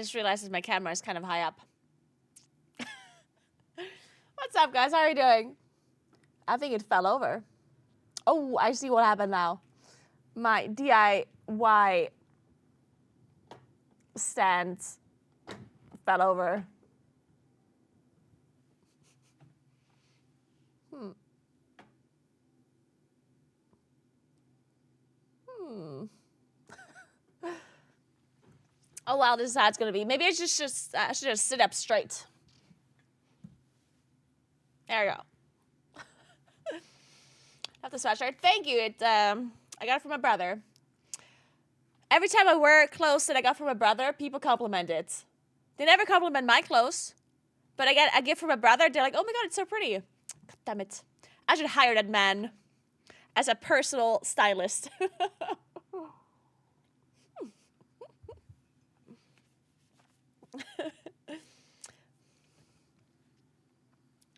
just realized that my camera is kind of high up. What's up, guys? How are you doing? I think it fell over. Oh, I see what happened now. My DIY stand fell over. Oh wow, this is how it's gonna be. Maybe I should just sit up straight. There you go. Have the sweatshirt. Thank you. I got it from my brother. Every time I wear clothes that I got from my brother, people compliment it. They never compliment my clothes, but I get a gift from my brother. They're like, "Oh my god, it's so pretty." God damn it! I should hire that man as a personal stylist.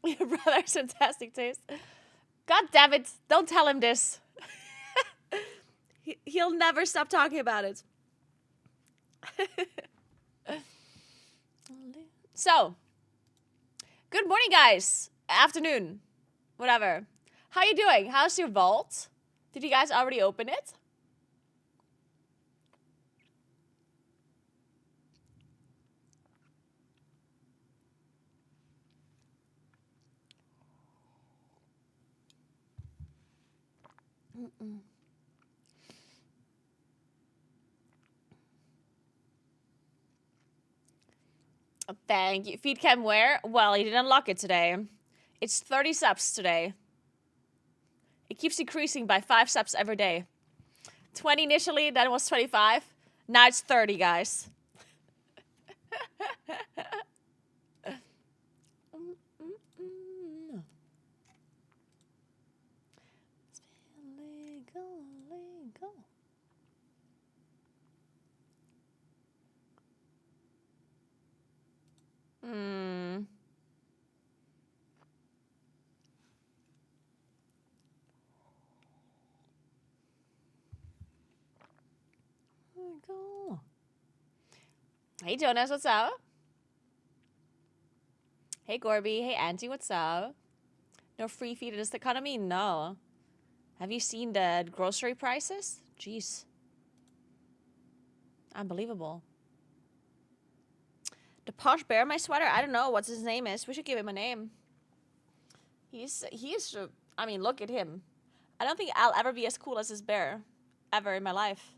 Your brother has fantastic taste. God damn it! Don't tell him this. He'll never stop talking about it. So, good morning, guys. Afternoon, whatever. How you doing? How's your vault? Did you guys already open it? Thank you. Feedcam where? Well, you didn't unlock it today. It's 30 subs today. It keeps increasing by 5 subs every day. 20 initially, then it was 25. Now it's 30, guys. Hey Jonas, what's up? Hey Gorby, hey Auntie, what's up? No free feed in this economy? No. Have you seen the grocery prices? Jeez. Unbelievable. The posh bear, my sweater? I don't know what his name is. We should give him a name. He's I mean, look at him. I don't think I'll ever be as cool as this bear. Ever in my life.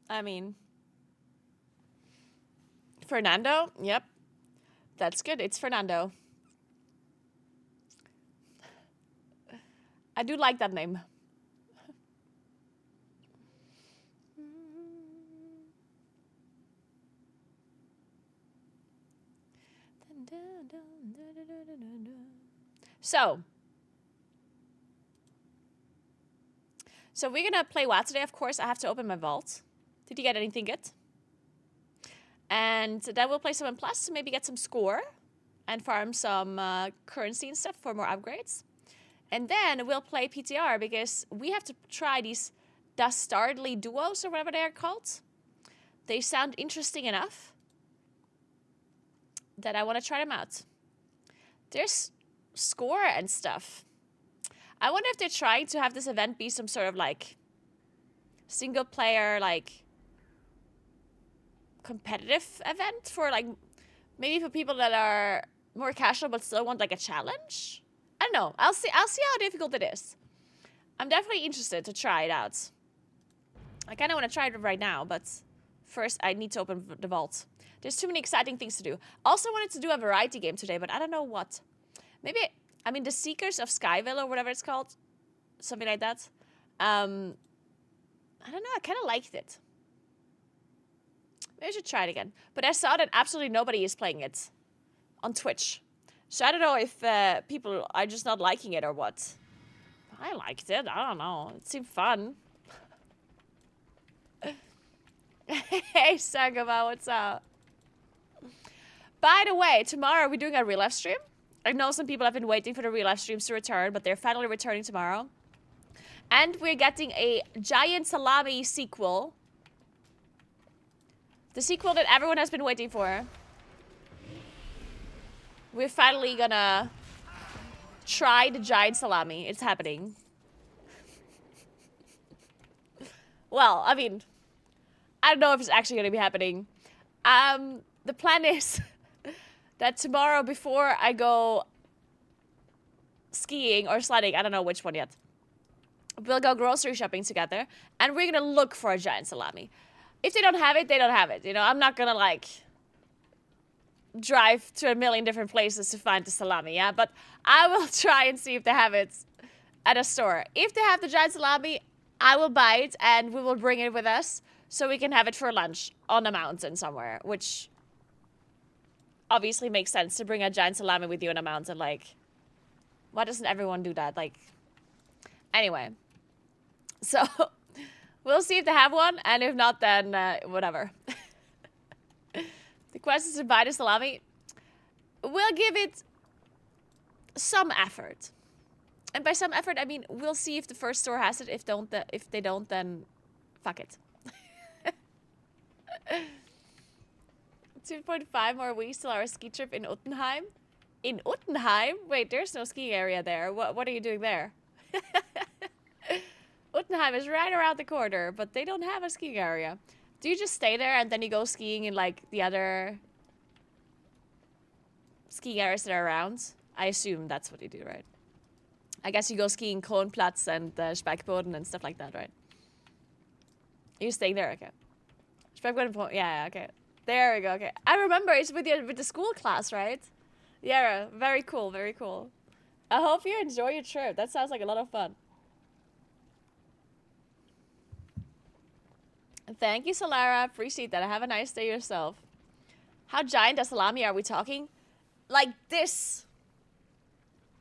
I mean... Fernando? Yep. That's good. It's Fernando. I do like that name. So we're gonna play WoW today, of course. I have to open my vault. Did you get anything good? And then we'll play some M+, to maybe get some score and farm some currency and stuff for more upgrades. And then we'll play PTR because we have to try these Dastardly duos or whatever they are called. They sound interesting enough that I want to try them out. There's score and stuff. I wonder if they're trying to have this event be some sort of like single player, like competitive event for like maybe for people that are more casual but still want like a challenge. I don't know. I'll see how difficult it is. I'm definitely interested to try it out. I kind of want to try it right now, but first I need to open the vault. There's too many exciting things to do. Also wanted to do a variety game today, but I don't know what. Maybe, I mean, the Seekers of Skyville or whatever it's called. Something like that. I don't know. I kind of liked it. Maybe I should try it again. But I saw that absolutely nobody is playing it on Twitch. So I don't know if people are just not liking it or what. I liked it. I don't know. It seemed fun. Hey, Sagaba, what's up? By the way, tomorrow we're doing a real life stream. I know some people have been waiting for the real life streams to return, but they're finally returning tomorrow. And we're getting a Giant Salami sequel The sequel that everyone has been waiting for. We're finally gonna try the giant salami. It's happening. Well, I mean, I don't know if it's actually gonna be happening. The plan is that tomorrow before I go skiing or sledding, I don't know which one yet, we'll go grocery shopping together and we're gonna look for a giant salami. If they don't have it, they don't have it. You know, I'm not gonna like drive to a million different places to find the salami, yeah? But I will try and see if they have it at a store. If they have the giant salami, I will buy it and we will bring it with us so we can have it for lunch on a mountain somewhere, which obviously makes sense to bring a giant salami with you on a mountain. Like, why doesn't everyone do that? Like, anyway. So, we'll see if they have one, and if not, then whatever. The quest is to buy the salami. We'll give it some effort. And by some effort, I mean, we'll see if the first store has it. If they don't, then fuck it. 2.5 more weeks till our ski trip in Uttenheim. In Uttenheim? Wait, there's no ski area there. What are you doing there? Uttenheim is right around the corner, but they don't have a skiing area. Do you just stay there and then you go skiing in like the other skiing areas that are around? I assume that's what you do, right? I guess you go skiing Kronplatz and Speckboden and stuff like that, right? You're staying there, okay. Speckboden, yeah, okay. There we go, okay. I remember it's with the school class, right? Yeah, very cool, very cool. I hope you enjoy your trip. That sounds like a lot of fun. Thank you, Solara. Appreciate that. Have a nice day yourself. How giant a salami are we talking? Like this.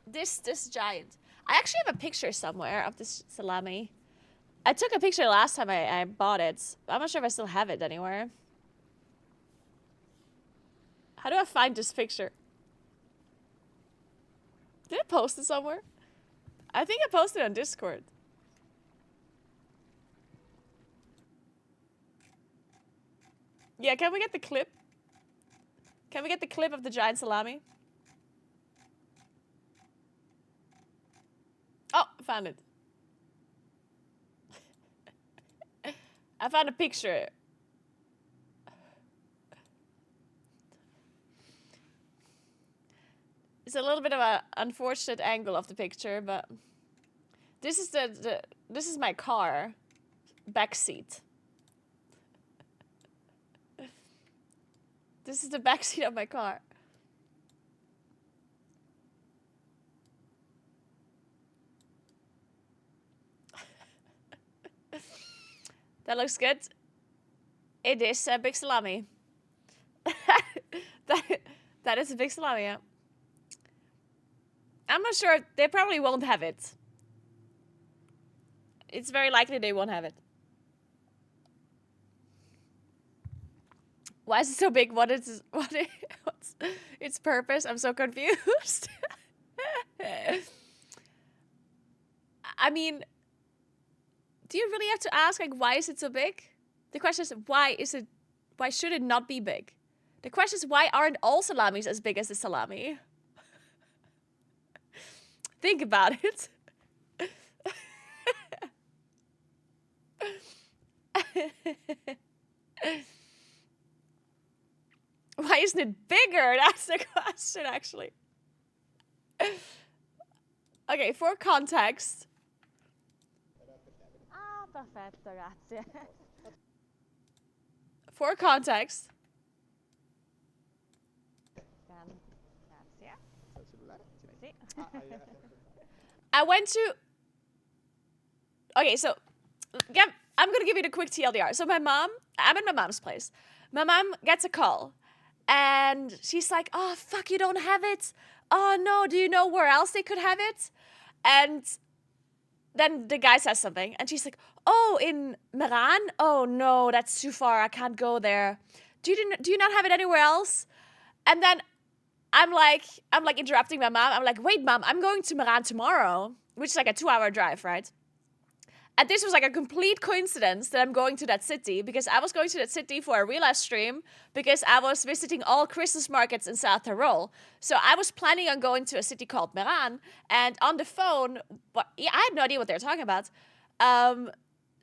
This giant. I actually have a picture somewhere of this salami. I took a picture last time I bought it. I'm not sure if I still have it anywhere. How do I find this picture? Did I post it somewhere? I think I posted it on Discord. Yeah, can we get the clip? Can we get the clip of the giant salami? Oh, I found it. I found a picture. It's a little bit of an unfortunate angle of the picture, but this is this is my car back seat. This is the back seat of my car. That looks good. It is a big salami. that is a big salami, yeah. I'm not sure. They probably won't have it. It's very likely they won't have it. Why is it so big? What's its purpose? I'm so confused. I mean, do you really have to ask, like, why is it so big? The question is, why should it not be big? The question is, why aren't all salamis as big as the salami? Think about it. Why isn't it bigger? That's the question, actually. Okay, for context. Ah, perfetto, grazie. For context. I went to... Okay, so... Yeah, I'm gonna give you the quick TLDR. So I'm at my mom's place. My mom gets a call. And she's like, oh, fuck, you don't have it? Oh, no, do you know where else they could have it? And then the guy says something. And she's like, oh, in Meran? Oh, no, that's too far. I can't go there. Do you not have it anywhere else? And then I'm like interrupting my mom. I'm like, wait, mom, I'm going to Meran tomorrow. Which is like a 2-hour drive, right? And this was like a complete coincidence that I'm going to that city, because I was going to that city for a real life stream because I was visiting all Christmas markets in South Tyrol. So I was planning on going to a city called Meran, and on the phone, I had no idea what they were talking about.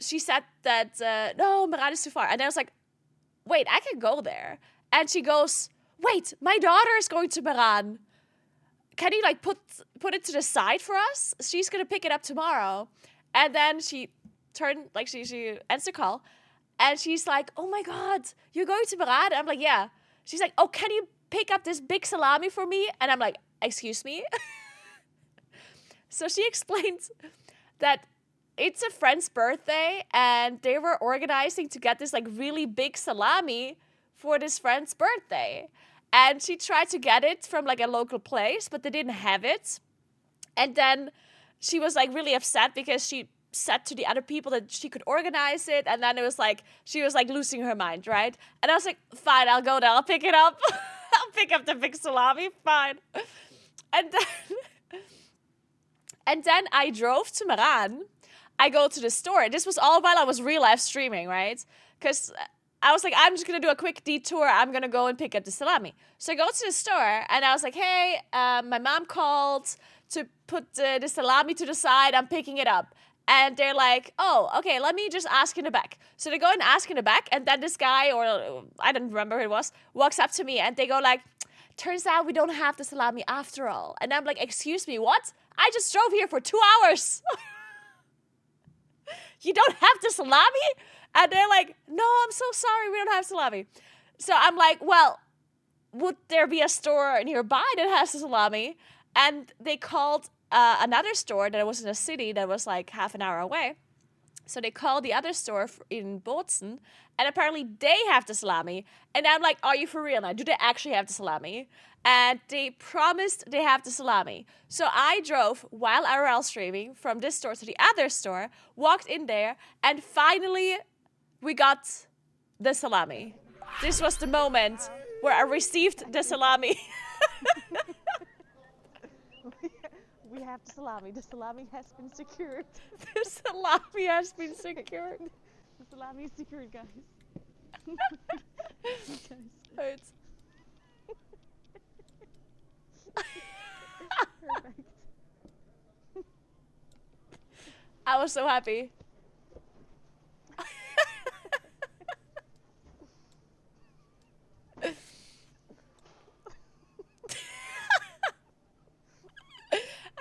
She said that, no, Meran is too far. And I was like, wait, I can go there. And she goes, wait, my daughter is going to Meran. Can you like put it to the side for us? She's going to pick it up tomorrow. And then she turned, like, she ends the call, and she's like, oh my God, you're going to Meran? I'm like, yeah. She's like, oh, can you pick up this big salami for me? And I'm like, excuse me? So she explained that it's a friend's birthday, and they were organizing to get this, like, really big salami for this friend's birthday. And she tried to get it from, like, a local place, but they didn't have it. And then she was like really upset because she said to the other people that she could organize it. And then it was like, she was like losing her mind, right? And I was like, fine, I'll go there. I'll pick it up. I'll pick up the big salami. Fine. And then I drove to Meran. I go to the store. This was all while I was real life streaming, right? Because I was like, I'm just going to do a quick detour. I'm going to go and pick up the salami. So I go to the store and I was like, hey, my mom called to put the salami to the side. I'm picking it up. And they're like, oh, okay, let me just ask in the back. So they go and ask in the back. And then this guy, or I don't remember who it was, walks up to me and they go like, turns out we don't have the salami after all. And I'm like, excuse me, what? I just drove here for 2 hours. You don't have the salami? And they're like, no, I'm so sorry, we don't have salami. So I'm like, well, would there be a store nearby that has the salami? And they called another store that was in a city that was like half an hour away. So they called the other store in Bozen, and apparently they have the salami. And I'm like, are you for real now? Do they actually have the salami? And they promised they have the salami. So I drove while IRL streaming from this store to the other store, walked in there, and finally we got the salami. This was the moment where I received the salami. We have the salami. The salami has been secured. The salami has been secured. The salami is secured, guys. Right. Perfect. I was so happy.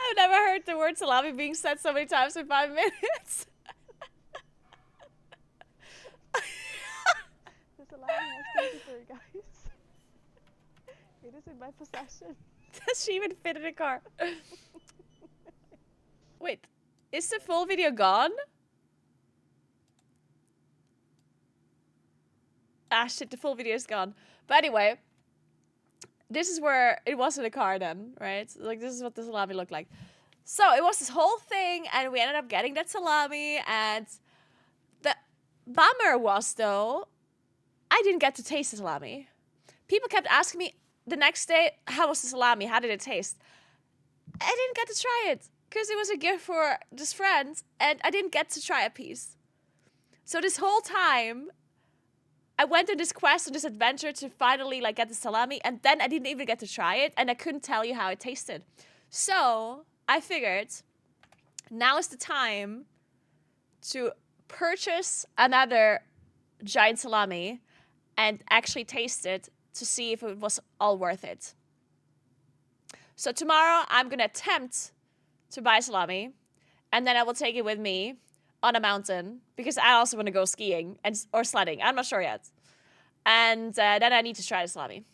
I've never heard the word salami being said so many times in 5 minutes. The salami has been secured, guys. It is in my possession. Does she even fit in a car? Wait, is the full video gone? Ah, shit, the full video is gone. But anyway, this is where it was in the car then, right? Like, this is what the salami looked like. So it was this whole thing, and we ended up getting that salami, and the bummer was, though, I didn't get to taste the salami. People kept asking me the next day, how was the salami? How did it taste? I didn't get to try it, because it was a gift for this friend, and I didn't get to try a piece. So this whole time, I went on this quest, on this adventure to finally like get the salami, and then I didn't even get to try it, and I couldn't tell you how it tasted. So I figured now is the time to purchase another giant salami and actually taste it to see if it was all worth it. So tomorrow I'm gonna attempt to buy salami, and then I will take it with me on a mountain, because I also want to go skiing or sledding. I'm not sure yet. And then I need to try the salami.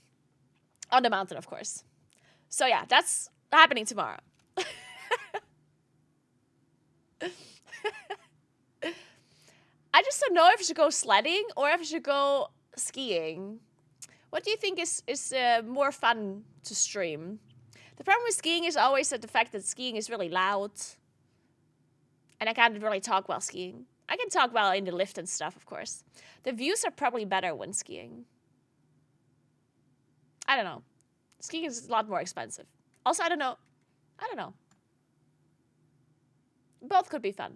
On the mountain, of course. So yeah, that's happening tomorrow. I just don't know if I should go sledding or if I should go skiing. What do you think is more fun to stream? The problem with skiing is always that the fact that skiing is really loud. And I can't really talk while skiing. I can talk while in the lift and stuff, of course. The views are probably better when skiing. I don't know. Skiing is a lot more expensive. Also, I don't know. Both could be fun.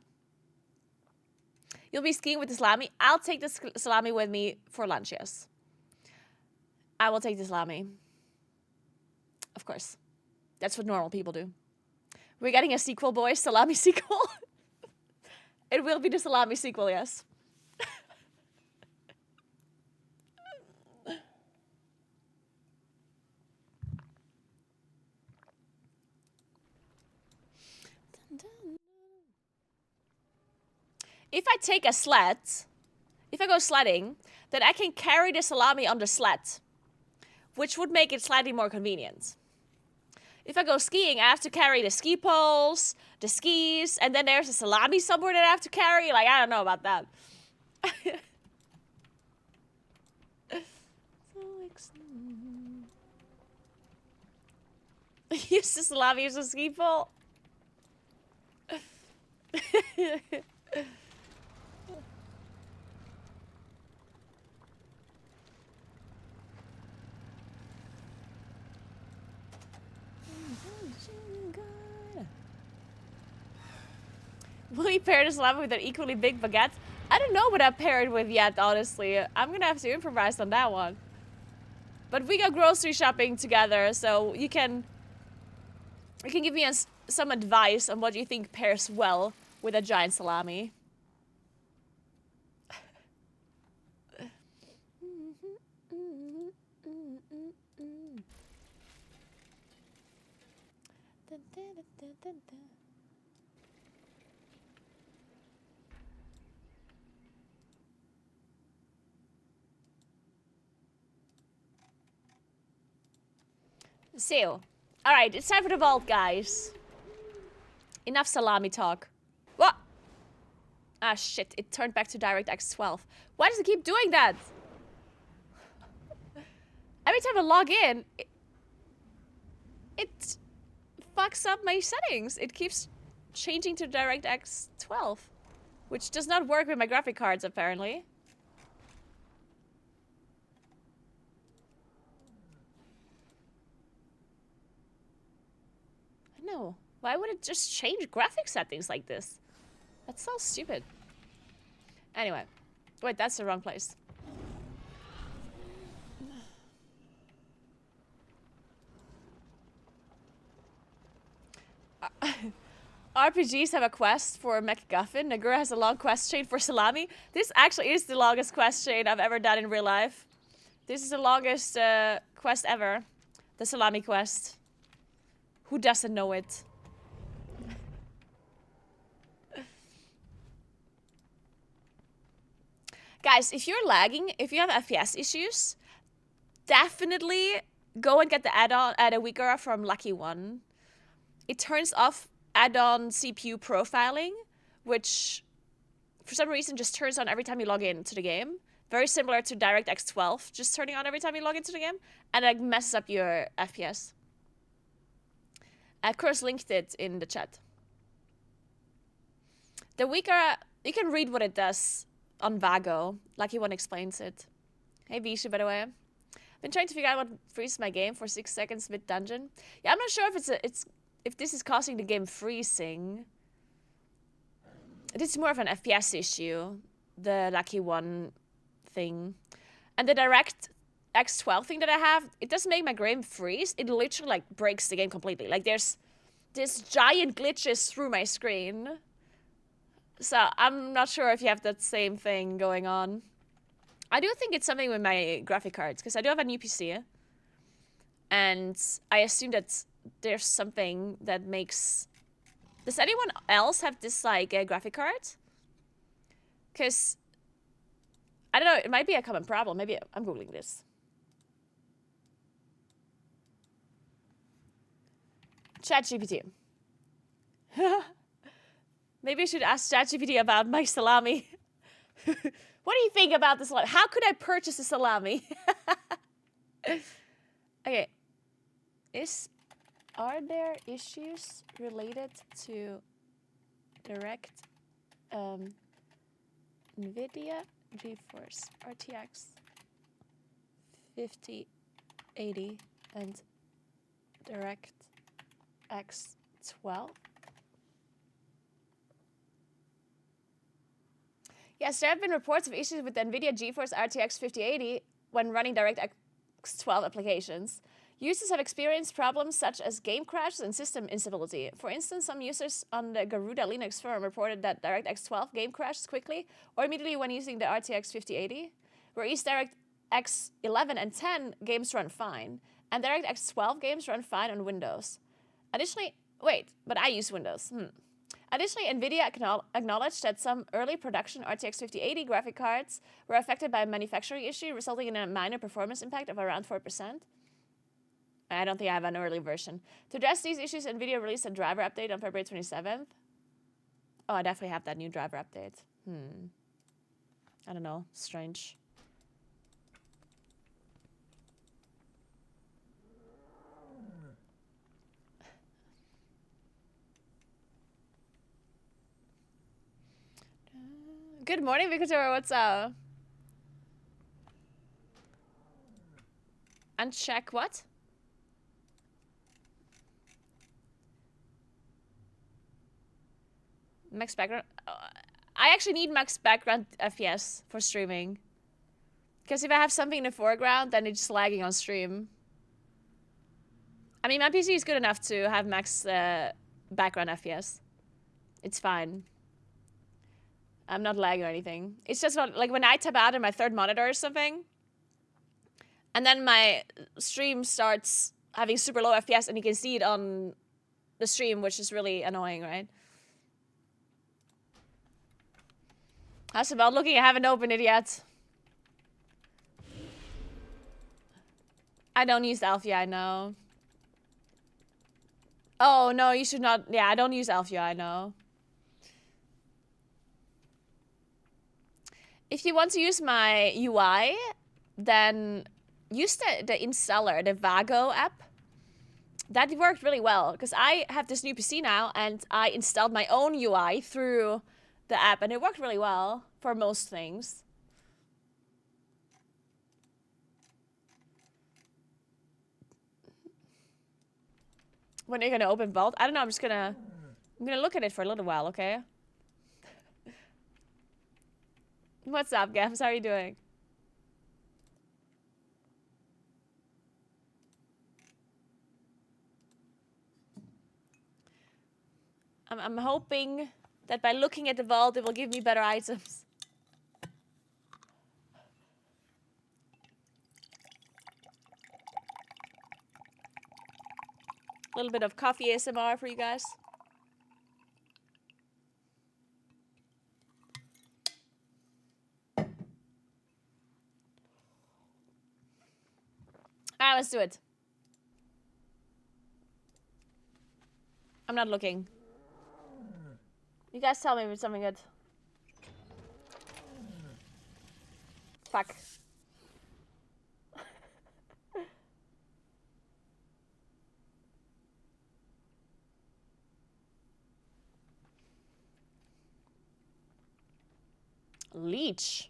You'll be skiing with the salami. I'll take the salami with me for lunch, yes. I will take the salami. Of course. That's what normal people do. We're getting a sequel, boys. Salami sequel. It will be the salami sequel, yes. If I take a sled, if I go sledding, then I can carry the salami on the sled, which would make it slightly more convenient. If I go skiing, I have to carry the ski poles, the skis, and then there's a salami somewhere that I have to carry. Like, I don't know about that. Use the salami as a ski pole. Will you pair the salami with an equally big baguette? I don't know what I pair it with yet, honestly. I'm gonna have to improvise on that one. But we go grocery shopping together, so you can give me some advice on what you think pairs well with a giant salami. So, alright, it's time for the vault, guys. Enough salami talk. What? Ah, shit, it turned back to DirectX 12. Why does it keep doing that? Every time I log in, it fucks up my settings. It keeps changing to DirectX 12, which does not work with my graphic cards, apparently. No. Why would it just change graphic settings like this? That's so stupid. Anyway. Wait, that's the wrong place. RPGs have a quest for MacGuffin. Naguura has a long quest chain for salami. This actually is the longest quest chain I've ever done in real life. This is the longest quest ever. The salami quest. Who doesn't know it? Guys, if you're lagging, if you have FPS issues, definitely go and get the add-on Naguura from Lucky One. It turns off add-on CPU profiling, which for some reason just turns on every time you log into the game. Very similar to DirectX 12, just turning on every time you log into the game, and it messes up your FPS. Kurs linked it in the chat. The Naguura, you can read what it does on Vago. Lucky One explains it. Hey Vishu, by the way. I've been trying to figure out what freezes my game for 6 seconds mid-dungeon. Yeah, I'm not sure if if this is causing the game freezing. It's more of an FPS issue, the Lucky One thing. And the DirectX 12 thing that I have, it doesn't make my game freeze. It literally like breaks the game completely. Like there's this giant glitches through my screen. So I'm not sure if you have that same thing going on. I do think it's something with my graphic cards, because I do have a new PC. And I assume that there's something that makes... Does anyone else have this, like, graphic card? Because... I don't know, it might be a common problem. Maybe I'm Googling this. ChatGPT. Maybe I should ask ChatGPT about my salami. What do you think about the salami? How could I purchase a salami? Okay. Are there issues related to direct NVIDIA GeForce RTX 5080 and DirectX 12? Yes, there have been reports of issues with the NVIDIA GeForce RTX 5080 when running DirectX 12 applications. Users have experienced problems such as game crashes and system instability. For instance, some users on the Garuda Linux forum reported that DirectX 12 game crashes quickly or immediately when using the RTX 5080, whereas DirectX 11 and 10 games run fine, and DirectX 12 games run fine on Windows. Additionally, but I use Windows. Additionally, NVIDIA acknowledged that some early production RTX 5080 graphic cards were affected by a manufacturing issue, resulting in a minor performance impact of around 4%. I don't think I have an early version. To address these issues, NVIDIA released a driver update on February 27th. Oh, I definitely have that new driver update. I don't know. Strange. Good morning, Victor. What's up? Uncheck what? Max background. I actually need max background FPS for streaming. Because if I have something in the foreground, then it's lagging on stream. I mean, my PC is good enough to have max background FPS. It's fine. I'm not lagging or anything. It's just like when I tap out on my third monitor or something, and then my stream starts having super low FPS, and you can see it on the stream, which is really annoying, right? How's about looking? I haven't opened it yet. I don't use Alphia, I know. Oh, no, you should not. Yeah, I don't use Alphia, I know. If you want to use my UI, then use the installer, the Vago app. That worked really well, because I have this new PC now, and I installed my own UI through the app, and it worked really well for most things. When are you gonna open Vault? I don't know, I'm gonna look at it for a little while, okay? What's up, Gams? How are you doing? I'm hoping that by looking at the vault, it will give me better items. A little bit of coffee ASMR for you guys. Alright, let's do it. I'm not looking. You guys tell me if it's something good. Fuck. Leech.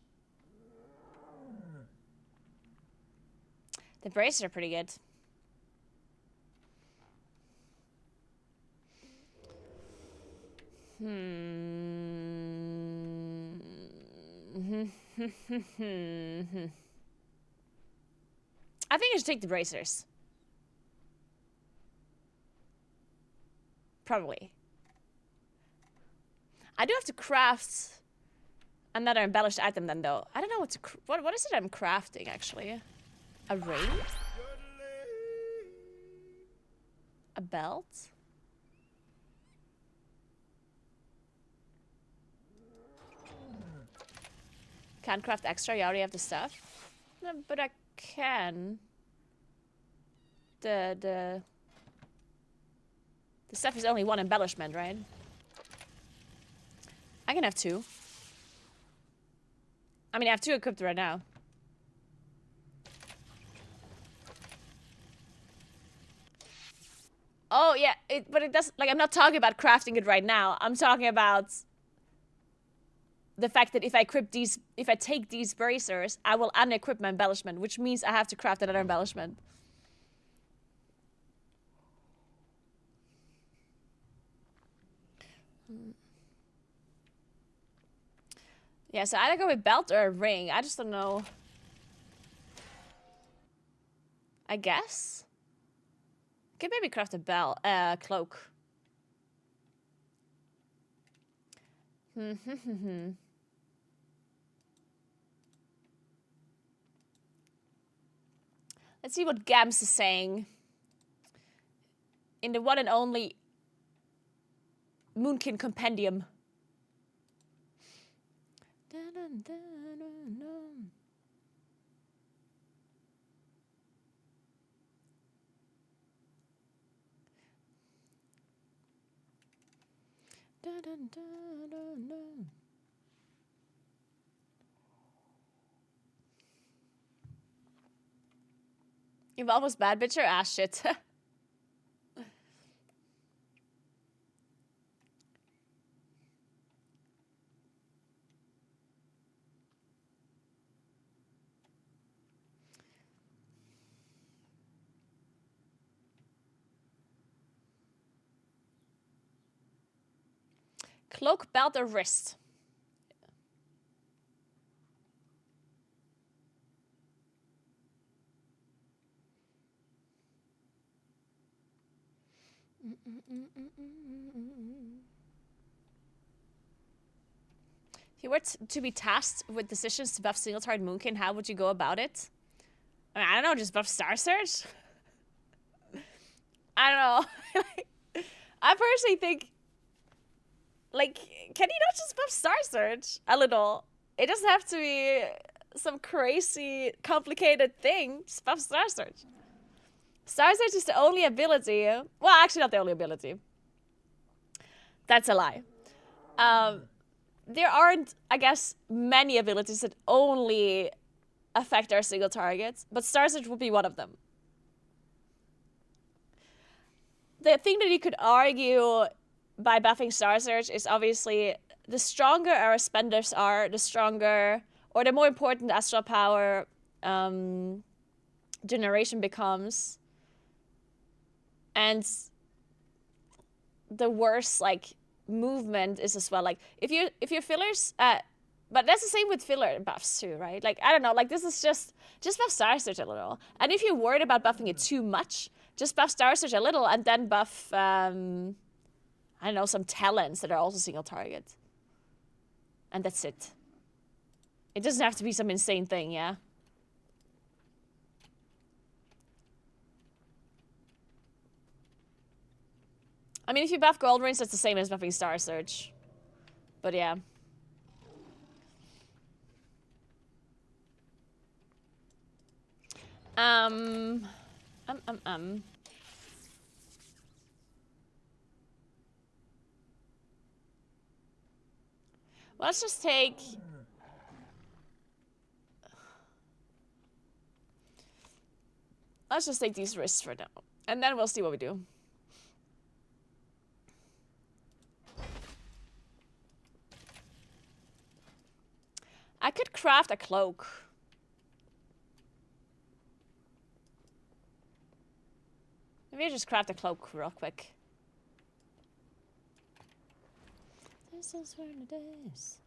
The braces are pretty good. I think I should take the bracers. Probably. I do have to craft another embellished item then, though. I don't know what to... What is it I'm crafting, actually? A ring? A belt? Can't craft extra, you already have the stuff. No, but I can. The stuff is only one embellishment, right? I can have two. I mean, I have two equipped right now. Oh, yeah, but it doesn't... Like, I'm not talking about crafting it right now. I'm talking about the fact that if I take these bracers, I will unequip my embellishment, which means I have to craft another embellishment. Yeah, so either go with belt or a ring. I just don't know. I guess. Could maybe craft a cloak. Let's see what Gams is saying. In the one and only Moonkin Compendium. Evolve was bad, bitch, or ass shit. Cloak, belt, or wrist? If you were to be tasked with decisions to buff single target Moonkin, how would you go about it? I mean, I don't know, just buff Star Surge? I don't know. I personally think, like, can you not just buff Star Surge a little? It doesn't have to be some crazy, complicated thing. Just buff Star Surge. Star Surge is the only ability. Well, actually, not the only ability. That's a lie. There aren't, I guess, many abilities that only affect our single targets, but Star Surge would be one of them. The thing that you could argue by buffing Star Surge is obviously the stronger our spenders are, the stronger, or the more important astral power generation becomes. And the worse, like, movement is as well. Like, if your fillers, but that's the same with filler buffs too, right? Like, I don't know, like, this is just buff Star Surge a little. And if you're worried about buffing it too much, just buff Star Surge a little and then buff, I don't know, some talents that are also single target. And that's it. It doesn't have to be some insane thing, yeah? I mean, if you buff Gold Rings, that's the same as buffing Star Surge. But yeah. Well, let's just take... Let's just take these risks for now. And then we'll see what we do. I could craft a cloak. Maybe I just craft a cloak real quick. This is where it is.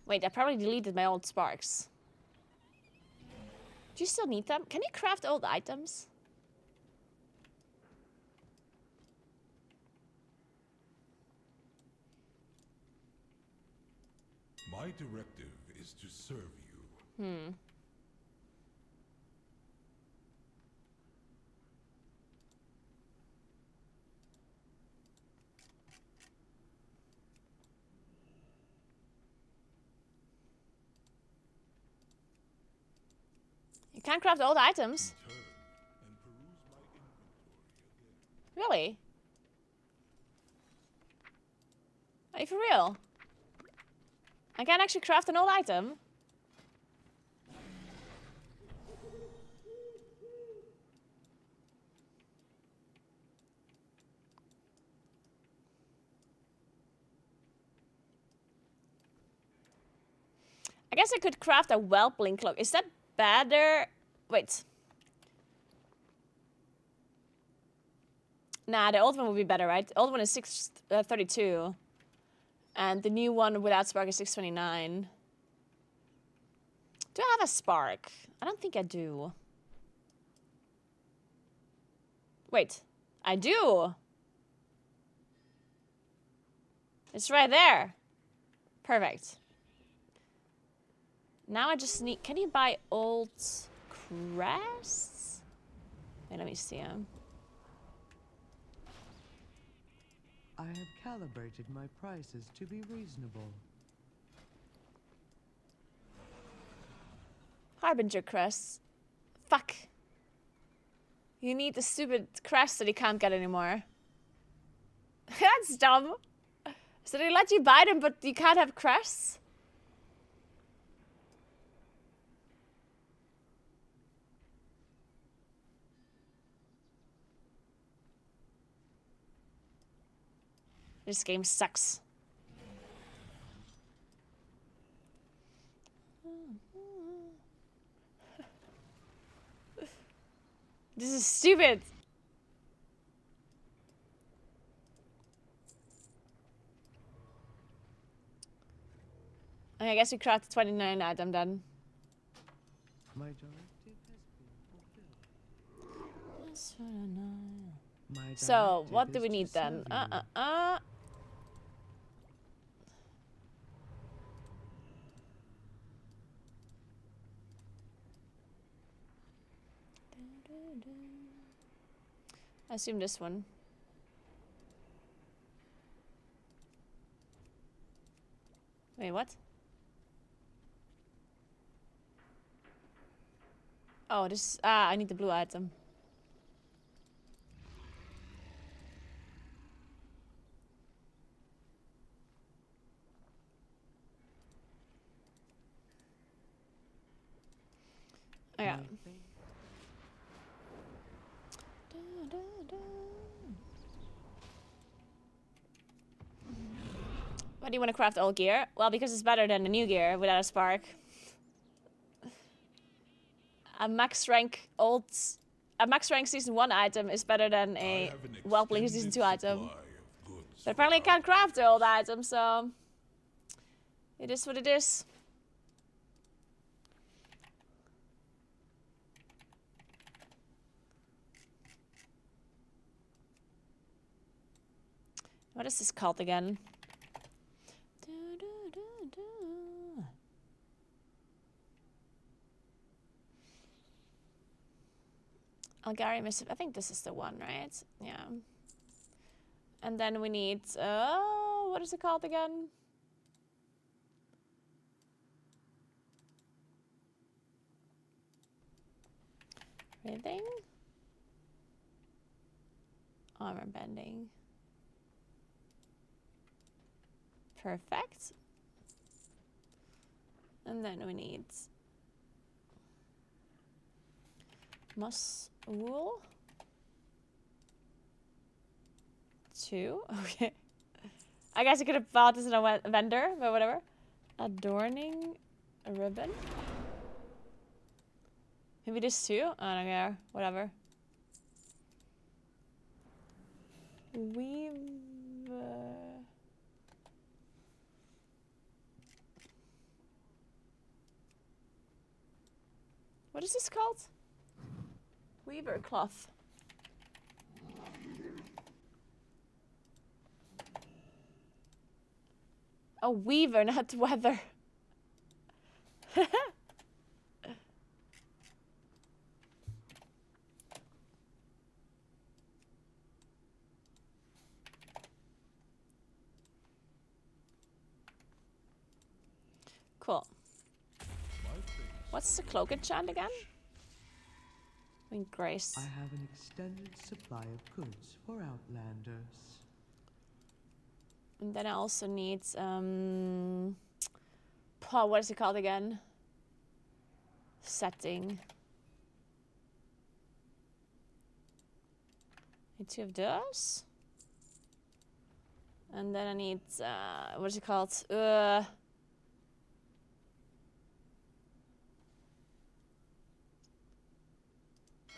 Wait, I probably deleted my old sparks. Do you still need them? Can you craft old items? My directive is to serve you. You can't craft old items. Turn and peruse my inventory again. Really? Are you for real? I can't actually craft an old item? I guess I could craft a Whelpling cloak. Is that better? Wait. Nah, the old one would be better, right? The old one is 632. And the new one without spark is 629. Do I have a spark? I don't think I do. Wait, I do. It's right there. Perfect. Now I just need... Can you buy old crests? Wait, let me see them. I have calibrated my prices to be reasonable. Harbinger crests. Fuck. You need the stupid crest that you can't get anymore. That's dumb. So they let you buy them, but you can't have crests? This game sucks. This is stupid. I guess we crafted 29 item then. My directive has been fulfilled. So, what do we need then? I assume this one. Wait, what? Oh, this. I need the blue item. Oh, yeah. Why do you want to craft old gear? Well, because it's better than the new gear without a spark. A max rank season 1 item is better than a well-played season 2 item. But apparently I can't craft the old item, so it is what it is. What is this called again? Algari Missive. I think this is the one, right? Yeah. And then we need... what is it called again? Breathing? Armor bending. Perfect. And then we need moss wool. 2. Okay. I guess I could have bought this in a vendor, but whatever. Adorning a ribbon. Maybe this too? I don't care. Whatever. Weave. What is this called? Weaver cloth. Oh, weaver, not weather. Cool. What's the cloak enchant again? Grace. I have an extended supply of goods for outlanders. And then I also need what is it called again? Setting. Need 2 of those. And then I need what is it called?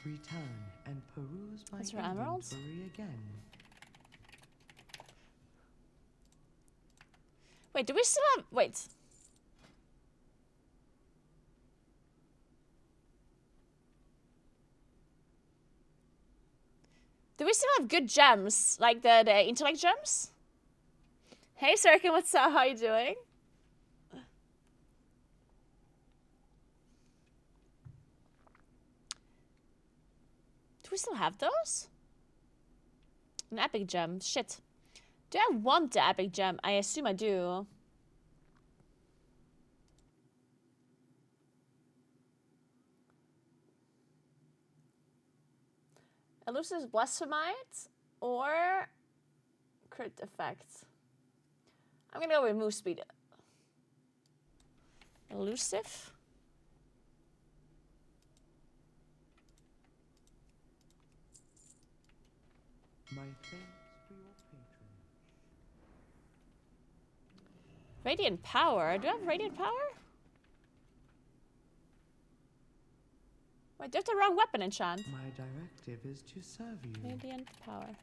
Return and peruse my That's for emeralds? inventory again. Wait, do we still have... Wait. Do we still have good gems? Like the intellect gems? Hey, Sirkin, what's up? How you doing? Do we still have those? An epic gem. Shit. Do I want the epic gem? I assume I do. Elusive Blasphemite or crit effect? I'm gonna go with move speed. Elusive? My thanks for your patronage. Radiant power. Do I have radiant power? Wait, there's the wrong weapon enchant. My directive is to serve you. Radiant power.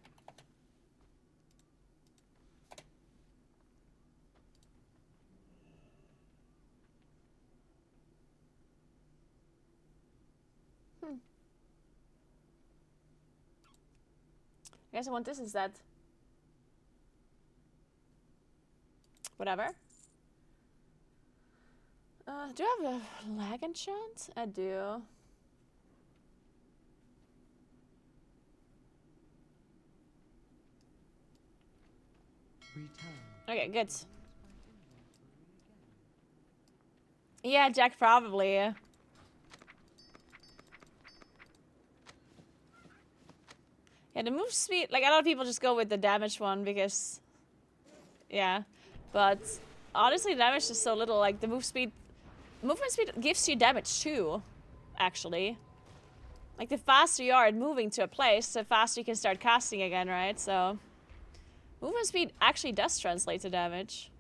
I guess I want this instead. Whatever. Do I have a lag enchant? I do. Return. Okay, good. Yeah, Jack, probably. Yeah, the move speed, like a lot of people just go with the damage one because, yeah. But honestly, the damage is so little. Like the movement speed gives you damage too, actually. Like the faster you are at moving to a place, the faster you can start casting again, right? So movement speed actually does translate to damage.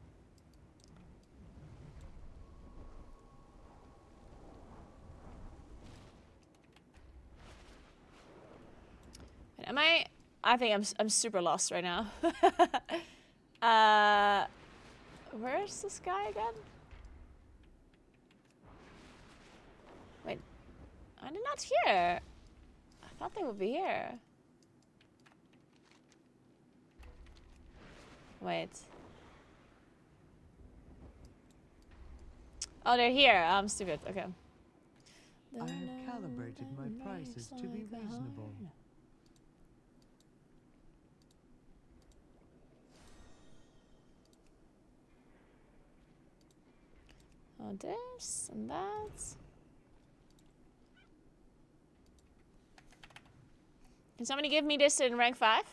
Am I think I'm super lost right now. Where's this guy again? Wait, I did not hear. I thought they would be here. Wait. Oh, they're here. I'm stupid. Okay. I have calibrated my prices to be reasonable. Oh, this and that. Can somebody give me this in rank 5?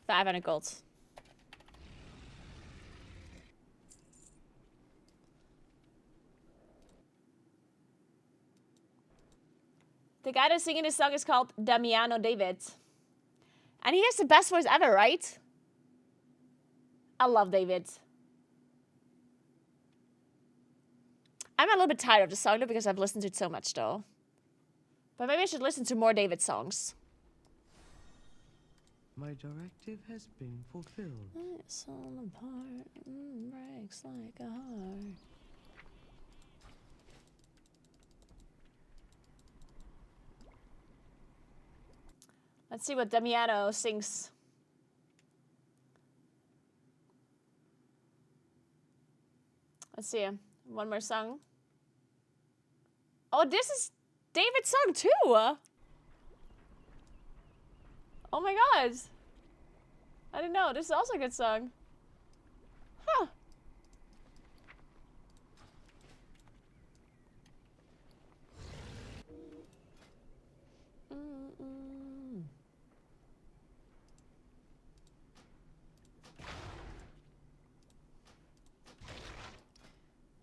500 gold. The guy that's singing this song is called Damiano David. And he has the best voice ever, right? I love David. I'm a little bit tired of the song though because I've listened to it so much though. But maybe I should listen to more David songs. My directive has been fulfilled. It's all apart and breaks like a heart. Let's see what Damiano sings. Let's see. One more song. Oh, this is David's song too. Oh my god. I didn't know. This is also a good song. Huh.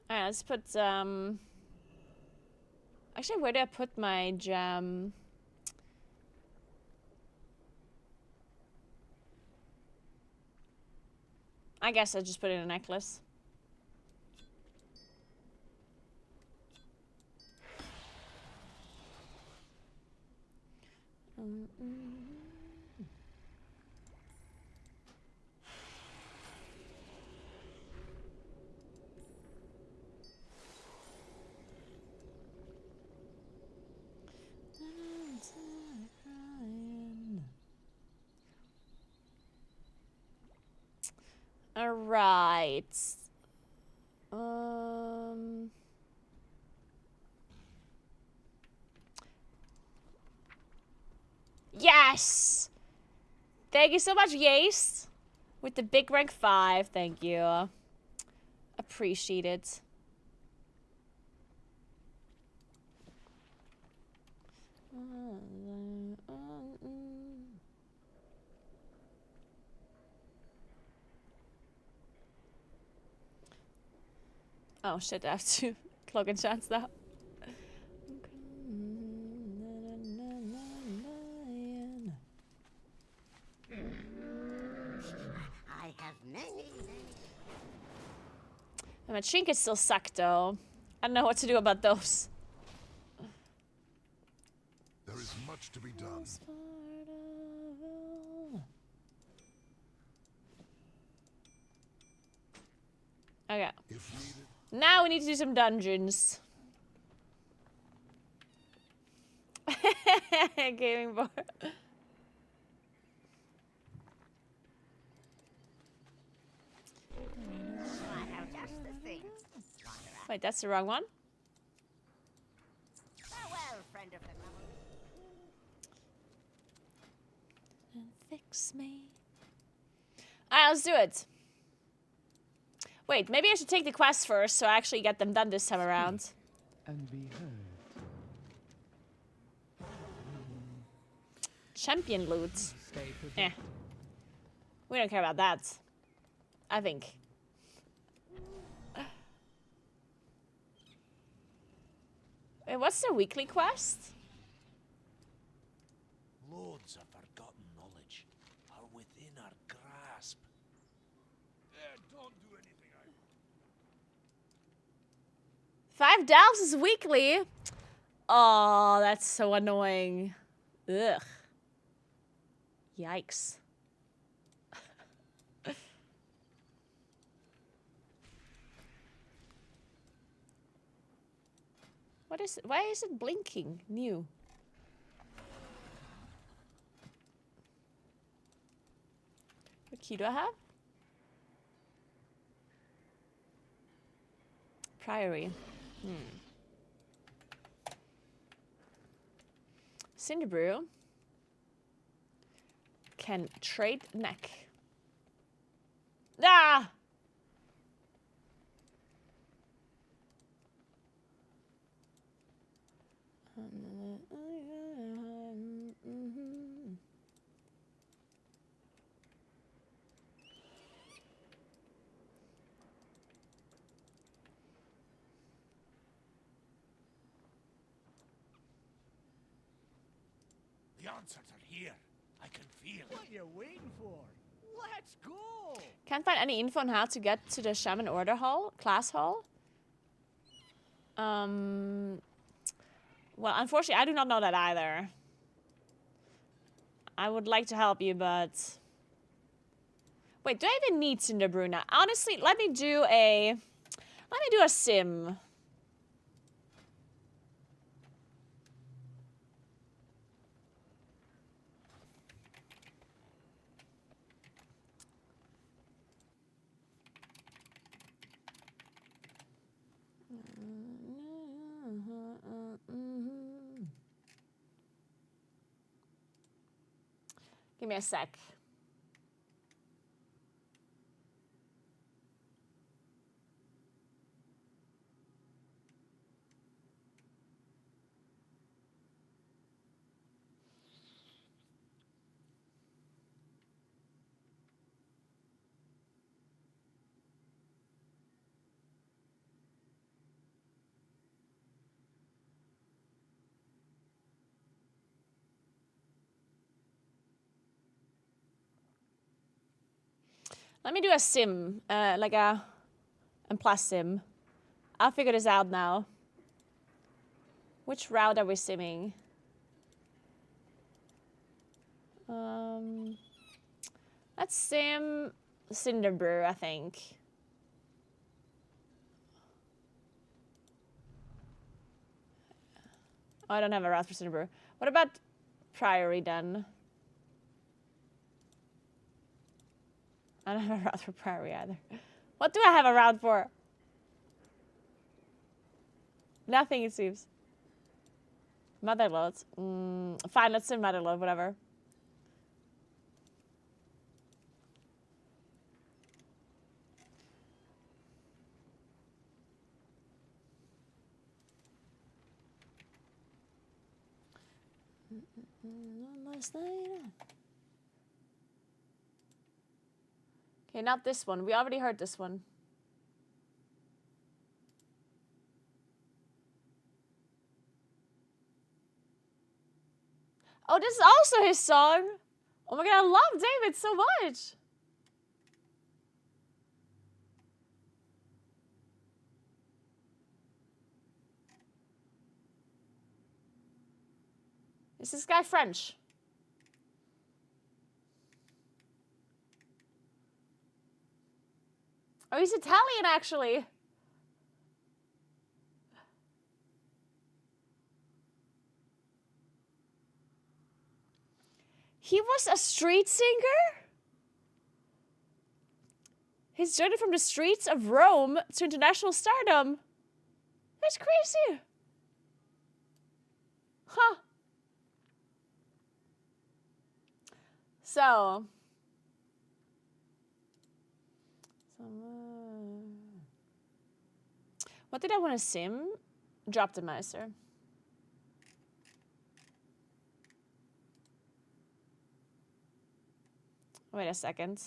Alright, let's put actually, where did I put my gem? I guess I just put it in a necklace. Wait. Yes! Thank you so much, Yace. With the big rank 5. Thank you. Appreciate it. Oh shit, I have to clock and chance now. I have many. And my trinkets still suck though. I don't know what to do about those. There is much to be done. Okay. If needed, Now we need to do some dungeons. Gaming board. I have just the thing. Wait, that's the wrong one. Farewell, friend of the couple. Fix me. Alright, let's do it. Wait, maybe I should take the quests first so I actually get them done this time around. And be heard. Champion loot. Eh. We don't care about that. I think. Wait, what's the weekly quest? Loads of forgotten knowledge are within our grasp. don't do anything. $5 is weekly. Oh, that's so annoying. Ugh. Yikes. What is it? Why is it blinking? New. What key do I have? Priory. Cinderbrew can trade neck. Ah! The answers are here. I can feel it. What you waiting for? Let's go! Can't find any info on how to get to the Shaman Order Hall, class hall. Well, unfortunately, I do not know that either. I would like to help you, but... Wait, do I even need Cinderbrew now? Honestly, let me do a sim. Give me a sec. Let me do a sim, like a plus sim. I'll figure this out now. Which route are we simming? Let's sim Cinderbrew, I think. Oh, I don't have a route for Cinderbrew. What about Priory then? I don't have a route for Priory either. What do I have a round for? Nothing, it seems. Motherload. Fine, let's do Motherload, whatever. Last night. Okay, not this one. We already heard this one. Oh, this is also his song. Oh my god, I love David so much. Is this guy French? Oh, he's Italian, actually. He was a street singer? His journey from the streets of Rome to international stardom. That's crazy. Huh. So. What did I want to sim? Drop the Meister. Wait a second.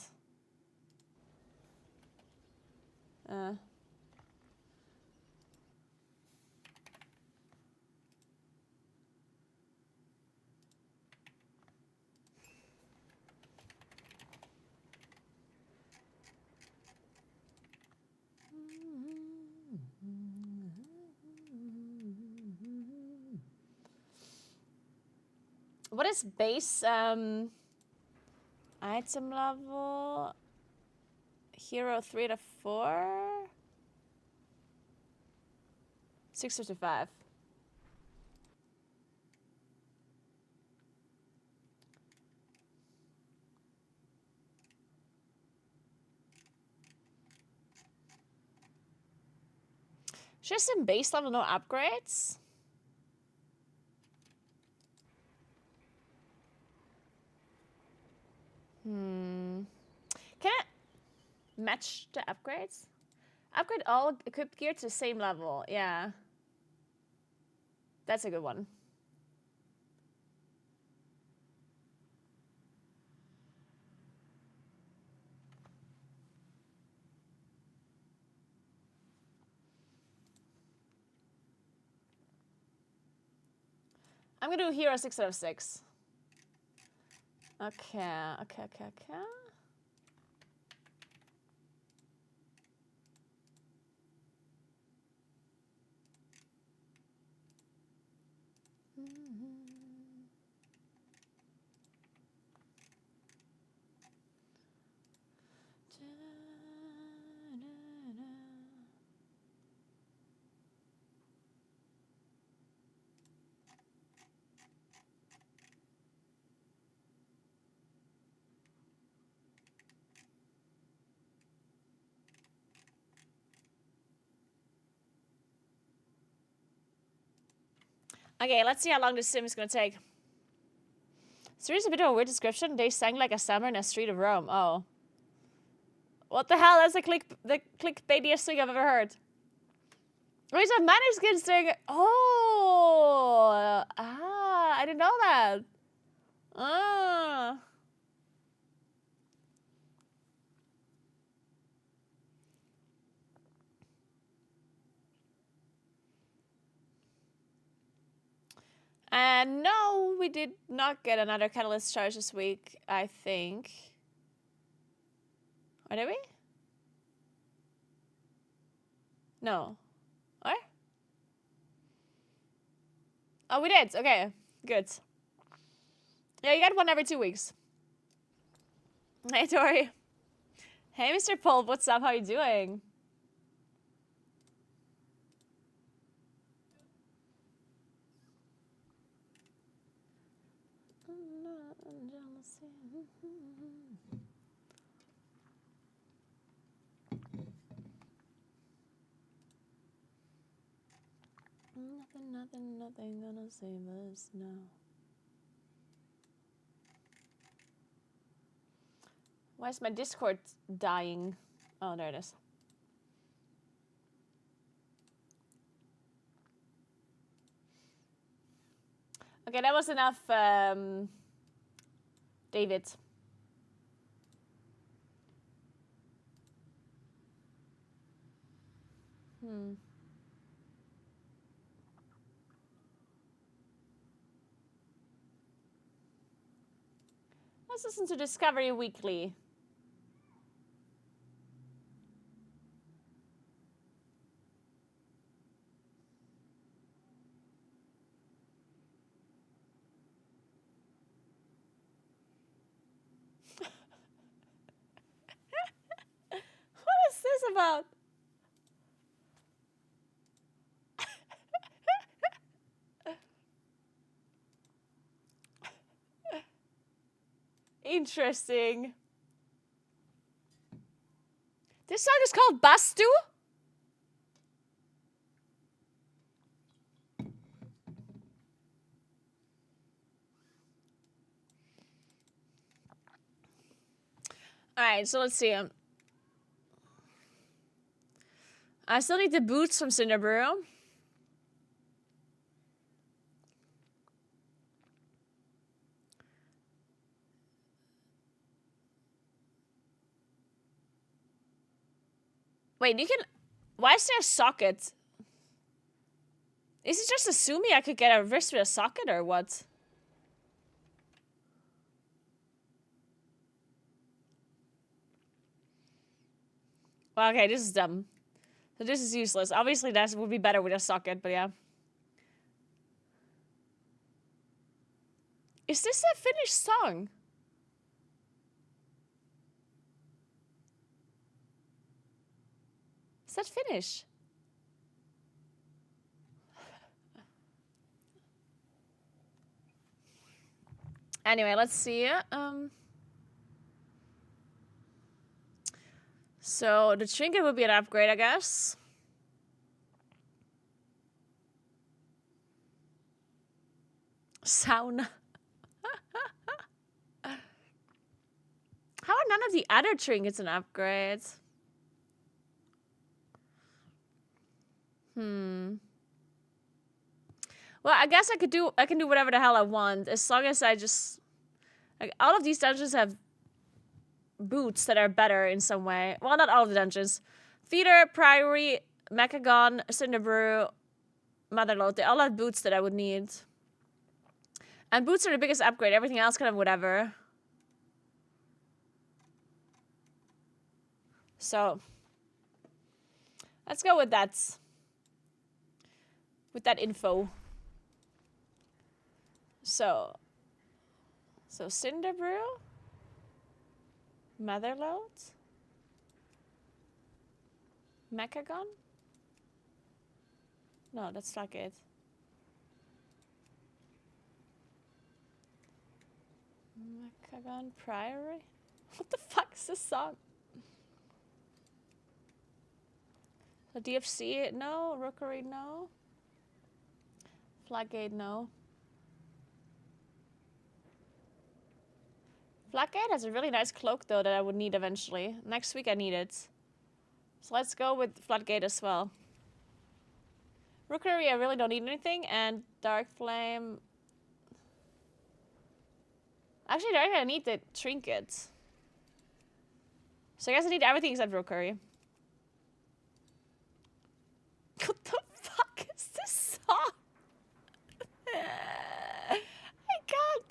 What is base item level? Hero 3 to 4? 655. Just some base level, no upgrades? Can I match the upgrades? Upgrade all equipped gear to the same level. Yeah. That's a good one. I'm gonna do hero 6 out of 6. Okay. Okay, let's see how long this sim is gonna take. Series a bit of a weird description. They sang like a summer in a street of Rome. Oh. What the hell? That's the clickbaitiest thing I've ever heard. Oh, he's a Maniskin singer. Oh. I didn't know that. Ah. And no, we did not get another catalyst charge this week, I think. Or did we? No. Or? Oh, we did. Okay, good. Yeah, you get one every 2 weeks. Hey, Tori. Hey, Mr. Pulp, what's up? How you doing? Nothing gonna save us now. Why is my Discord dying? Oh, there it is. Okay, that was enough, David. Let's listen to Discovery Weekly. What is this about? Interesting. This song is called Bastu? Alright, so let's see. I still need the boots from Cinderbrew. Wait, you can... Why is there a socket? Is it just assuming I could get a wrist with a socket or what? Well, okay, this is dumb. So this is useless. Obviously, that would be better with a socket, but yeah. Is this a finished song? Is that finish? Anyway, let's see. So the trinket would be an upgrade, I guess. Sauna. How are none of the other trinkets an upgrade? Well, I guess I can do whatever the hell I want as long as I just like all of these dungeons have boots that are better in some way. Well, not all of the dungeons. Feeder, Priory, Mechagon, Cinderbrew, Motherlode, they all have boots that I would need. And boots are the biggest upgrade. Everything else kind of whatever. So let's go with that. With that info. So Cinderbrew, Motherlode, Mechagon? No, that's not it. Mechagon Priory? What the fuck is this song? So DFC, no. Rookery, no. Floodgate, no. Floodgate has a really nice cloak, though, that I would need eventually. Next week I need it. So let's go with Floodgate as well. Rookery, I really don't need anything. And Dark Flame... Actually, I need the trinkets. So I guess I need everything except Rookery. What the fuck is this song? I can't.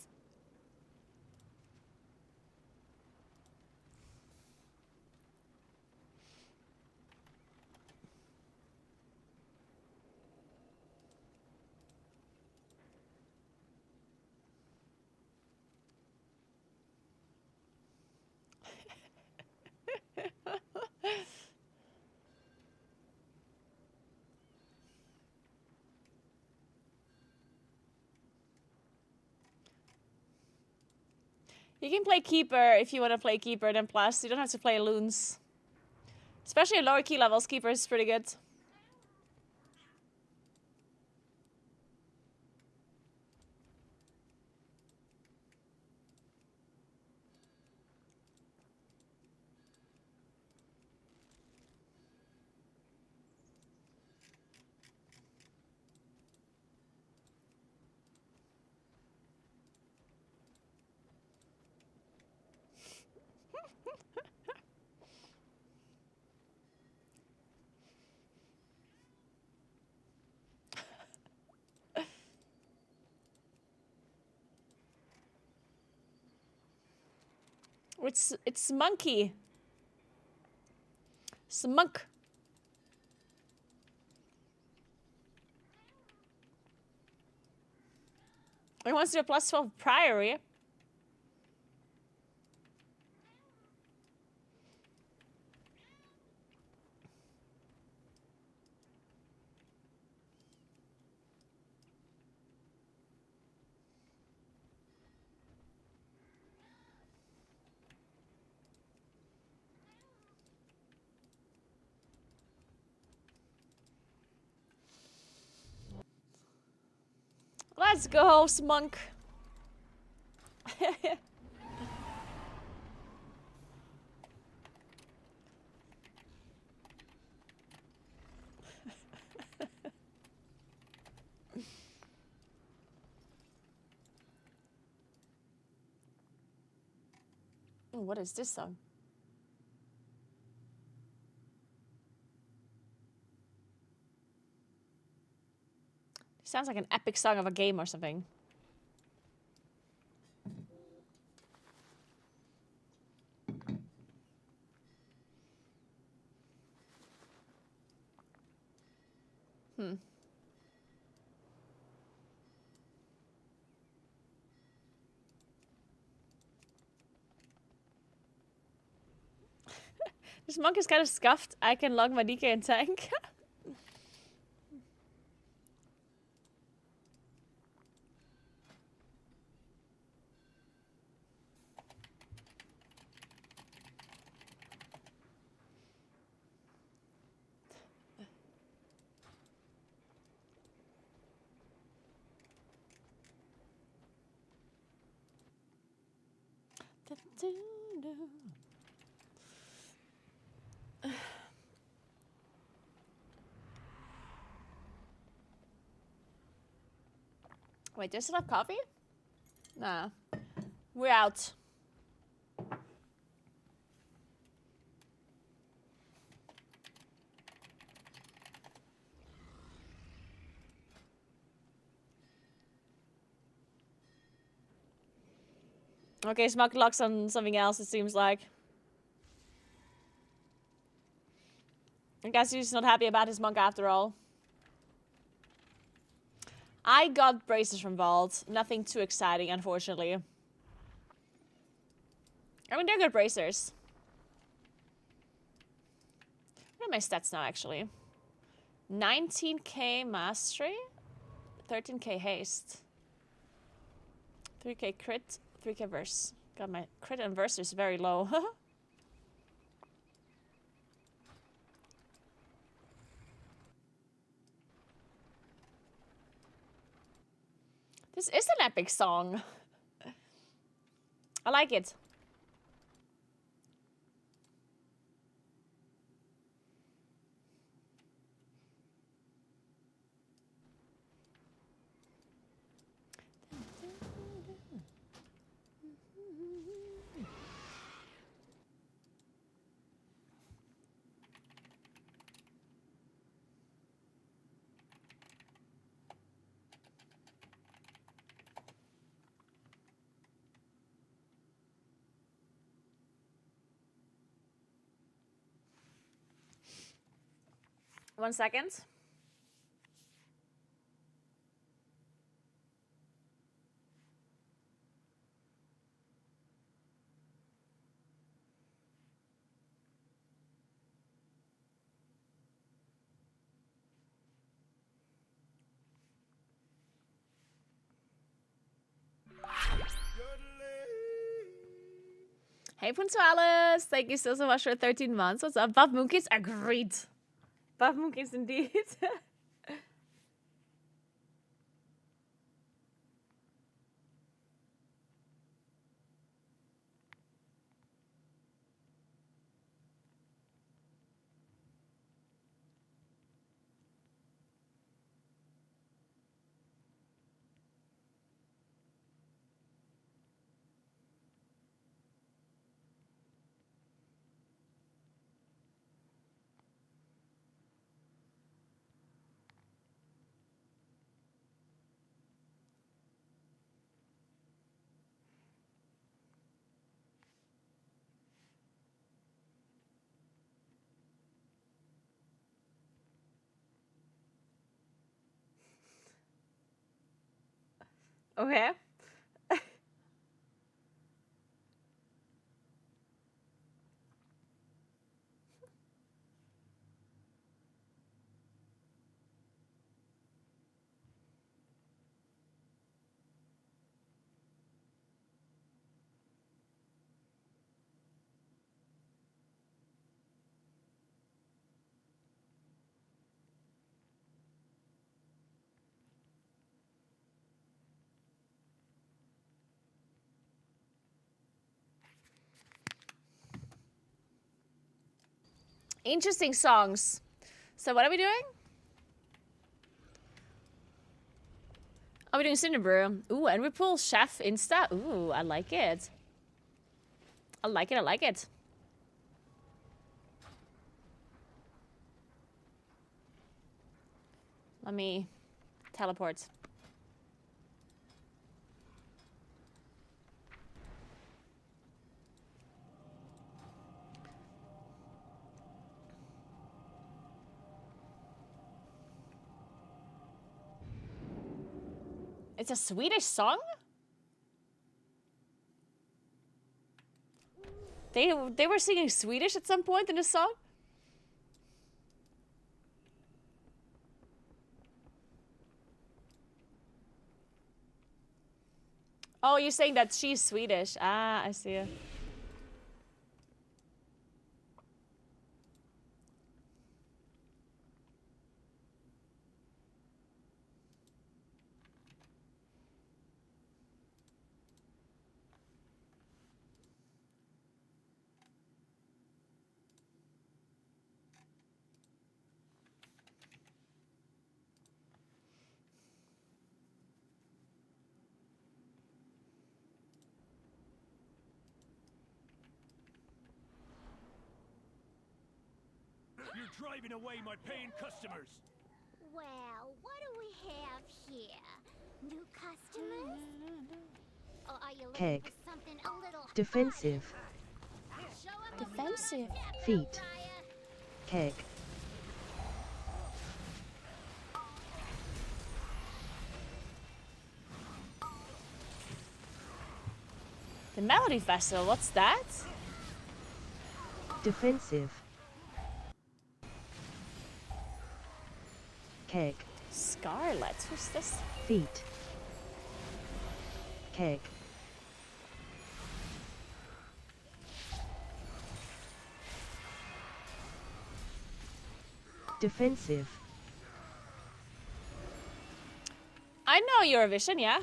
You can play Keeper if you want to play Keeper, then plus you don't have to play Loons. Especially at lower key levels, Keeper is pretty good. It's monkey. Smunk. He wants to do a +12 priory. Let's go, Smunk. Oh, what is this song? Sounds like an epic song of a game or something. This monk is kind of scuffed. I can log my DK and tank. Wait, do I still have coffee? Nah. We're out. Okay, Smoke locks on something else, it seems like. I guess he's not happy about his monk after all. I got braces from Vault. Nothing too exciting, unfortunately. I mean, they're good bracers. What are my stats now, actually? 19k mastery, 13k haste, 3k crit, 3k verse. God, my crit and verse is very low. This is an epic song. I like it. One second. Hey, Puntualis! Thank you so much for 13 months. What's up? Buff Mookies? Agreed. Buff Mookies indeed. Okay. Interesting songs. So what are we doing? Are we doing Cinnabrew? Ooh, and we pull Chef Insta. Ooh, I like it. I like it, I like it. Let me teleport. It's a Swedish song? They were singing Swedish at some point in the song? Oh, you're saying that she's Swedish. Ah, I see. You're driving away my paying customers. Well, what do we have here? New customers? Or are you looking Keg. for something a little Defensive. harder? Show 'em a Defensive. little Feet. Mariah. Keg. The Melody Festival, what's that? Defensive. Keg. Scarlet, who's this? Feet. Keg. Defensive. I know Eurovision, yeah.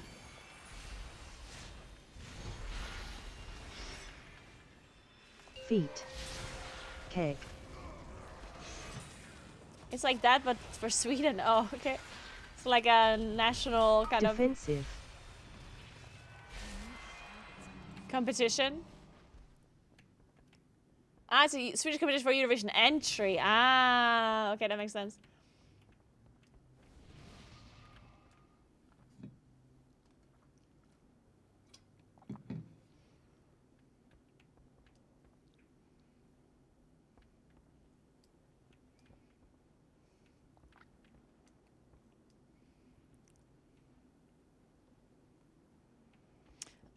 Feet. Keg. It's like that, but for Sweden. Oh, okay. It's like a national kind of Defensive. competition. Ah, it's a Swedish competition for Eurovision entry. Ah, okay, that makes sense.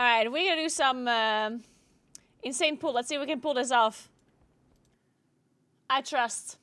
All right, we're gonna do some insane pull. Let's see if we can pull this off. I trust.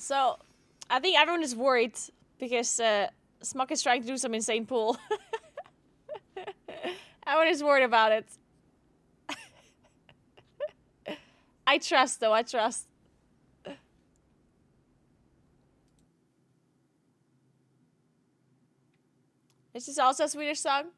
So, I think everyone is worried because Smuck is trying to do some insane pull. Everyone is worried about it. I trust, though. I trust. Is this also a Swedish song?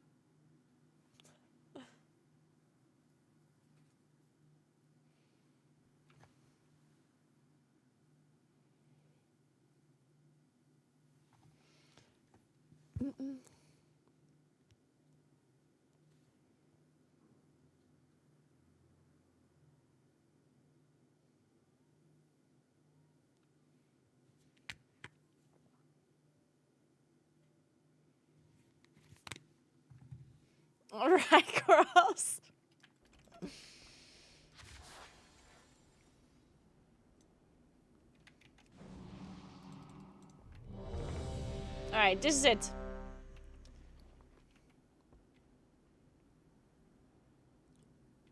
Alright, girls. Alright, this is it.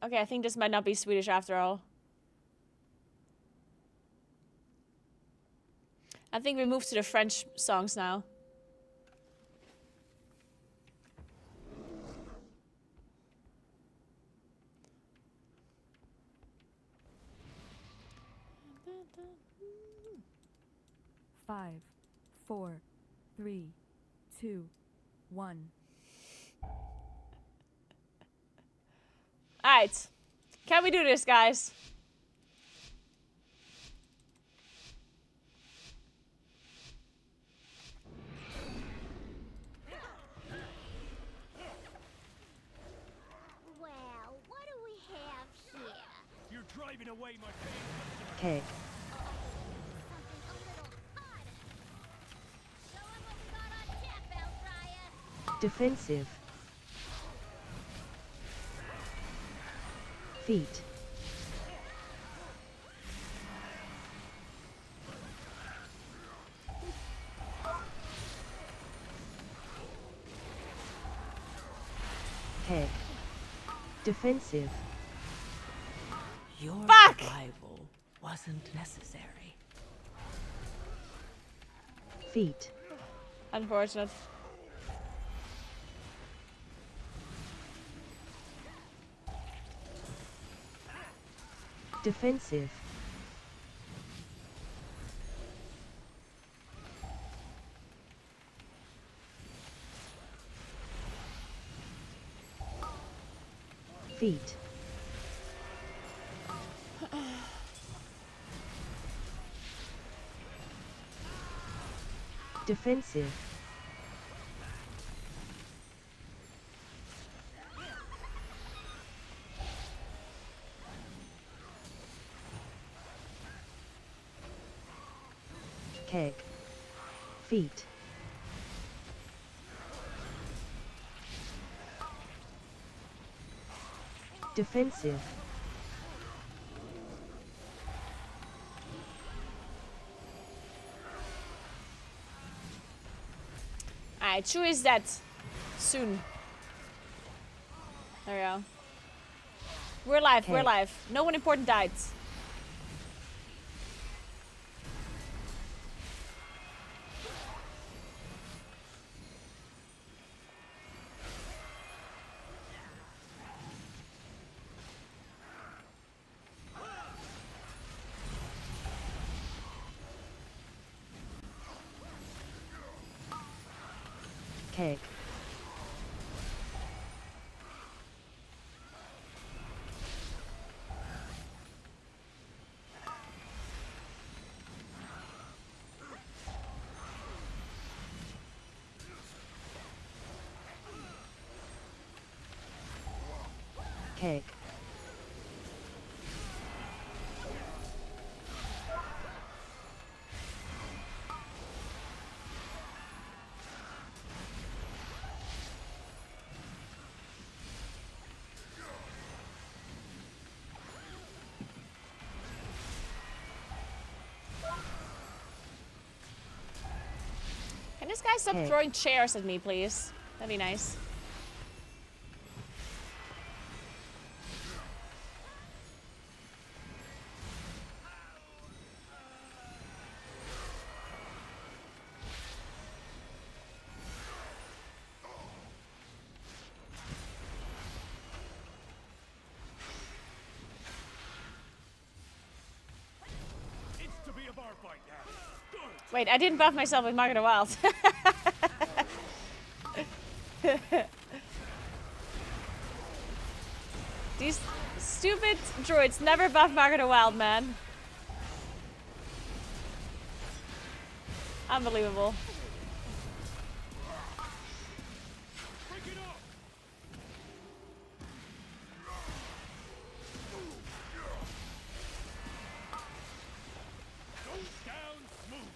Okay, I think this might not be Swedish after all. I think we moved to the French songs now. Five, 4, 3, 2, 1. Alright. Can we do this, guys? Well, what do we have here? You're driving away my paying customers. Keg. Something a little hotter. Show 'em what we got on tap, Bellfriar. Defensive. Feet. Keg. Defensive. Your Fuck! arrival wasn't necessary. Feet. Unfortunate. Defensive. Feet. Defensive. Keg. Feet. Defensive. Alright, Chu is dead. Soon. There we go. We're live, we're Okay. live. No one important died. Keg. Keg. Can this guy stop Okay. throwing chairs at me, please? That'd be nice. Wait, I didn't buff myself with Market of Wild. These stupid droids never buff Market of Wild, man. Unbelievable. Break it up! Goes down smooth.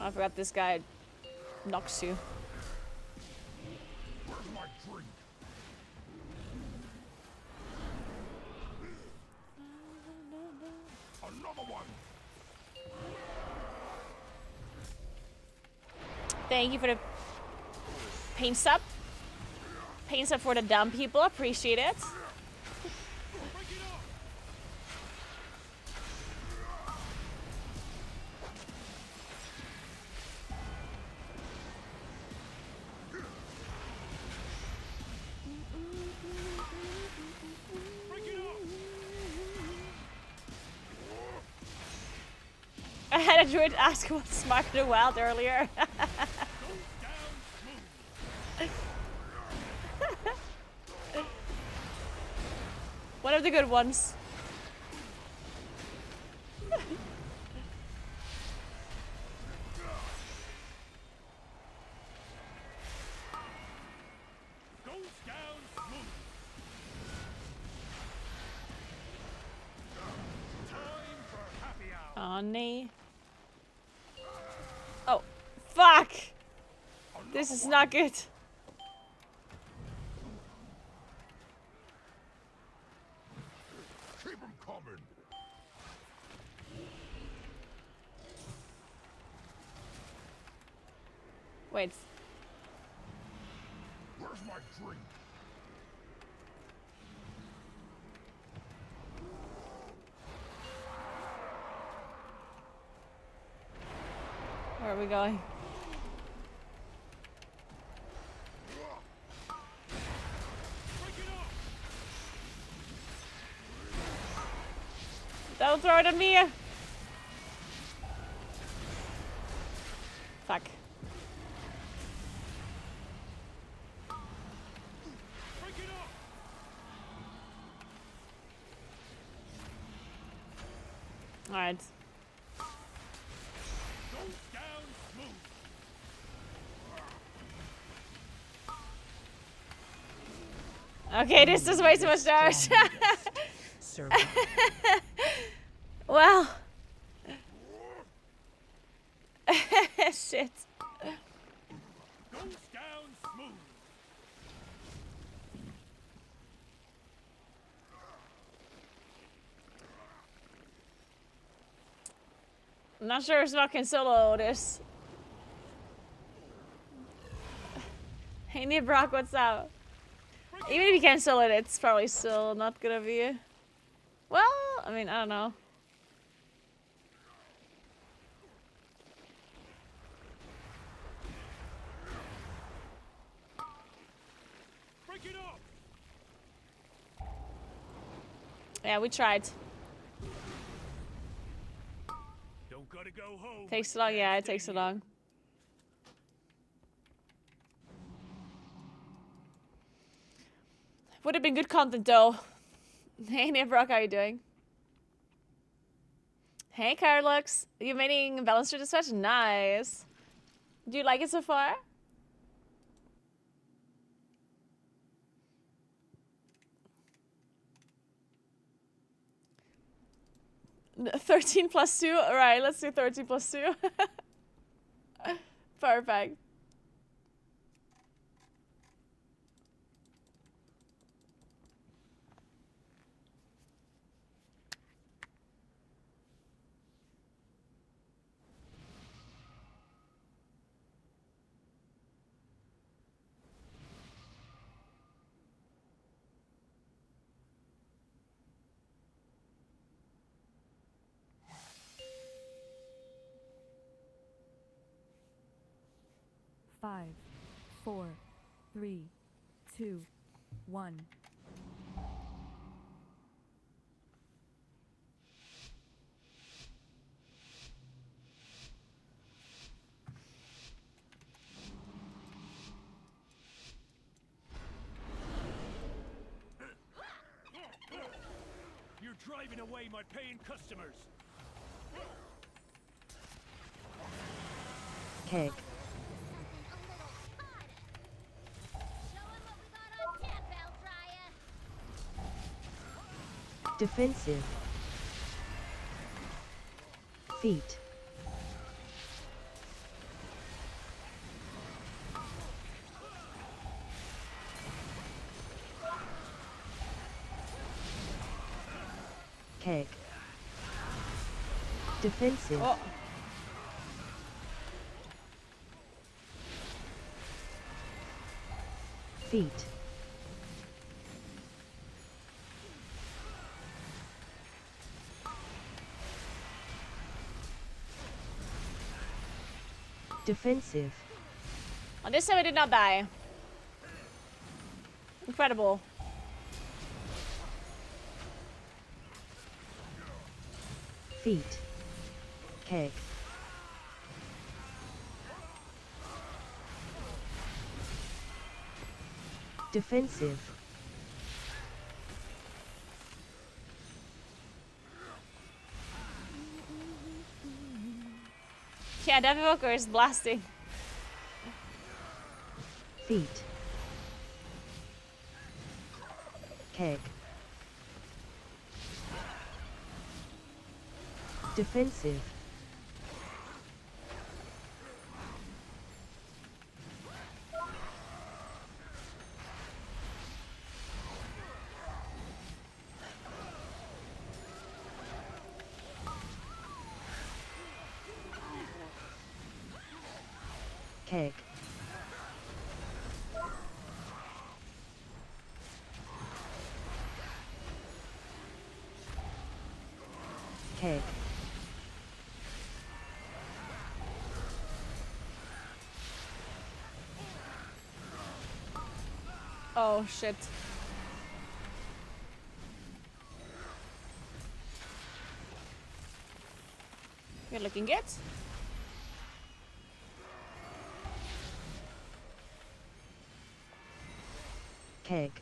Oh, I forgot this guy knocks you. Where's my drink? Another one. Thank you for the paint sub. Paint sub for the dumb people. Appreciate it. Break it up! Break it up! I had a druid ask what's Market of Wild earlier. Goes down smooth. One of the good ones. Goes down smooth. Time for happy hour. Oh, nee. Oh, fuck! This is not good. Keep 'em coming. Wait. Where's my drink? Where are we going? Break it up! Don't throw it at me! Fuck. Break it up! Alright. Goes down smooth. Okay, this is way too much damage. Survive. Well. Shit. Goes down smooth. I'm not sure if Smoke can solo this. Hey, Nib Rock, what's up? Even if you can solo it, it's probably still not good of you. Well, I mean, I don't know. Break it up! Yeah, we tried. Don't gotta go home. Takes so long, yeah, it takes so long. Would have been good content though. Hey Nibrock, how you doing? Hey Carlux, you making Balancer Dispatch? Nice. Do you like it so far? N 13 plus 2? Alright, let's do 13 plus 2. Perfect. 5, 4, 3, 2, 1. You're driving away my paying customers. Cake. Defensive. Feet. Cake. Defensive. Oh. Feet. Defensive. On this time I did not die. Incredible. Feet. Cake. Defensive. Yeah, that evoker is blasting. Feet. Cake. Defensive. Cake. Cake. Oh shit. You're looking good. Cake.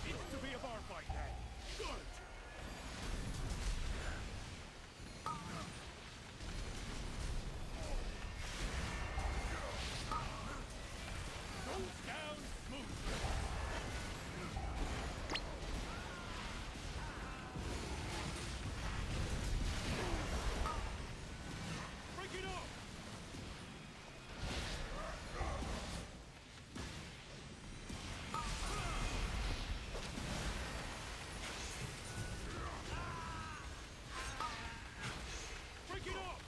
It's to be a bar fight then. Good. Goes down smooth. Break it up. Break it up.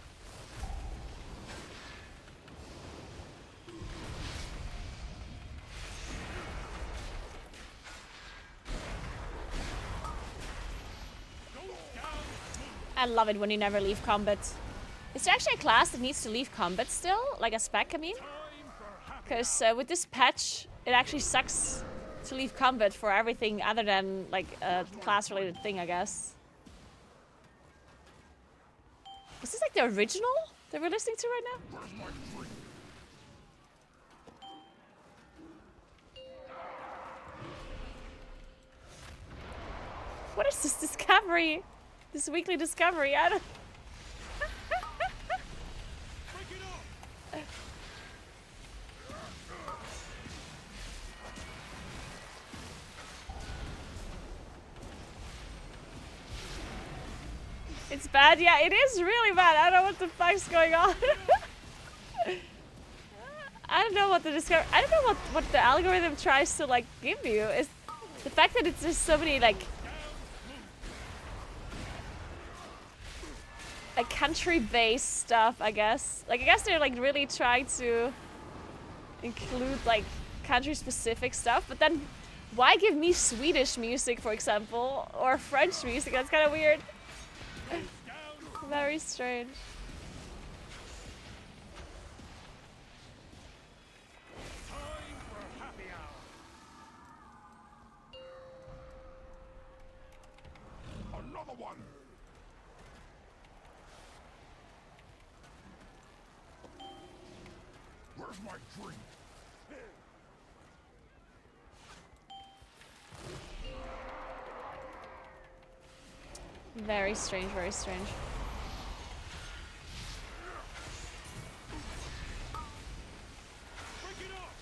Goes down smooth. I love it when you never leave combat. Is there actually a class that needs to leave combat still? Like a spec, I mean? Time for happy Because with this patch, it actually sucks to leave combat for everything other than like a class-related thing, I guess. Is this like the original that we're listening to right now? What is this discovery? This weekly discovery? I don't. Break it up. It's bad? Yeah, it is really bad. I don't know what the fuck's going on. I don't know what to discover. I don't know what the algorithm tries to like give you. Is the fact that it's just so many like country-based stuff, I guess. Like I guess they're like really trying to include like country-specific stuff, but then why give me Swedish music, for example, or French music? That's kind of weird. Very strange. Time for happy hour. Another one! Where's my drink? Very strange, very strange. Break it off!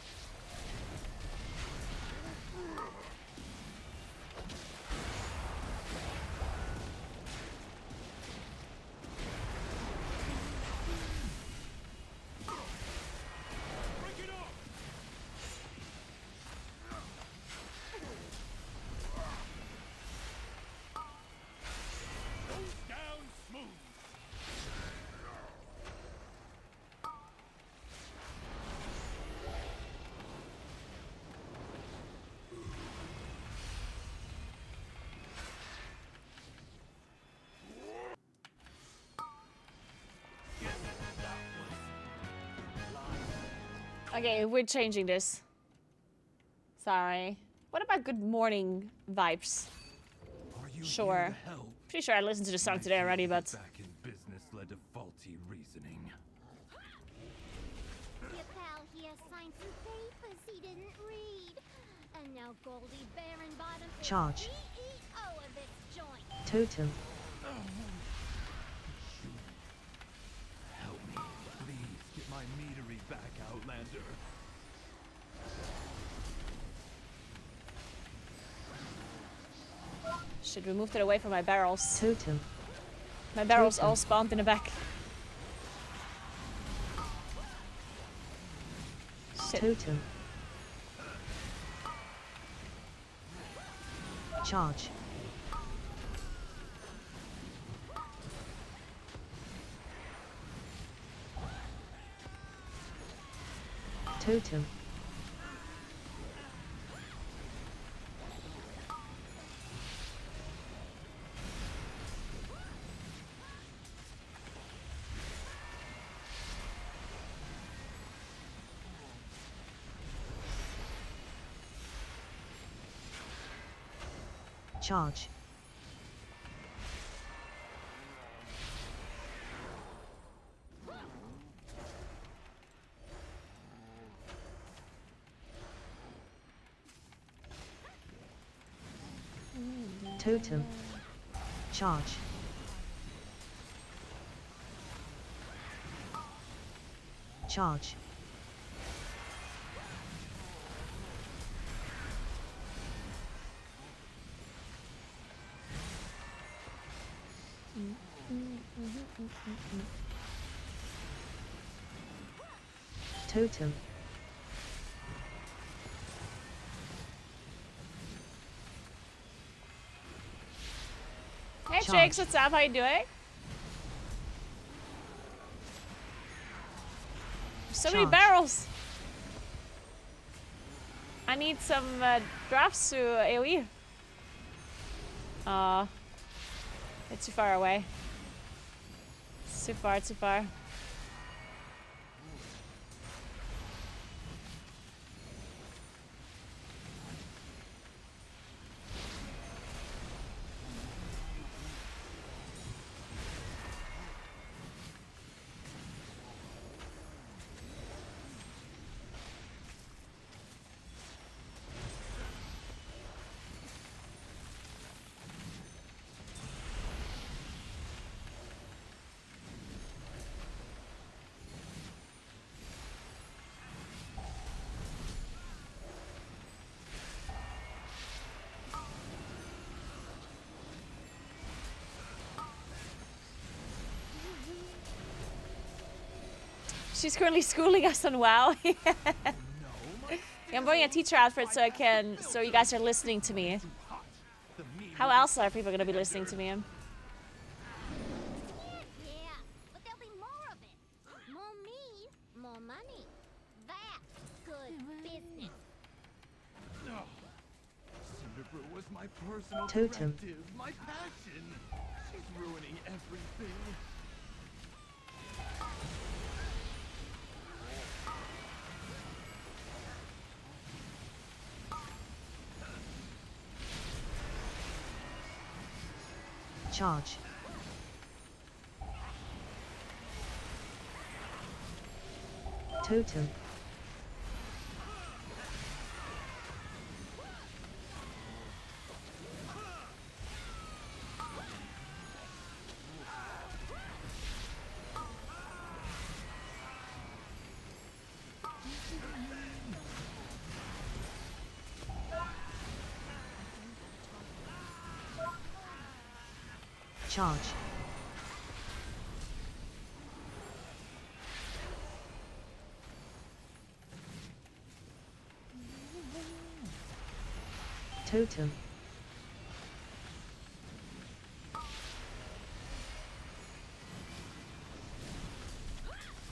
Break it off! Goes down smooth. Okay, we're changing this. Sorry. What about good morning vibes? Are you Sure. here to help? Pretty sure I listened to the song today already, but Back in business led to faulty reasoning. Your pal here signed some papers he didn't read. And now Goldie Baronbottom is Charge. CEO of this joint. Totem. Help me, please. Get my meadery back, Outlander. shit, we moved it away from my barrels. Totem. My barrels all spawned in the back. Shit. Totem. Charge. Totem. Charge. Totem. Charge. Charge. Totem. Hey Charge. Jakes, what's up? How you doing? So many Charge. barrels. I need some drafts to AoE. It's too far away. It's too far, too far. She's currently schooling us on WoW. Yeah, I'm wearing a teacher outfit so you guys are listening to me. How else are people gonna be listening to me? Yeah, but there'll be more of it. More meat, more money. That's good business. Cinderbrew was my personal Totem. directive, my passion. She's ruining everything. Charge. Totem. Charge. Totem.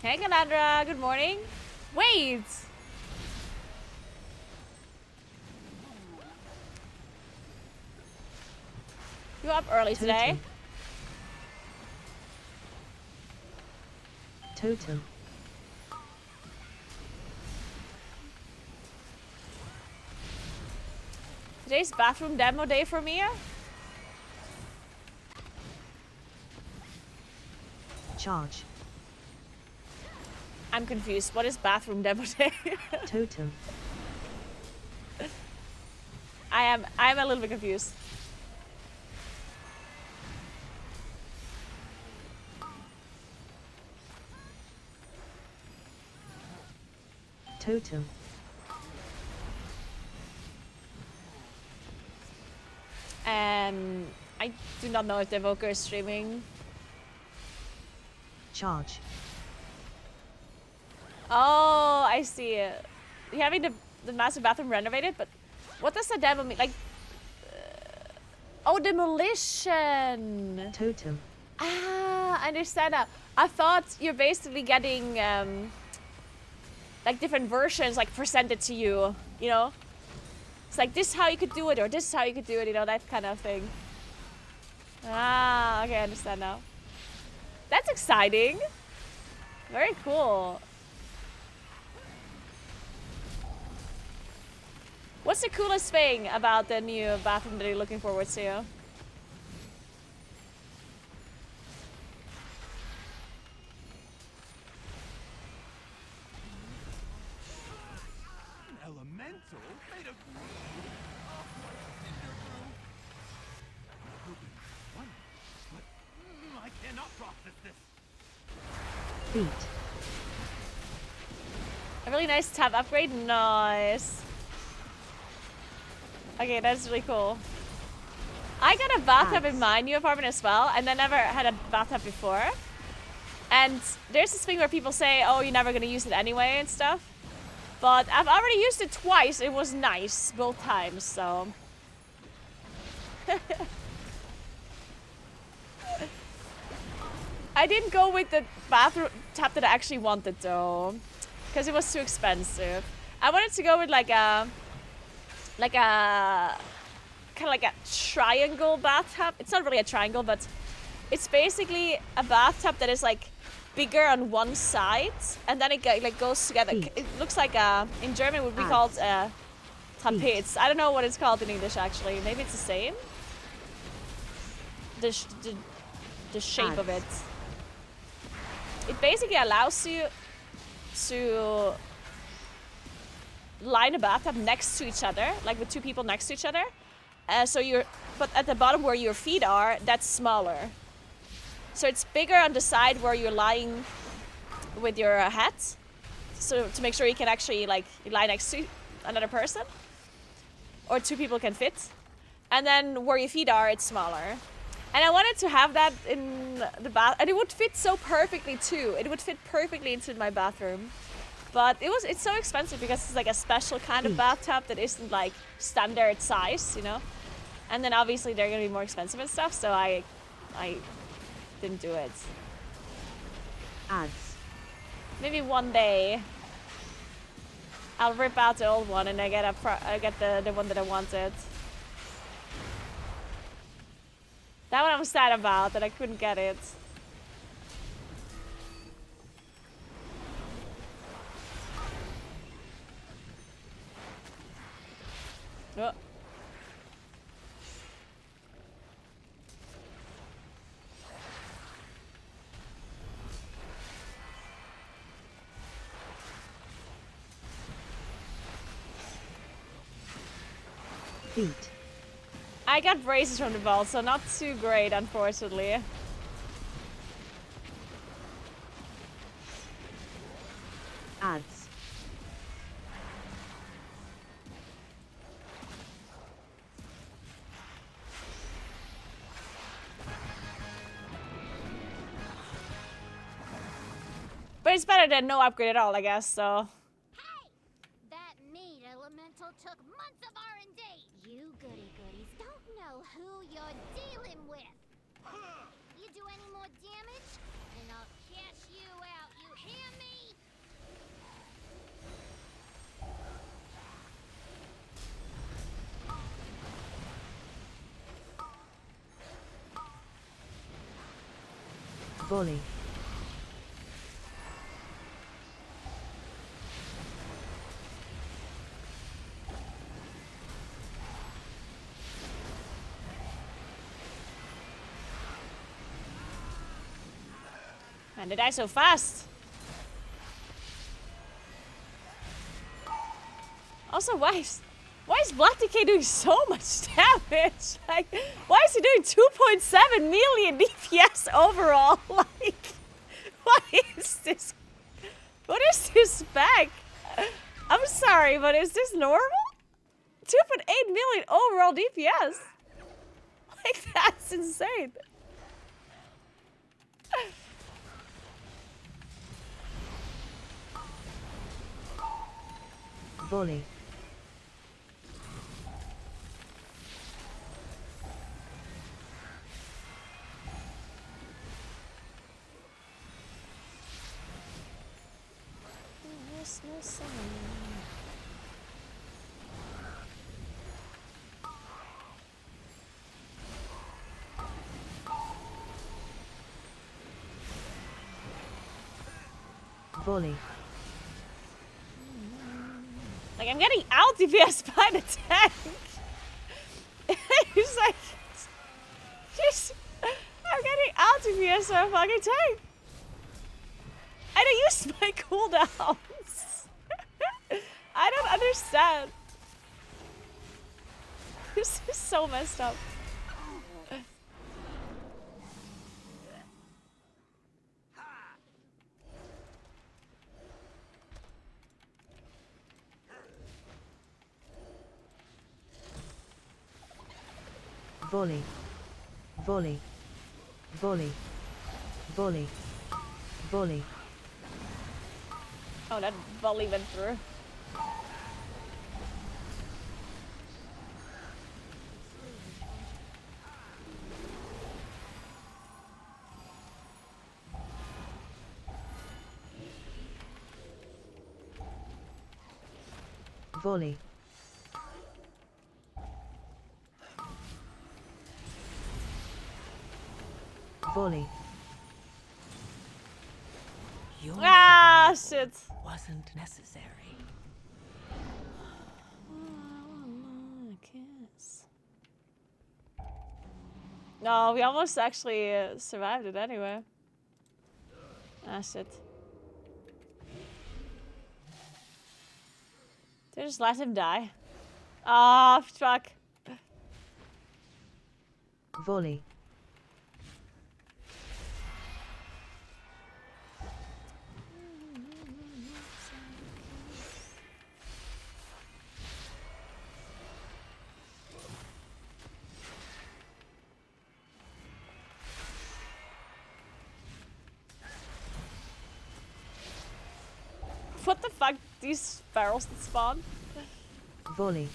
Hey, Calandra. Good morning. Wait. You up early today? Totem. Today's bathroom demo day for Mia. Charge. I'm confused. What is bathroom demo day? Totem. I'm a little bit confused. Totem. I do not know if the Evoker is streaming. Charge. Oh, I see it. You're having the massive bathroom renovated, but what does the demo mean? Like, oh, demolition. Totem. Ah, I understand now. I thought you're basically getting like different versions like presented to you, you know? It's like this is how you could do it, or this is how you could do it, you know, that kind of thing. Ah, okay, I understand now. That's exciting. Very cool. What's the coolest thing about the new bathroom that you're looking forward to? An elemental made of What? I cannot process this. Feet. A really nice tab upgrade? Nice. Okay, that's really cool. I got a bathtub in my new apartment as well, and I never had a bathtub before. And there's this thing where people say, oh, you're never gonna use it anyway and stuff. But I've already used it twice. It was nice both times, so. I didn't go with the bathroom tap that I actually wanted though, because it was too expensive. I wanted to go with like a kind of like a triangle bathtub. It's not really a triangle, but it's basically a bathtub that is like bigger on one side, and then it like goes together. It looks like in German it would be called Tapete. I don't know what it's called in English actually. Maybe it's the same. The shape of it. It basically allows you to line a bathtub next to each other, like with two people next to each other. But at the bottom where your feet are, that's smaller. So it's bigger on the side where you're lying with your head. So to make sure you can actually like lie next to another person, or two people can fit. And then where your feet are, it's smaller. And I wanted to have that in the bath, and it would fit so perfectly too. It would fit perfectly into my bathroom. But it's so expensive because it's like a special kind of bathtub that isn't like standard size, you know? And then obviously they're gonna be more expensive and stuff, so I didn't do it. Ads. Maybe one day I'll rip out the old one and I get the one that I wanted. That one I'm sad about, that I couldn't get it. Oh. Feet. I got braces from the ball, so not too great, unfortunately. Ads. But it's better than no upgrade at all, I guess, so. Hey! That meat elemental took months of R&D! You goody-goodies don't know who you're dealing with! You do any more damage, and I'll cash you out, you hear me? Volley. Man, they die so fast. Also, why is Black Decay doing so much damage? Like, why is he doing 2.7 million DPS overall? Like, what is this? What is this spec? I'm sorry, but is this normal? 2.8 million overall DPS. Like, that's insane. Volley. Volley. Like, I'm getting out DPS by the tank. He's like, just, I'm getting out DPS by a fucking tank. And I used my cooldowns. I don't understand. This is so messed up. Volley. Volley. Volley. Volley. Volley. Oh, that volley went through. Volley. Volley. Your Ah, survival shit. wasn't necessary. No, we almost actually survived it anyway. Ah, shit. Did I just let him die? Ah, fuck. Volley. fuck these barrels that spawn? Volley.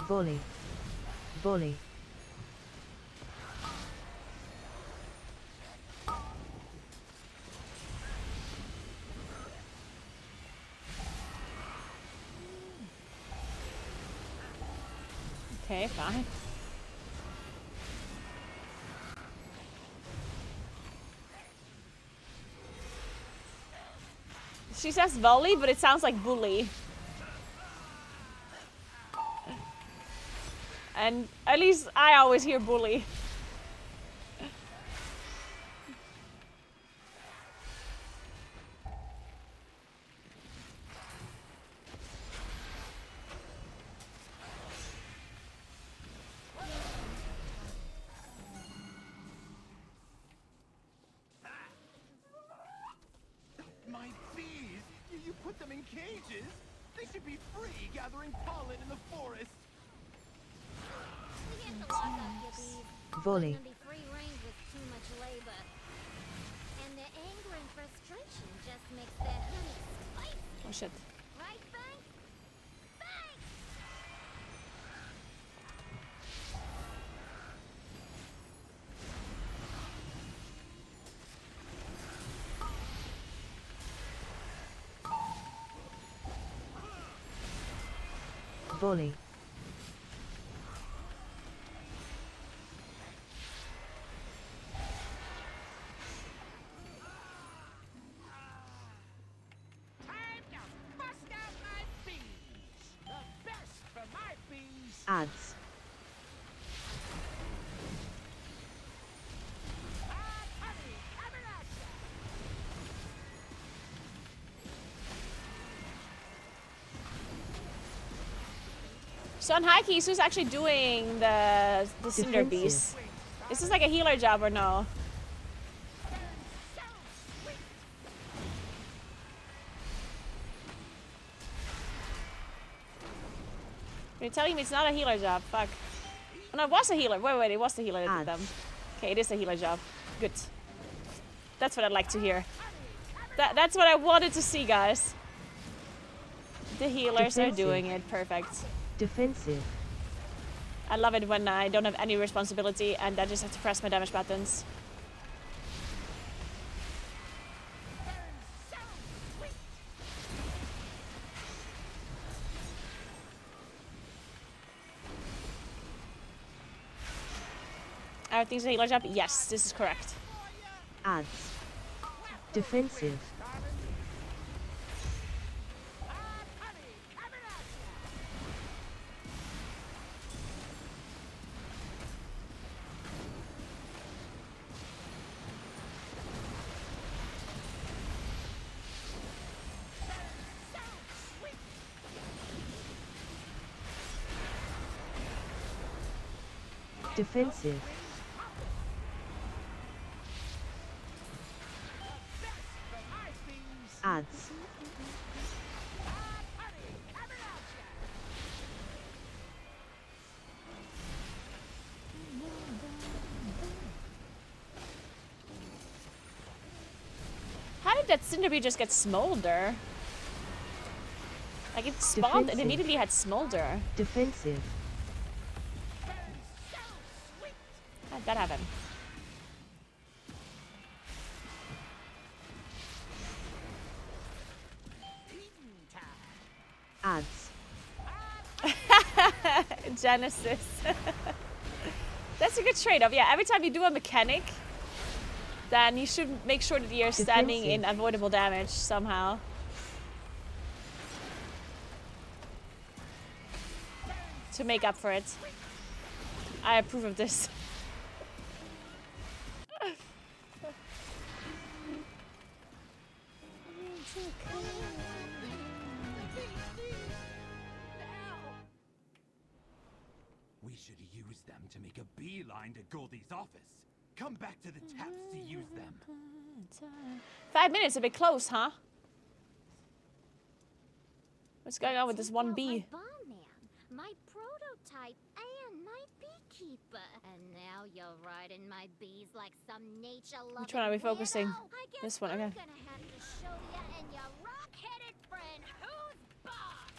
Volley. Volley. Okay, fine. She says volley, but it sounds like bully. And at least I always hear bully. My bees! You put them in cages? They should be free gathering pollen in the forest. We have to lock up your bees. Volley. Letting them be free range with too much labor. And their anger and frustration just makes their honey spicy. Oh shit. Right, Bank? Bank! Volley. Time to bust out my bees! The best for my bees! Ads. Hot honey coming at ya! So on Hikis, who's actually doing the Cinder Defensive. Beast? Is this like a healer job or no? You're telling me it's not a healer job. Fuck. Oh, no, it was a healer. Wait, it was the healer that did them. Okay, it is a healer job. Good. That's what I'd like to hear. That's what I wanted to see, guys. The healers are Defensive. doing it. Perfect. Defensive. I love it when I don't have any responsibility and I just have to press my damage buttons. Everything's a healer job? Yes, this is correct. Ads. Defensive. Defensive. Ads. How did that Cinder Bee just get Smolder? Like it spawned and Defensive. immediately had Smolder. Defensive. How did that happen? Ads. Genesis. That's a good trade-off. Yeah, every time you do a mechanic, then you should make sure that you're standing in Defensive. avoidable damage somehow. to make up for it. I approve of this. We should use them to make a beeline to Goldie's office. Come back to the taps to use them. 5 minutes, a bit close, huh? What's going on with this one bee? My bomb man, my prototype, and my beekeeper. And now you're riding my bees like some nature-loving Which one are we focusing? weirdo. I guess This one, I'm okay. gonna have to show ya and your rock-headed friend who's boss.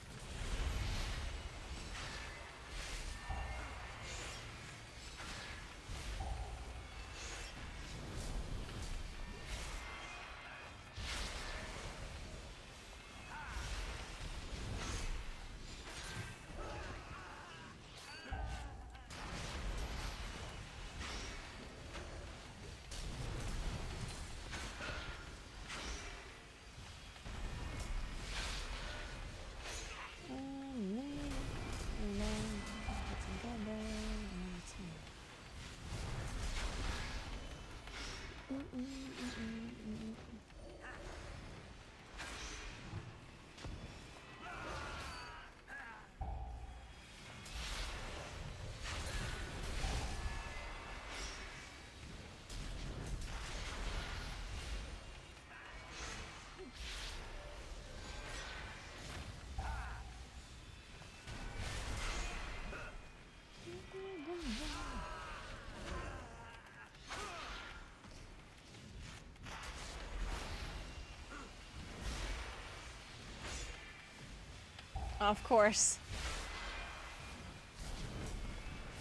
Of course.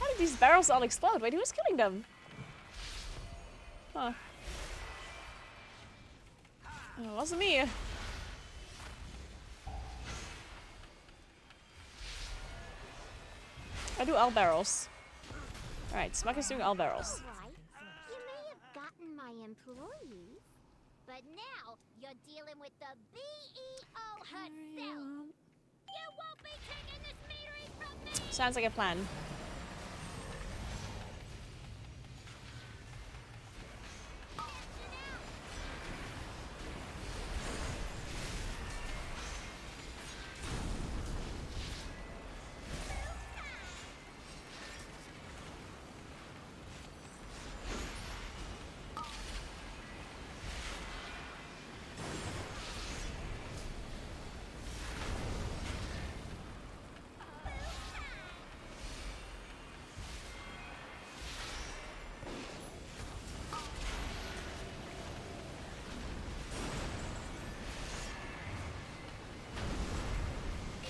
How did these barrels all explode? Wait, who's killing them? Huh. Oh, it wasn't me. I do all barrels. Alright, Smuck is doing all barrels. All right. You may have gotten my employees, but now you're dealing with the BEO herself. You won't be taking this metering from me! Sounds like a plan.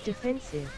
Defensive.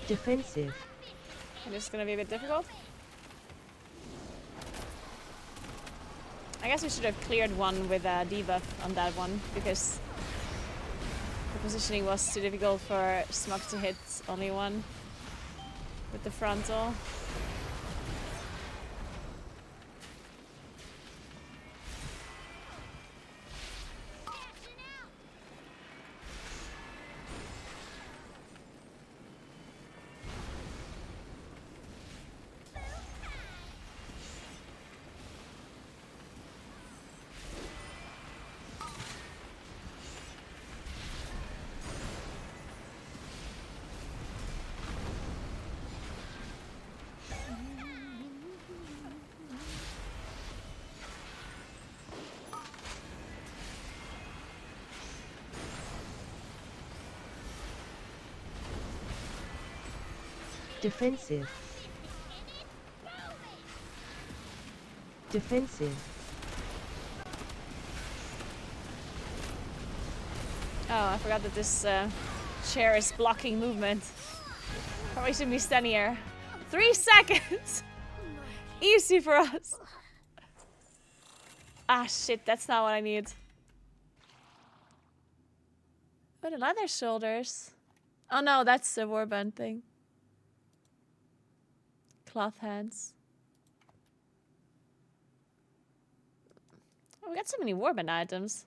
Defensive. And this is gonna be a bit difficult. I guess we should have cleared one with a debuff on that one, because the positioning was too difficult for Smug to hit only one with the frontal. Defensive. Defensive. Oh, I forgot that this chair is blocking movement. Probably shouldn't be standing here. 3 seconds! Easy for us. Ah, shit, that's not what I need. Oh, the leather shoulders. Oh no, that's the warband thing. Cloth hands. Oh, we got so many warband items.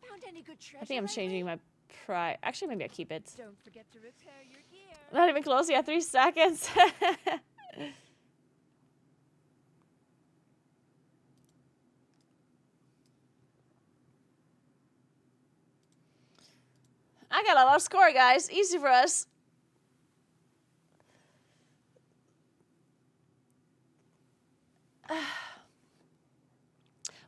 Found any good treasure I think I'm changing my price. Actually, maybe I keep it. Don't forget to repair your gear. Not even close yet. 3 seconds. I got a lot of score, guys. Easy for us.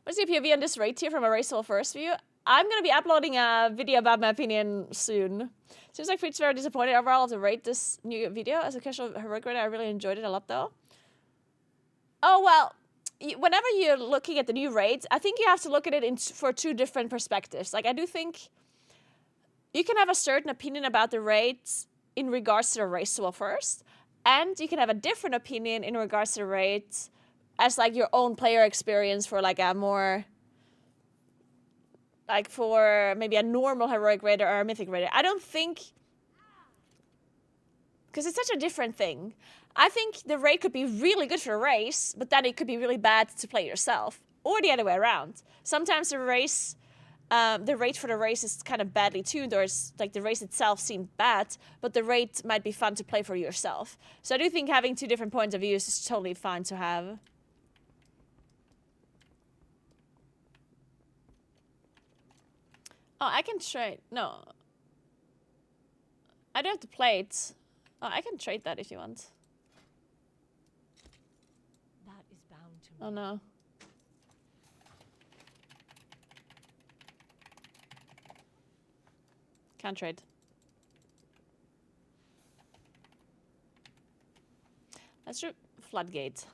What's your POV on this raid tier from a raceable first view? I'm gonna be uploading a video about my opinion soon. Seems like Freed's very disappointed overall to rate this new video. As a casual heroic raider, I really enjoyed it a lot though. Oh well, whenever you're looking at the new raids, I think you have to look at it for 2 different perspectives. Like I do think you can have a certain opinion about the raids in regards to the raceable first, and you can have a different opinion in regards to the raids as like your own player experience for like a more, like for maybe a normal heroic raider or a mythic raider. I don't think, because it's such a different thing. I think the raid could be really good for a race, but then it could be really bad to play yourself, or the other way around. Sometimes the raid for the race is kind of badly tuned, or it's like the race itself seemed bad, but the raid might be fun to play for yourself. So I do think having 2 different points of views is totally fine to have. Oh, I can trade. No. I don't have to play it. Oh, I can trade that if you want. That is bound to Oh no. Can't trade. Let's do Floodgate.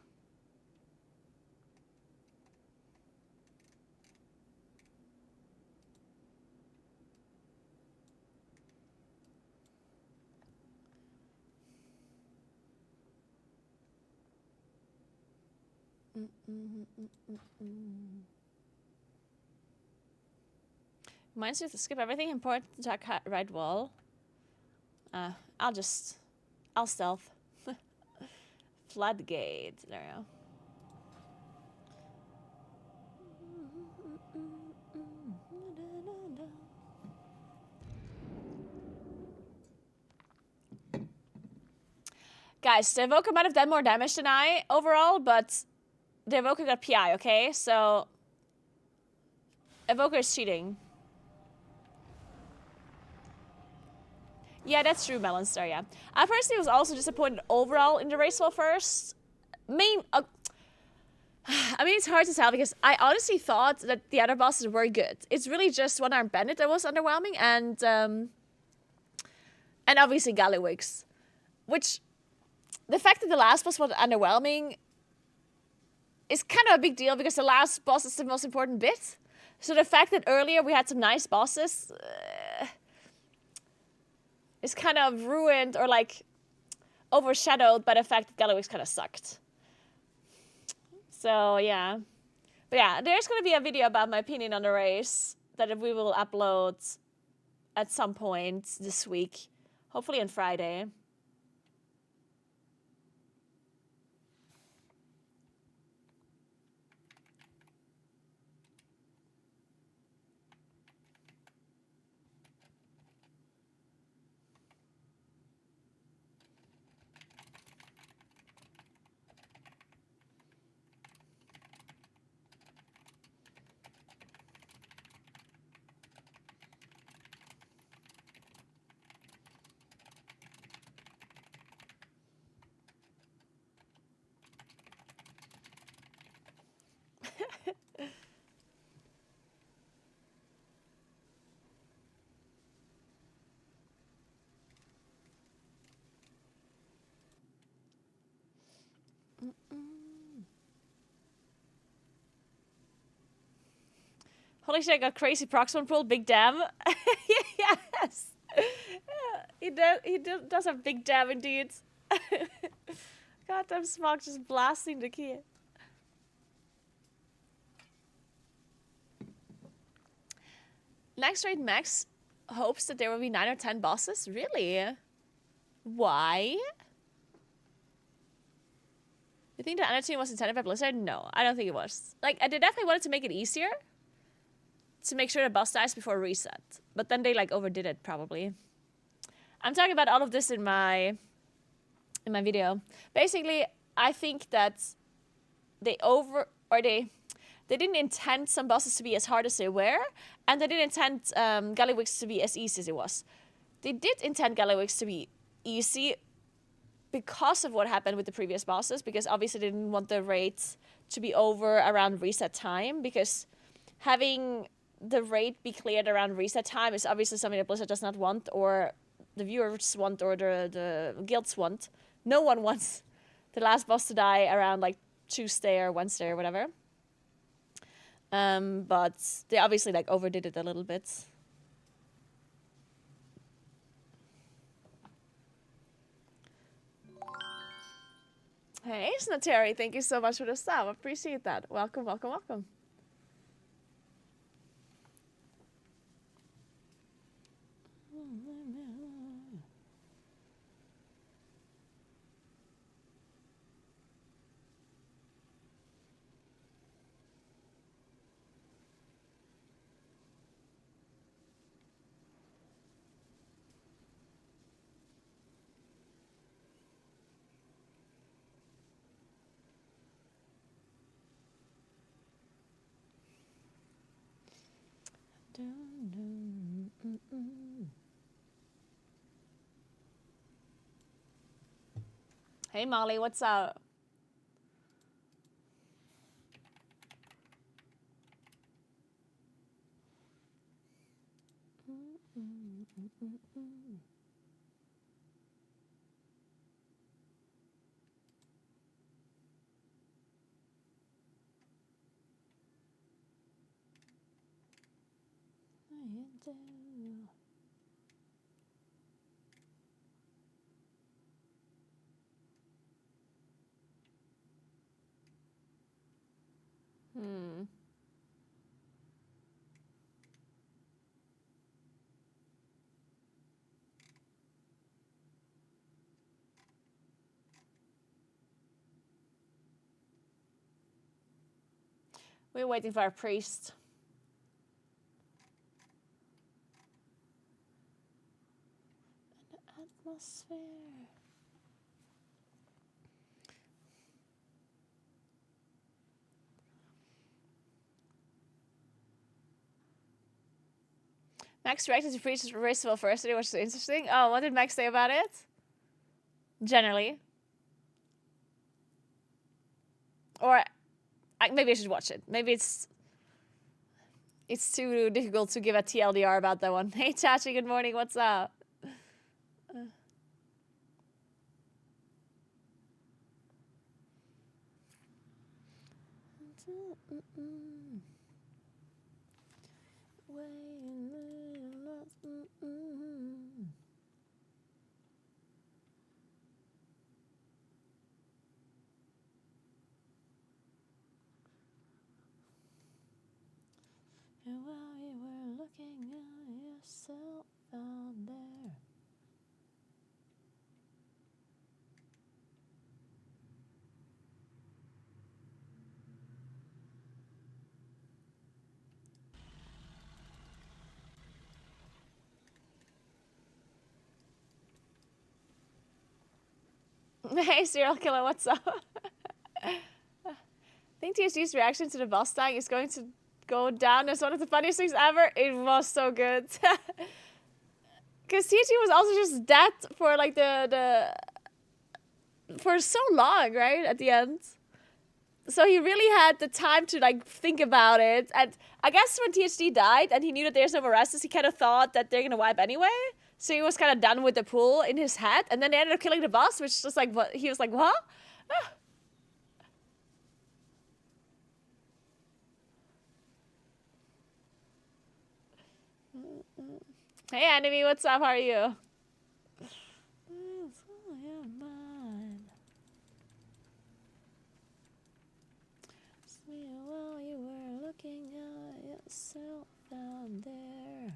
Reminds me to skip everything important to attack right wall. I'll stealth. Floodgate. There we go. Guys, the Evoker might have done more damage than I overall, but the Evoker got PI, okay? So Evoker is cheating. Yeah, that's true, Melonstar, yeah. I personally was also disappointed overall in the raceable first. I mean, it's hard to tell because I honestly thought that the other bosses were good. It's really just One Armed Bandit that was underwhelming, and obviously Gallywix. Which, the fact that the last boss was underwhelming is kind of a big deal because the last boss is the most important bit. So the fact that earlier we had some nice bosses is kind of ruined or like overshadowed by the fact that Gallywix kind of sucked. So yeah. But yeah, there's going to be a video about my opinion on the race that we will upload at some point this week. Hopefully on Friday. Holy shit, I got crazy proximal pull, big damn. Yes. He does have big damn indeed. Goddamn Smog just blasting the key. Next raid Max hopes that there will be 9 or 10 bosses? Really? Why? You think the annotation was intended by Blizzard? No, I don't think it was. Like, they definitely wanted to make it easier. To make sure the boss dies before reset. But then they, like, overdid it, probably. I'm talking about all of this in my video. Basically, I think that they didn't intend some bosses to be as hard as they were, and they didn't intend Gallywix to be as easy as it was. They did intend Gallywix to be easy because of what happened with the previous bosses, because obviously they didn't want the raid to be over around reset time, because having the raid be cleared around reset time is obviously something that Blizzard does not want, or the viewers want, or the guilds want. No one wants the last boss to die around like Tuesday or Wednesday or whatever. But they obviously like overdid it a little bit. Hey, Snateri, thank you so much for the sub. Appreciate that. Welcome, welcome, welcome. Hey Molly, what's up? We're waiting for our priest. An atmosphere. Max reacted to Priest's Festival first today, which is interesting. Oh, what did Max say about it? Generally. Or maybe I should watch it. Maybe it's too difficult to give a TLDR about that one. Hey Chachi, good morning, what's up? And while you were looking at yourself out there. Hey, serial killer, what's up? I think TSG's reaction to the boss dying is going to go down as one of the funniest things ever. It was so good. Because TSG was also just dead for like for so long, right? At the end. So he really had the time to like think about it. And I guess when THD died and he knew that there's no more Restus, he kind of thought that they're going to wipe anyway. So he was kind of done with the pool in his head. And then they ended up killing the boss, which was like, what? He was like, what? Ah. Hey, Enemy, what's up? How are you? While you were looking at yourself down there.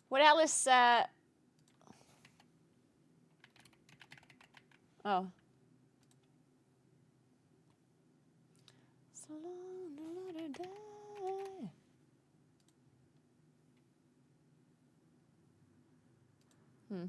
What else? Oh. So long, no let her die. Hmm.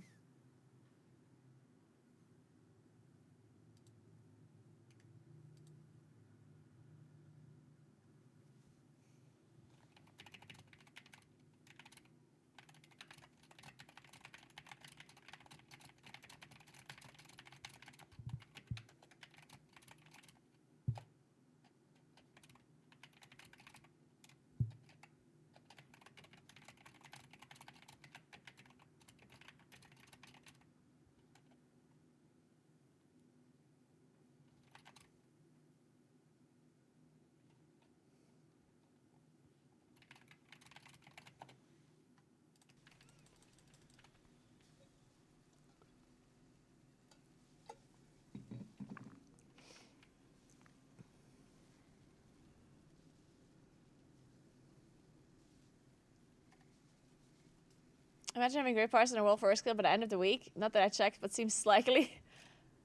Imagine having great parts in a world first skill by the end of the week. Not that I checked, but seems likely.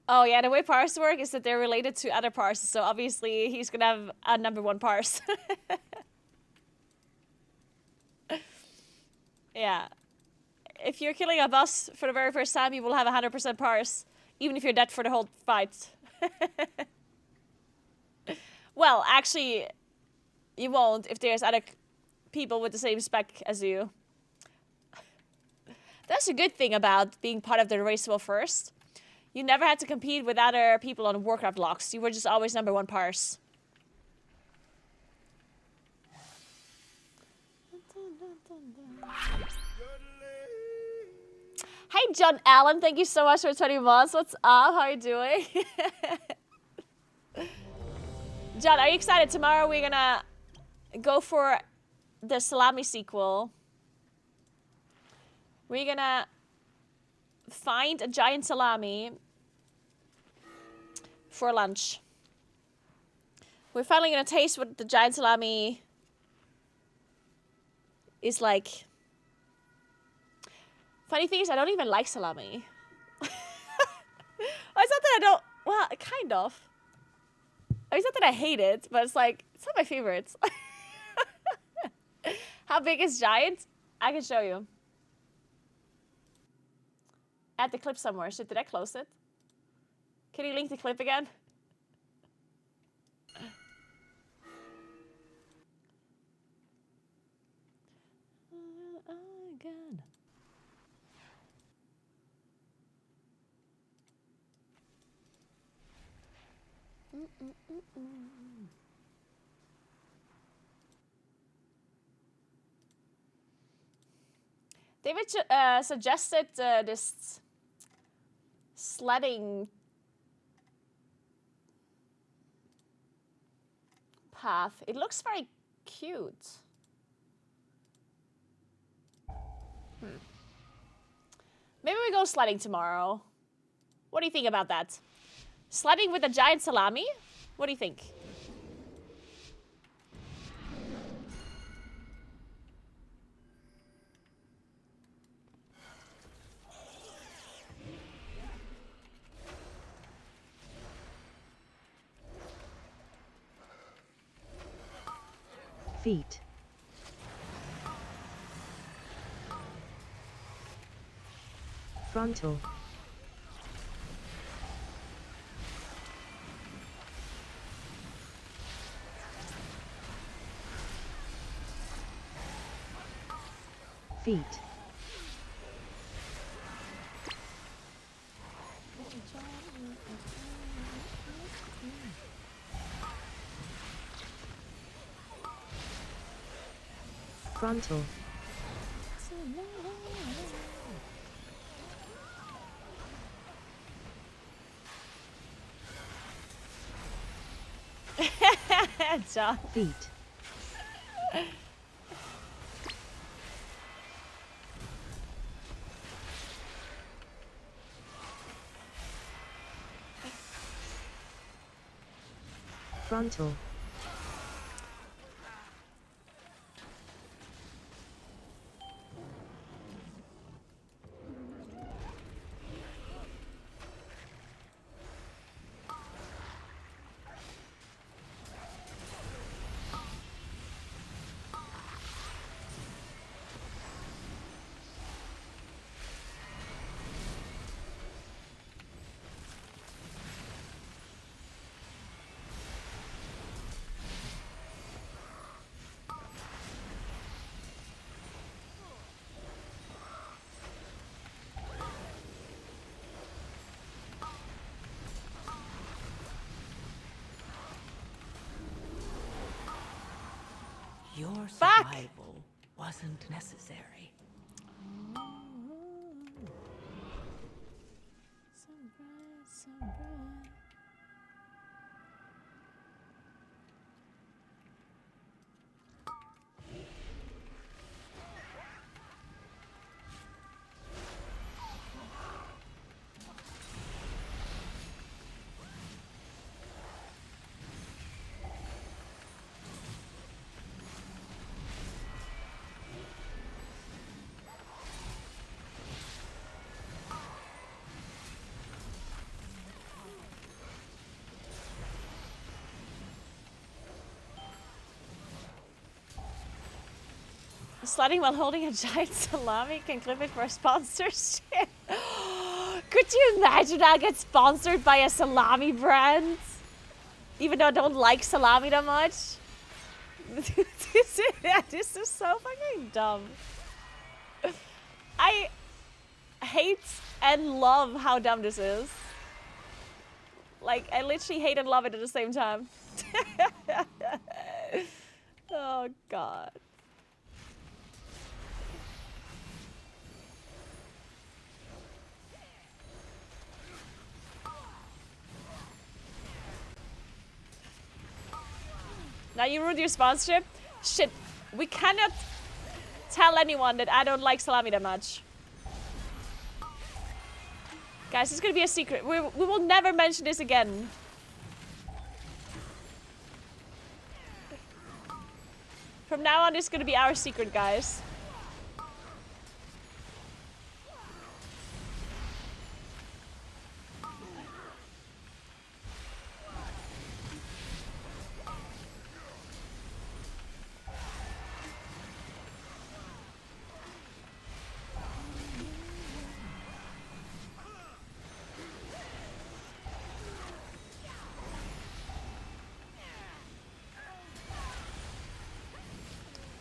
Oh yeah, the way parse work is that they're related to other parses, so obviously he's gonna have a #1 parse. Yeah. If you're killing a boss for the very first time, you will have 100% parse, even if you're dead for the whole fight. Well, actually, you won't if there's other people with the same spec as you. That's a good thing about being part of the race well first. You never had to compete with other people on Warcraft locks. You were just always #1 parse. Hey, John Allen, thank you so much for 20 months. What's up? How are you doing? John, are you excited? Tomorrow we're gonna go for the salami sequel. We're gonna find a giant salami for lunch. We're finally gonna taste what the giant salami is like. Funny thing is, I don't even like salami. It's not that I don't, well, kind of. It's not that I hate it, but it's like, it's not my favorites. How big is giant? I can show you. Add the clip somewhere. Shit, did I close it? Can you link the clip again? Again. David suggested this sledding path. It looks very cute. Maybe we go sledding tomorrow. What do you think about that? Sliding with a giant salami? What do you think? Feet. Frontal. Feet. Frontal. John. Feet. Frontal. Your Fuck! survival wasn't necessary. Sliding while holding a giant salami can clip it for sponsorship. Could you imagine I get sponsored by a salami brand? Even though I don't like salami that much. This is so fucking dumb. I hate and love how dumb this is. Like, I literally hate and love it at the same time. Oh, God. Now you ruined your sponsorship? Shit, we cannot tell anyone that I don't like salami that much. Guys, this is gonna be a secret. We will never mention this again. From now on, this is gonna be our secret, guys.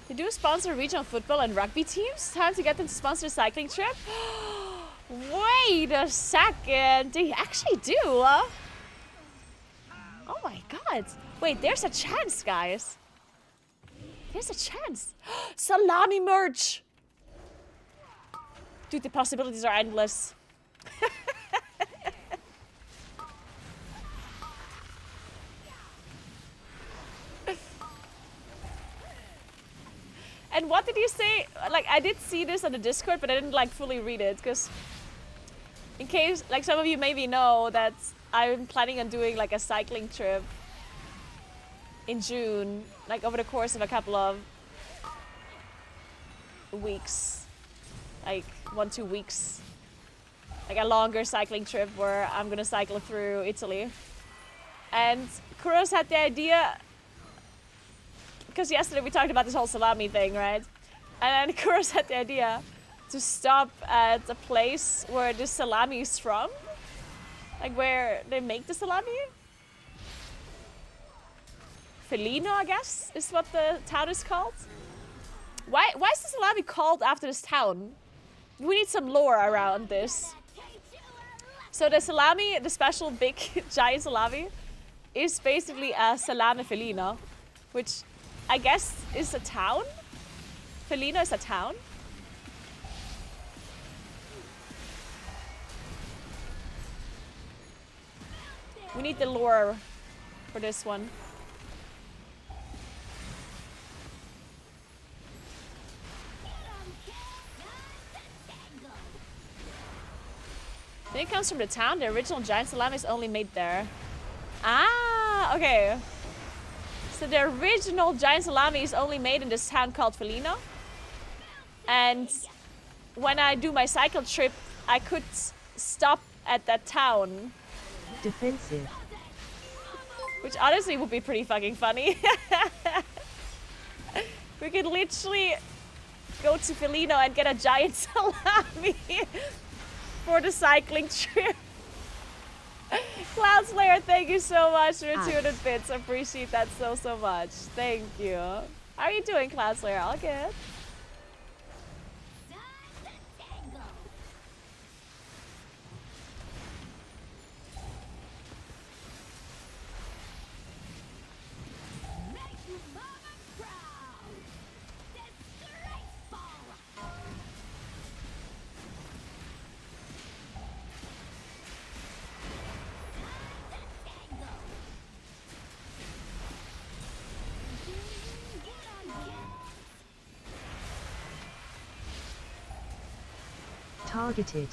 They do sponsor regional football and rugby teams. Time to get them to sponsor a cycling trip. Wait a second. They actually do. Oh my god. Wait, there's a chance, guys. There's a chance. Salami merch. Dude, the possibilities are endless. And what did you say? Like, I did see this on the Discord, but I didn't like fully read it because In case, like some of you maybe know that I'm planning on doing like a cycling trip in June, like over the course of a couple of weeks, like 1-2 weeks, like a longer cycling trip where I'm gonna cycle through Italy. And Kuros had the idea, because yesterday we talked about this whole salami thing, right? And then Kuros had the idea to stop at a place where the salami is from, like where they make the salami. Felino, I guess, is what the town is called. Why is the salami called after this town? We need some lore around this. So the salami, the special big giant salami, is basically a salame felino, which I guess is a town. Felino is a town. We need the lore for this one. I think it comes from the town. The original giant salami is only made there. Ah, okay. So the original giant salami is only made in this town called Felino. And when I do my cycle trip, I could stop at that town. Defensive. Which honestly would be pretty fucking funny. We could literally go to Felino and get a giant salami for the cycling trip. Cloud Slayer, thank you so much for 200 bits. I appreciate that so much. Thank you. How are you doing, Cloud Slayer? All good? Targeted.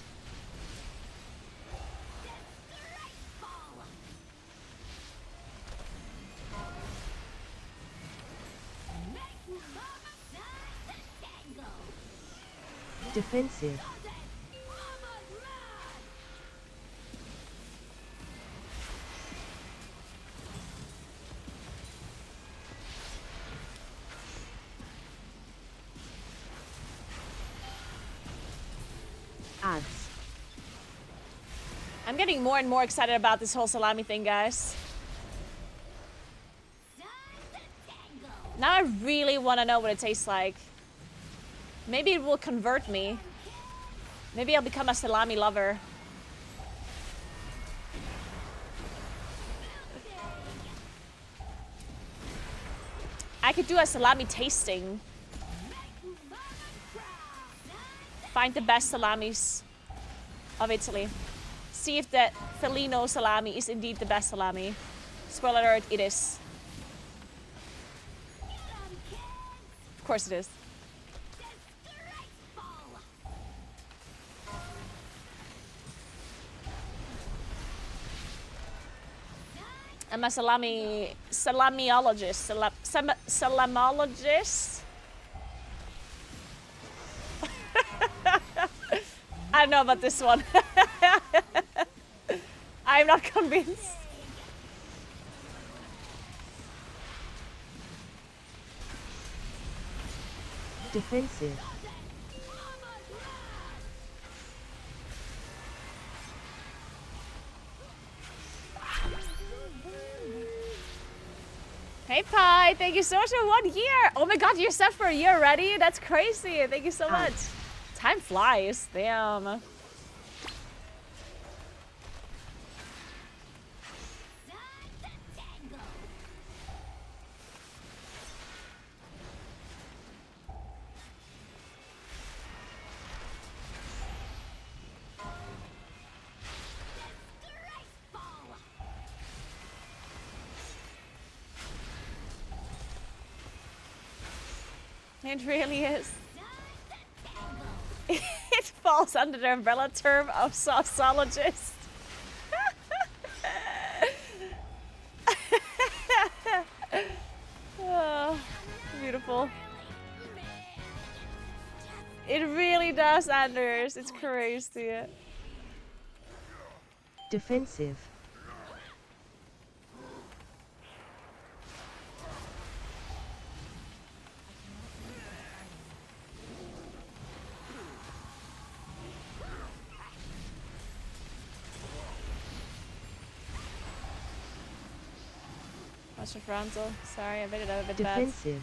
Defensive. Ads. I'm getting more and more excited about this whole salami thing, guys. Now I really want to know what it tastes like. Maybe it will convert me. Maybe I'll become a salami lover. I could do a salami tasting. Find the best salamis of Italy. See if the Felino salami is indeed the best salami. Spoiler alert, it is. Of course it is. I'm a salamiologist. Salamologist? I don't know about this one. I'm not convinced. Defensive. Hey Pi, thank you so much for 1 year. Oh my god, you're set for a year already? That's crazy. Thank you so much. Time flies. Damn. It really is. It It falls under the umbrella term of sauceologist. Oh, beautiful. It really does, Anders. It's crazy. Defensive. Watch your frontal. Sorry, I made it out a bit bad. Defensive.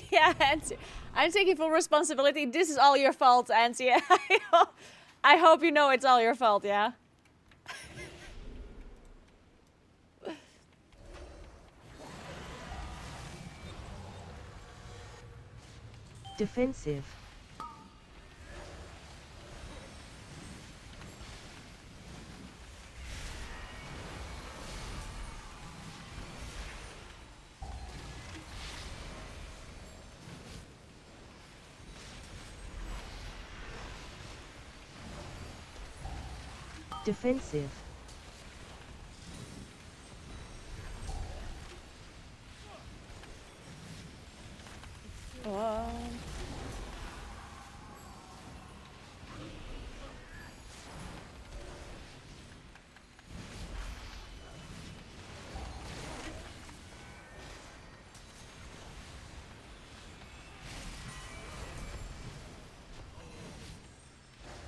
Yeah, Auntie. I'm taking full responsibility. This is all your fault, Auntie. I hope you know it's all your fault, yeah? Defensive. Defensive. Whoa.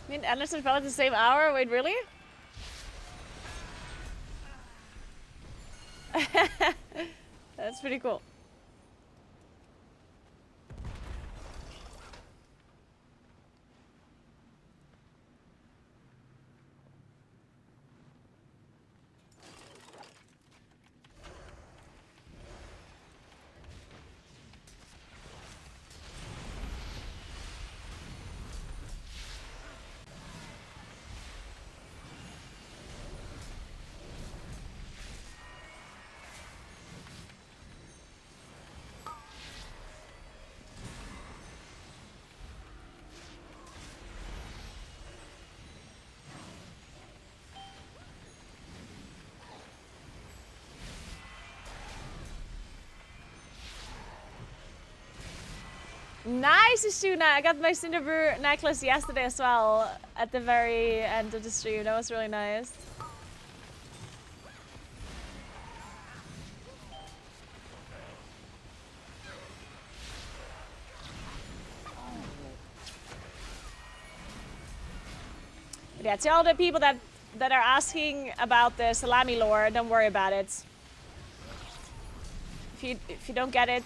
Me and Anderson fell at the same hour? Wait, really? That's pretty cool. Nice, Ishuna! I got my Cinderbrew necklace yesterday as well, at the very end of the stream. That was really nice. But yeah, to all the people that are asking about the salami lore, don't worry about it. If you don't get it,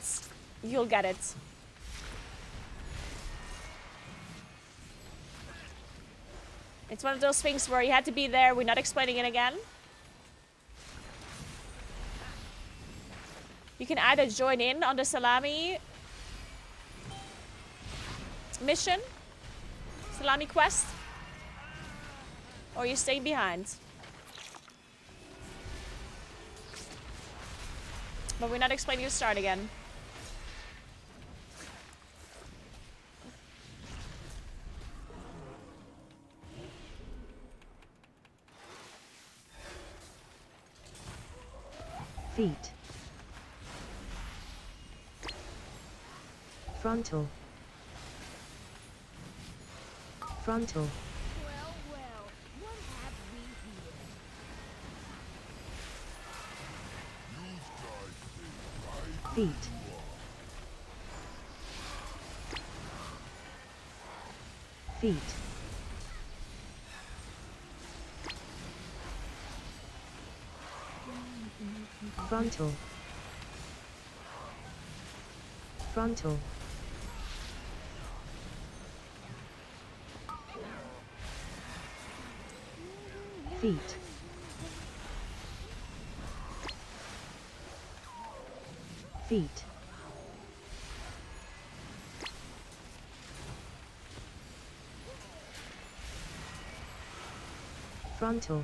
you'll get it. It's one of those things where you had to be there. We're not explaining it again. You can either join in on the salami mission, salami quest, or you stay behind. But we're not explaining the start again. Feet. Frontal. Frontal. Well, well, what have we here? Feet. Feet. Frontal. Frontal. Feet. Feet. Frontal.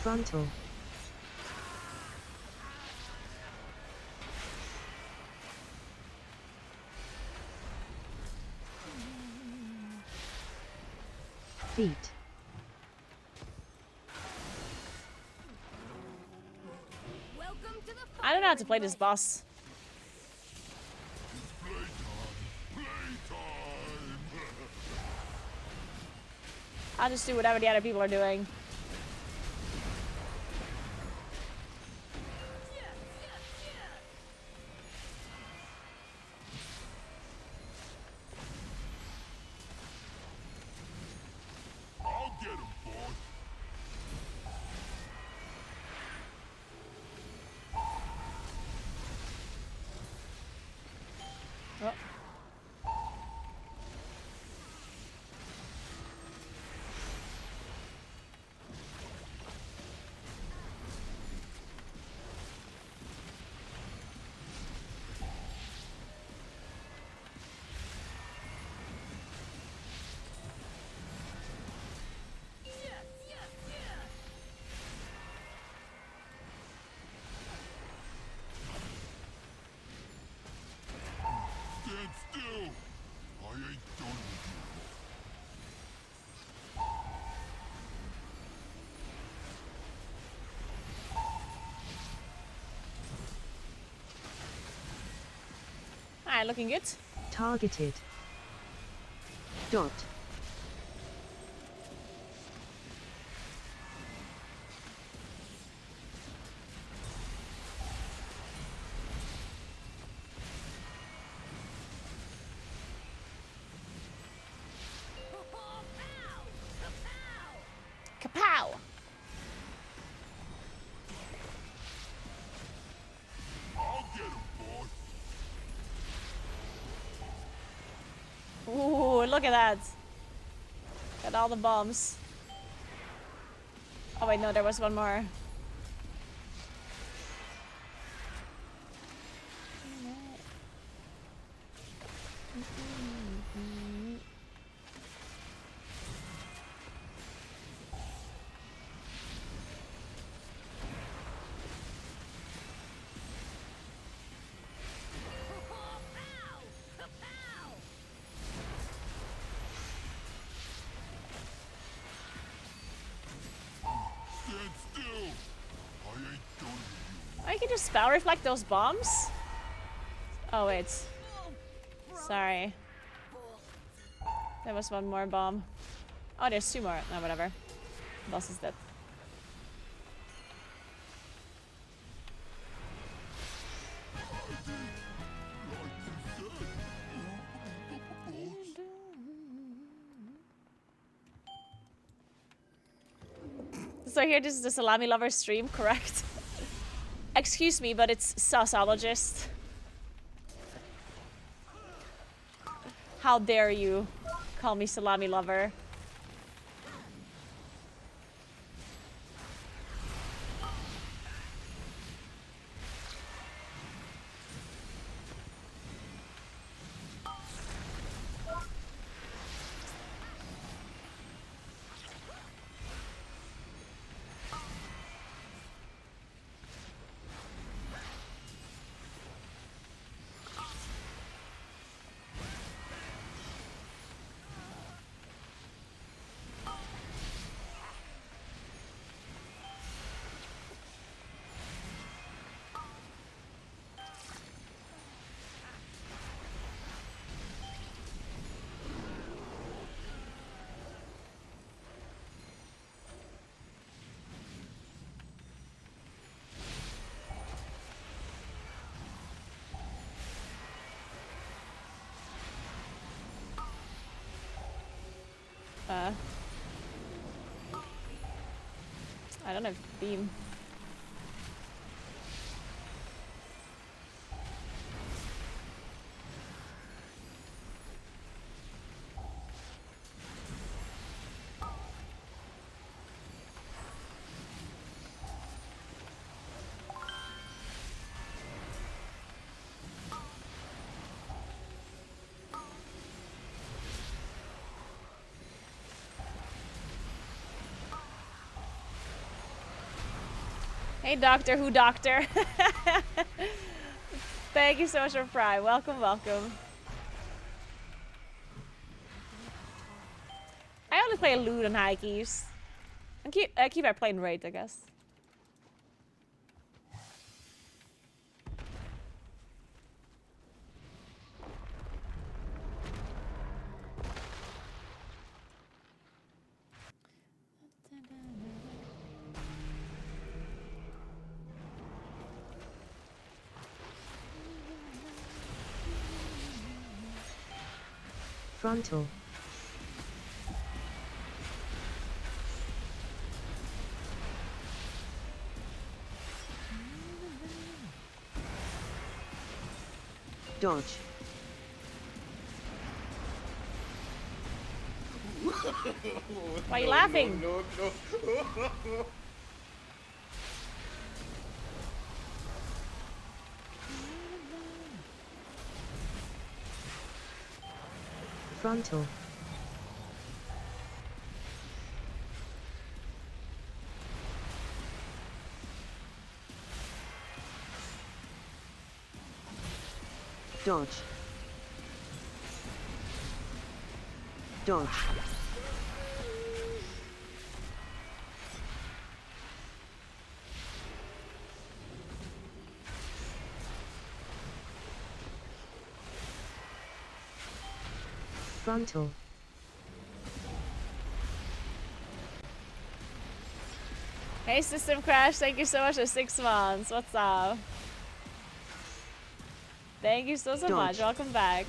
Frontal. Feet. I don't know how to play this boss. I'll just do whatever the other people are doing. I'll get him, boss. Oh. Stand still. I ain't done with you. Alright, looking good. Targeted. Dot. Kapow! I'll get him, boss. Ooh, look at that. Got all the bombs. Oh wait, no, there was one more. Stand still. I ain't done with you. Oh, you can just spell reflect those bombs? Oh wait. Sorry. There was one more bomb. Oh, there's two more. No, whatever. Boss is dead. So here, this is the salami lover stream, correct? Excuse me, but it's sauceologist. How dare you call me salami lover? I don't have beam. Hey, Doctor Who Doctor. Thank you so much for Prime. Welcome, welcome. I only play loot on high keys. And keep our playing raid, I guess. Frontal. Dodge. Why are you laughing? No. Frontal. Dodge. Dodge. Frontal. Hey, System Crash, thank you so much for 6 months. What's up? Thank you so much. Welcome back.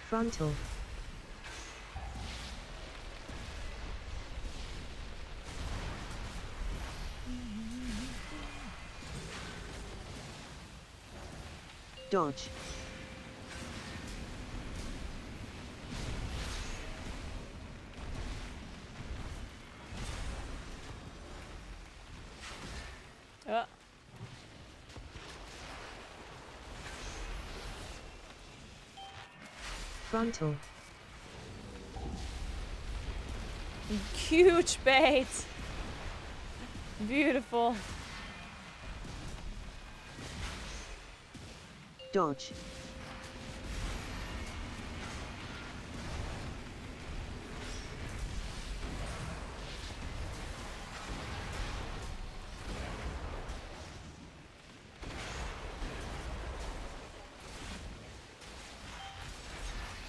Frontal. Dodge. Frontal. Huge bait. Beautiful. Dodge.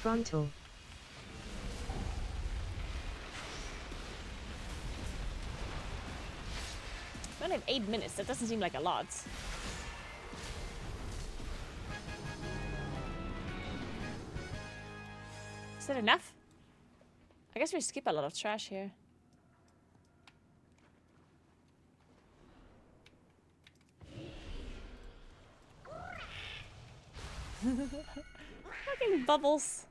Frontal. We only have 8 minutes. That doesn't seem like a lot. Is that enough? I guess we skip a lot of trash here. Fucking bubbles.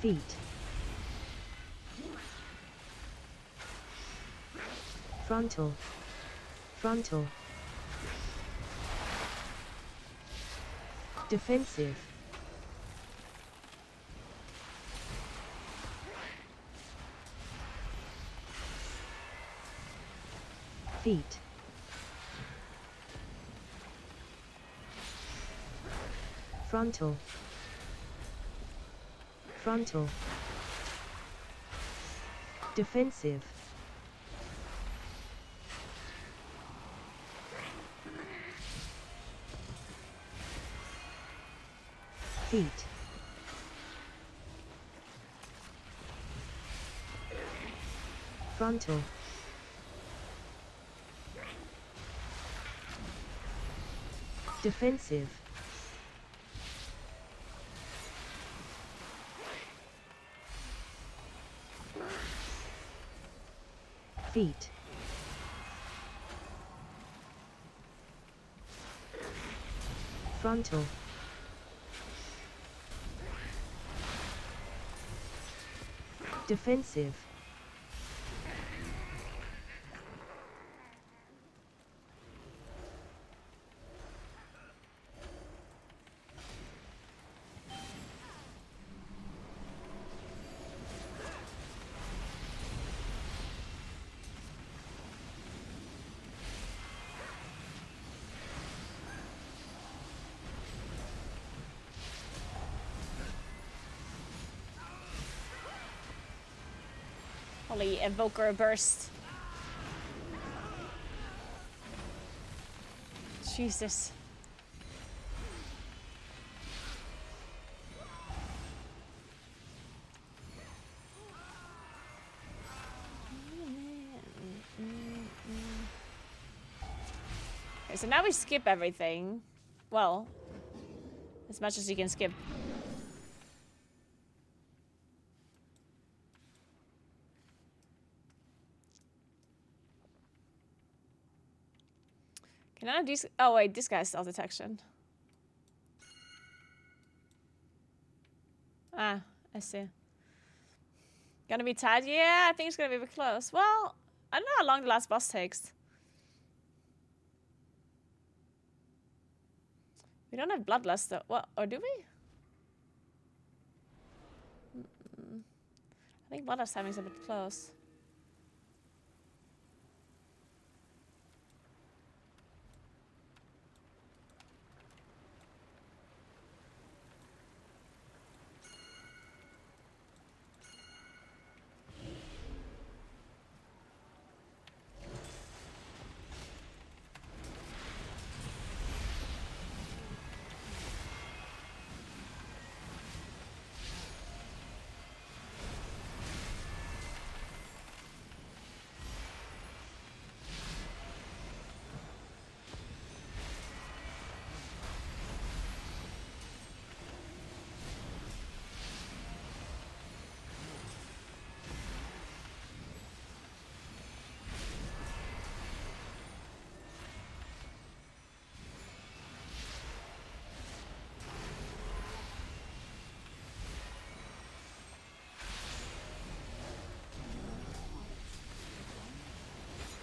Feet. Frontal. Frontal. Defensive. Feet. Frontal. Frontal. Defensive. Feet. Frontal. Defensive. Feet. Frontal. Defensive. Holy evoker burst. Jesus. Okay, so now we skip everything. Well, as much as you can skip. Can I do? Oh wait, this guy's self detection. Ah, I see. Gonna be tight? Yeah, I think it's gonna be a bit close. Well, I don't know how long the last boss takes. We don't have bloodlust though. What? Or do we? I think bloodlust timing's a bit close.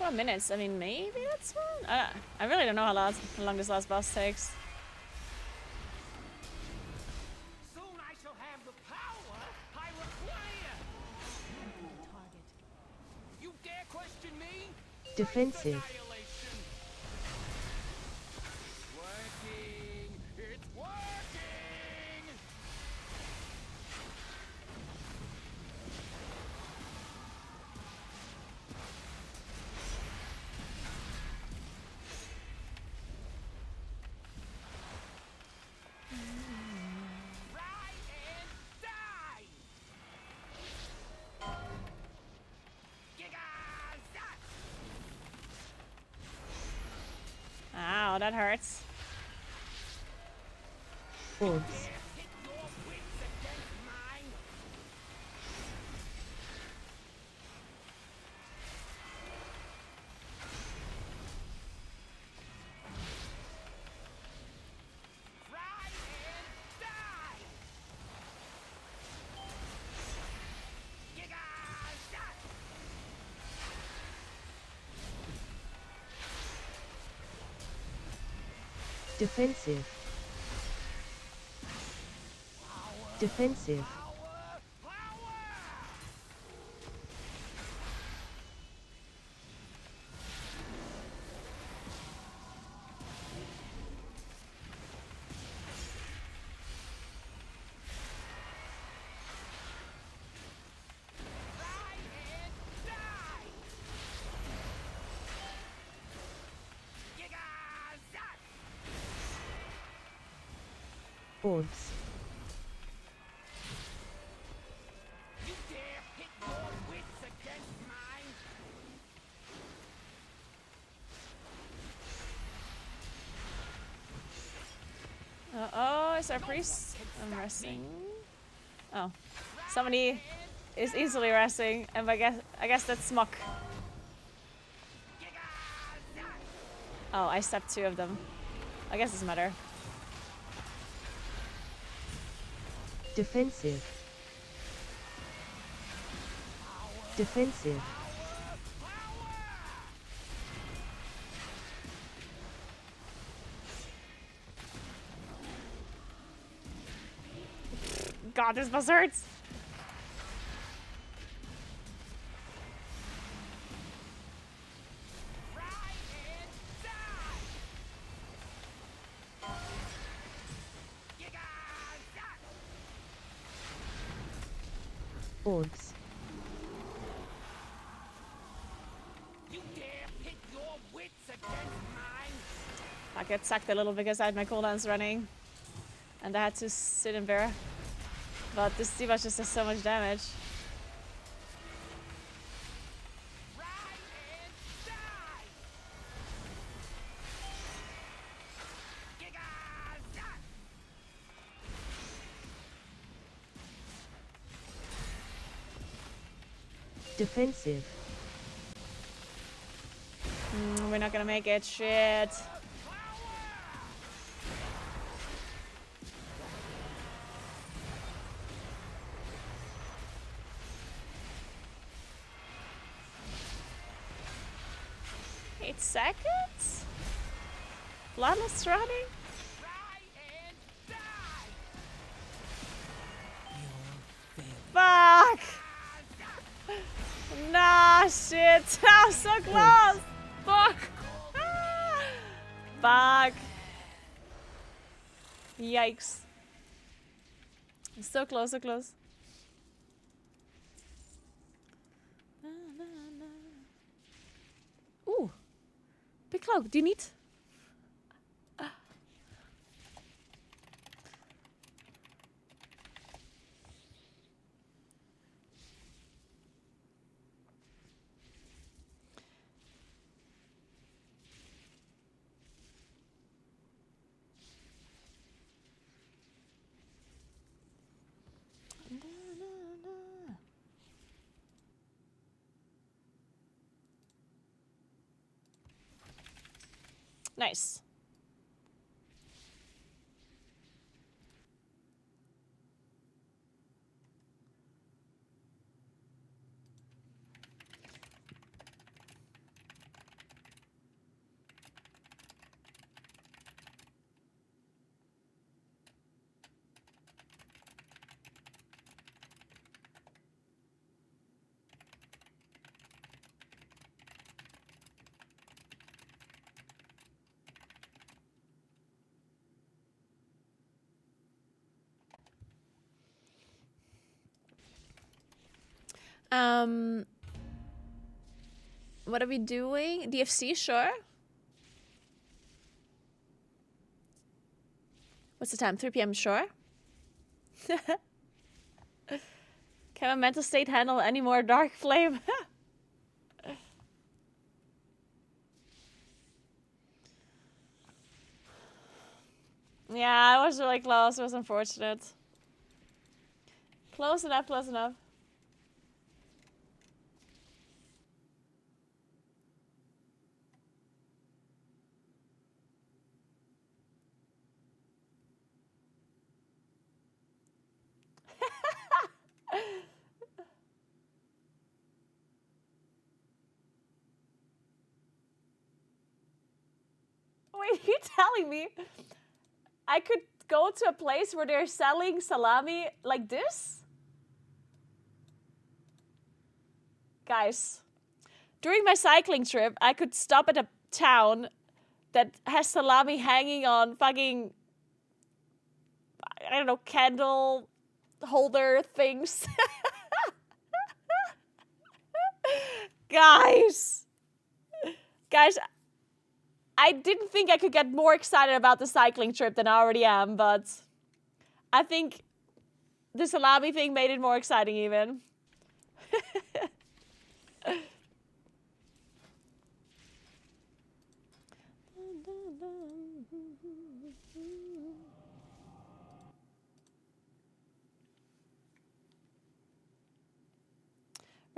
Minutes. I mean, maybe that's fine. I really don't know how long this last boss takes. Soon I shall have the power I require. Target. You dare question me? Defensive. Annihilation. Working. It's working. Ow, that hurts. Orbs. Defensive. Defensive. Orbs. You dare pit your wits against mine? Where's our priest? I'm resting. Oh. Somebody is easily resting, and I guess that's Smok. Oh, I stepped 2 of them. I guess it doesn't matter. Defensive. Defensive. God, this boss hurts. Orcs. You dare pit your wits against mine? I get sacked a little because I had my cooldowns running. And I had to sit in there. But this Diva just does so much damage. Defensive. We're not gonna make it. Shit. Eight seconds? Bloodless running? Fuck! Nah, shit. I'm so close. Fuck. Fuck. Yikes. So close, so close. Ooh. Big cloak. Do you need? Nice. What are we doing? DFC, sure. What's the time? 3 p.m. Sure. Can my mental state handle any more dark flame? Yeah, I was really close. It was unfortunate. Close enough, close enough. Wait, you telling me I could go to a place where they're selling salami like this? Guys, during my cycling trip, I could stop at a town that has salami hanging on fucking, I don't know, candle holder things. Guys, I didn't think I could get more excited about the cycling trip than I already am, but I think the salami thing made it more exciting even.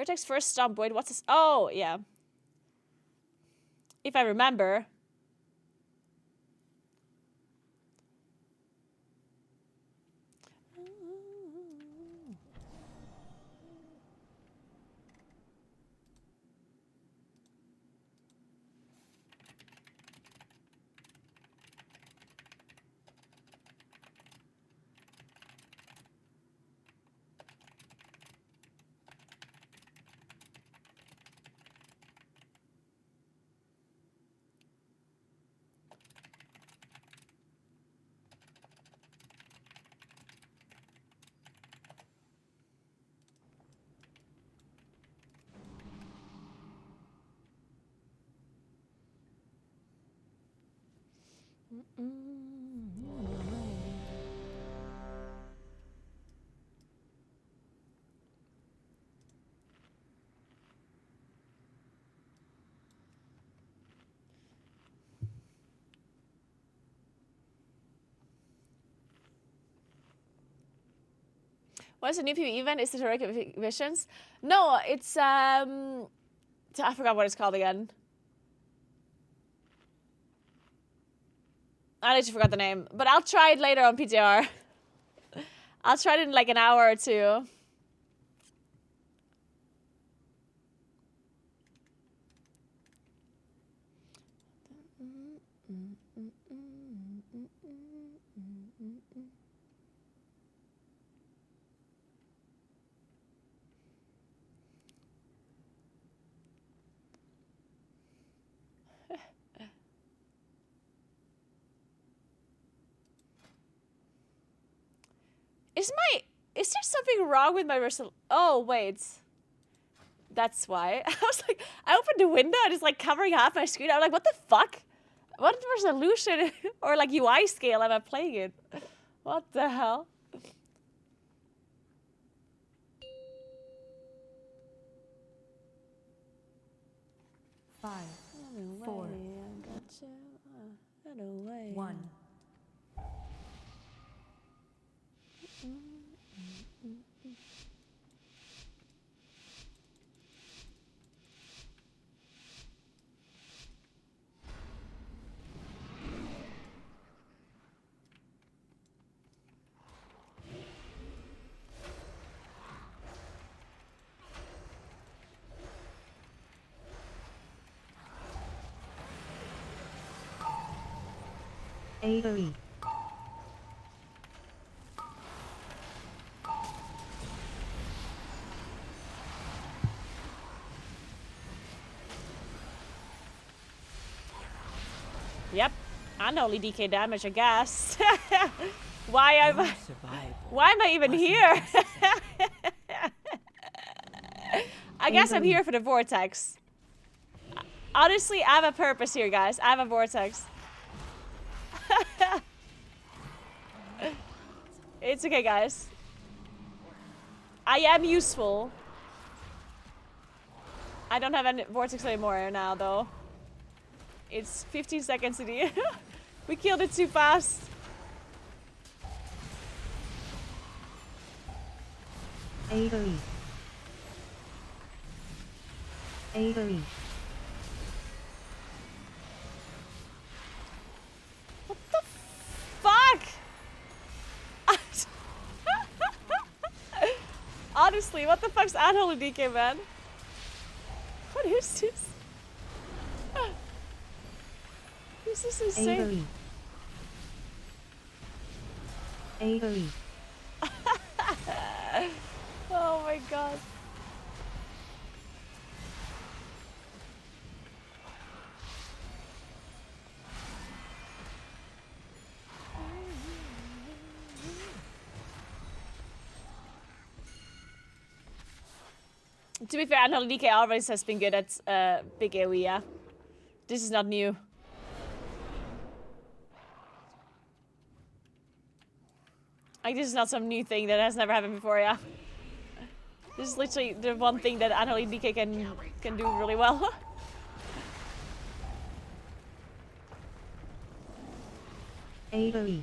Vortex first stomp. Wait, what's this? Oh, yeah. If I remember. What's the new PvE event? Is it heroic visions? No, it's I forgot what it's called again. I literally forgot the name, but I'll try it later on PTR. I'll try it in like an hour or two. Is there something wrong with my resolution? Oh, wait. That's why. I was like, I opened the window and it's like covering half my screen. I'm like, what the fuck? What resolution or like UI scale am I playing in? What the hell? Five, four, one. AoE. Yep. And only DK damage, I guess. Why am I even here? I guess I'm here for the vortex. Honestly, I have a purpose here, guys. I have a vortex. It's okay, guys. I am useful. I don't have any vortex anymore now, though. It's 15 seconds in the We killed it too fast. AoE. AoE. What the fuck? Honestly, what the fuck's unholy DK, man? What is this? This is insane. AoE. Oh my god. To be fair, Unholy DK always has been good at big AoE, yeah. This is not new. Like, this is not some new thing that has never happened before, yeah. This is literally the one thing that Unholy DK can do really well. AoE.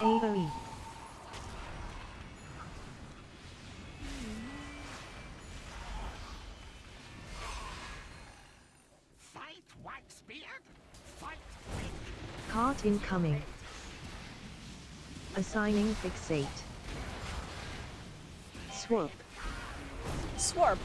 AoE. Fight Waxbeard? Fight Cart incoming. Assigning fixate. Swap. Swarp.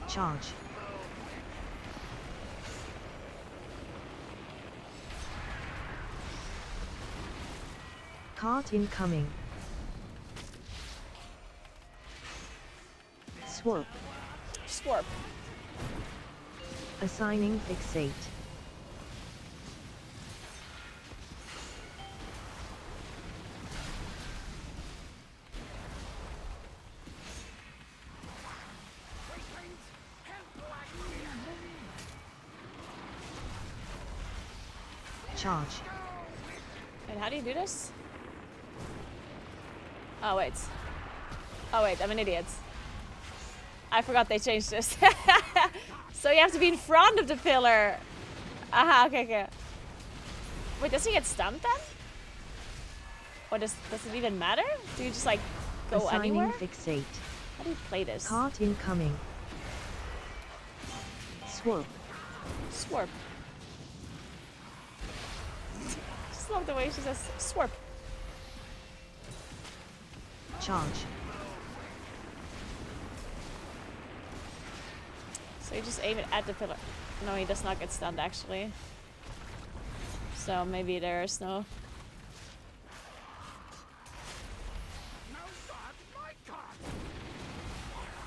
Charge. Cart incoming. Swap. Swarp. Assigning fixate. Charge. And how do you do this? Oh wait. Oh wait, I'm an idiot. I forgot they changed this. So you have to be in front of the pillar. Aha, okay, okay. Wait, does he get stunned then? Or does it even matter? Do you just like go Assigning anywhere? fixate. How do you play this? Cart incoming. Swap. Swarp. Just love the way she says swarp. Charge. So you just aim it at the pillar. No, he does not get stunned actually. So maybe there's no...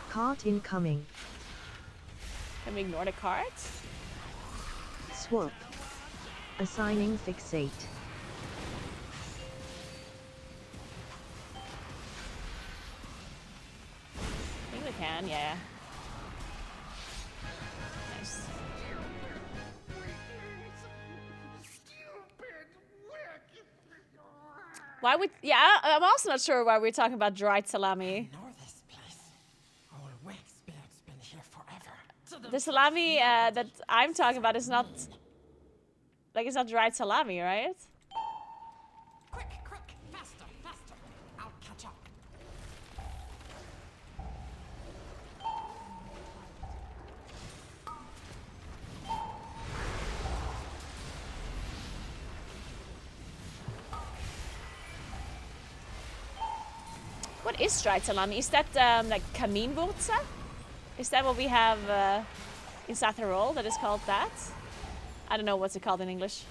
Cart incoming. Can we ignore the cards? Swap. Assigning fixate. I think we can, yeah. Nice. Why would... Yeah, I'm also not sure why we're talking about dried salami. Know this place. Old Waxbeard's been here forever. The salami that I'm talking about is not... Like, it's not dried salami, right? Quick, faster, faster. I'll catch up. What is dried salami? Is that like kaminwurzel? Is that what we have in Satharol that is called that? I don't know what's it called in English.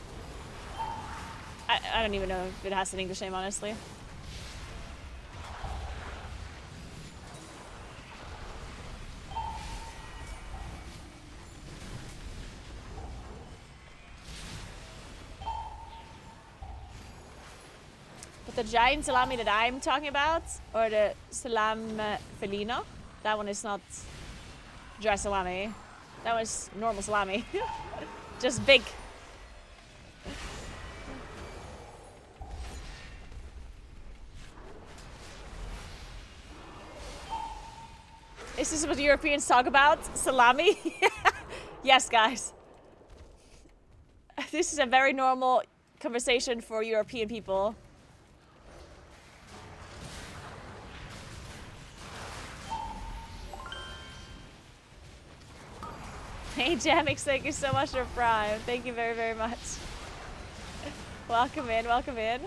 I don't even know if it has an English name, honestly. But the giant salami that I'm talking about, or the salam felino, that one is not dry salami. That was normal salami. Just big. Is this what Europeans talk about? Salami? Yes, guys. This is a very normal conversation for European people. Hey Jamix, thank you so much for Prime. Thank you very, very much. Welcome in, welcome in.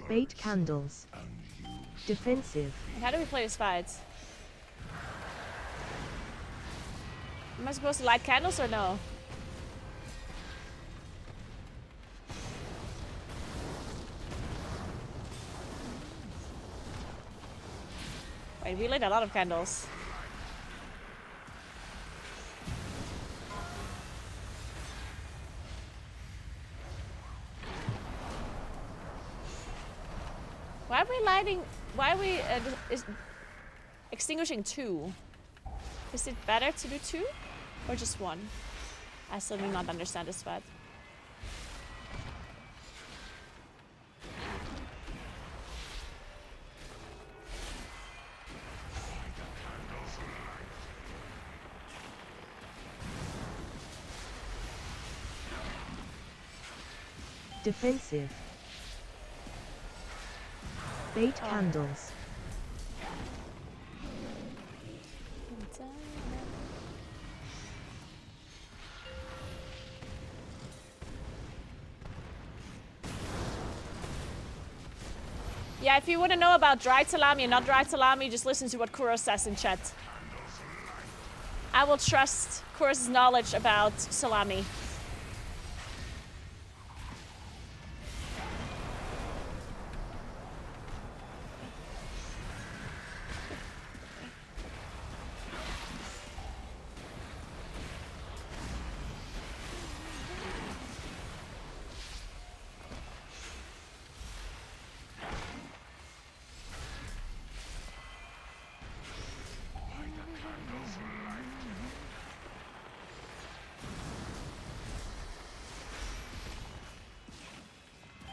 Bait candles. Defensive. And how do we play this fight? Am I supposed to light candles or no? Wait, we lit a lot of candles. Why are we lighting? Why are we extinguishing 2? Is it better to do 2 or just 1? I still do not understand this part. Defensive. Bait candles. Yeah, if you want to know about dried salami and not dried salami, just listen to what Kuro says in chat. I will trust Kuro's knowledge about salami.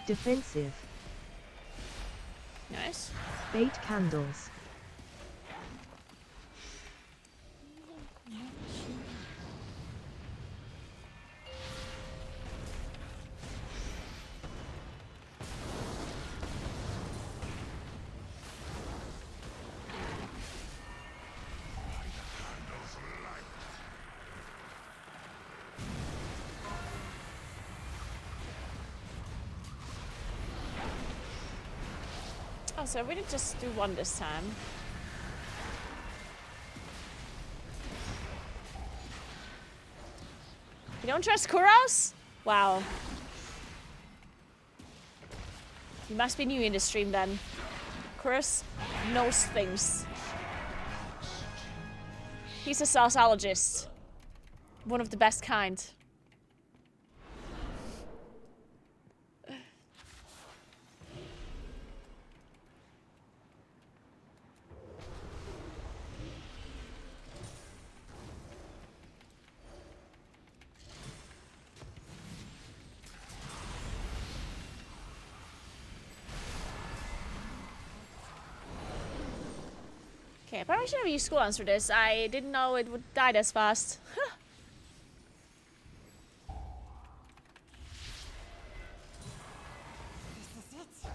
Defensive. Nice. Bait candles. Oh, so we did just do 1 this time. You don't trust Kuros? Wow. You must be new in the stream then. Kuros knows things. He's a sociologist. One of the best kind. Okay, I probably should have used cooldowns for this. I didn't know it would die this fast.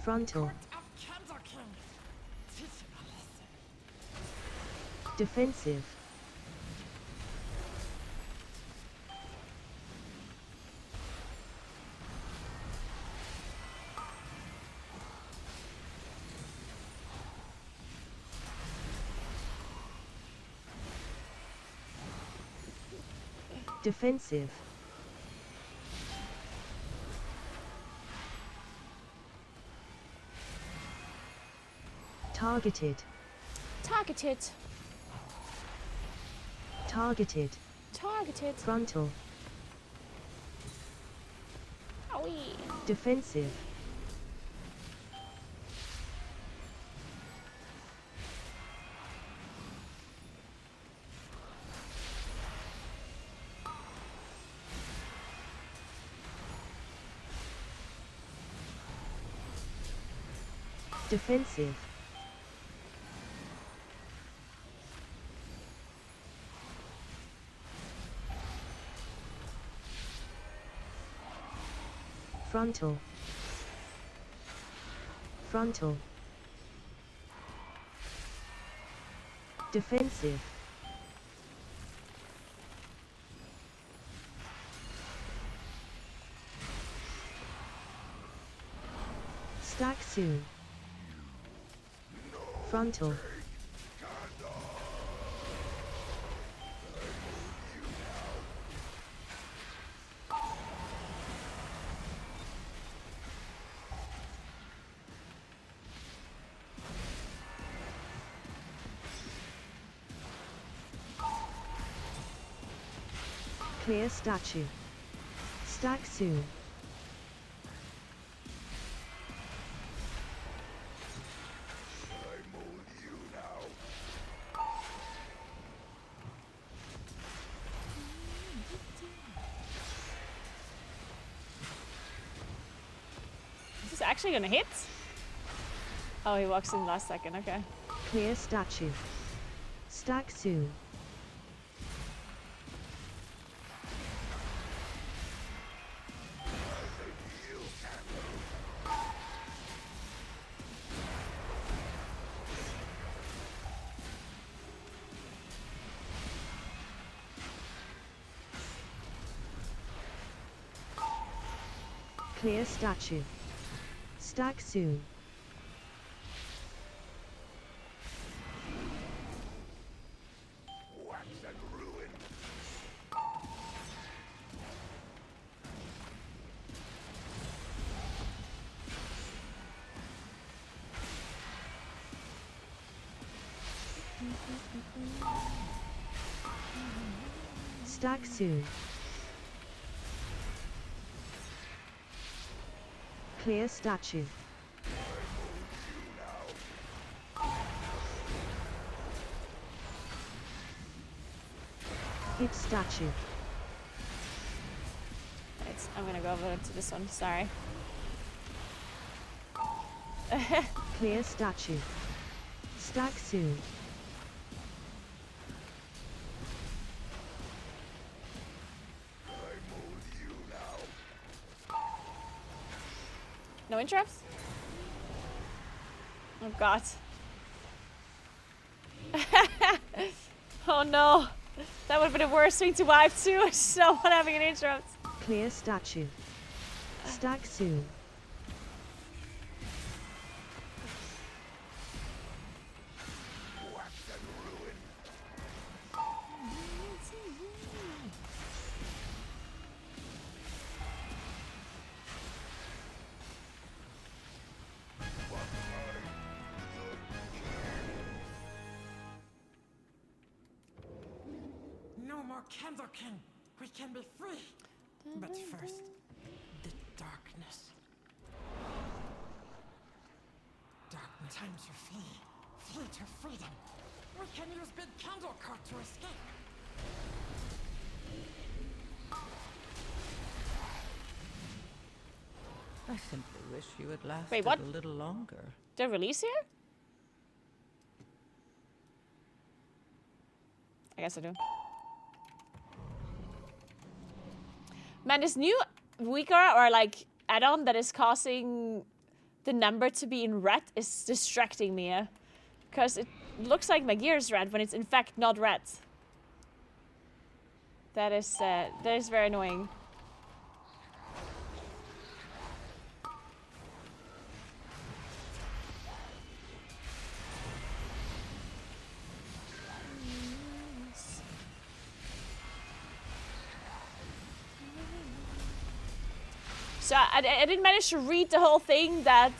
Frontal. Defensive. Defensive. Targeted. Targeted. Targeted. Targeted. Frontal. Owie. Defensive. Defensive. Frontal. Frontal. Defensive. Stack soon. Frontal. Clear statue. Stack soon. I mold you now. Is this actually gonna hit? Oh, he walks in last second, okay. Clear statue. Stack soon. Clear statue. Stack soon. Wax and ruin. Stack soon. Clear statue. Hit statue. Right, I'm gonna go over to this one, sorry. Clear statue. Stack soon. No interrupts? Oh god. Oh no. That would have been the worst thing to wipe too. I just don't want having an interrupt. Clear statue. Stack soon. Wax and ruin. No more Candle King. We can be free. But first, the darkness. Darkness. Time to flee. Flee to freedom. We can use Big Candle Cart to escape. I simply wish you had lasted Wait, what? a little longer. Did I release here? I guess I do. Man, this new Naguura or like add-on that is causing the number to be in red is distracting me. Because it looks like my gear is red when it's in fact not red. That is very annoying. So I didn't manage to read the whole thing that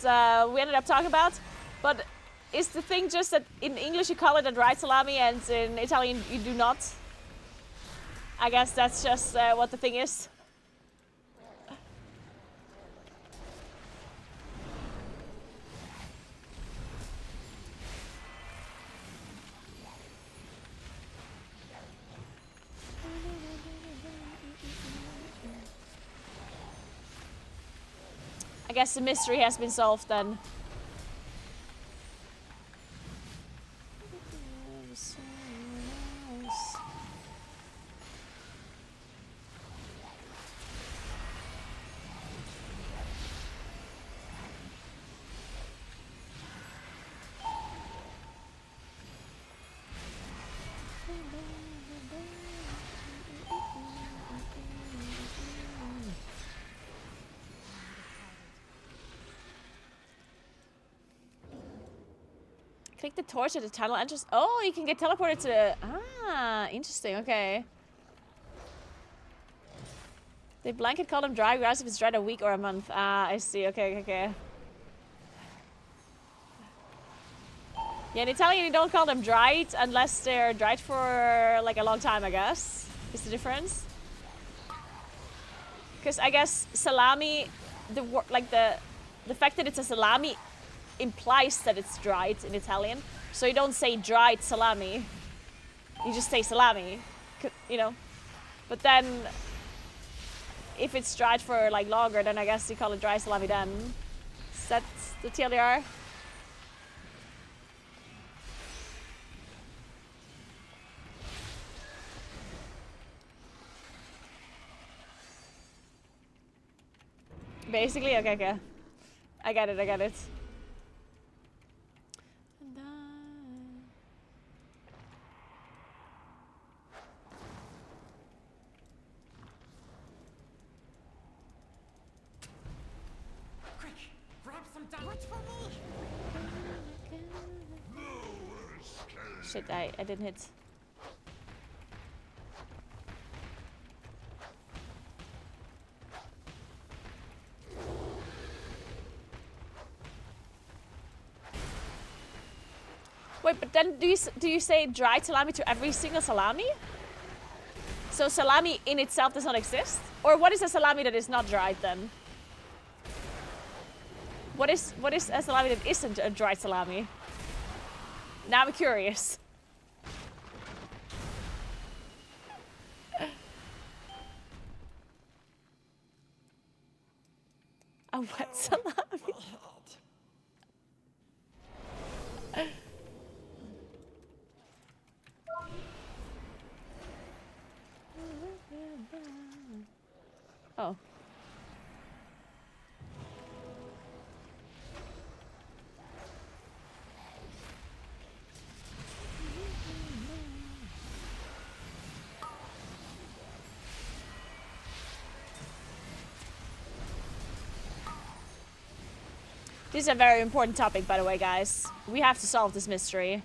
we ended up talking about, but is the thing just that in English you call it a dried salami and in Italian you do not? I guess that's just what the thing is. I guess the mystery has been solved then. Click the torch at the tunnel entrance. Oh, you can get teleported to the... Ah, interesting. Okay. They blanket call them dry grass if it's dried a week or a month. Ah, I see. Okay, okay. Yeah, in Italian you don't call them dried unless they're dried for like a long time, I guess. Is the difference? Because I guess salami, the fact that it's a salami implies that it's dried in Italian. So you don't say dried salami. You just say salami, you know. But then, if it's dried for like longer, then I guess you call it dry salami then. That's the TLDR. Basically, okay. I get it. Quick, grab some damage for me. Shit, I didn't hit. Wait, but then do you say dried salami to every single salami? So salami in itself does not exist? Or what is a salami that is not dried then? What is a salami that isn't a dried salami? Now I'm curious. A wet salami. Oh. This is a very important topic, by the way, guys. We have to solve this mystery.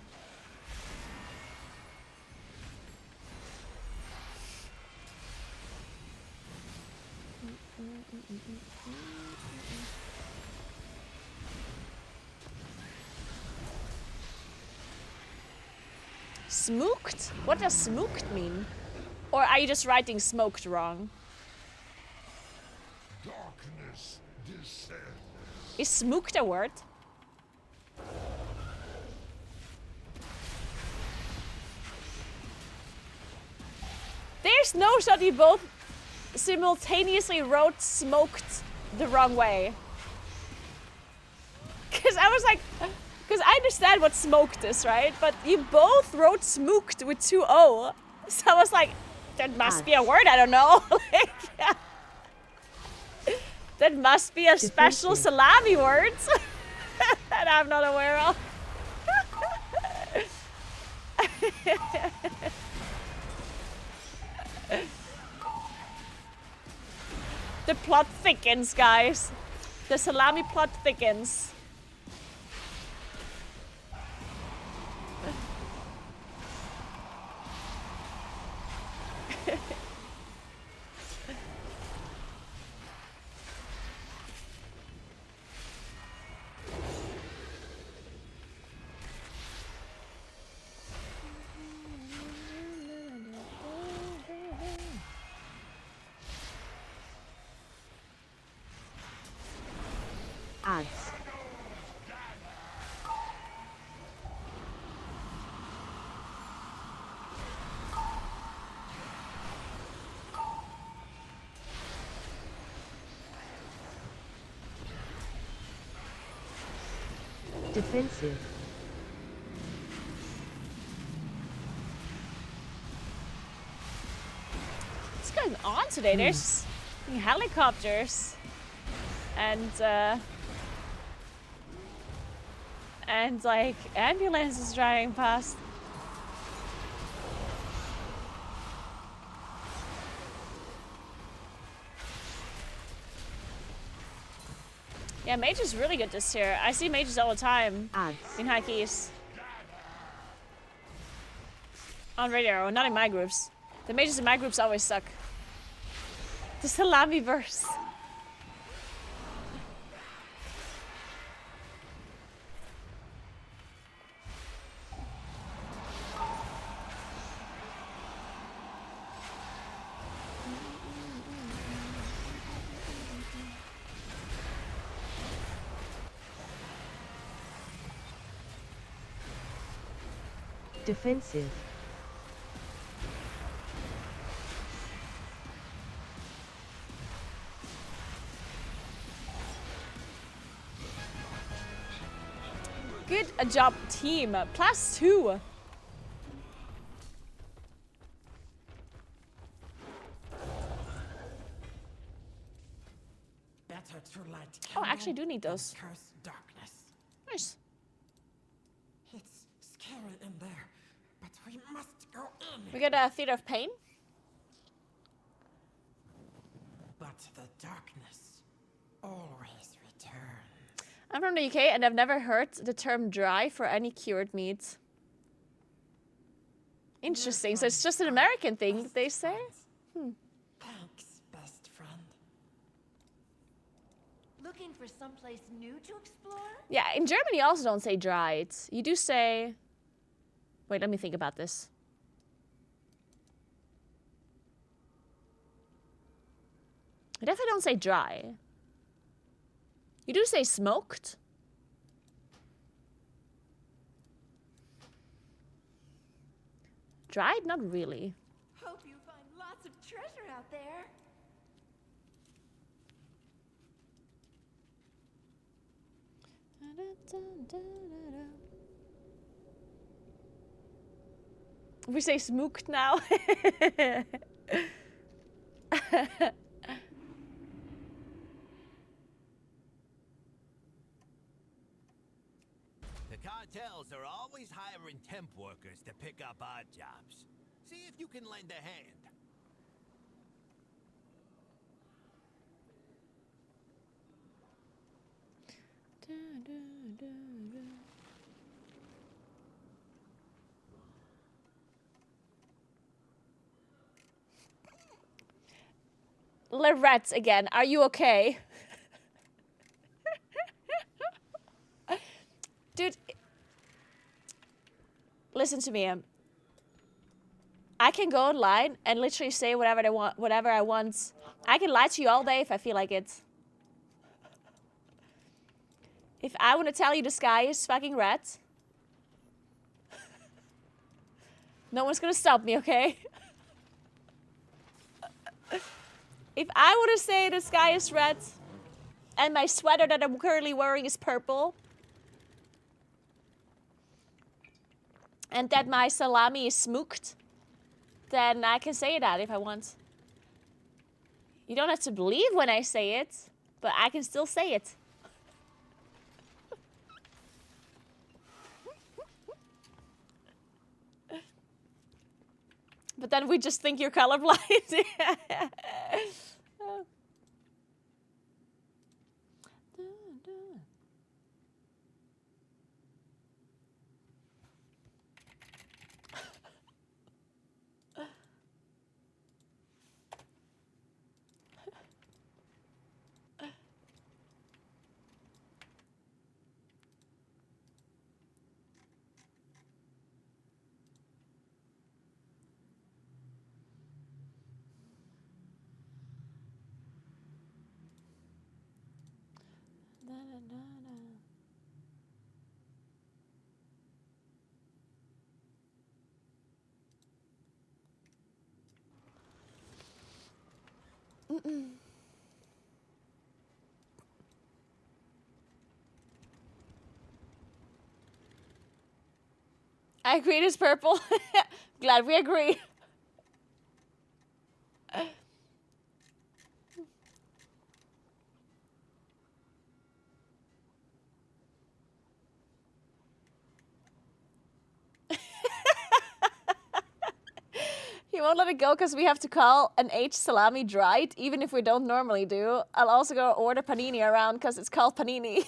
Smooked? What does smooked mean? Or are you just writing smoked wrong? Darkness descends. Is smooked a word? There's no shot you both simultaneously wrote smoked the wrong way. Because I was like, because I understand what smoked is, right? But you both wrote smooked with 2 O. So I was like, that must be a word, I don't know. Like, yeah. That must be a special salami word that I'm not aware of. The plot thickens, guys. The salami plot thickens. Ads. Defensive. What's going on today? There's helicopters and like ambulances driving past. Yeah, Mage is really good this year. I see mages all the time in high keys. On radio, not in my groups. The mages in my groups always suck. The salami verse. Defensive. Good job, team. +2. Better to light Oh, I actually candle do need than those. curse darkness. Nice. It's scary in there, but we must go in. We got a Theater of Pain. But the darkness always returns. I'm from the UK and I've never heard the term dry for any cured meat. Interesting. So it's just an American thing, they say? Thanks, best friend. Looking for someplace new to explore? Yeah, in Germany you also don't say dried. You do say... Wait, let me think about this. You definitely don't say dry. You do say smoked. Dried? Not really. Hope you find lots of treasure out there. We say smoked now. The cartels are always hiring temp workers to pick up odd jobs. See if you can lend a hand. Lorette again, are you okay? Dude, listen to me. I can go online and literally say whatever I want. I can lie to you all day if I feel like it. If I want to tell you the sky is fucking red, no one's gonna stop me, okay? If I want to say the sky is red and my sweater that I'm currently wearing is purple and that my salami is smoked, then I can say that if I want. You don't have to believe when I say it, but I can still say it. But then we just think you're colorblind. I agree it is purple. Glad we agree. He won't let it go because we have to call an H salami dried, even if we don't normally do. I'll also go order panini around because it's called panini.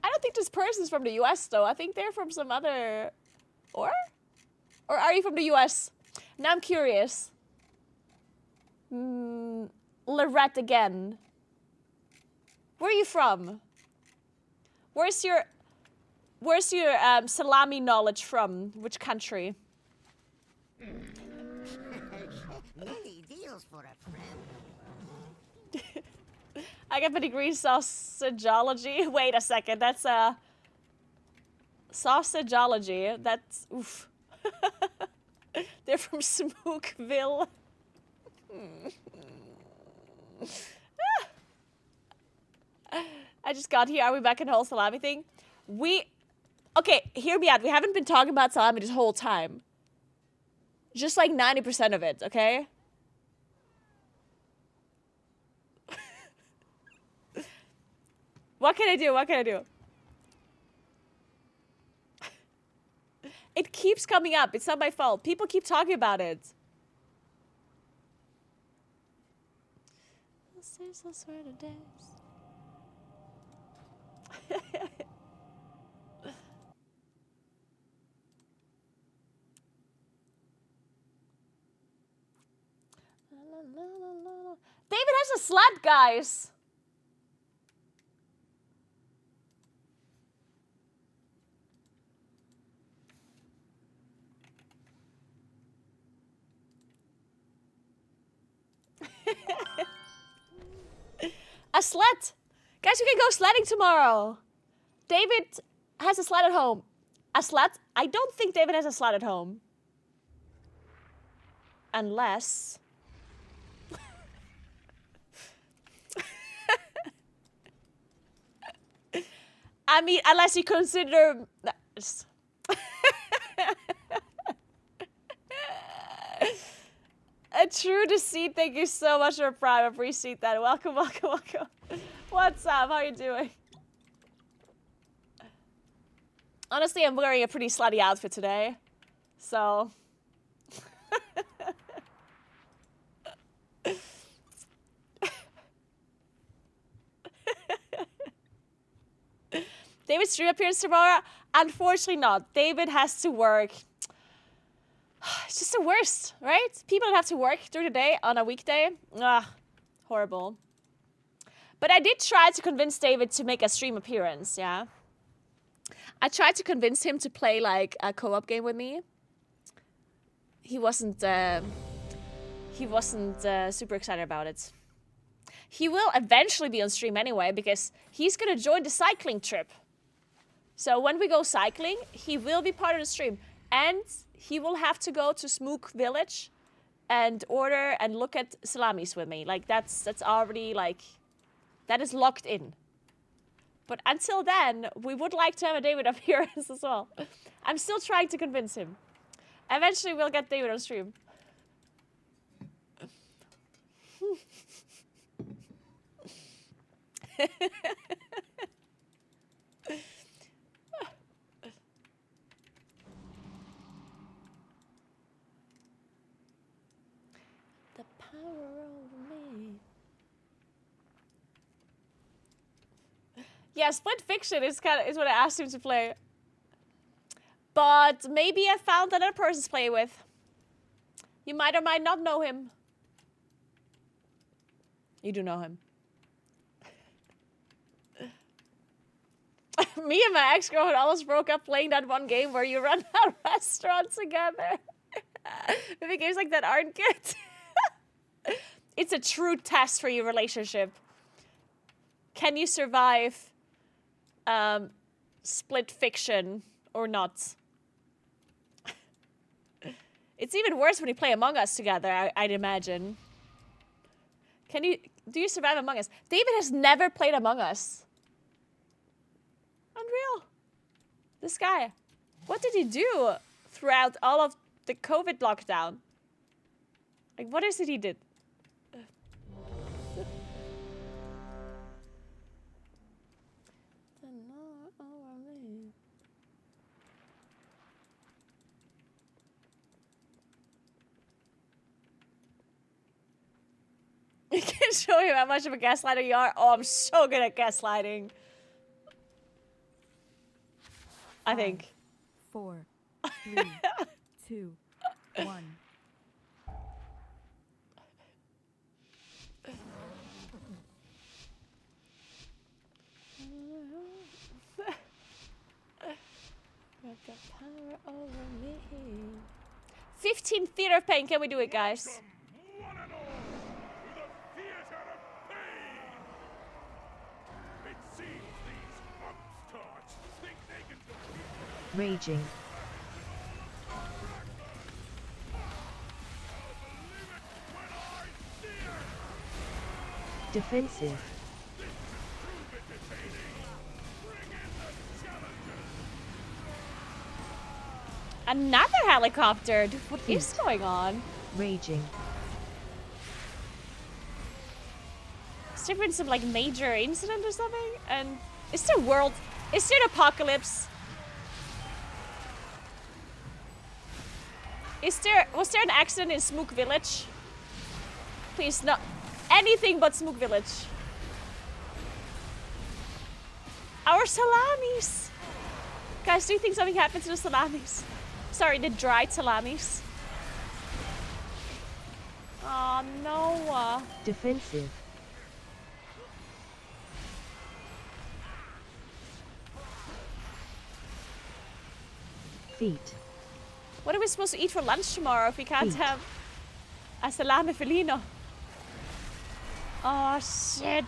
I don't think this person's from the US though. I think they're from some other... Or are you from the US? Now I'm curious. Lorette again. Where are you from? Where's your... Where's your salami knowledge from? Which country? Many deals for a friend. I got pedigree sausageology. Wait a second, that's sausageology. That's oof. They're from Smookville. I just got here. Are we back in the whole salami thing? Okay, hear me out. We haven't been talking about salami this whole time. Just like 90% of it, okay? What can I do? What can I do? It keeps coming up. It's not my fault. People keep talking about it. I swear to dance. David has a slut, guys. A slut. Guys, we can go sledding tomorrow. David has a slut at home. A slut? I don't think David has a slut at home. Unless... I mean, unless you consider... A true deceit. Thank you so much for Prime. I appreciate that. Welcome, welcome, welcome. What's up? How are you doing? Honestly, I'm wearing a pretty slutty outfit today. So... David's stream appearance tomorrow? Unfortunately not. David has to work. It's just the worst, right? People that have to work during the day on a weekday. Ugh, horrible. But I did try to convince David to make a stream appearance, yeah. I tried to convince him to play like a co-op game with me. He wasn't super excited about it. He will eventually be on stream anyway because he's gonna join the cycling trip. So when we go cycling, he will be part of the stream. And he will have to go to Smook Village and order and look at salamis with me. Like, that's already, like, that is locked in. But until then, we would like to have a David appearance as well. I'm still trying to convince him. Eventually, we'll get David on stream. The power over me. Yeah, Split Fiction is what I asked him to play. But maybe I found another person to play with. You might or might not know him. You do know him. Me and my ex-girlfriend almost broke up playing that one game where you run a restaurant together. Maybe games like that aren't good. It's a true test for your relationship. Can you survive Split Fiction or not? It's even worse when you play Among Us together, I'd imagine. Do you survive Among Us? David has never played Among Us. Unreal. This guy. What did he do throughout all of the COVID lockdown? Like, what is it he did? You can show him how much of a gaslighter you are. Oh, I'm so good at gaslighting. I think. 4, 3, 2, 1. 15 theater of pain. Can we do it, guys? One and all to the theater of pain. It seems these upstarts think they can compete. Raging. Defensive. Another helicopter. Dude, what is going on? Raging. Has there been some like major incident or something? And is there an apocalypse? Was there an accident in Smook Village? Please, not anything but Smook Village. Our salamis! Guys, do you think something happened to the salamis? Sorry, the dried salamis. Oh no. Defensive. Feet. What are we supposed to eat for lunch tomorrow if we can't have a salame felino? Oh shit.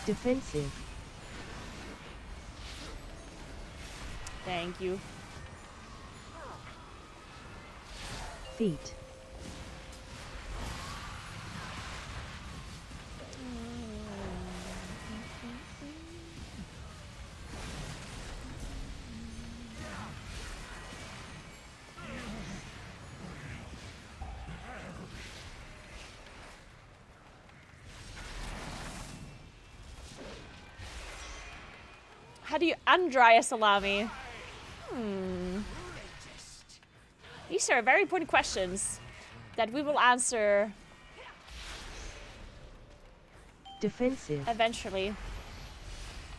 Defensive. Thank you. Feet. How do you undry a salami? These are very important questions that we will answer Defensive. eventually.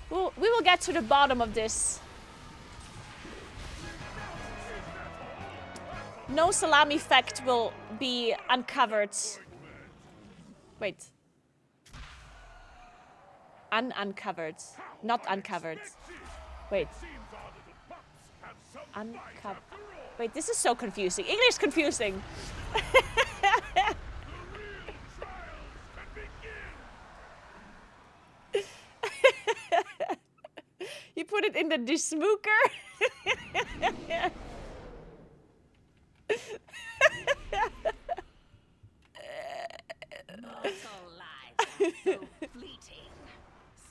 We will get to the bottom of this. No salami fact will be uncovered. Wait. Uncovered. Not uncovered. Wait. Uncovered. Wait, this is so confusing. English is confusing. You put it in the desmooker? Mortal lives are so fleeting,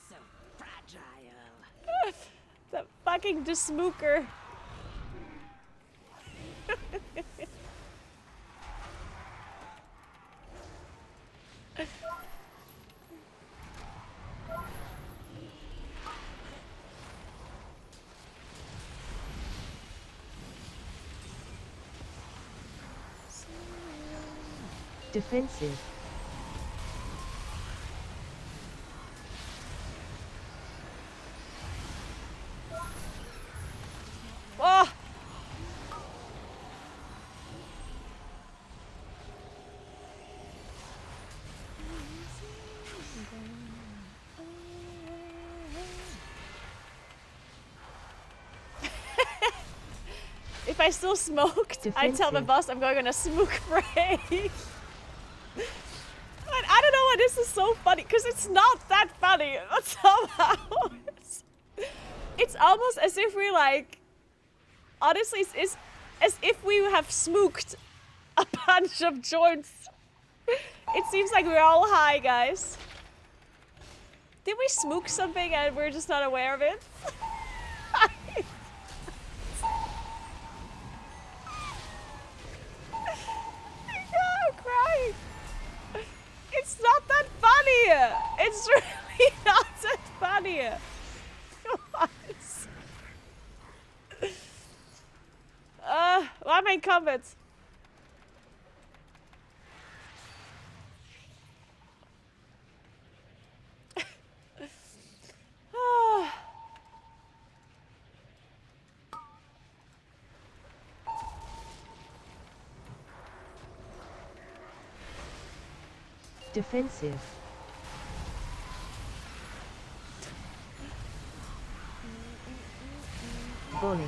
so fragile. The fucking desmooker. Defensive. Oh! If I still smoked, I'd tell the Defensive. boss I'm going on a smoke break. But I don't know why this is so funny, because it's not that funny. But somehow, it's almost as if we're like, honestly, it's as if we have smoked a bunch of joints. It seems like we're all high, guys. Did we smoke something and we're just not aware of it? I'm crying. It's not that funny. It's really not that funny. What? Why am I in combat? Defensive. Volley.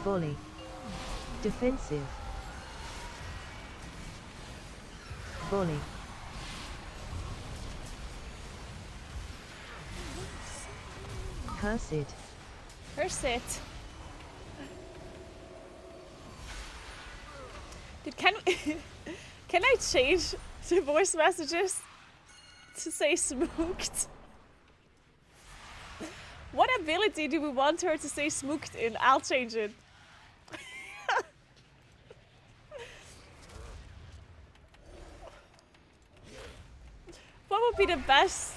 Volley. Defensive. Volley. Cursed. Curse it. Dude, can can I change the voice messages to say smooked? What ability do we want her to say smooked in? I'll change it. What would be the best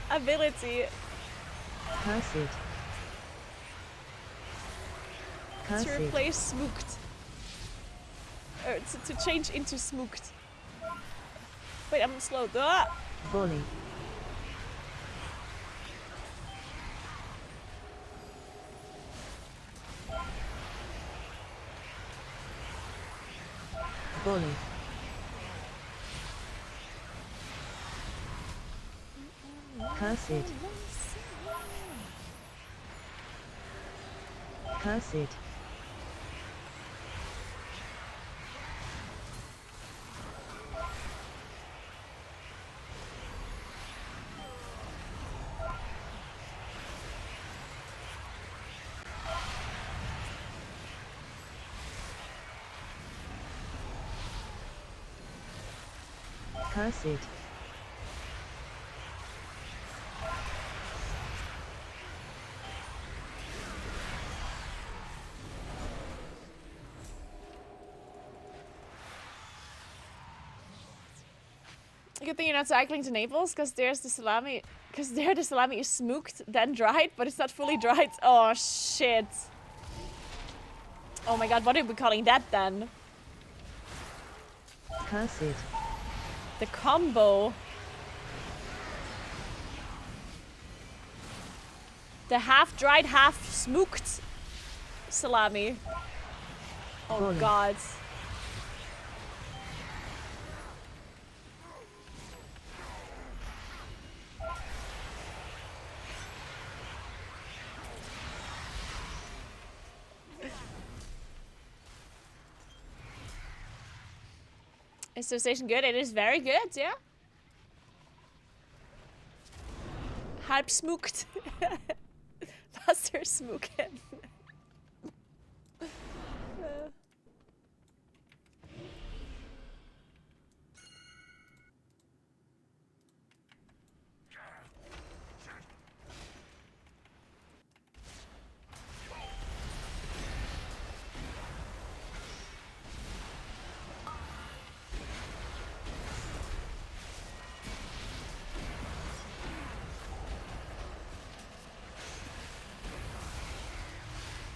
ability? Cursed. To Cursed. replace smooked. Or to change into smooked. Wait, I'm slow. Ah! Volley. Volley. Cursed. Cursed. Cursed. Good thing you're not cycling to Naples, because there's the salami. Because there the salami is smoked, then dried, but it's not fully dried. Oh shit. Oh my god, what are we calling that then? Cursed. The combo. The half dried, half smoked salami. Oh Volley. god. Is the station good? It is very good, yeah. Halb smoked. Faster smoken.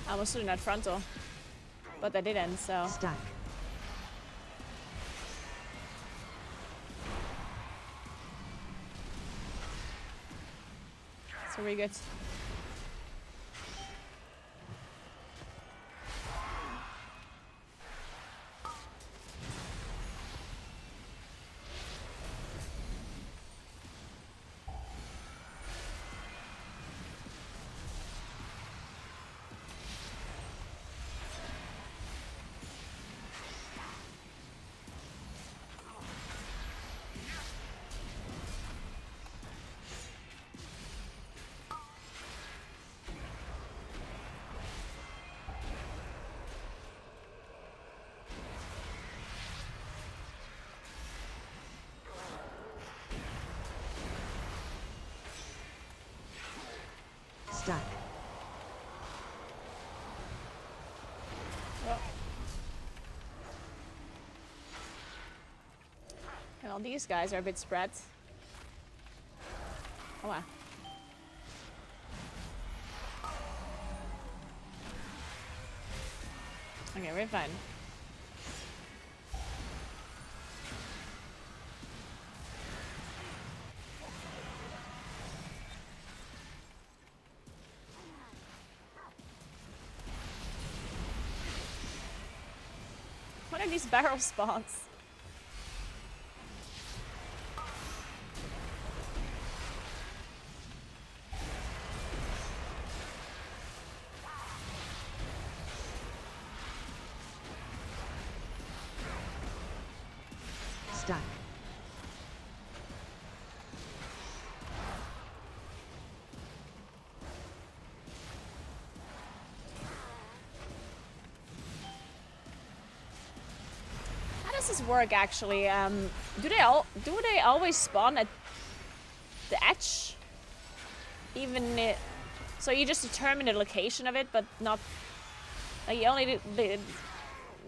I was doing that frontal, but I didn't, so. Stack. So we're good. Stack. Well, these guys are a bit spread. Oh wow. Okay, we're fine. What are these barrel spawns? Stuck. How does this work actually? Do they always spawn at the edge? Even so you just determine the location of it, but not like you only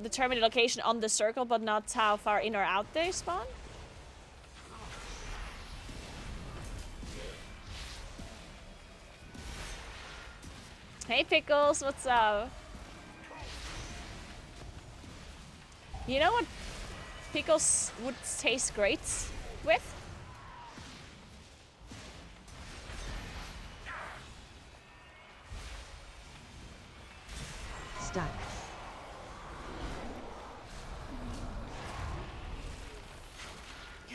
determine the location on the circle, but not how far in or out they spawn? Hey Pickles, what's up? You know what pickles would taste great with? Stuck.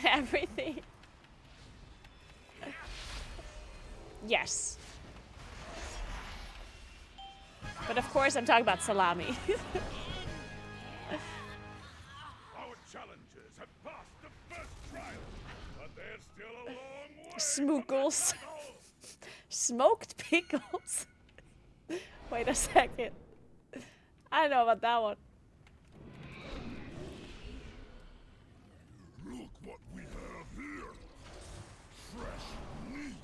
Everything. Yes. But of course I'm talking about salami. Our challengers have passed the first trial, but there's still a long way. Smookles. Smoked pickles. Wait a second. I don't know about that one. Look what we have here. Fresh meat.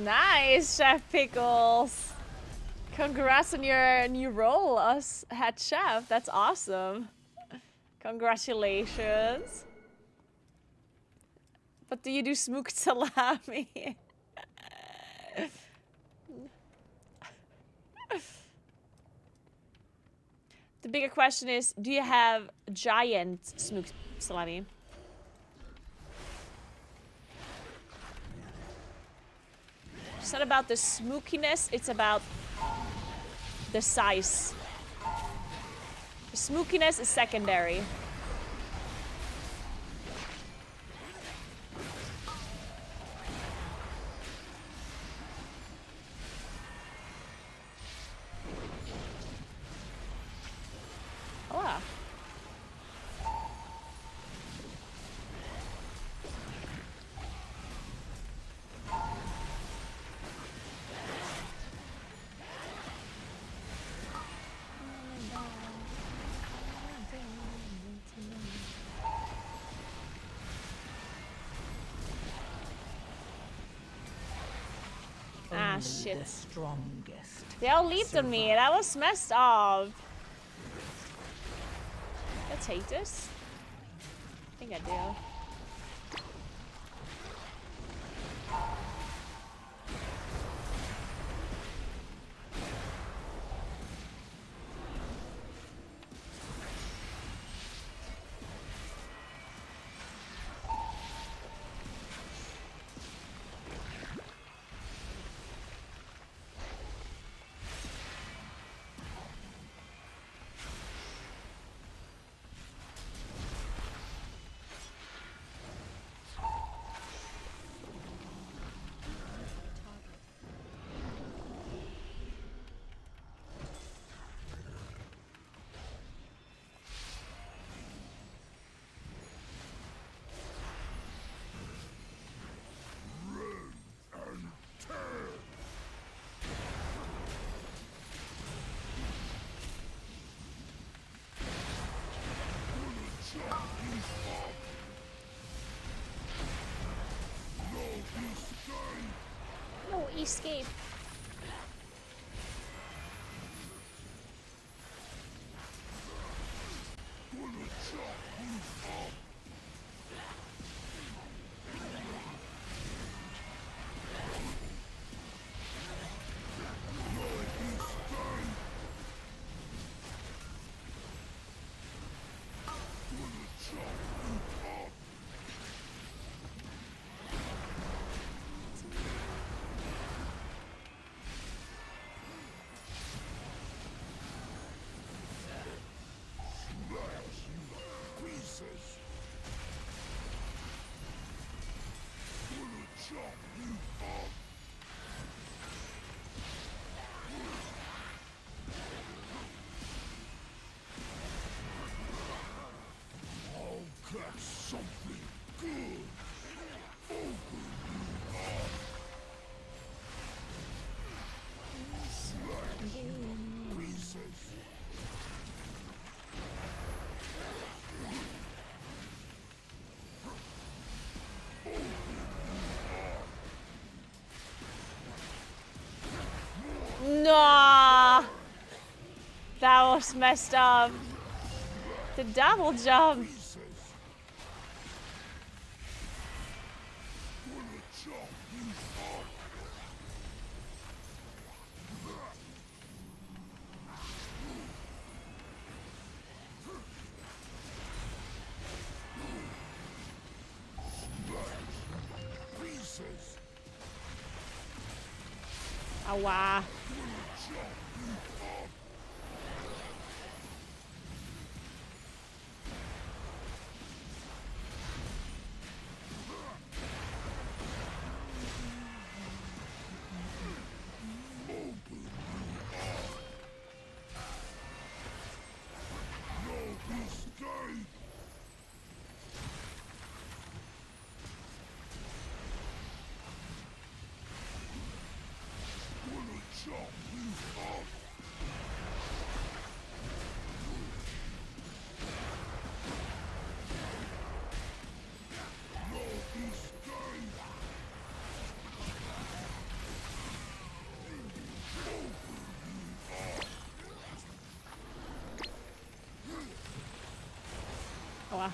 Nice, Chef Pickles. Congrats on your new role as head chef. That's awesome. Congratulations. But do you do smoked salami? The bigger question is, do you have giant smoked salami? It's not about the smokiness, it's about the size. The smokiness is secondary. Oh. Ah, Only shit. the strongest. They all leaped on me. That was messed up. Let's take this. I think I do. escape. No, that was messed up. The double jump. Oh wow. Oh wow.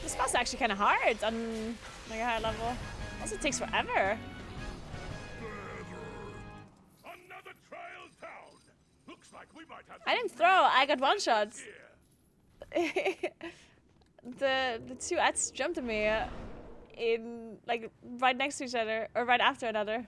This boss is actually kind of hard on like a high level. Also takes forever. Another trial down. Looks like we might have I didn't throw. I got one shots. the two ads jumped at me in like right next to each other or right after another.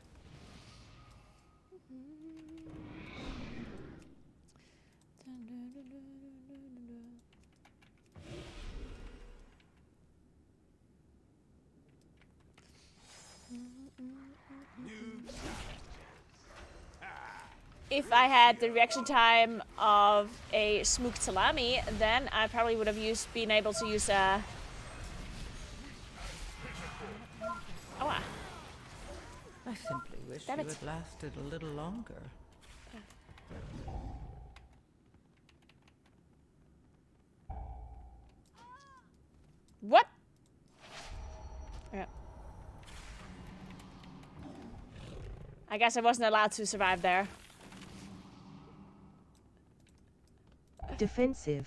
If I had the reaction time of a smoked salami, then I probably would have been able to use a. Oh, wow. I simply wish Damn you it. had lasted a little longer. What? Yeah. I guess I wasn't allowed to survive there. Defensive.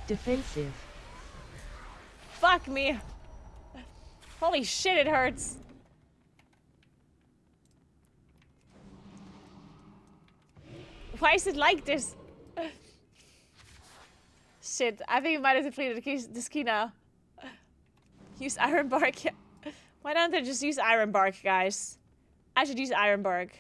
Defensive. Fuck me. Holy shit, it hurts. Why is it like this? Shit, I think we might have depleted this key now. Use Iron Bark. Why don't I just use Iron Bark, guys? I should use Iron Bark.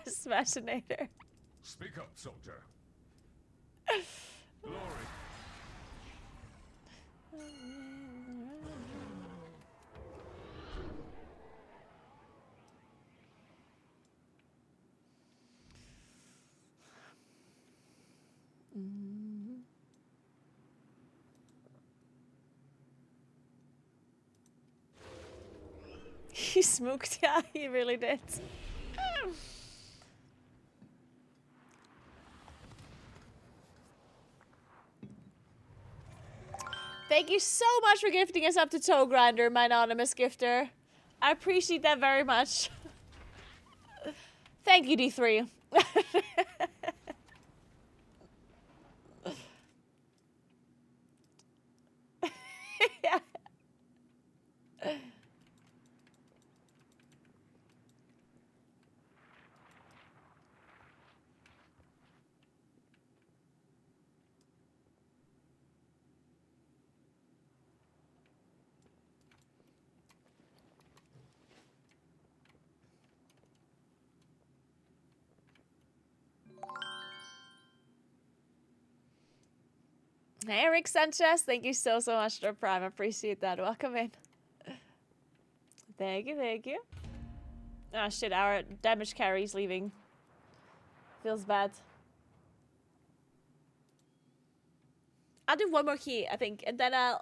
Smashinator. Speak up, soldier. Glory. He smoked, yeah, he really did. Thank you so much for gifting us up to Toe Grinder, my anonymous gifter. I appreciate that very much. Thank you, D3. Yeah. Hey, Eric Sanchez, thank you so much for Prime. I appreciate that. Welcome in. Thank you, thank you. Oh shit, our damage carry's leaving. Feels bad. I'll do one more key, I think, and then I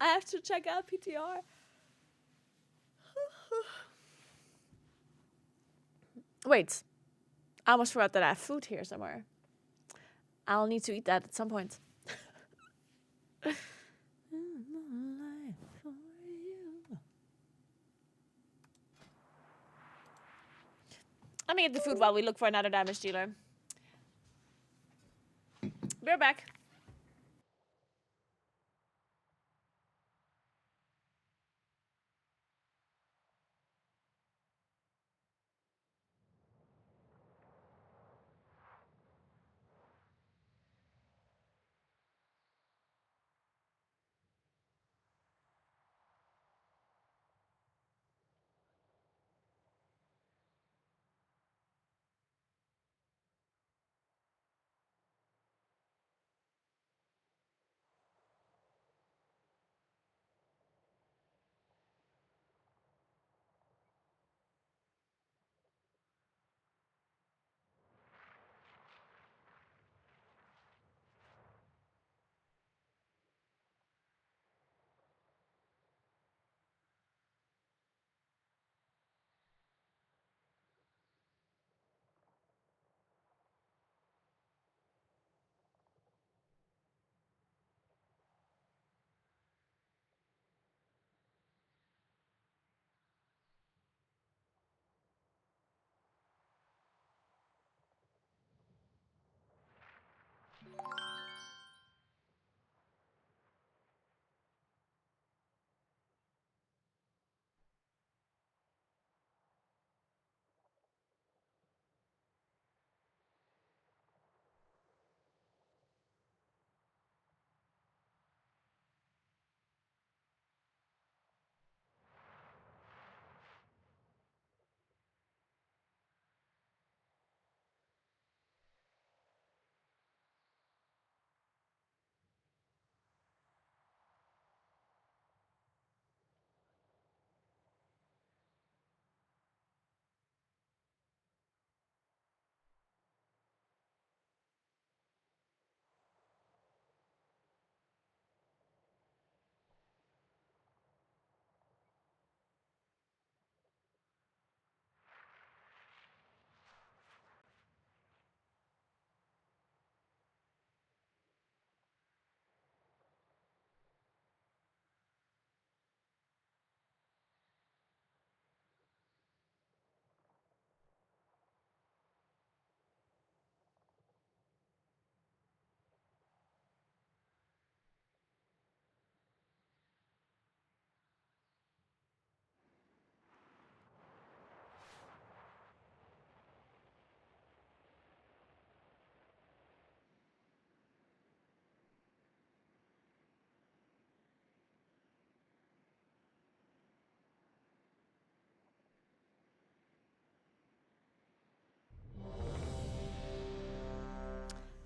have to check out PTR. Wait, I almost forgot that I have food here somewhere. I'll need to eat that at some point. Let me get the food while we look for another damage dealer. Be right back.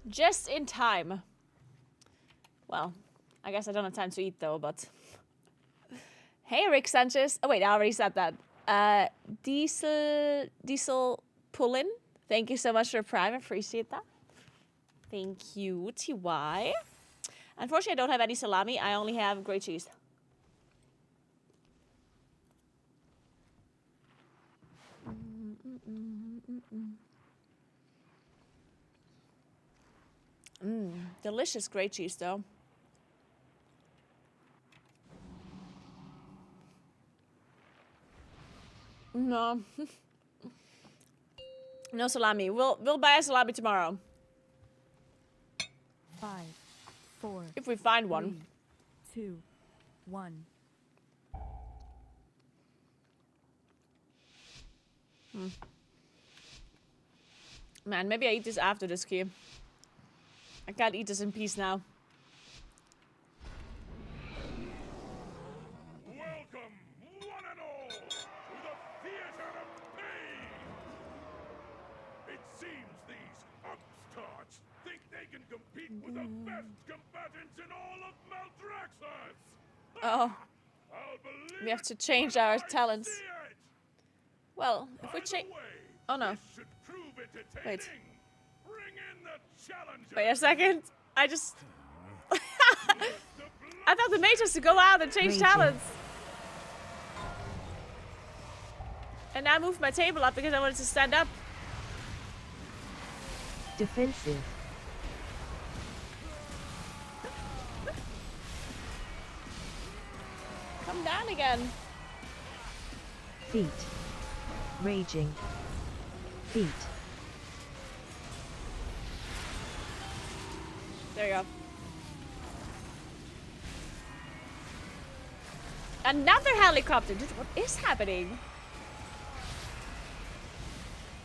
Just in time. Well, I guess I don't have time to eat though, but... Hey, Rick Sanchez. Oh, wait, I already said that. Diesel Pullin. Thank you so much for Prime. Appreciate that. Thank you, TY. Unfortunately, I don't have any salami. I only have grey cheese. Delicious grey cheese, though. No. No salami. We'll buy a salami tomorrow. 5, 4. If we find one. 3, 2, 1. Man, maybe I eat this after this key. I can't eat this in peace now. Welcome, one and all, to the theater of pain! It seems these upstarts think they can compete with the best combatants in all of Maldraxxus! Oh. We have to change our talents. Well, if we change... Oh no. Wait. Wait a second. I just... I thought the mage has to go out and change talents. And I moved my table up because I wanted to stand up. Defensive. Come down again. Feet. Raging. Feet. There you go. Another helicopter. Dude, what is happening?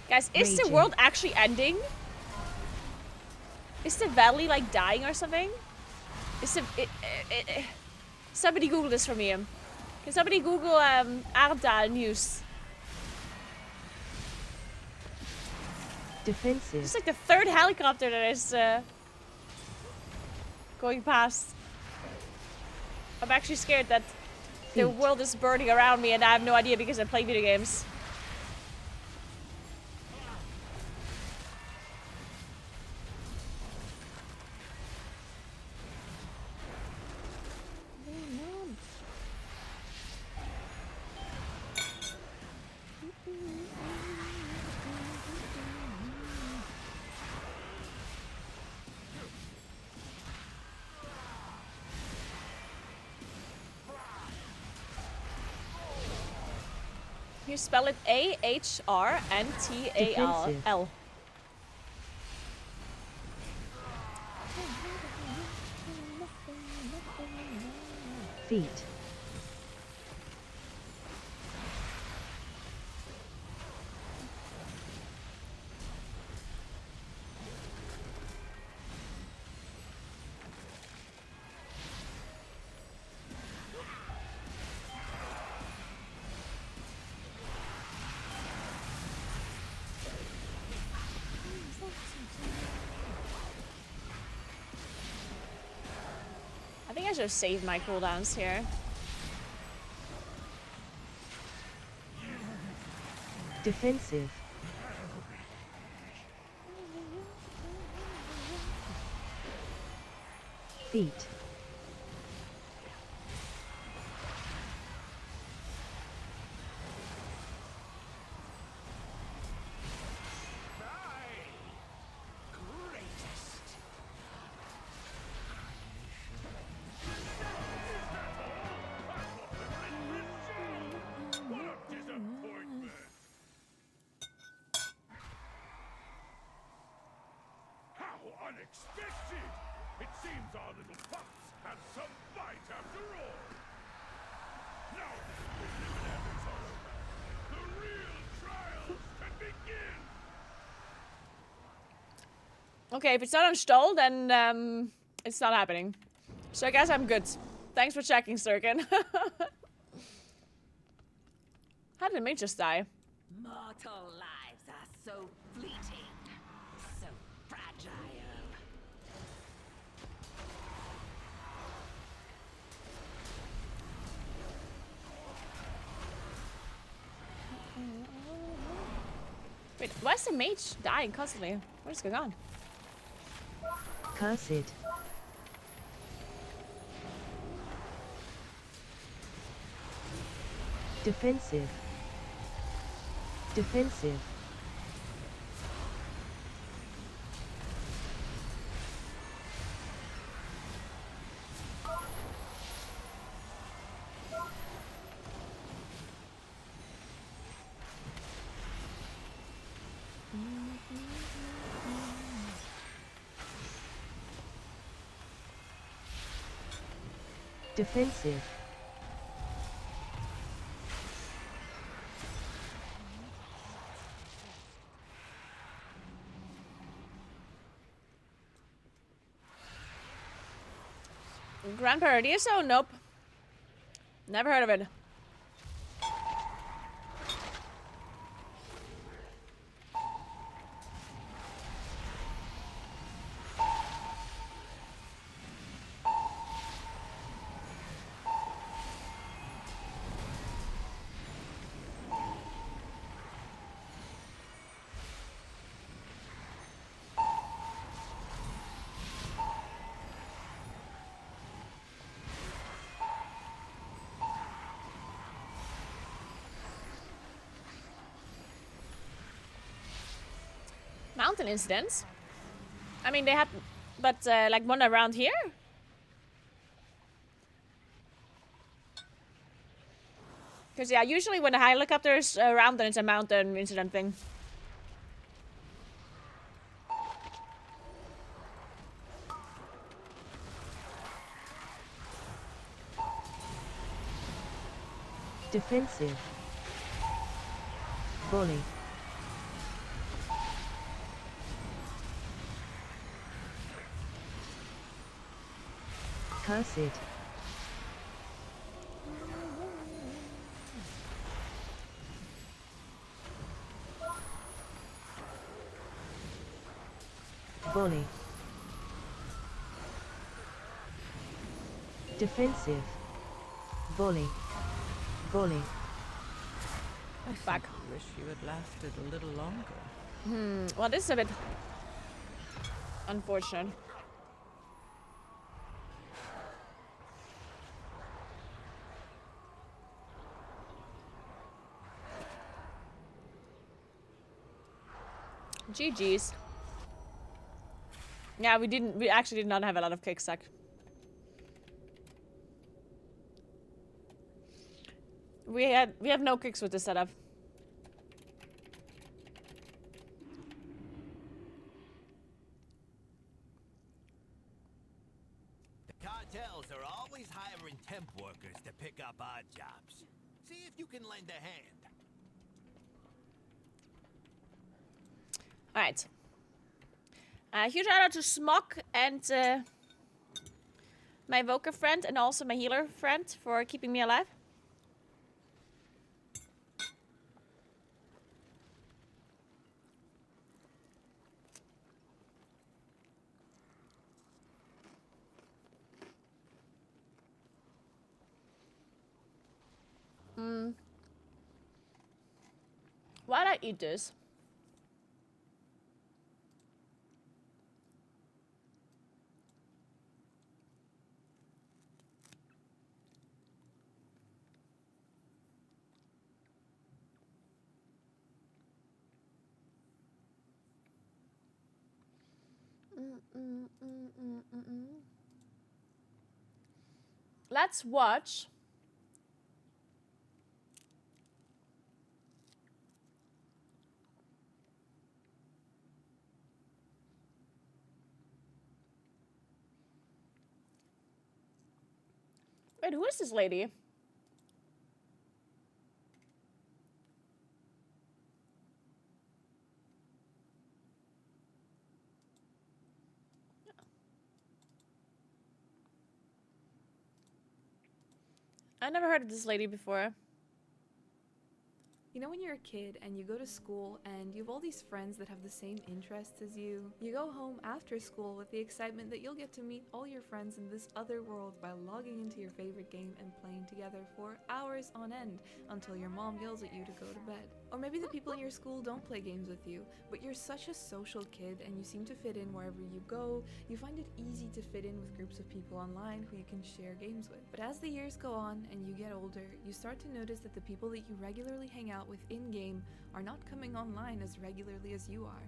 Guys, is the world actually ending? Is the valley like dying or something? Is the... somebody Google this for me. Can somebody Google Aardal news? Defensive. It's like the third helicopter that is going past. I'm actually scared that the world is burning around me and I have no idea because I play video games. You spell it A-H-R-N-T-A-L. Feet. I think I should have saved my cooldowns here. Defensive. Feet. Unexpected! It seems our little pups have some fight after all. Now that the preliminaries are over, the real trials can begin. Okay, if it's not installed, then it's not happening. So I guess I'm good. Thanks for checking, Sturkin. How did the mage just die? Mortal lives are so fleeting, so fragile. Wait, why is the mage dying constantly? What is going on? Cursed. Defensive. Defensive. Defensive. Grand Paradiso? Nope. Never heard of it. Mountain incidents? I mean, they happen, but like one around here? Because yeah, usually when a helicopter's around, then it's a mountain incident thing. Defensive. Volley. Cursed. Volley. Defensive. Volley. Volley. I Back. simply wish you had lasted a little longer. Well, this is a bit unfortunate. GG's. Yeah, we actually did not have a lot of kickstack. We have no kicks with this setup. The cartels are always hiring temp workers to pick up odd jobs. See if you can lend a hand. Alright. Huge shout out to Smok and my Evoker friend and also my healer friend for keeping me alive. Why'd I eat this? Let's watch. Wait, who is this lady? I never heard of this lady before. You know when you're a kid and you go to school and you have all these friends that have the same interests as you? You go home after school with the excitement that you'll get to meet all your friends in this other world by logging into your favorite game and playing together for hours on end until your mom yells at you to go to bed. Or maybe the people in your school don't play games with you, but you're such a social kid and you seem to fit in wherever you go. You find it easy to fit in with groups of people online who you can share games with. But as the years go on and you get older, you start to notice that the people that you regularly hang out with in-game are not coming online as regularly as you are.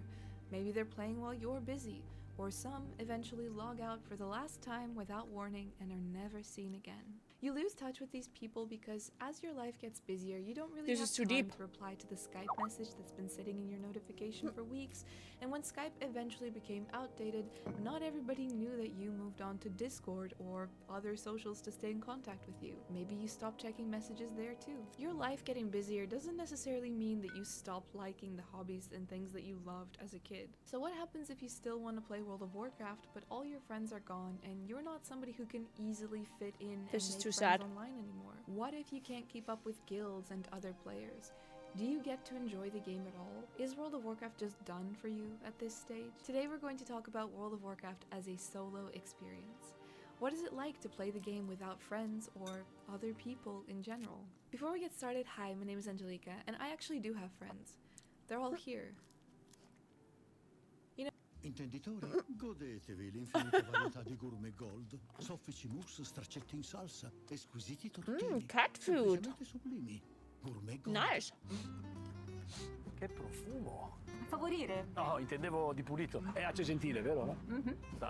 Maybe they're playing while you're busy, or some eventually log out for the last time without warning and are never seen again. You lose touch with these people because as your life gets busier, you don't really This have is too time deep. to reply to the Skype message that's been sitting in your notification for weeks. And when Skype eventually became outdated, not everybody knew that you moved on to Discord or other socials to stay in contact with you. Maybe you stopped checking messages there too. Your life getting busier doesn't necessarily mean that you stop liking the hobbies and things that you loved as a kid. So what happens if you still want to play World of Warcraft, but all your friends are gone and you're not somebody who can easily fit in This and is make too friends sad. online anymore? What if you can't keep up with guilds and other players? Do you get to enjoy the game at all? Is World of Warcraft just done for you at this stage? Today we're going to talk about World of Warcraft as a solo experience. What is it like to play the game without friends or other people in general? Before we get started, hi, my name is Angelica, and I actually do have friends. They're all here. Intenditori, godetevi l'infinita varietà di gourmet gold, soffici mousse, straccetti in salsa, esquisiti tortini. Cat food. Semplicemente sublimi. Gourmet gold. Nice. Che profumo! Favorire? No, intendevo di pulito. È ace gentile, vero?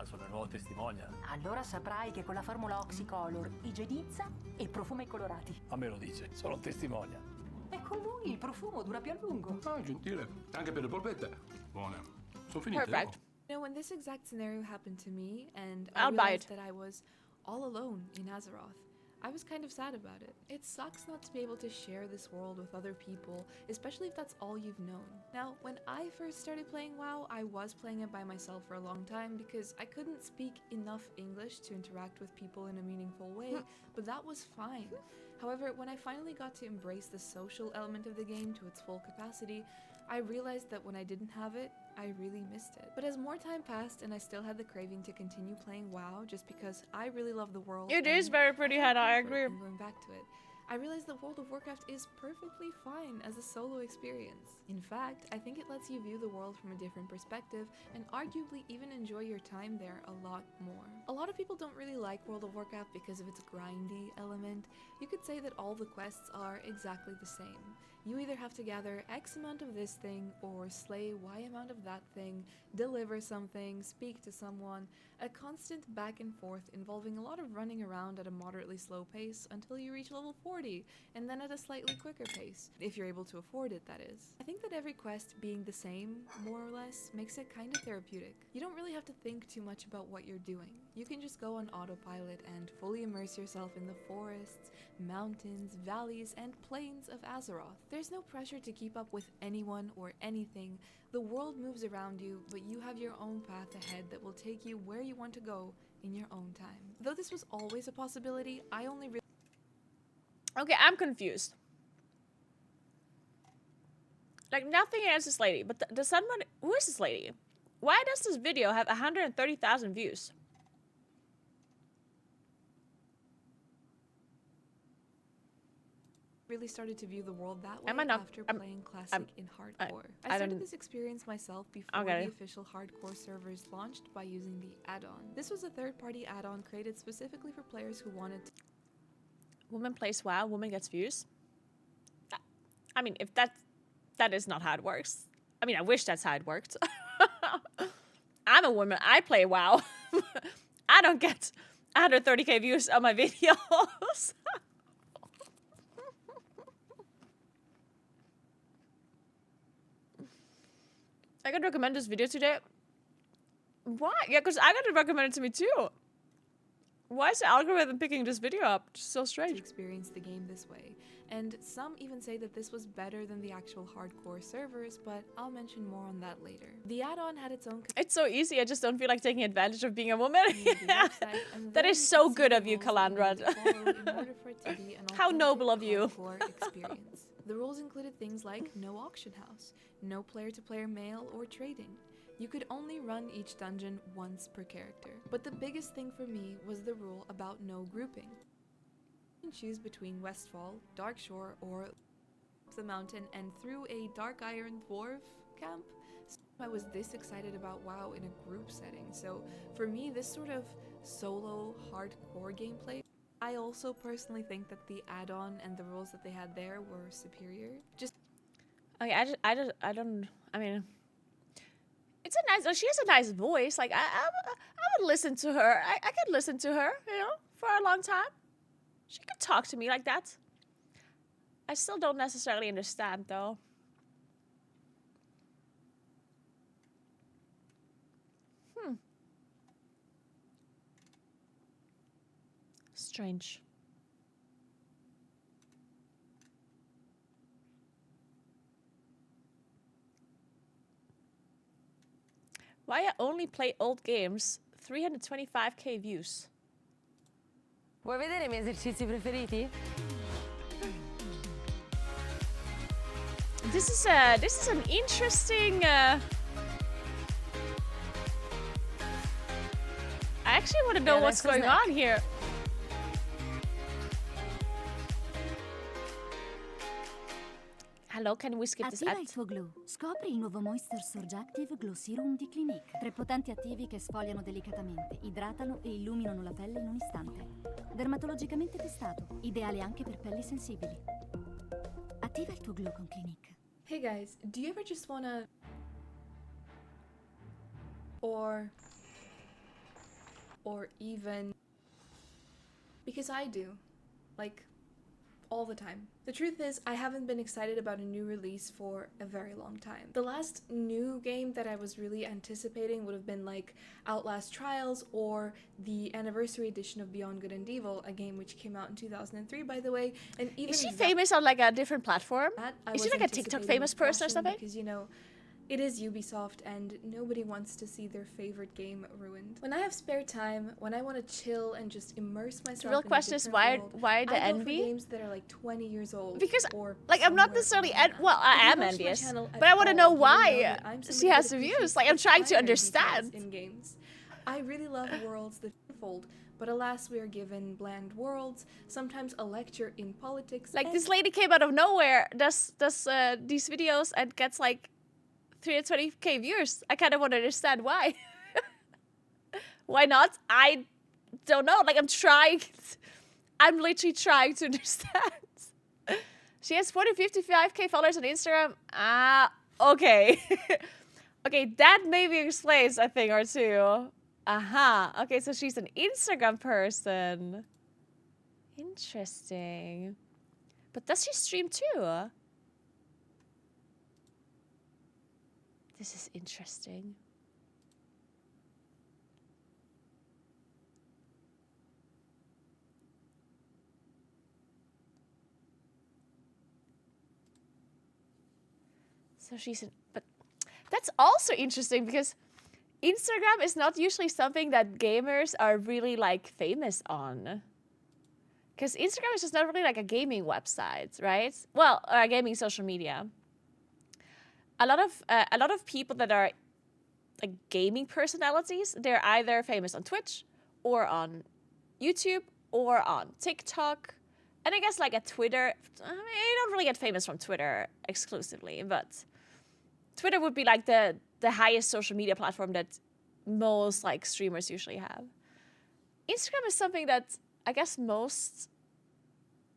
Sono il nuovo testimonial. Allora saprai che con la formula Oxycolor igienizza e profuma i colorati. A me lo dice, sono un testimonial. E con lui il profumo dura più a lungo. Ah, gentile. Anche per le polpette. Buone. Sono finite. Perfect. You know, when this exact scenario happened to me, and I I'll buy realized it. that I was all alone in Azeroth, I was kind of sad about it. It sucks not to be able to share this world with other people, especially if that's all you've known. Now, when I first started playing WoW, I was playing it by myself for a long time because I couldn't speak enough English to interact with people in a meaningful way, but that was fine. However, when I finally got to embrace the social element of the game to its full capacity, I realized that when I didn't have it, I really missed it. But as more time passed and I still had the craving to continue playing WoW just because I really love the world. It is very pretty, Hannah, I agree. I'm going back to it. I realized that World of Warcraft is perfectly fine as a solo experience. In fact, I think it lets you view the world from a different perspective and arguably even enjoy your time there a lot more. A lot of people don't really like World of Warcraft because of its grindy element. You could say that all the quests are exactly the same. You either have to gather X amount of this thing or slay Y amount of that thing, deliver something, speak to someone, a constant back and forth involving a lot of running around at a moderately slow pace until you reach level 40, and then at a slightly quicker pace, if you're able to afford it, that is. I think that every quest being the same, more or less, makes it kind of therapeutic. You don't really have to think too much about what you're doing. You can just go on autopilot and fully immerse yourself in the forests, mountains, valleys, and plains of Azeroth. There's no pressure to keep up with anyone or anything. The world moves around you, but you have your own path ahead that will take you where you want to go in your own time. Though this was always a possibility, I only really... Okay, I'm confused. Like, nothing against this lady, but does someone... Who is this lady? Why does this video have 130,000 views? really started to view the world that way Am I not? after playing Classic in Hardcore. I I started don't- this experience myself before Okay. the official Hardcore servers launched by using the add-on. This was a third-party add-on created specifically for players who wanted to... Woman plays WoW, woman gets views. I mean, if that is not how it works. I mean, I wish that's how it worked. I'm a woman. I play WoW. I don't get 130k views on my videos. I got recommended this video today. Why? Yeah, because I got it recommended to me too. Why is the algorithm picking this video up? It's so strange. To experience the game this way. And some even say that this was better than the actual Hardcore servers, but I'll mention more on that later. The add-on had its own... It's so easy, I just don't feel like taking advantage of being a woman. website, and That then is so you can good see of you, the rules that Calandra. you need to follow in order for it to be an How authentic noble of you. hardcore experience. The rules included things like no auction house, no player-to-player mail or trading. You could only run each dungeon once per character. But the biggest thing for me was the rule about no grouping. You can choose between Westfall, Darkshore, or the mountain and through a Dark Iron Dwarf camp. I was this excited about WoW in a group setting, so for me this sort of solo hardcore gameplay. I also personally think that the add-on and the rules that they had there were superior. I mean, it's a nice. She has a nice voice. Like I would listen to her. I could listen to her, you know, for a long time. She could talk to me like that. I still don't necessarily understand though. Strange. Why I only play old games? 325k views. Vuoi vedere i miei esercizi preferiti? This is an interesting. I actually want to know what's going on here. Hello, can we skip this Attiva ad? il tuo glow. Scopri il nuovo Moisture Surge Active Glow Serum di Clinique. 3 potenti attivi che sfogliano delicatamente, idratano e illuminano la pelle in un istante. Dermatologicamente testato, ideale anche per pelli sensibili. Attiva il tuo glow con Clinique. Hey guys, do you ever just wanna... Or even... Because I do. Like, all the time. The truth is, I haven't been excited about a new release for a very long time. The last new game that I was really anticipating would have been like Outlast Trials or the anniversary edition of Beyond Good and Evil, a game which came out in 2003, by the way. And even Is she famous on like a different platform? Is she was like a TikTok anticipating famous person or watching something? Because, you know, it is Ubisoft and nobody wants to see their favorite game ruined. When I have spare time, when I want to chill and just immerse myself The real in question a is different world, why the I go envy? for games that are like 20 years old. Because or like I'm not somewhere necessarily around that. well, I If you am watch my envious, channel at but I want to all, know you will why that I'm she somebody has that views. appreciates Like I'm the trying to finer understand. details in games. I really love worlds that unfold, but alas, we are given bland worlds, sometimes a lecture in politics. Like this lady came out of nowhere, does these videos and gets like 320k viewers. I kind of want to understand why. Why not? I don't know. Like I'm literally trying to understand. She has 55k followers on Instagram. Okay. Okay, that maybe explains a thing or two. Aha. Okay, so she's an Instagram person. Interesting. But does she stream too? This is interesting. So but that's also interesting because Instagram is not usually something that gamers are really like famous on. Because Instagram is just not really like a gaming website, right? Well, or a gaming social media. A lot of people that are like gaming personalities, they're either famous on Twitch or on YouTube or on TikTok. And I guess like at Twitter, I mean, you don't really get famous from Twitter exclusively, but Twitter would be like the highest social media platform that most like streamers usually have. Instagram is something that I guess most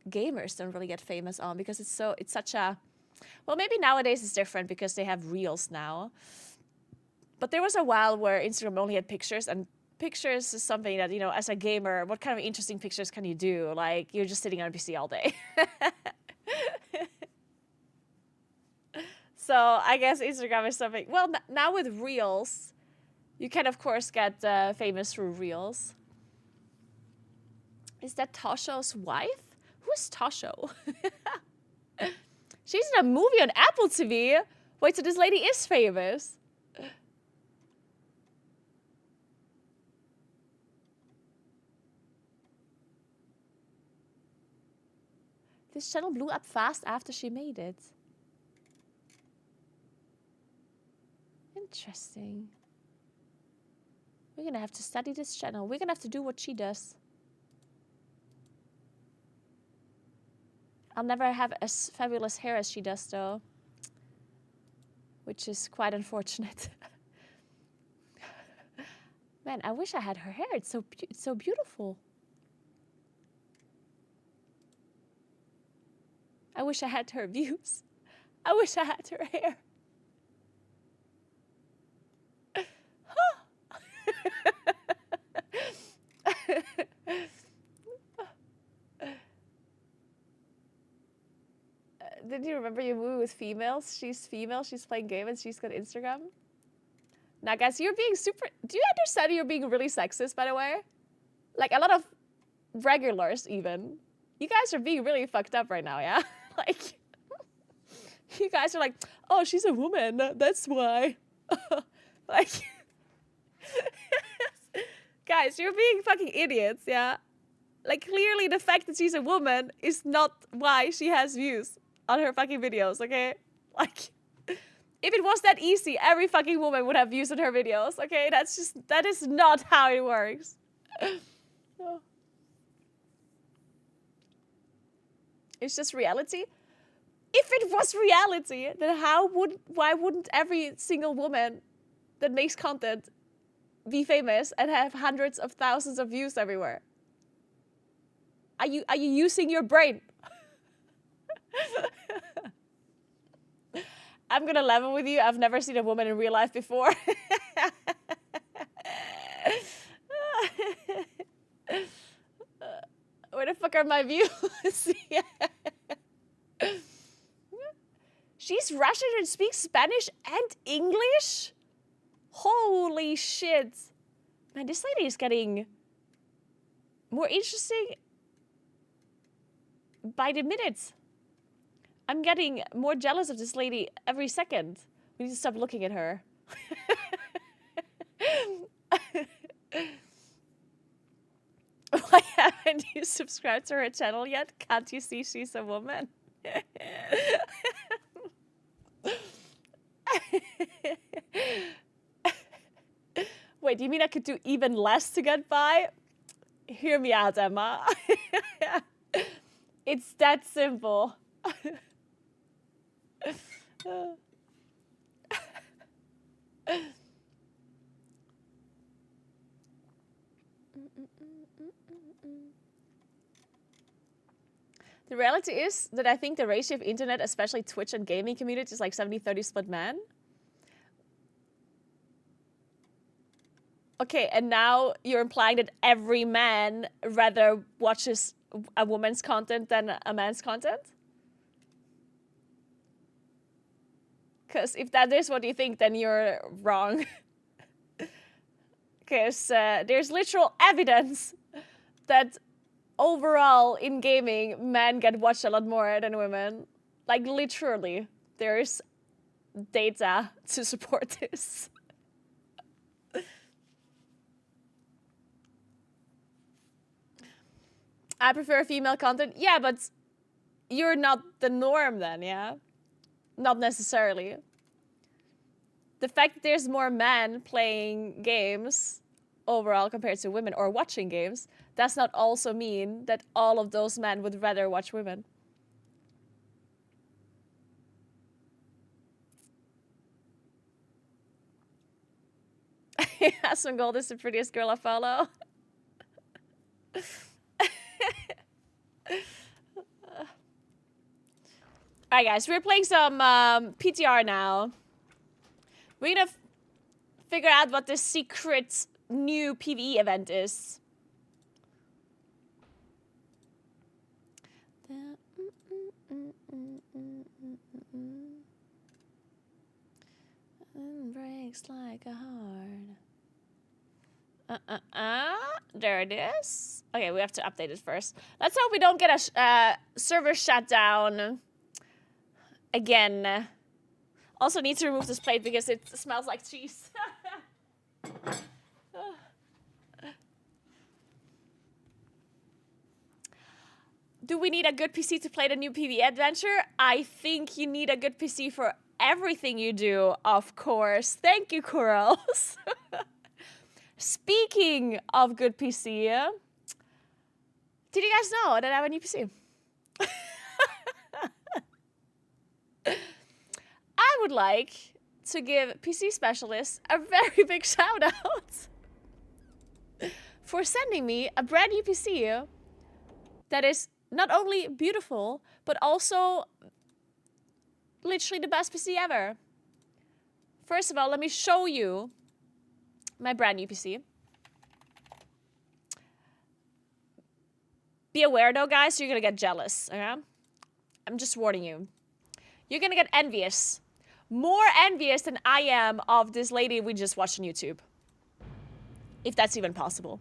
gamers don't really get famous on because it's such a, well, maybe nowadays it's different because they have Reels now. But there was a while where Instagram only had pictures, and pictures is something that, you know, as a gamer, what kind of interesting pictures can you do? Like, you're just sitting on a PC all day. So I guess Instagram is something, well, now with Reels, you can, of course, get famous through Reels. Is that Tosho's wife? Who is Tosho? She's in a movie on Apple TV. Wait, so this lady is famous? This channel blew up fast after she made it. Interesting. We're gonna have to study this channel. We're gonna have to do what she does. I'll never have as fabulous hair as she does, though. Which is quite unfortunate. Man, I wish I had her hair. It's so beautiful. I wish I had her views. I wish I had her hair. Did you remember your movie with females? She's female, she's playing game, and she's got Instagram. Now, guys, you're being super... Do you understand you're being really sexist, by the way? Like, a lot of regulars, even. You guys are being really fucked up right now, yeah? Like, you guys are like, oh, she's a woman, that's why. Like, guys, you're being fucking idiots, yeah? Like, clearly the fact that she's a woman is not why she has views on her fucking videos, okay? Like, if it was that easy, every fucking woman would have views on her videos, okay? That is not how it works. Oh. It's just reality. If it was reality, then why wouldn't every single woman that makes content be famous and have hundreds of thousands of views everywhere? Are you using your brain? I'm gonna level with you. I've never seen a woman in real life before. Where the fuck are my views? She's Russian and speaks Spanish and English? Holy shit. Man, this lady is getting more interesting by the minute. I'm getting more jealous of this lady every second. We need to stop looking at her. Why haven't you subscribed to her channel yet? Can't you see she's a woman? Wait, do you mean I could do even less to get by? Hear me out, Emma. It's that simple. The reality is that I think the ratio of internet, especially Twitch and gaming community, is like 70-30 split man. Okay, and now you're implying that every man rather watches a woman's content than a man's content? Because if that is what you think, then you're wrong. Because there's literal evidence that overall in gaming, men get watched a lot more than women. Like, literally, there's data to support this. I prefer female content. Yeah, but you're not the norm then, yeah? Not necessarily. The fact that there's more men playing games overall compared to women or watching games does not also mean that all of those men would rather watch women. Aspen Gold is the prettiest girl I follow. Alright guys, we're playing some PTR now. We're gonna figure out what this secret new PvE event is. And breaks like a heart. There it is. Okay, we have to update it first. Let's hope we don't get a server shutdown again. Also need to remove this plate because it smells like cheese. Do we need a good PC to play the new PvE adventure? I think you need a good PC for everything you do, of course. Thank you, Corals. Speaking of good PC, did you guys know that I have a new PC? I would like to give PC Specialist a very big shout out for sending me a brand new PC that is not only beautiful, but also literally the best PC ever. First of all, let me show you my brand new PC. Be aware though, guys, you're gonna get jealous, okay? I'm just warning you. You're gonna get envious. More envious than I am of this lady we just watched on YouTube. If that's even possible.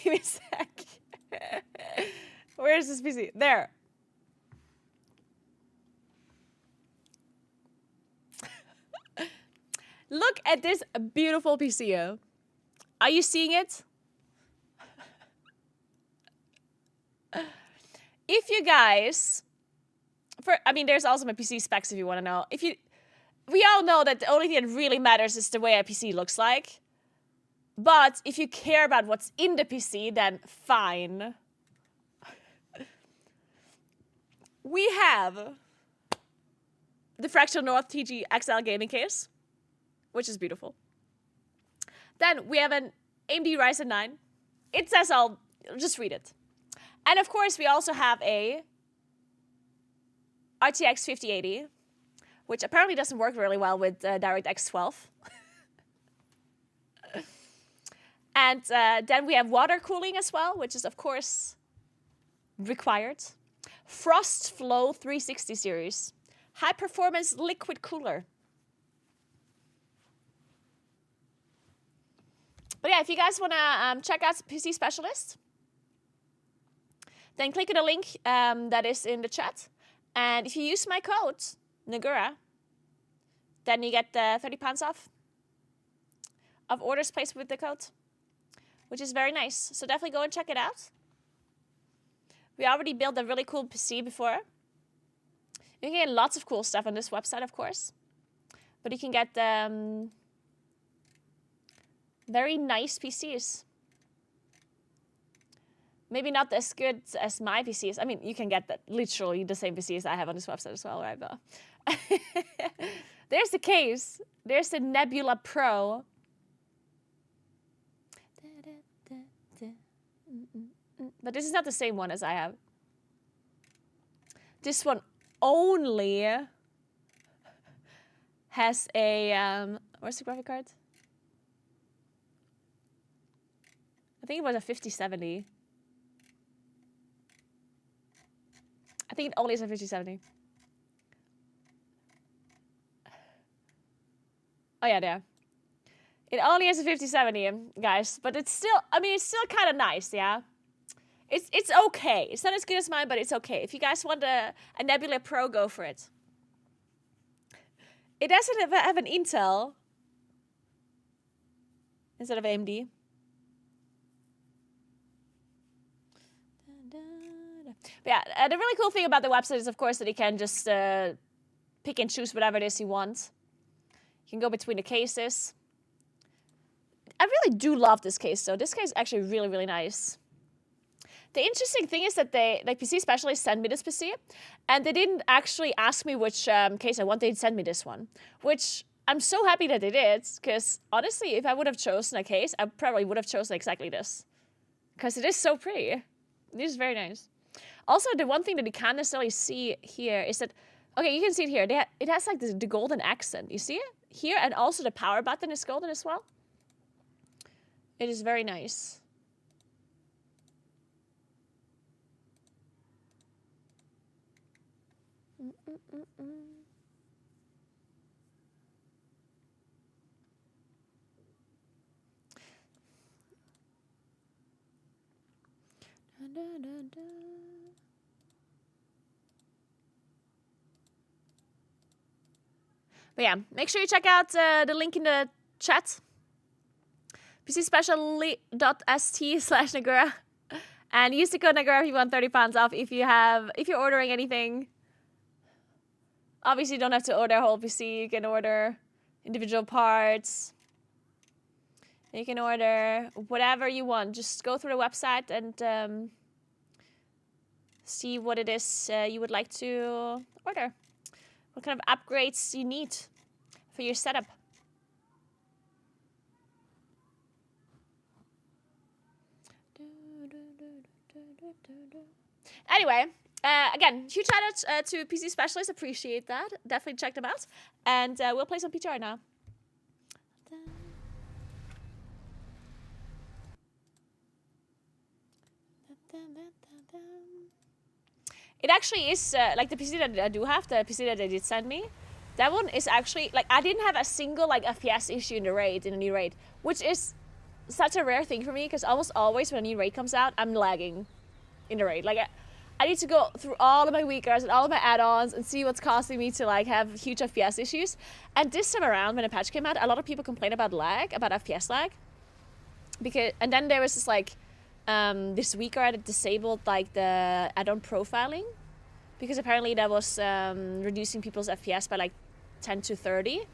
Give me a sec. Where is this PC? There. Look at this beautiful PC. Are you seeing it? If you guys, I mean, there's also my PC specs if you want to know. We all know that the only thing that really matters is the way a PC looks like. But if you care about what's in the PC, then fine. We have the Fractal North TG XL gaming case, which is beautiful. Then we have an AMD Ryzen 9. It says all, just read it. And of course, we also have a RTX 5080, which apparently doesn't work really well with DirectX 12. And then we have water cooling as well, which is, of course, required. Frost Flow 360 series. High performance liquid cooler. But yeah, if you guys want to check out PC Specialist, then click on the link that is in the chat. And if you use my code, Naguura, then you get £30 off of orders placed with the code, which is very nice. So definitely go and check it out. We already built a really cool PC before. You can get lots of cool stuff on this website, of course. But you can get very nice PCs. Maybe not as good as my PCs. I mean, you can get literally the same PCs I have on this website as well, right? But there's the case. There's the Nebula Pro. But this is not the same one as I have. This one only has a, where's the graphic card? I think it was a 5070. I think it only is a 5070. Oh yeah, there. It only has a 5070, guys, but it's still, I mean, it's still kind of nice, yeah? It's okay. It's not as good as mine, but it's okay. If you guys want a Nebula Pro, go for it. It doesn't have an Intel instead of AMD. But yeah, the really cool thing about the website is, of course, that you can just pick and choose whatever it is you want. You can go between the cases. I really do love this case, though. This case is actually really, really nice. The interesting thing is that PC Specialist sent me this PC, and they didn't actually ask me which case I want. They sent me this one, which I'm so happy that they did, because honestly, if I would have chosen a case, I probably would have chosen exactly this, because it is so pretty. It is very nice. Also, the one thing that you can't necessarily see here is that, okay, you can see it here. It has like the golden accent. You see it here, and also the power button is golden as well. It is very nice. But yeah, make sure you check out the link in the chat PCSpecially.st/Naguura. And use the code Naguura if you want £30 off if you're ordering anything. Obviously, you don't have to order a whole PC. You can order individual parts. You can order whatever you want. Just go through the website and see what it is you would like to order. What kind of upgrades you need for your setup. Anyway, again, huge shout out to PC Specialist. Appreciate that. Definitely check them out. And we'll play some PTR now. It actually is, like the PC that I do have, the PC that they did send me, that one is actually, like, I didn't have a single, like, FPS issue in the raid, in a new raid, which is such a rare thing for me, because almost always when a new raid comes out, I'm lagging in the raid. Like, I need to go through all of my weakers and all of my add-ons and see what's causing me to, like, have huge FPS issues. And this time around, when a patch came out, a lot of people complained about lag, about FPS lag. And then there was this, like, this weaker that disabled, like, the add-on profiling. Because apparently that was reducing people's FPS by, like, 10 to 30.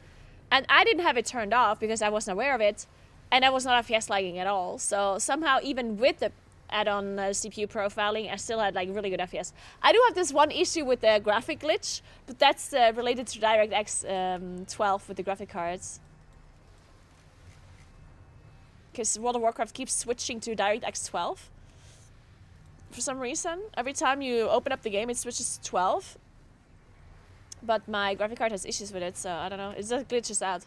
And I didn't have it turned off because I wasn't aware of it. And I was not FPS lagging at all. So somehow, even with the add-on CPU profiling, I still had, like, really good FPS. I do have this one issue with the graphic glitch, but that's related to DirectX 12 with the graphic cards. Because World of Warcraft keeps switching to DirectX 12. For some reason, every time you open up the game, it switches to 12. But my graphic card has issues with it, so I don't know. It just glitches out.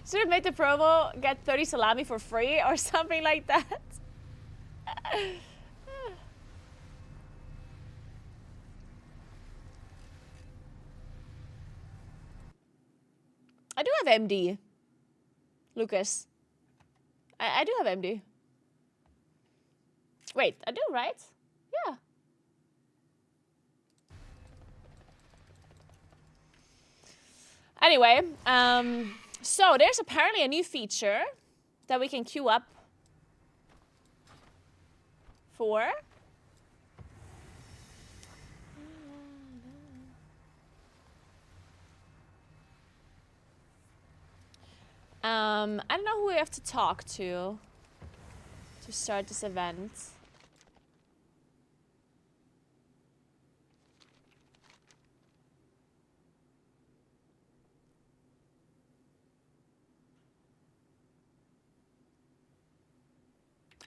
Should have made the promo get 30 salami for free or something like that. I do have MD, Lucas. I do have MD. Wait, I do, right? Yeah. Anyway, so there's apparently a new feature that we can queue up for. I don't know who we have to talk to start this event.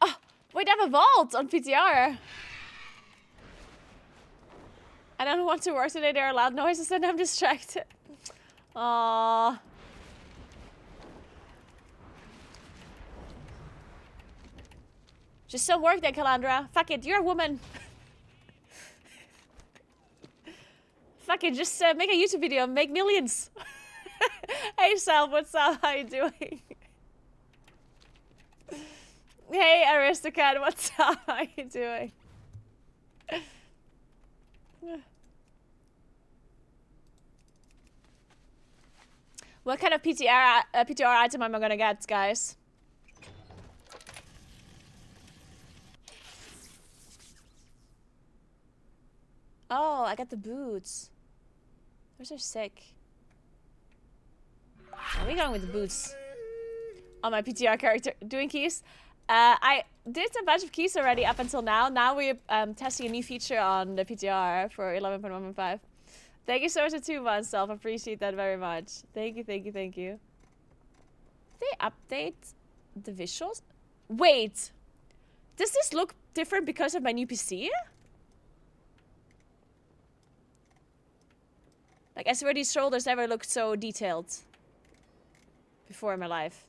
Oh, wait, I have a vault on PTR. I don't want to work today. There are loud noises and I'm distracted. Aww. Just some work then, Calandra. Fuck it, you're a woman. Fuck it, just make a YouTube video and make millions. Hey, Sal, what's up? How you doing? Hey, Aristocrat, what's up? How you doing? What kind of PTR item am I gonna get, guys? Oh, I got the boots. Those are sick. We're going with the boots. On my PTR character. Doing keys. I did a bunch of keys already up until now. Now we're testing a new feature on the PTR for 11.1.5. Thank you so much for 2 months, Self. Appreciate that very much. Thank you, thank you, thank you. Did they update the visuals? Wait. Does this look different because of my new PC? Like, I swear these shoulders never looked so detailed before in my life.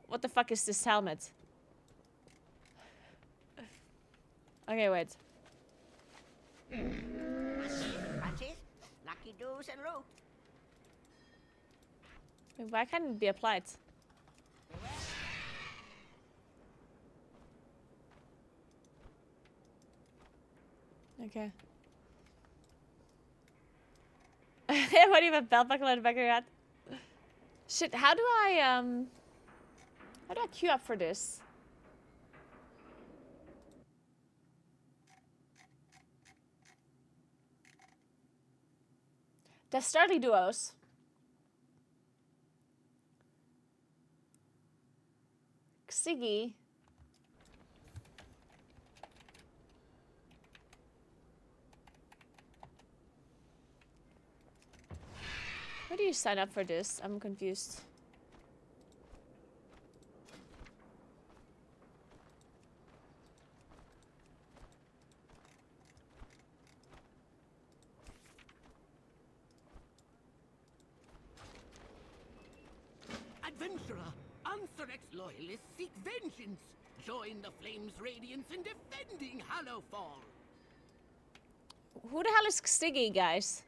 What the fuck is this helmet? Okay, wait. Lucky do's and rope. Wait, why can't it be applied? Okay. What do you have a belt buckle and a back of your hat? Shit, how do I queue up for this? The Starly duos. Siggy. How do you sign up for this? I'm confused. Adventurer, Anthrax loyalists seek vengeance. Join the Flame's Radiance in defending Hallowfall. Who the hell is Siggy, guys?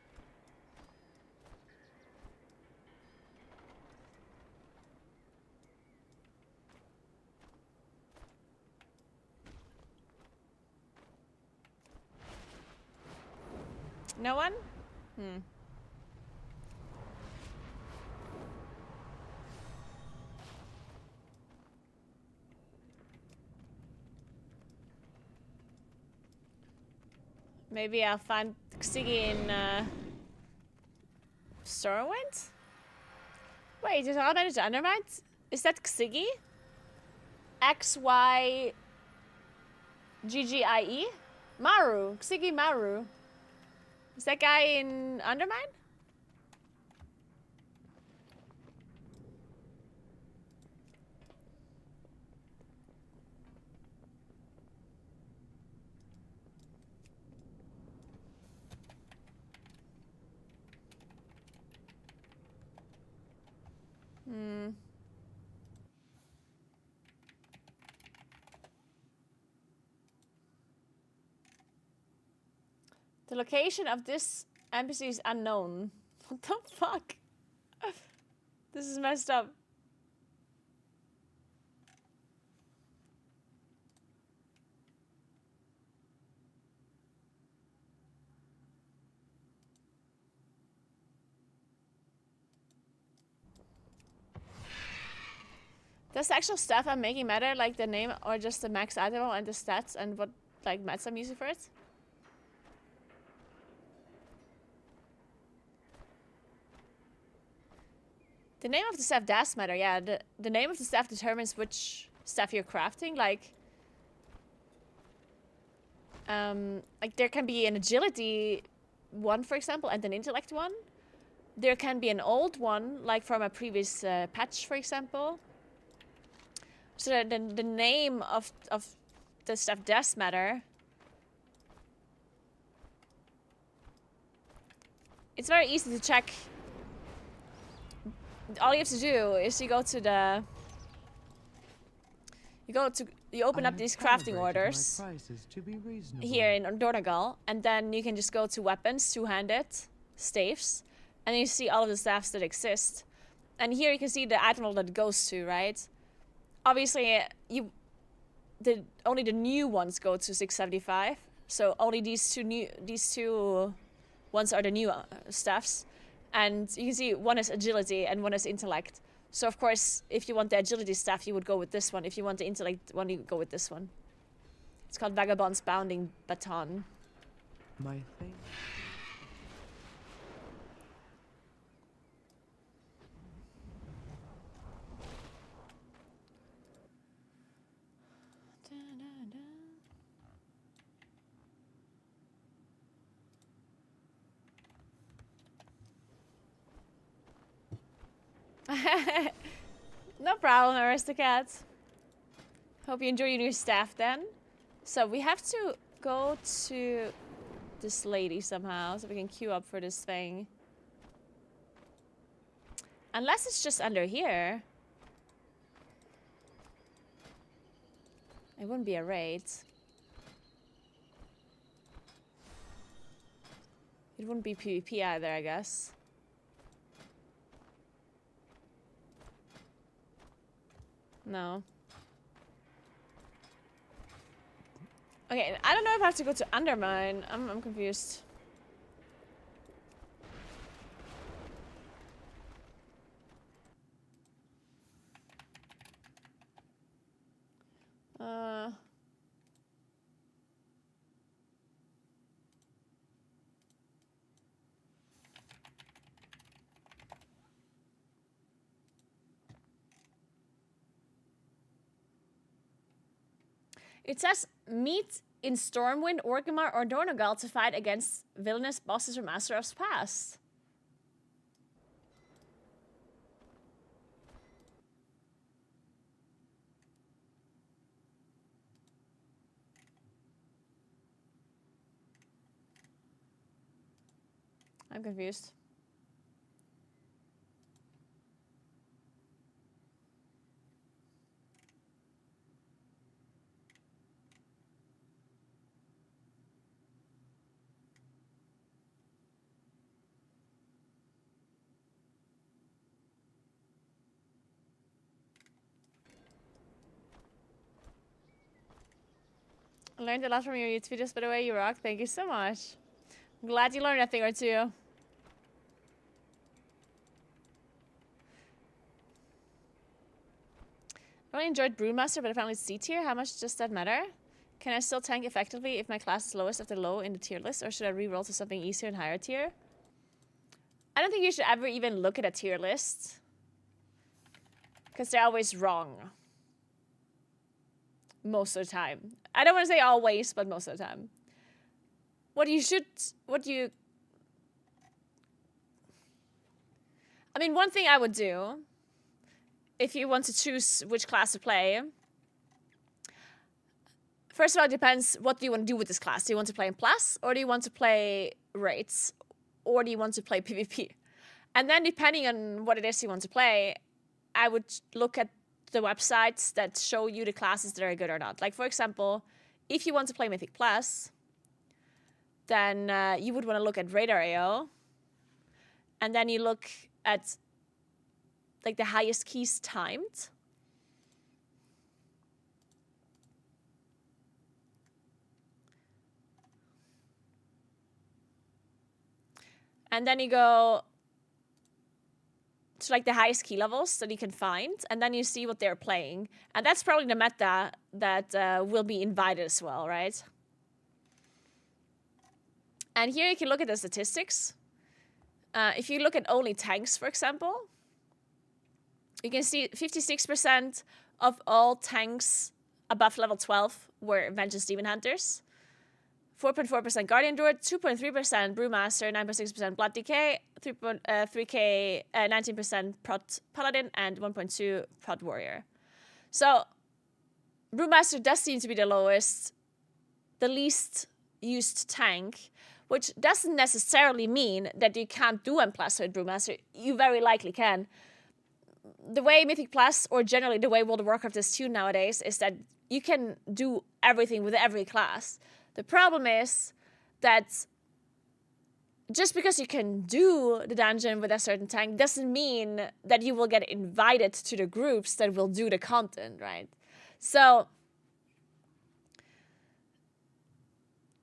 No one? Maybe I'll find Siggy in Stormwind? Wait, is all managed Undermine? Is that Siggy? XYGGIE? Maru. Siggy Maru. Is that guy in Undermine? The location of this NPC is unknown. What the fuck? This is messed up. Does the actual stuff I'm making matter, like the name or just the max item and the stats and what like mats I'm using for it? The name of the staff does matter, yeah. The name of the staff determines which staff you're crafting. Like there can be an agility one, for example, and an intellect one. There can be an old one, like from a previous patch, for example. So the name of the stuff does matter. It's very easy to check. All you have to do is you open up these crafting orders here in Dornagal, and then you can just go to weapons, two-handed, staves, and you see all of the staffs that exist. And here you can see the item that it goes to, right? Obviously, only the new ones go to 675, so only these two ones are the new staffs. And you can see one is agility and one is intellect. So of course, if you want the agility staff, you would go with this one. If you want the intellect one, you would go with this one. It's called Vagabond's Bounding Baton. My thing. No problem, Aristocats. Hope you enjoy your new staff then. So we have to go to this lady somehow so we can queue up for this thing. Unless it's just under here. It wouldn't be a raid. It wouldn't be PvP either, I guess. No. Okay, I don't know if I have to go to Undermine. I'm confused. It says meet in Stormwind, Orgrimmar, or Dornogal to fight against villainous bosses from Azeroth's past. I'm confused. I learned a lot from your YouTube videos, by the way. You rock. Thank you so much. I'm glad you learned a thing or two. I really enjoyed Brewmaster, but I found it's C tier. How much does that matter? Can I still tank effectively if my class is lowest after low in the tier list, or should I re-roll to something easier and higher tier? I don't think you should ever even look at a tier list, because they're always wrong. Most of the time. I don't want to say always, but most of the time. I mean, one thing I would do, if you want to choose which class to play, first of all, it depends what do you want to do with this class. Do you want to play in Plus, or do you want to play raids, or do you want to play PvP? And then depending on what it is you want to play, I would look at the websites that show you the classes that are good or not. Like, for example, if you want to play Mythic Plus, then you would want to look at Radar.io, and then you look at like the highest keys timed. And then you go to like the highest key levels that you can find, and then you see what they're playing. And that's probably the meta that will be invited as well, right? And here you can look at the statistics. If you look at only tanks, for example, you can see 56% of all tanks above level 12 were Vengeance Demon Hunters. 4.4% Guardian Druid, 2.3% Brewmaster, 9.6% Blood DK, 3K, 19% Prot Paladin, and 1.2 Prot Warrior. So, Brewmaster does seem to be the lowest, the least used tank, which doesn't necessarily mean that you can't do M+ with Brewmaster. You very likely can. The way Mythic Plus, or generally the way World of Warcraft is tuned nowadays, is that you can do everything with every class. The problem is that just because you can do the dungeon with a certain tank doesn't mean that you will get invited to the groups that will do the content, right? So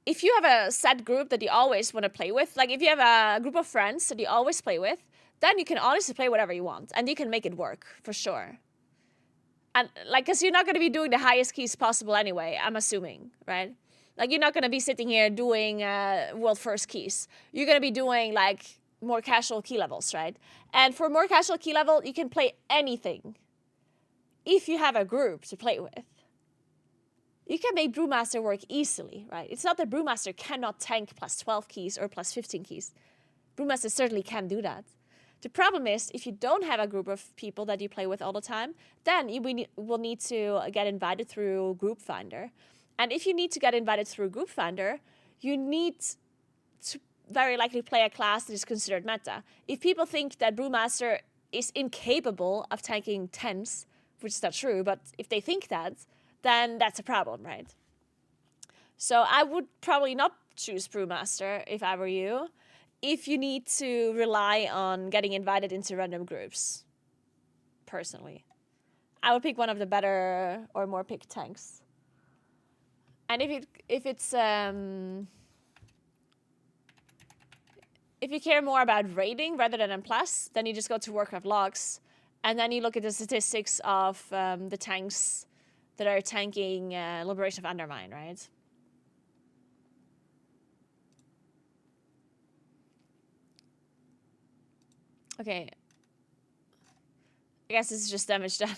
if you have a set group that you always want to play with, like if you have a group of friends that you always play with, then you can honestly play whatever you want, and you can make it work, for sure. And, like, because you're not going to be doing the highest keys possible anyway, I'm assuming, right? Like, you're not going to be sitting here doing world first keys. You're going to be doing, like, more casual key levels, right? And for more casual key level, you can play anything if you have a group to play with. You can make Brewmaster work easily, right? It's not that Brewmaster cannot tank plus 12 keys or plus 15 keys. Brewmaster certainly can do that. The problem is, if you don't have a group of people that you play with all the time, then you will need to get invited through Group Finder. And if you need to get invited through Group Finder, you need to very likely play a class that is considered meta. If people think that Brewmaster is incapable of tanking 10s, which is not true, but if they think that, then that's a problem, right? So I would probably not choose Brewmaster if I were you, if you need to rely on getting invited into random groups, personally. I would pick one of the better or more picked tanks. And if you care more about rating rather than plus, then you just go to Warcraft logs, and then you look at the statistics of the tanks that are tanking Liberation of Undermine, right? Okay. I guess this is just damage done.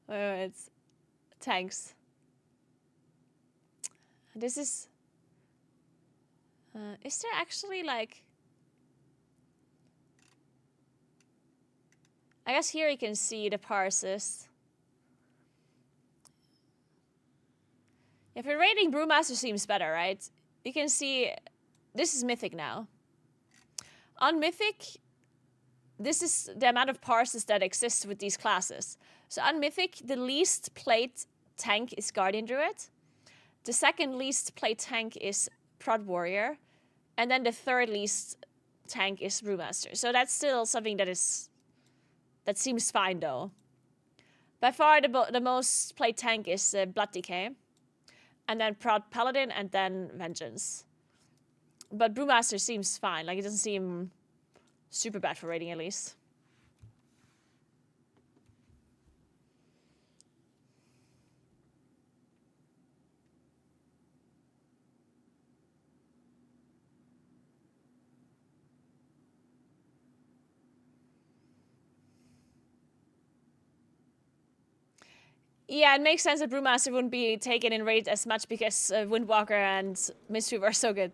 Wait, it's tanks. This is... is there actually, like... I guess here you can see the parses. If you're rating Brewmaster seems better, right? You can see... This is Mythic now. On Mythic, this is the amount of parses that exist with these classes. So on Mythic, the least played tank is Guardian Druid. The second least played tank is Prod Warrior. And then the third least tank is Brewmaster. So that's still something that seems fine, though. By far, the most played tank is Blood Decay. And then Prod Paladin, and then Vengeance. But Brewmaster seems fine. Like, it doesn't seem super bad for rating, at least. Yeah, it makes sense that Brewmaster wouldn't be taken in raid as much because Windwalker and Mistweaver are so good.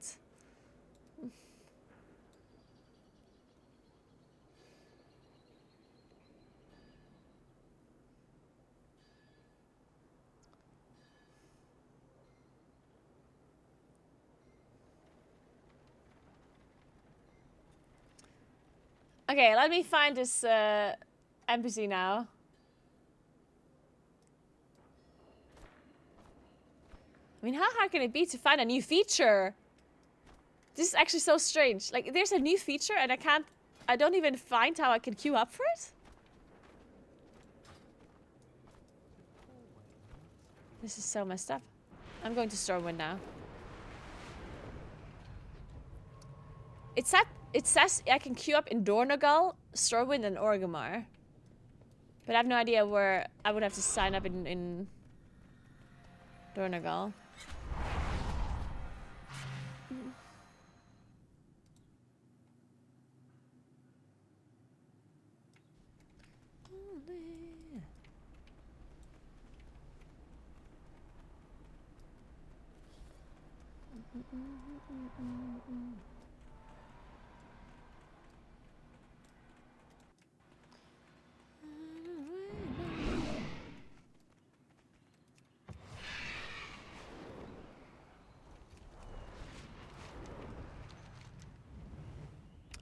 Okay, let me find this NPC now. I mean, how hard can it be to find a new feature? This is actually so strange. Like, there's a new feature and I don't even find how I can queue up for it. This is so messed up. I'm going to Stormwind now. It says I can queue up in Dornogal, Stormwind, and Orgrimmar. But I have no idea where I would have to sign up in Dornogal.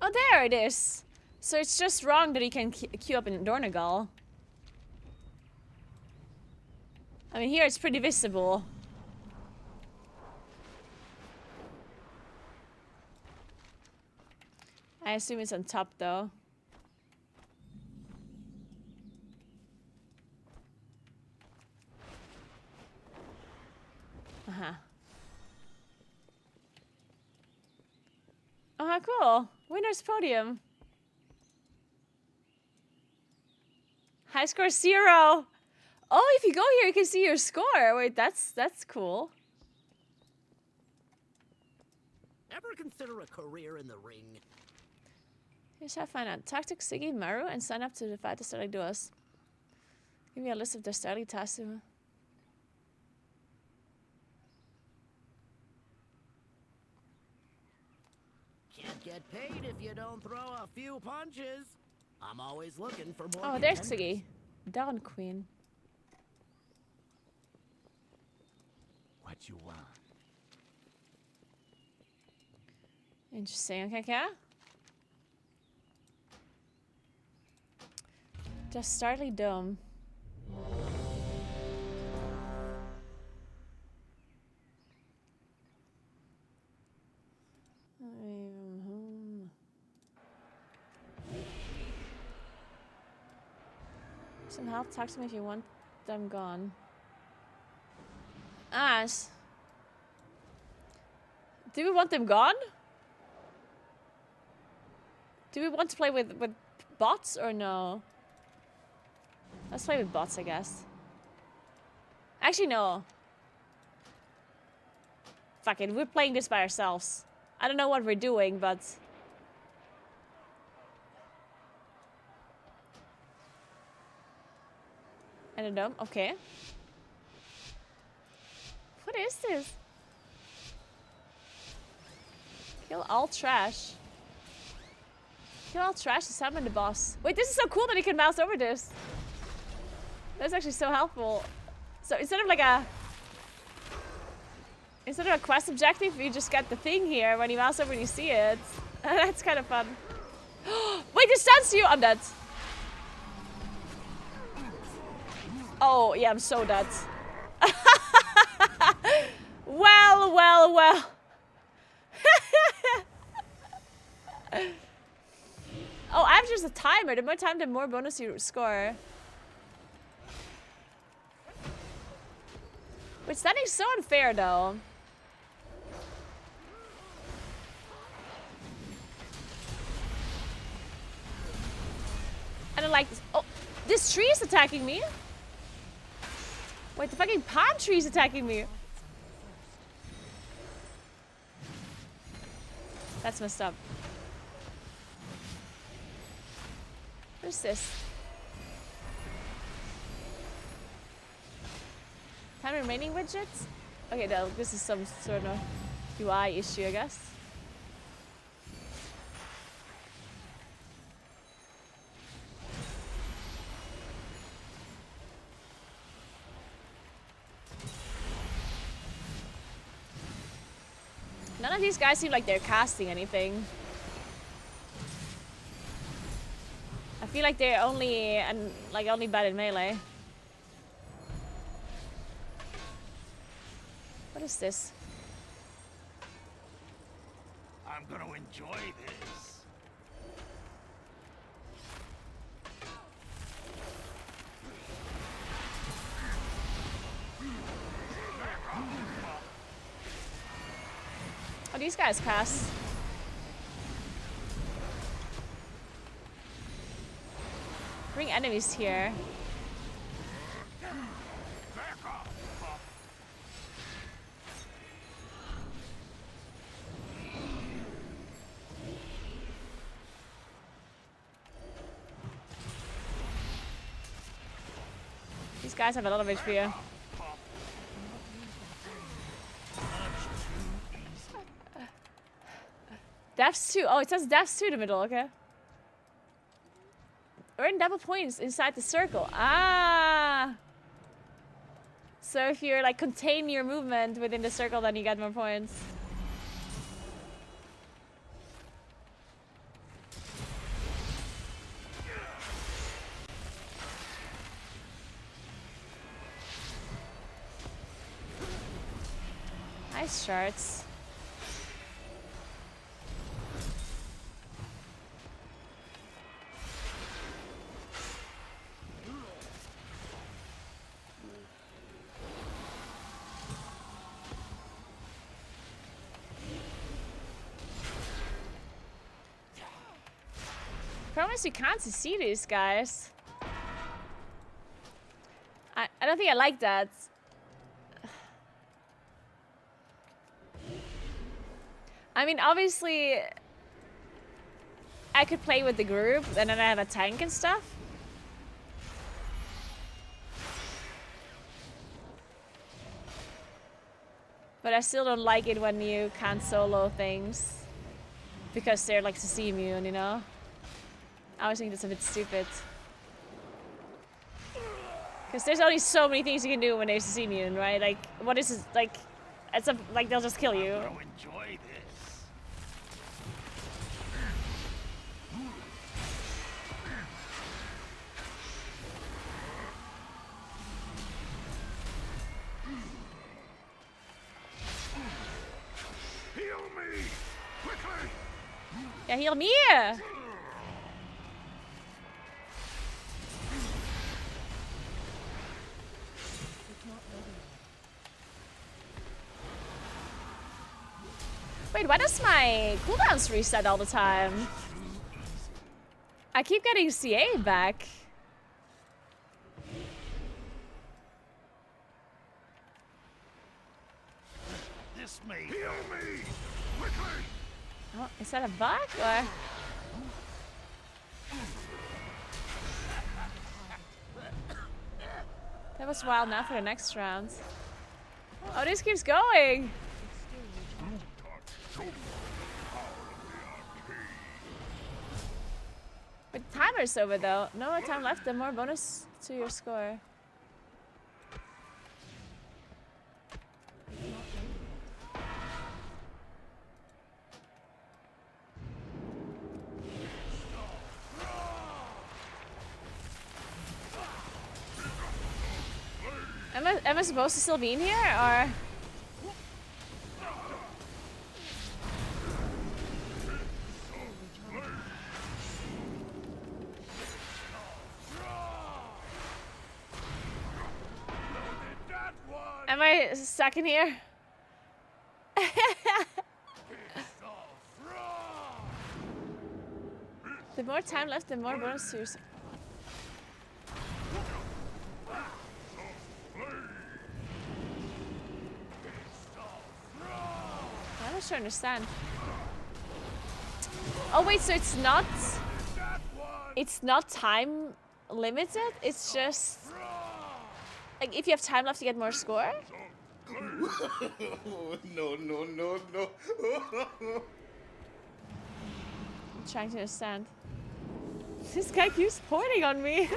Oh, there it is. So it's just wrong that he can queue up in Dornogal. I mean, here it's pretty visible. I assume it's on top, though. Uh-huh. Oh, how cool. Winner's podium. High score 0. Oh, if you go here, you can see your score. Wait, that's cool. Ever consider a career in the ring? Here's how to find out. Talk to Siggy Maru and sign up to the fight to starting duels. Give me a list of their daily tasks. Can't get paid if you don't throw a few punches. I'm always looking for more. Oh, there's Siggy. Dawn Queen. What you want? Interesting. Okay, yeah. Just startly dumb. Some help. Talk to me if you want them gone. Ash. Do we want them gone? Do we want to play with bots or no? Let's play with bots, I guess. Actually, no. Fuck it, we're playing this by ourselves. I don't know what we're doing, but... I don't know, okay. What is this? Kill all trash. Kill all trash to summon the boss. Wait, this is so cool that you can mouse over this. That's actually so helpful. So instead of a quest objective, you just get the thing here when you mouse over and you see it. That's kind of fun. Wait, this stuns you! I'm dead. Oh, yeah, I'm so dead. Well, well, well. Oh, I have just a timer. The more time, the more bonus you score. Which stunning's so unfair, though. I don't like this. Oh, this tree is attacking me. Wait, the fucking palm tree is attacking me. That's messed up. What is this? Time remaining widgets? Okay, no, this is some sort of UI issue, I guess. None of these guys seem like they're casting anything. I feel like they're only bad in melee. What is this? I'm gonna enjoy this. Oh, these guys cast. Bring enemies here. These guys have a lot of HP. Deaths 2. Oh, it says deaths 2 in the middle, okay. Earn double points inside the circle. Ah! So if you're like contain your movement within the circle, then you get more points. Nice shards. Promise you can't see these guys. I don't think I like that. I mean, obviously, I could play with the group, and then I have a tank and stuff. But I still don't like it when you can't solo things. Because they're like CC immune, you know? I always think that's a bit stupid. Because there's only so many things you can do when they're CC immune, right? Like, what is this, like, it's a, like they'll just kill you. Enjoy this. Heal me! Quickly! Yeah, heal me! Wait, why does my cooldowns reset all the time? I keep getting CA back. This may heal me quickly. Oh, is that a bug or? That was wild now for the next round. Oh, this keeps going. But the timer's over though. No more time left, the more bonus to your score. Am I supposed to still be in here, or? Am I stuck in here? The more time left, the more bonus to your... I'm not sure I understand. Oh wait, so it's not time limited? It's just like if you have time left to get more score? No. I'm trying to understand. This guy keeps pointing on me.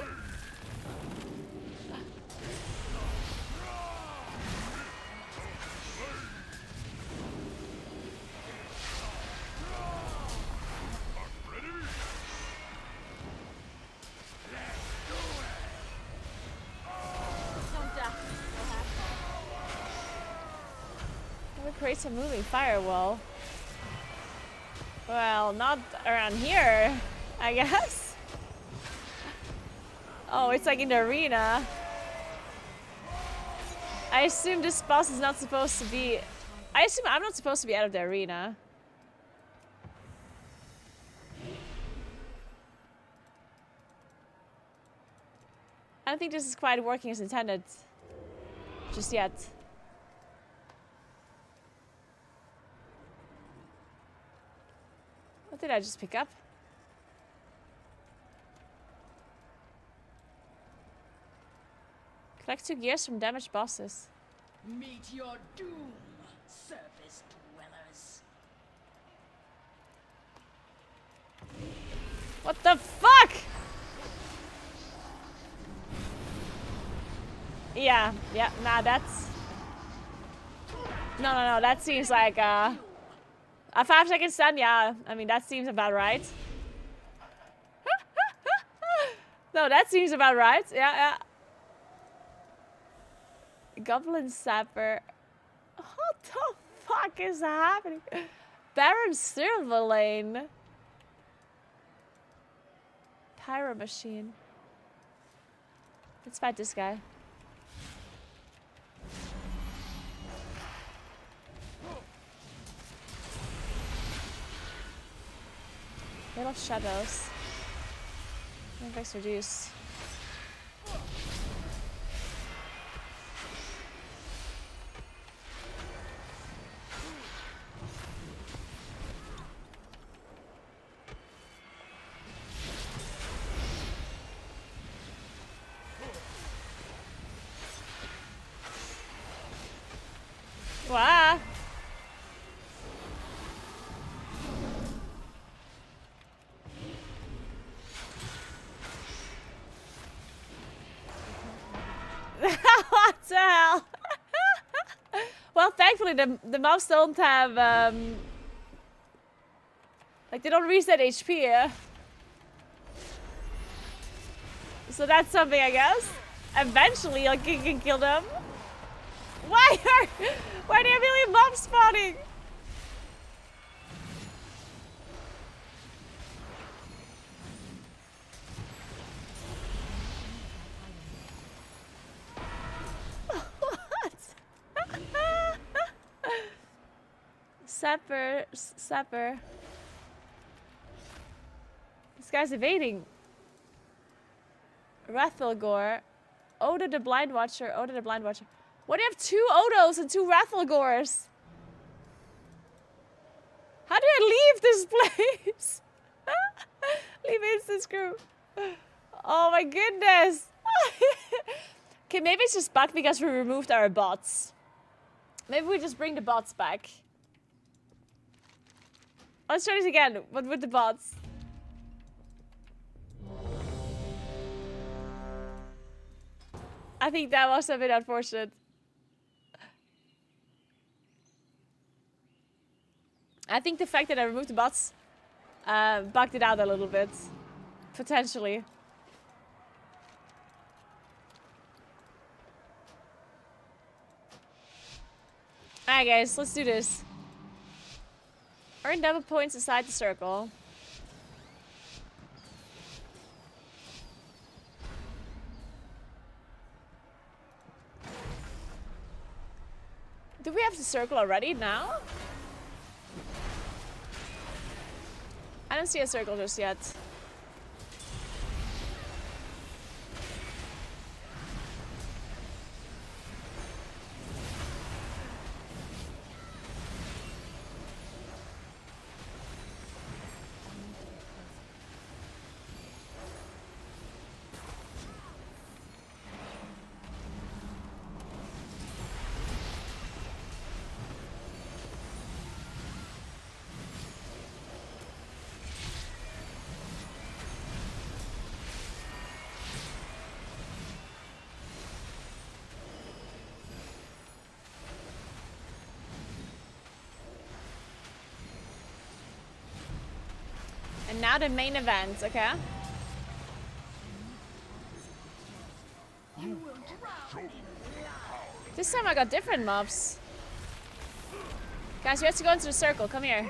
Creates a moving firewall. Well, not around here, I guess. Oh, it's like in the arena. I assume this boss is not supposed to be... I assume I'm not supposed to be out of the arena. I don't think this is quite working as intended. Just yet. What did I just pick up? Collect 2 gears from damaged bosses. Meet your doom, surface dwellers. What the fuck? Yeah, nah, that's... No, that seems like, a 5-second stun, yeah. I mean, that seems about right. No, that seems about right. Yeah. Goblin Sapper. What the fuck is happening? Baron Silverlane. Pyro Machine. Let's fight this guy. Veil of Shadows. Index reduce. Wow. What the hell? Well, thankfully the mobs don't have like they don't reset HP. So that's something, I guess. Eventually, you can kill them. Why are there a million mobs spawning? Sapper. Sapper. This guy's evading. Rathelgore. Oda the Blind Watcher. Oda the Blind Watcher. What do you have 2 Odos and 2 Rathelgores? How do I leave this place? Leave instant group. Oh my goodness. Okay, maybe it's just bugged because we removed our bots. Maybe we just bring the bots back. Let's try this again, but with the bots. I think that was a bit unfortunate. I think the fact that I removed the bots bugged it out a little bit. Potentially. Alright guys, let's do this. Earn double points inside the circle. Do we have the circle already now? I don't see a circle just yet. And now the main event, okay? This time I got different mobs. Guys, we have to go into the circle. Come here.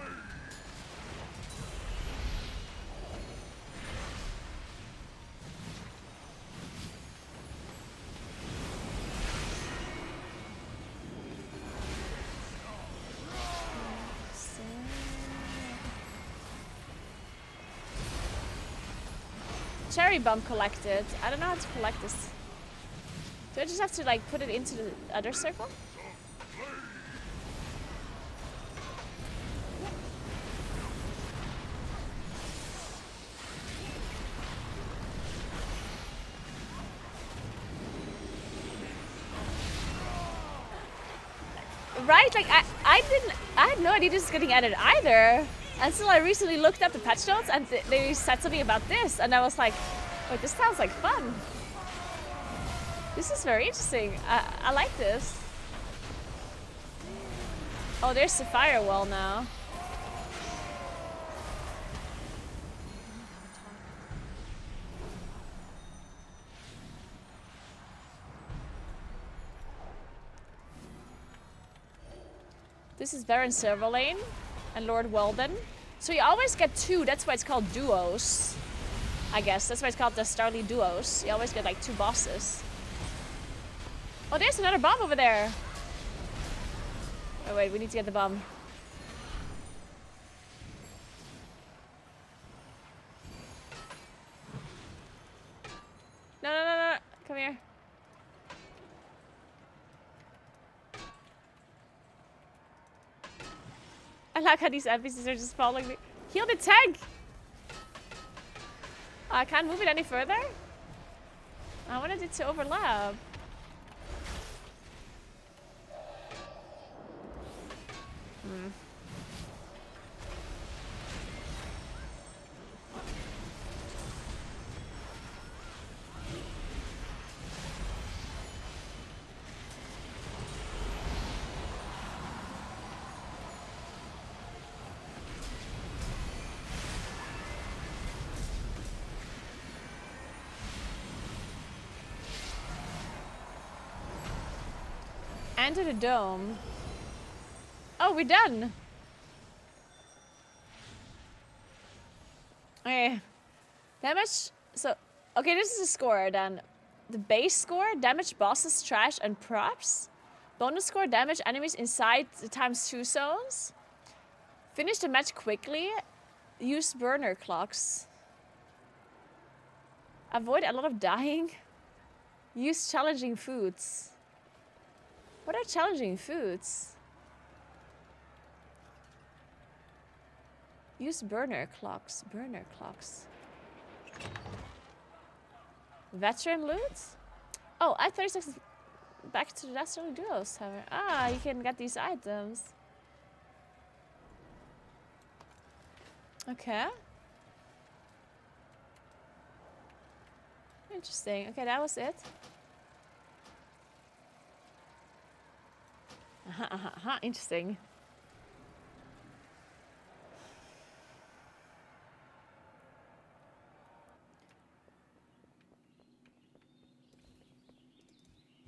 Cherry bomb collected. I don't know how to collect this. Do I just have to like put it into the other circle? Right? Like I had no idea this was getting added either. Until I recently looked up the patch notes and they said something about this, and I was like, wait, this sounds like fun. This is very interesting. I like this. Oh, there's the firewall now. This is Baron Silverlane and Lord Weldon. So you always get 2, that's why it's called duos. I guess, that's why it's called the Starly Duos. You always get like 2 bosses. Oh, there's another bomb over there. Oh wait, we need to get the bomb. No, no, no, no, come here. I like how these NPCs are just following me. Heal the tank! Oh, I can't move it any further? I wanted it to overlap. Enter the dome. Oh, we're done. Okay. Damage. So, okay, this is the score then. The base score, damage bosses, trash, and props. Bonus score, damage enemies inside the ×2 zones. Finish the match quickly. Use burner clocks. Avoid a lot of dying. Use challenging foods. What are challenging foods? Use burner clocks. Burner clocks. Veteran loot? Oh, add 30 seconds back to the Destiny Duos. Ah, you can get these items. Okay. Interesting. Okay, that was it. Interesting.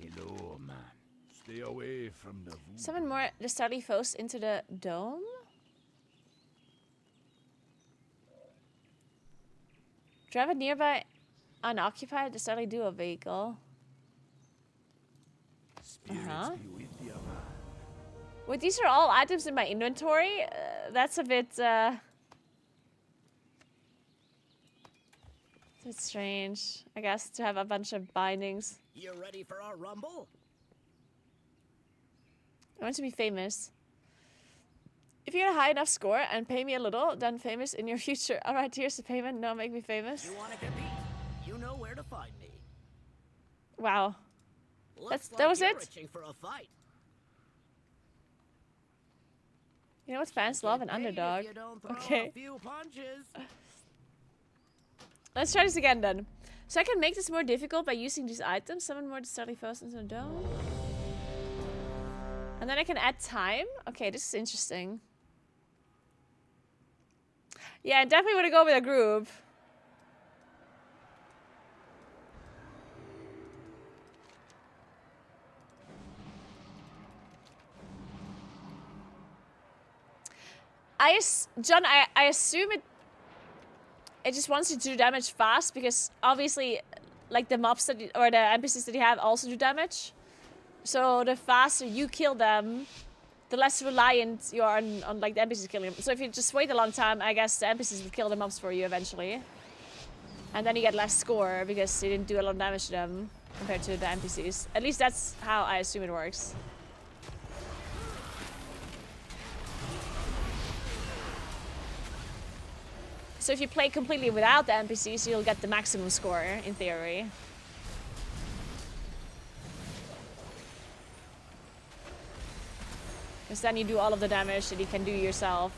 Hello, man. Stay away from the Summon more deadly foes into the dome? Drive a nearby unoccupied deadly duo vehicle. Wait, these are all items in my inventory? That's a bit, it's strange, I guess, to have a bunch of bindings. You ready for our rumble? I want to be famous. If you get a high enough score and pay me a little, then famous in your future. Alright, here's the payment. No, make me famous. You want to compete? You know where to find me. Wow. Looks That was like it? you're itching for a fight. You know what fans love? An underdog. Okay. Let's try this again then. So I can make this more difficult by using these items. Summon more deadly foes into the dome. And then I can add time. Okay, this is interesting. Yeah, I definitely want to go with a group. John, I assume it just wants you to do damage fast because obviously, like the mobs that or the NPCs that you have also do damage. So the faster you kill them, the less reliant you are on like the NPCs killing them. So if you just wait a long time, I guess the NPCs will kill the mobs for you eventually. And then you get less score because you didn't do a lot of damage to them compared to the NPCs. At least that's how I assume it works. So if you play completely without the NPCs, you'll get the maximum score, in theory. Because then you do all of the damage that you can do yourself.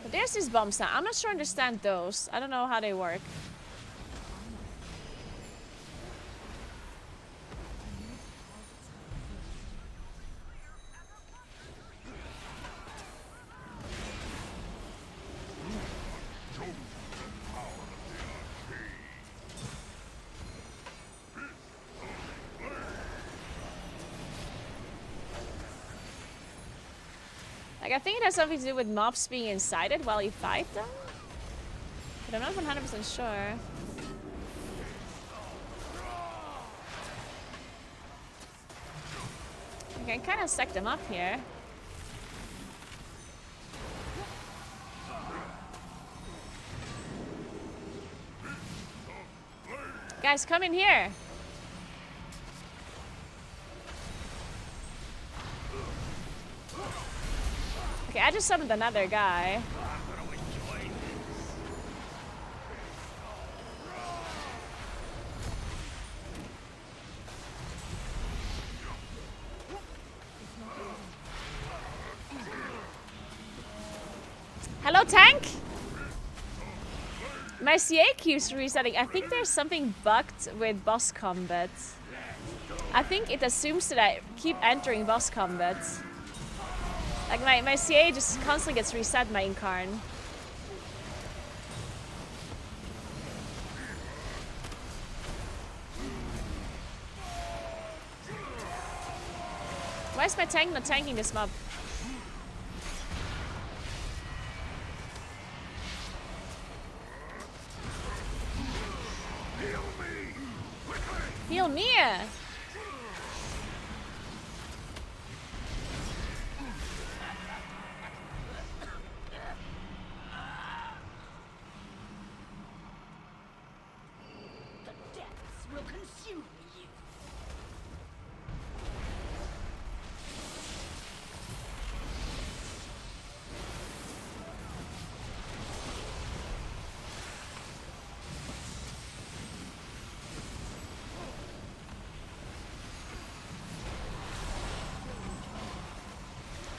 But there's these bombs now. I'm not sure I understand those. I don't know how they work. Like, I think it has something to do with mobs being incited while you fight them. But I'm not 100% sure. I can kind of stack them up here. Guys, come in here. Okay, I just summoned another guy. Hello, tank? My CA keeps resetting. I think there's something bugged with boss combat. I think it assumes that I keep entering boss combat. Like my CA just constantly gets reset, my Incarn. Why is my tank not tanking this mob? Heal me! The depths will consume you.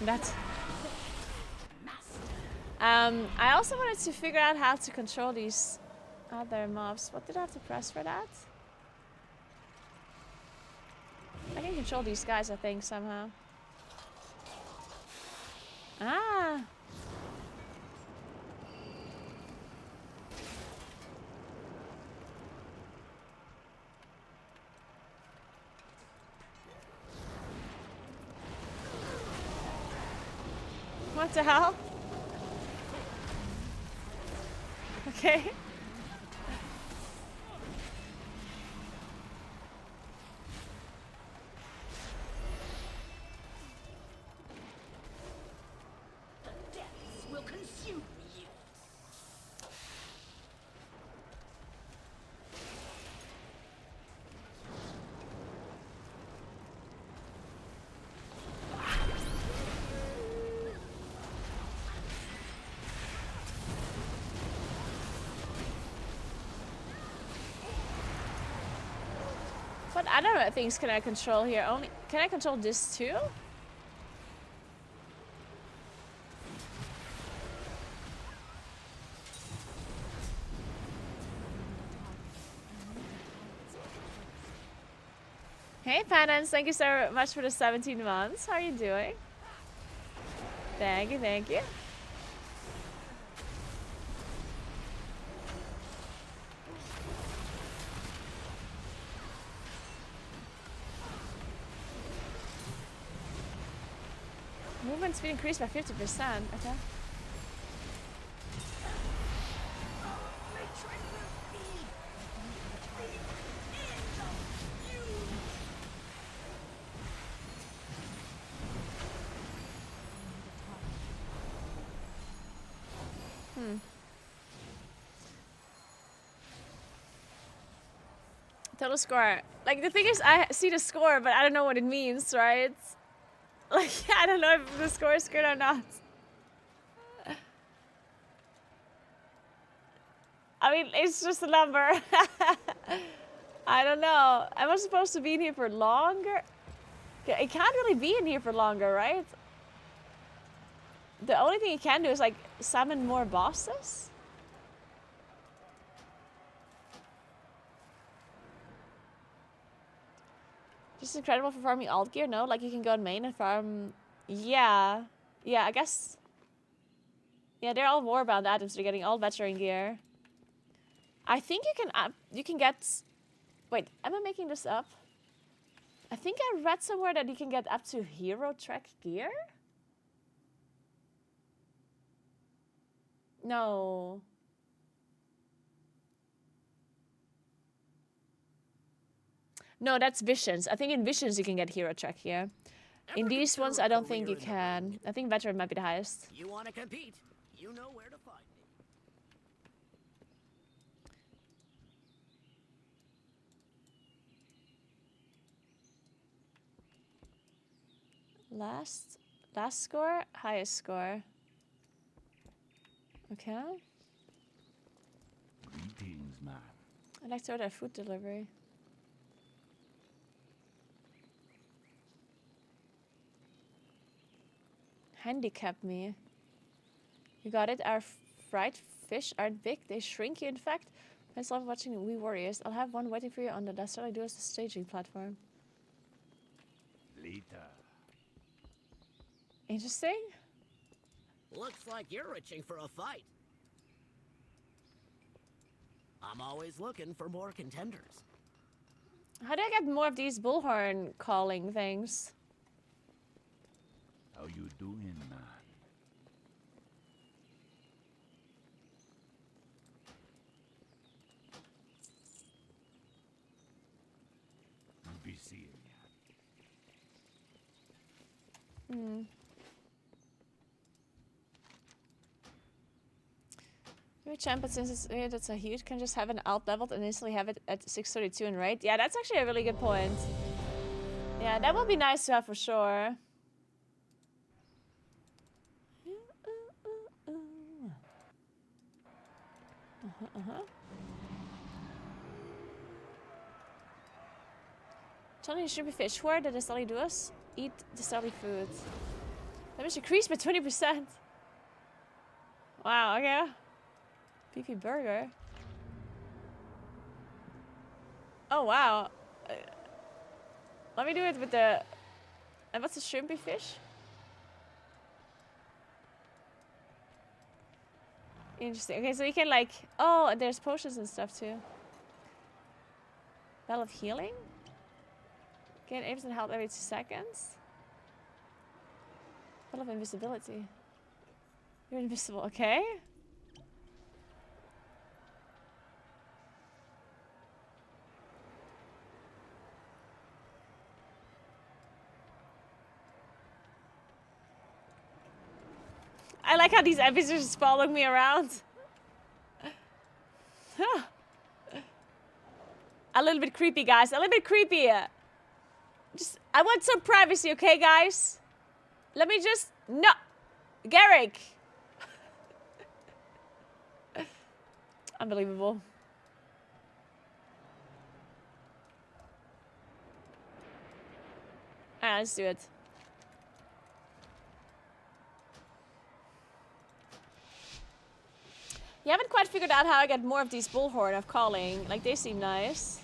That. I also wanted to figure out how to control these other mobs. What did I have to press for that? I can control these guys, I think, somehow. Ah! What the hell? Okay. The depths will consume you. What other things can I control here? Only can I control this too? Hey Penance, thank you so much for the 17 months. How are you doing? Thank you, thank you. Movement speed increased by 50%. Okay. Total score. Like, the thing is, I see the score, but I don't know what it means, right? Like, I don't know if the score is good or not. I mean, it's just a number. I don't know. Am I supposed to be in here for longer? It can't really be in here for longer, right? The only thing it can do is, like, summon more bosses? Just incredible for farming alt gear? No, like you can go in main and farm. Yeah, yeah. I guess. Yeah, they're all warbound items. They're getting all veteran gear. I think you can get. Wait, am I making this up? I think I read somewhere that you can get up to hero track gear. No. No, that's Visions. I think in Visions you can get hero track here. In these ones, I don't think you can. I think veteran might be the highest. You want to compete? You know where to find me. Last score, highest score. Okay. Greetings, man. I'd like to order food delivery. Handicap me. You got it. Our fried fish aren't big. They shrink you, in fact. I love watching We Warriors. I'll have one waiting for you on the left. All I do is the staging platform. Later. Interesting. Looks like you're itching for a fight. I'm always looking for more contenders. How do I get more of these bullhorn calling things? How you doing, man? Lovely seeing you. Hmm. Maybe champ, since it's a huge, can just have an out leveled and instantly have it at 632 in raid. Yeah, that's actually a really good point. Yeah, that would be nice to have for sure. Tony should be fish. Where did the Sally do us? Eat the Sally food. Damage increased by 20%. Wow, okay. Beefy burger. Oh wow. Let me do it with the... And what's the shrimpy fish? Interesting. Okay, so you can like... Oh, and there's potions and stuff too. Bell of healing? Gain instant health every 2 seconds. Bell of invisibility. You're invisible, okay? I like how these episodes just following me around. A little bit creepy, guys. A little bit creepy. Just, I want some privacy, okay, guys? Let me just... No! Garrick! Unbelievable. Alright, let's do it. You haven't quite figured out how I get more of these bullhorn of calling. Like, they seem nice.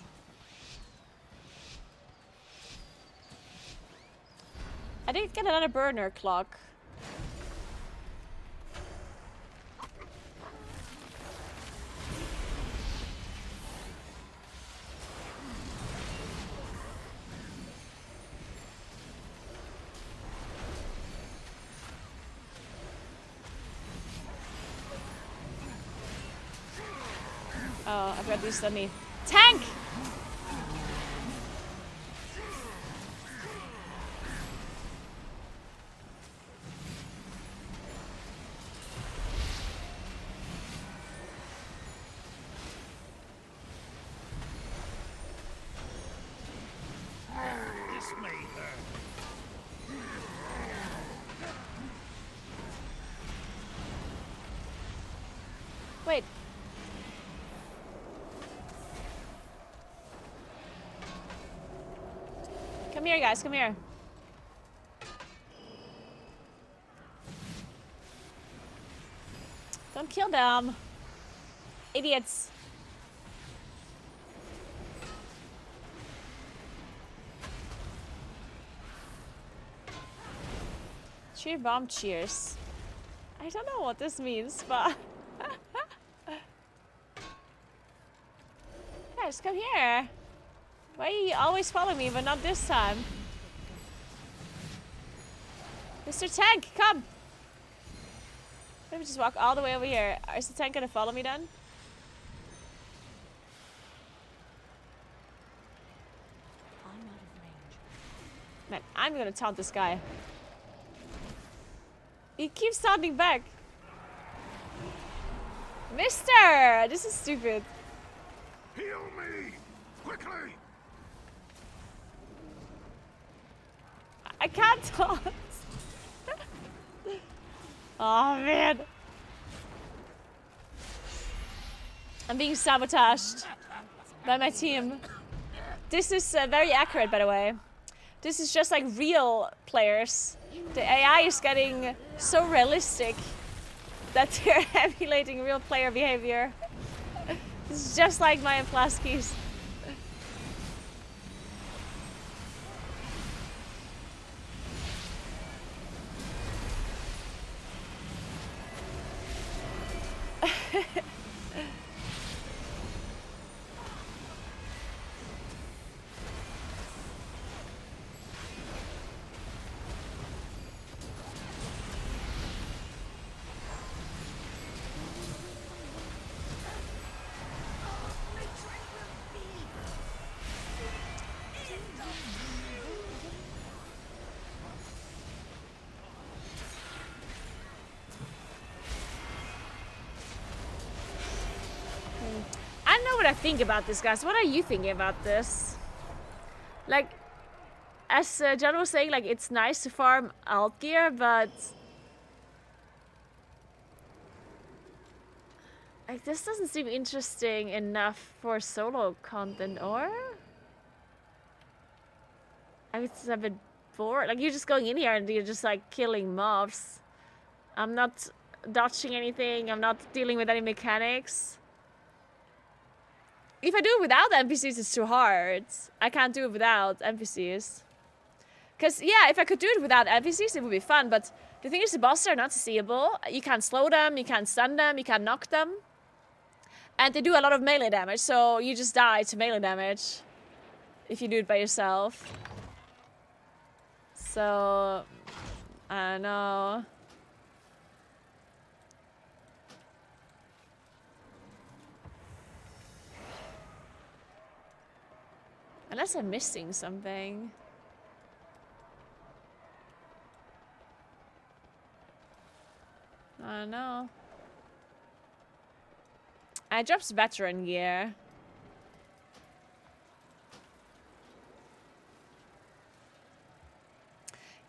I did get another burner clock. Oh, I've got these on me. Tank! This may hurt. Wait. Come here, guys. Come here. Don't kill them. Idiots. Cheer bomb cheers. I don't know what this means, but... Guys, come here. Why you always follow me, but not this time? Mr. Tank, come! Let me just walk all the way over here. Is the tank gonna follow me then? Man, I'm gonna taunt this guy. He keeps taunting back. Mister! This is stupid. Heal me! Quickly! I can't taunt. Oh man. I'm being sabotaged by my team. This is very accurate, by the way. This is just like real players. The AI is getting so realistic that they're emulating real player behavior. This is just like my Plaskies. what I think about this, guys. What are you thinking about this? Like, as John was saying, like, it's nice to farm alt gear, but like, this doesn't seem interesting enough for solo content, or? Like, it's a bit bored. Like, you're just going in here and you're just like killing mobs. I'm not dodging anything. I'm not dealing with any mechanics. If I do it without NPCs, it's too hard. I can't do it without NPCs. Because, yeah, if I could do it without NPCs, it would be fun. But the thing is, the bosses are not seeable. You can't slow them, you can't stun them, you can't knock them. And they do a lot of melee damage, so you just die to melee damage if you do it by yourself. So, I don't know. Unless I'm missing something. I don't know. I dropped veteran gear.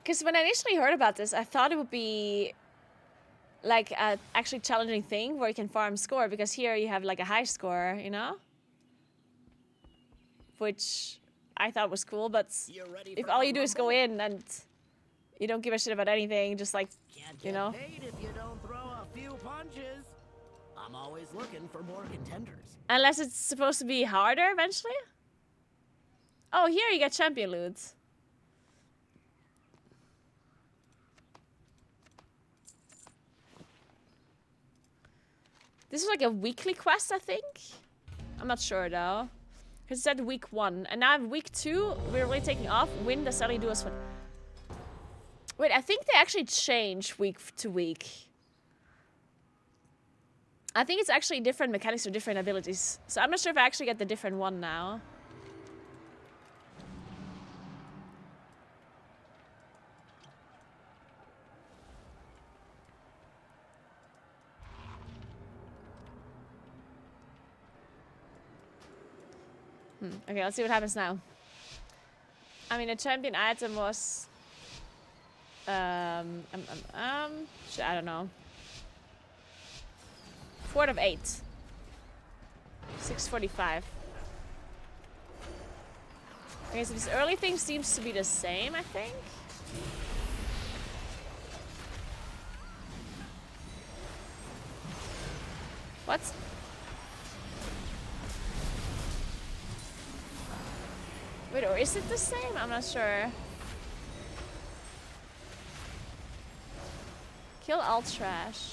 Because when I initially heard about this, I thought it would be like a actually challenging thing where you can farm score, because here you have like a high score, you know? Which I thought was cool, but if all you do is go in and you don't give a shit about anything, just like, you know? Can't get paid if you don't throw a few punches. I'm always looking for more contenders. Unless it's supposed to be harder eventually? Oh, here you get champion loot. This is like a weekly quest, I think? I'm not sure though. Because it said week 1. And now I have week 2. We're really taking off. Win the Sally do us. Wait, I think they actually change week to week. I think it's actually different mechanics or different abilities. So I'm not sure if I actually get the different one now. Okay, let's see what happens now. I mean, a champion item was... I don't know. 4 of 8. 645. Okay, so this early thing seems to be the same, I think. What? Wait, or is it the same? I'm not sure. Kill all trash.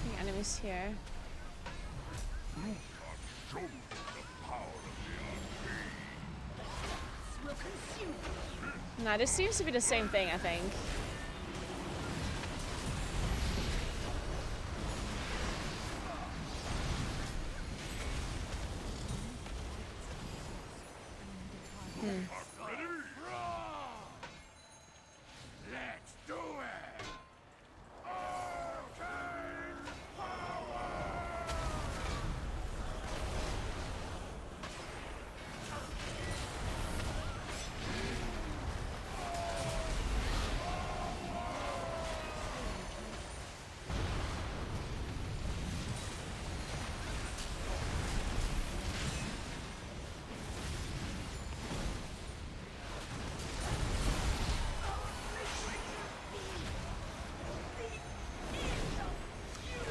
The enemies here. No, this seems to be the same thing, I think. Let's do it!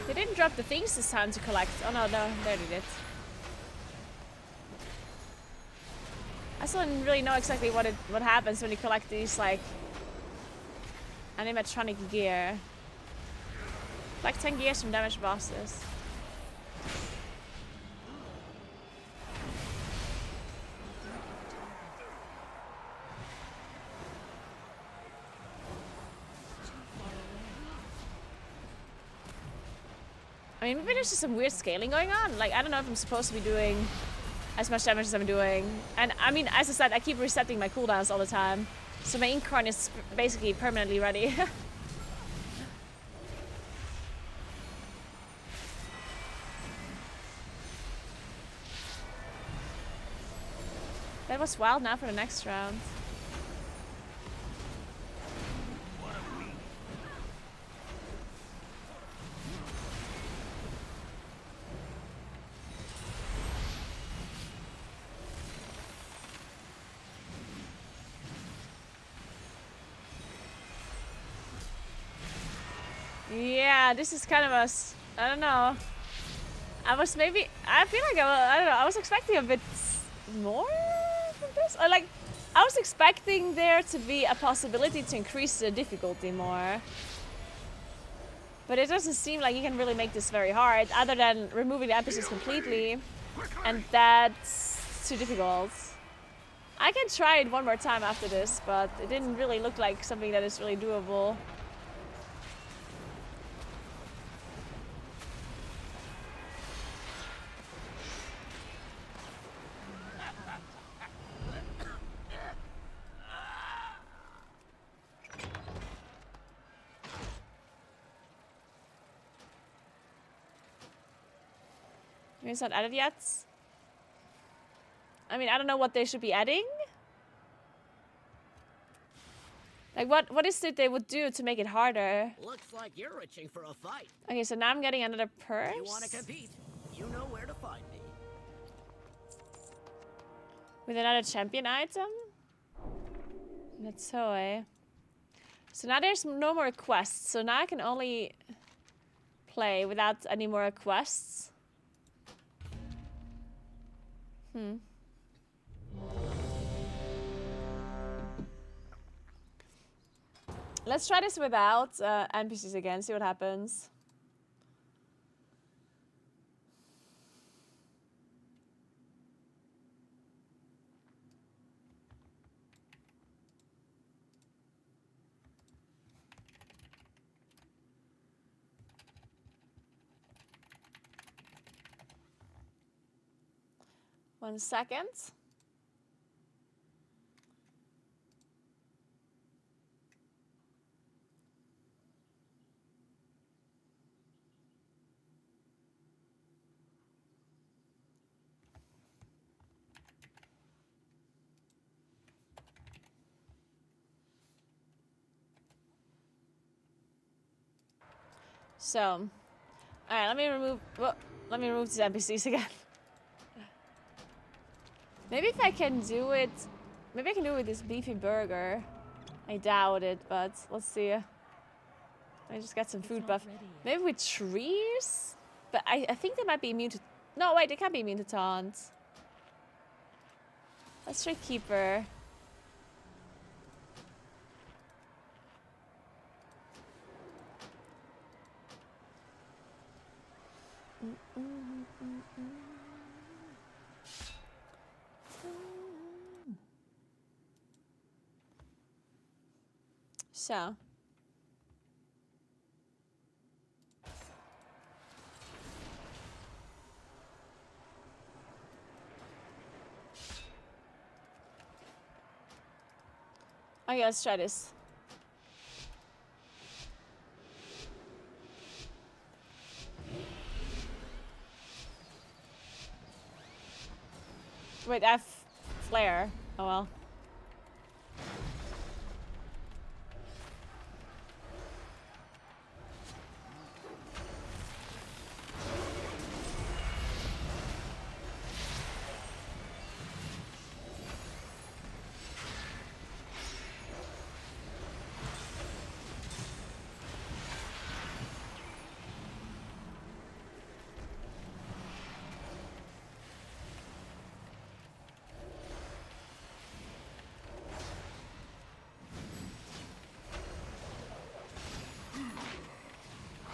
They didn't drop the things this time to collect. Oh no, there they did. I still didn't really know exactly what happens when you collect these like animatronic gear. Like 10 gears from damaged bosses. I mean, maybe there's just some weird scaling going on. Like, I don't know if I'm supposed to be doing as much damage as I'm doing. And I mean, as I said, I keep resetting my cooldowns all the time. So my Incarn is basically permanently ready. That was wild now for the next round. Yeah, this is kind of I don't know. I feel like I don't know, I was expecting a bit more from this. Or like, I was expecting there to be a possibility to increase the difficulty more. But it doesn't seem like you can really make this very hard, other than removing the NPCs completely. And that's too difficult. I can try it one more time after this, but it didn't really look like something that is really doable. Maybe it's not added yet. I mean, I don't know what they should be adding. Like, what is it they would do to make it harder? Looks like you're itching for a fight. Okay, so now I'm getting another purse. You want to compete? You know where to find me. With another champion item? That's toy. So now there's no more quests. So now I can only play without any more quests. Let's try this without NPCs again, see what happens. One second. So, all right, let me remove these NPCs again. Maybe if I can do it, maybe I can do it with this beefy burger. I doubt it, but let's see. I just got some food buff. Maybe with trees? But I think they might be immune to... No, wait, they can't be immune to taunt. Let's try Keeper. So. Okay, let's try this. Wait, I have flare. Oh well.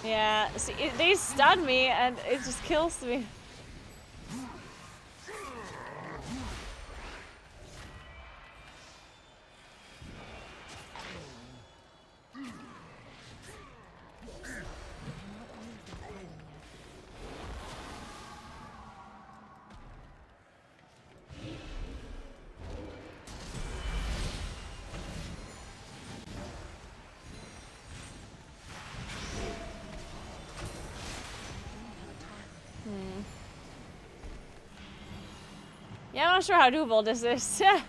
Yeah, see, they stun me and it just kills me. Yeah, I'm not sure how doable this is. I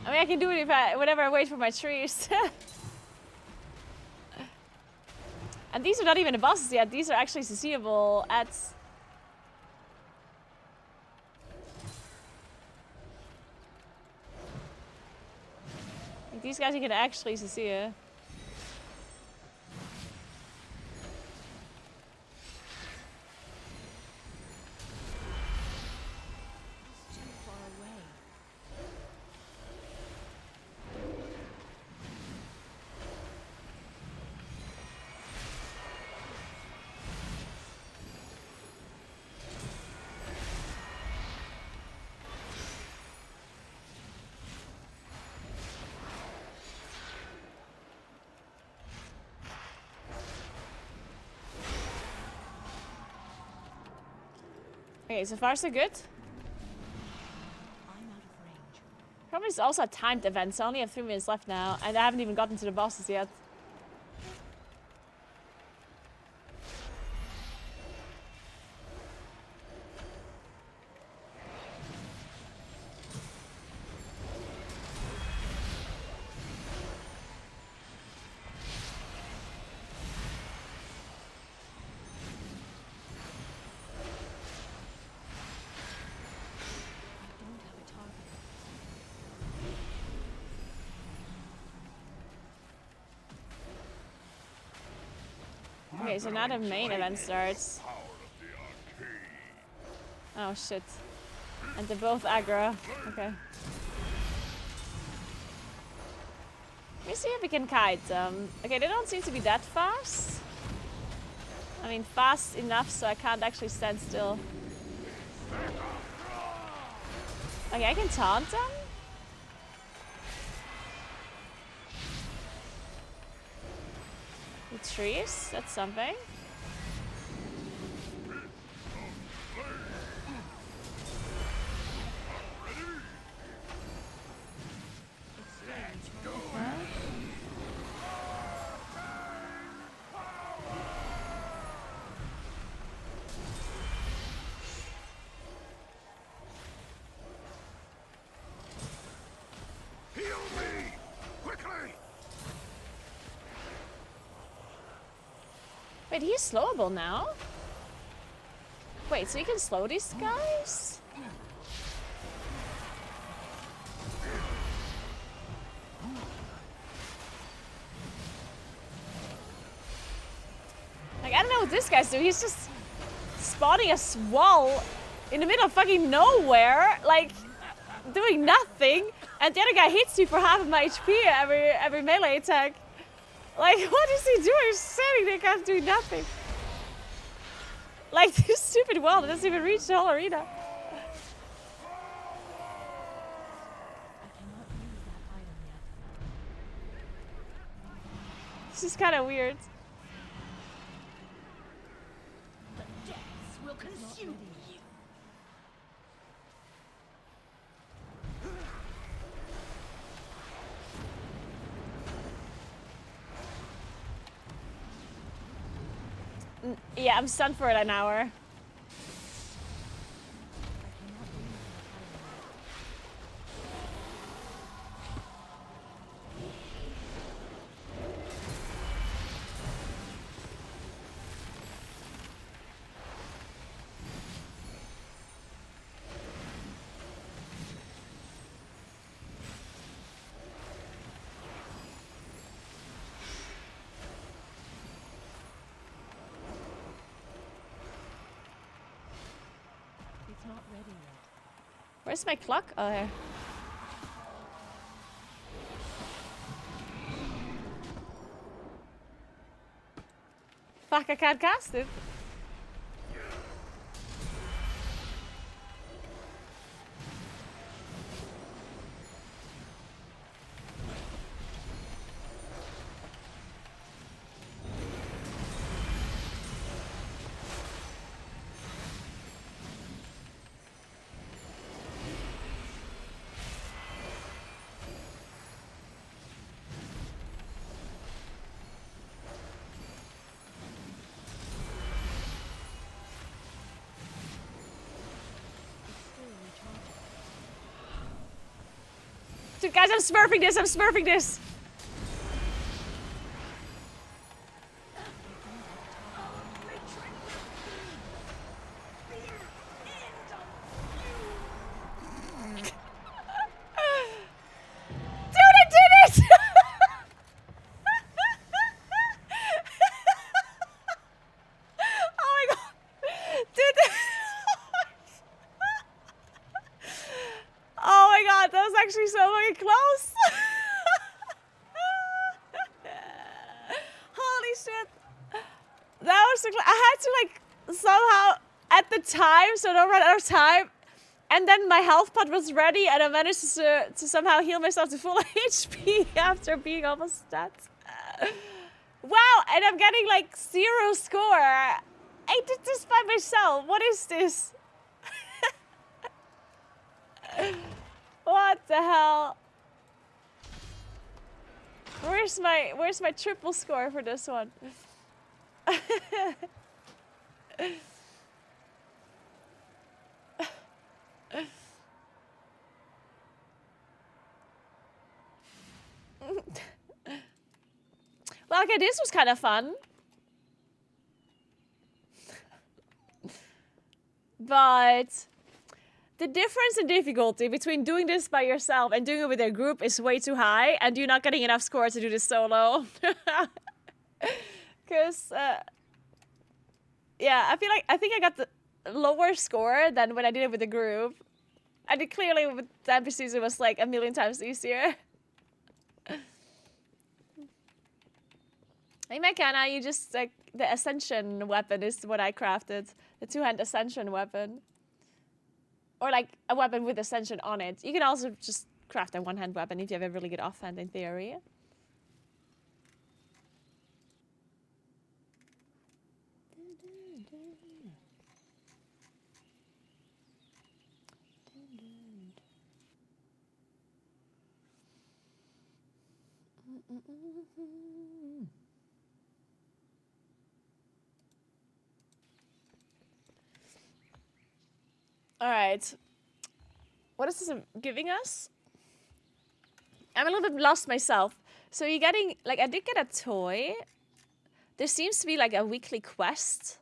mean, I can do it if whenever I wait for my trees. And these are not even the bosses yet. These are actually CCable ads. Like, these guys you can actually CC. Okay, so far so good. Probably it's also a timed event, so I only have 3 minutes left now, and I haven't even gotten to the bosses yet. Okay, so now the main event starts. Oh shit. And they're both aggro. Okay. Let me see if we can kite them. Okay, they don't seem to be that fast. I mean, fast enough so I can't actually stand still. Okay, I can taunt them? The trees? That's something. Heal me! Quickly! Wait, he's slowable now? Wait, so you can slow these guys? Like, I don't know what this guy's doing. He's just spawning a wall in the middle of fucking nowhere, like, doing nothing. And the other guy hits me for half of my HP every melee attack. Like, what is he doing? He's standing there, guys, doing nothing. Like, this stupid wall that doesn't even reach the whole arena. This is kind of weird. The depths will consume you. Yeah, I'm stunned for an hour. Not ready yet. Where's my clock? Oh, here. Fuck, I can't cast it. Shit, guys, I'm smurfing this. I'm smurfing this. Dude, I did it! Oh my god. Dude. Oh my god, that was actually so fucking close. Holy shit. That was so close. I had to like somehow at the time, so don't run out of time. And then my health pot was ready and I managed to somehow heal myself to full HP after being almost dead. Wow, and I'm getting like 0 score. I did this by myself. What is this? What the hell? Where's my triple score for this one? Well, okay, this was kind of fun. But the difference in difficulty between doing this by yourself and doing it with a group is way too high, and you're not getting enough score to do this solo. Because, yeah, I think I got the lower score than when I did it with a group. And it clearly with the NPCs it was like a million times easier. Hey Mechana, you just like the ascension weapon is what I crafted. The 2-hand ascension weapon. Or like a weapon with ascension on it. You can also just craft a 1-hand weapon if you have a really good offhand in theory. All right. What is this giving us? I'm a little bit lost myself. So you're getting, like, I did get a toy. There seems to be, like, a weekly quest.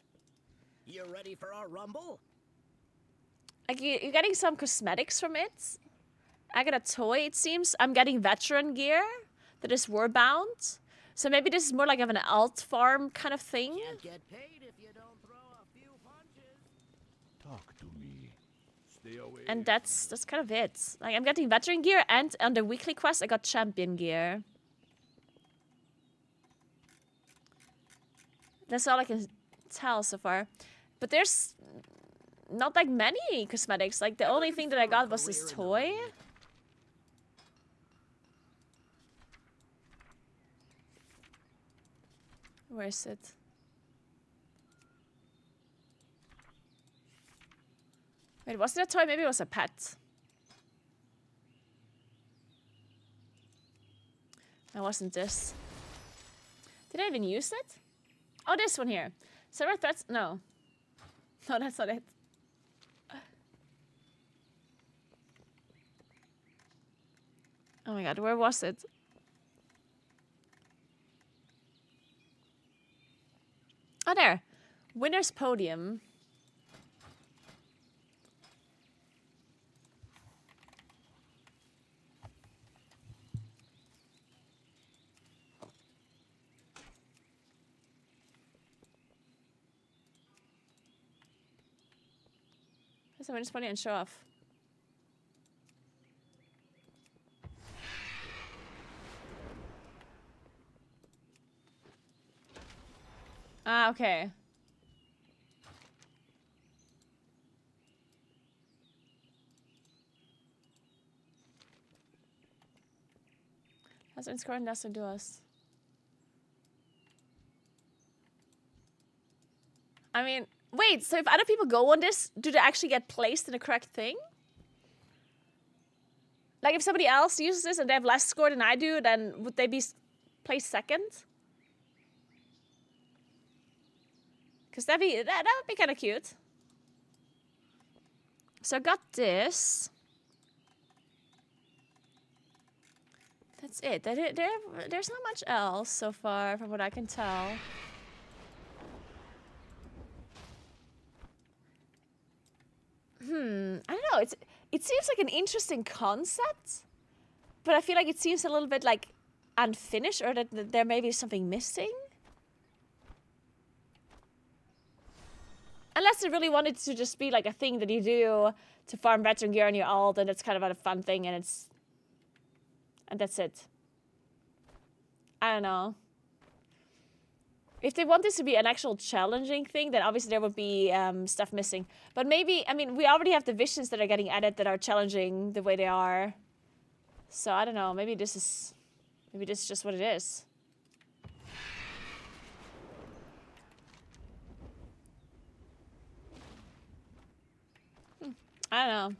You ready for our rumble? Like, you're getting some cosmetics from it. I got a toy, it seems. I'm getting veteran gear that is warbound. So maybe this is more like of an alt farm kind of thing. Can't get paid if you don't throw a few punches. Talk to me. Stay away. And that's kind of it. Like, I'm getting veteran gear, and on the weekly quest, I got champion gear. That's all I can tell so far. But there's not like many cosmetics. Like, the only thing that I got was this toy. Where is it? Wait, was it a toy? Maybe it was a pet. That wasn't this. Did I even use it? Oh, this one here. Several threats? No. No, that's not it. Oh my god, where was it? Oh, there. Winner's podium. There's a winner's podium and show off. Ah, okay. Has been scored nothing to us. I mean, wait, so if other people go on this, do they actually get placed in the correct thing? Like, if somebody else uses this and they have less score than I do, then would they be placed second? Because that would be kind of cute. So I got this. That's it. There's not much else so far, from what I can tell. I don't know. It seems like an interesting concept, but I feel like it seems a little bit like unfinished, or that there may be something missing. Unless they really wanted to just be like a thing that you do to farm veteran gear on your alt, and it's kind of a fun thing, and that's it. I don't know. If they want this to be an actual challenging thing, then obviously there would be stuff missing. But maybe, I mean, we already have the visions that are getting added that are challenging the way they are. So I don't know. Maybe this is just what it is. I don't know.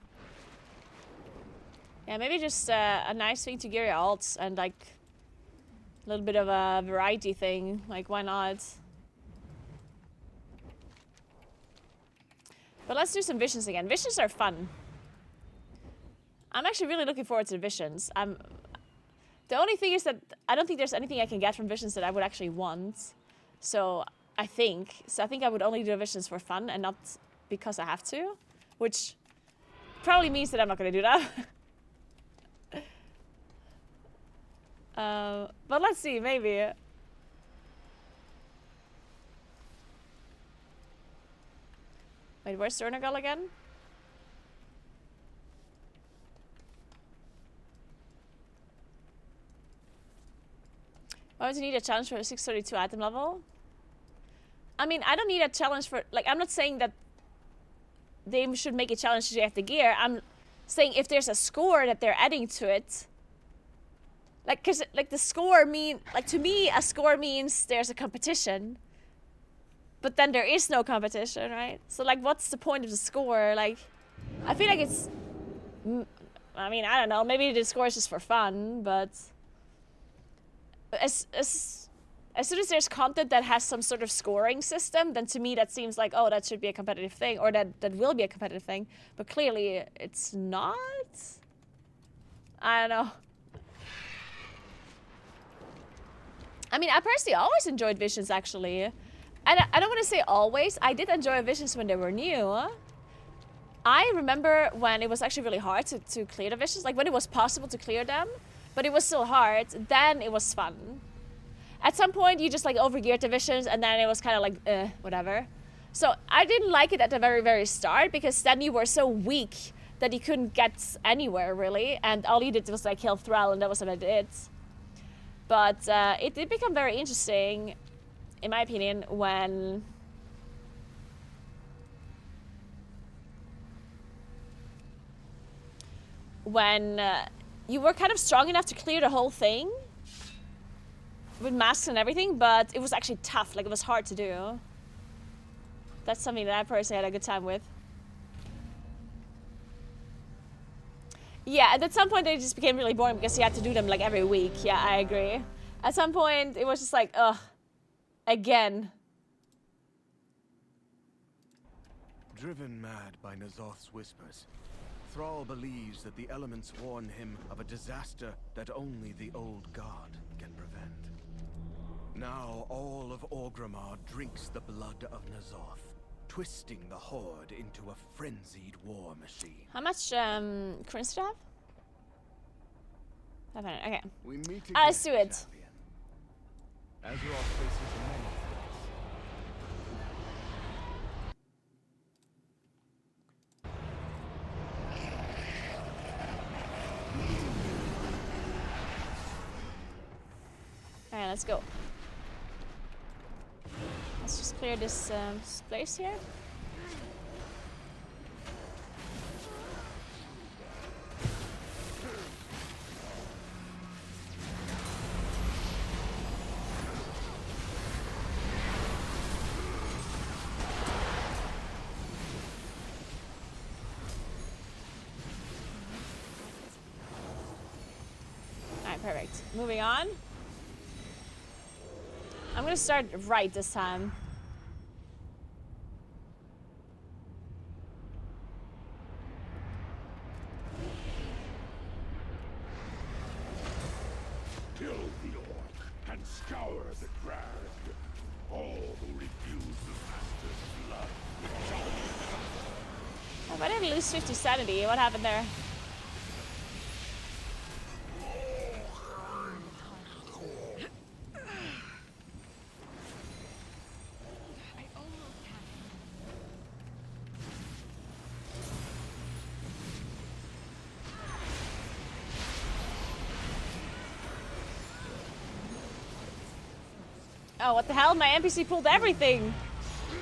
Yeah, maybe just a nice thing to gear your alts and like a little bit of a variety thing. Like, why not? But let's do some visions again. Visions are fun. I'm actually really looking forward to the visions. The only thing is that I don't think there's anything I can get from visions that I would actually want. So I think I would only do visions for fun and not because I have to, which probably means that I'm not going to do that. But let's see, maybe. Wait, where's Cernagal again? Why would you need a challenge for a 632 item level? I mean, I don't need a challenge for... Like, I'm not saying that they should make a challenge to get the gear. I'm saying if there's a score that they're adding to it... Like, cause like the score to me, a score means there's a competition. But then there is no competition, right? So like, what's the point of the score? Like, I feel like it's, I mean, I don't know, maybe the score is just for fun, but as soon as there's content that has some sort of scoring system, then to me that seems like, oh, that should be a competitive thing, or that will be a competitive thing. But clearly it's not. I don't know. I mean, I personally always enjoyed visions, actually. And I don't want to say always. I did enjoy visions when they were new. I remember when it was actually really hard to clear the visions. Like, when it was possible to clear them, but it was still hard. Then it was fun. At some point, you just, like, overgeared the visions, and then it was kind of like, whatever. So I didn't like it at the very, very start, because then you were so weak that you couldn't get anywhere, really. And all you did was, like, kill Thrall, and that was about it. But it did become very interesting, in my opinion, when you were kind of strong enough to clear the whole thing with masks and everything, but it was actually tough. Like, it was hard to do. That's something that I personally had a good time with. Yeah, and at some point they just became really boring because you had to do them like every week. Yeah, I agree. At some point it was just like, ugh, again. Driven mad by N'Zoth's whispers, Thrall believes that the elements warn him of a disaster that only the old god can prevent. Now all of Orgrimmar drinks the blood of N'Zoth, twisting the Horde into a frenzied war machine. How much currency do you have? 500, okay. We meet again, Let's do it. champion. Azeroth faces many Alright, let's go. Let's just clear this place here. Alright, perfect. Moving on. I'm gonna start right this time. Oh, I didn't lose 50 sanity. What happened there? Oh, what the hell? My NPC pulled everything.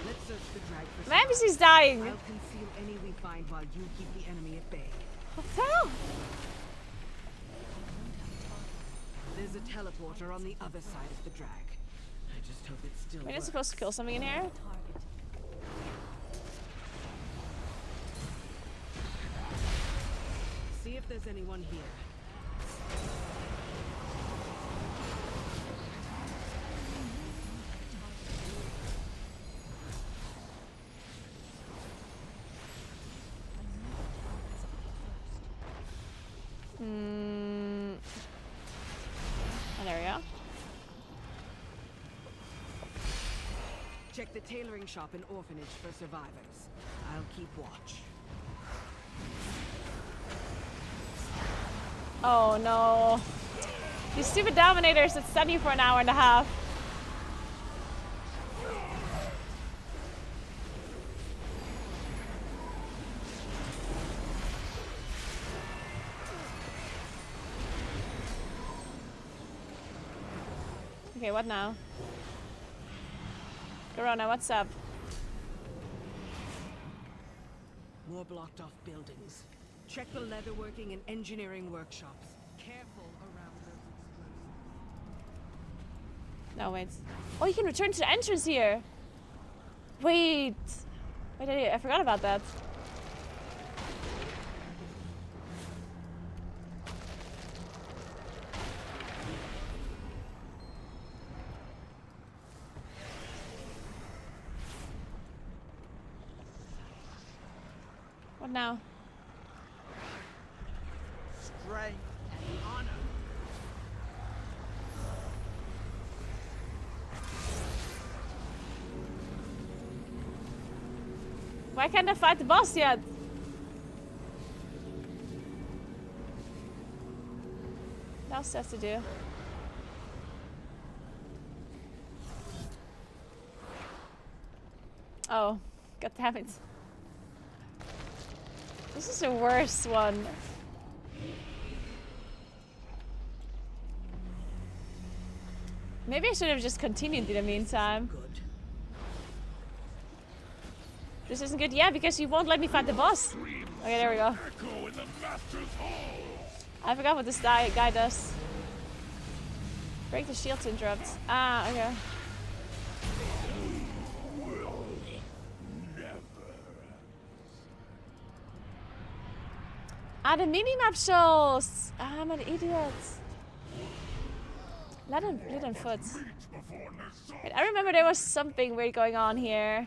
Let's search the drag for My NPC's dying. I'll conceal any we find while you keep the enemy at bay. What the hell? There's a teleporter on the other side of the drag. I just hope it's still We're not works. supposed to kill something in here? See if there's anyone here. Oh, there we go. Check the tailoring shop and orphanage for survivors. I'll keep watch. Oh no. These stupid dominators that stun you for an hour and a half. Okay, what now? Corona, what's up? More blocked off buildings. Check the leatherworking and engineering workshops. Careful around those explosives. No, wait. Oh, you can return to the entrance here. Wait. Wait, I forgot about that. What now? Strength and honor. Why can't I fight the boss yet? What else has to do? Oh, god damn it. This is the worst one. Maybe I should have just continued in the meantime. This isn't good. Yeah, because you won't let me fight the boss. Okay, there we go. I forgot what this guy does. Break the shield to interrupt. Ah, okay. Ah, the minimap shows! Ah, I'm an idiot. Let him foot. Wait, I remember there was something weird going on here.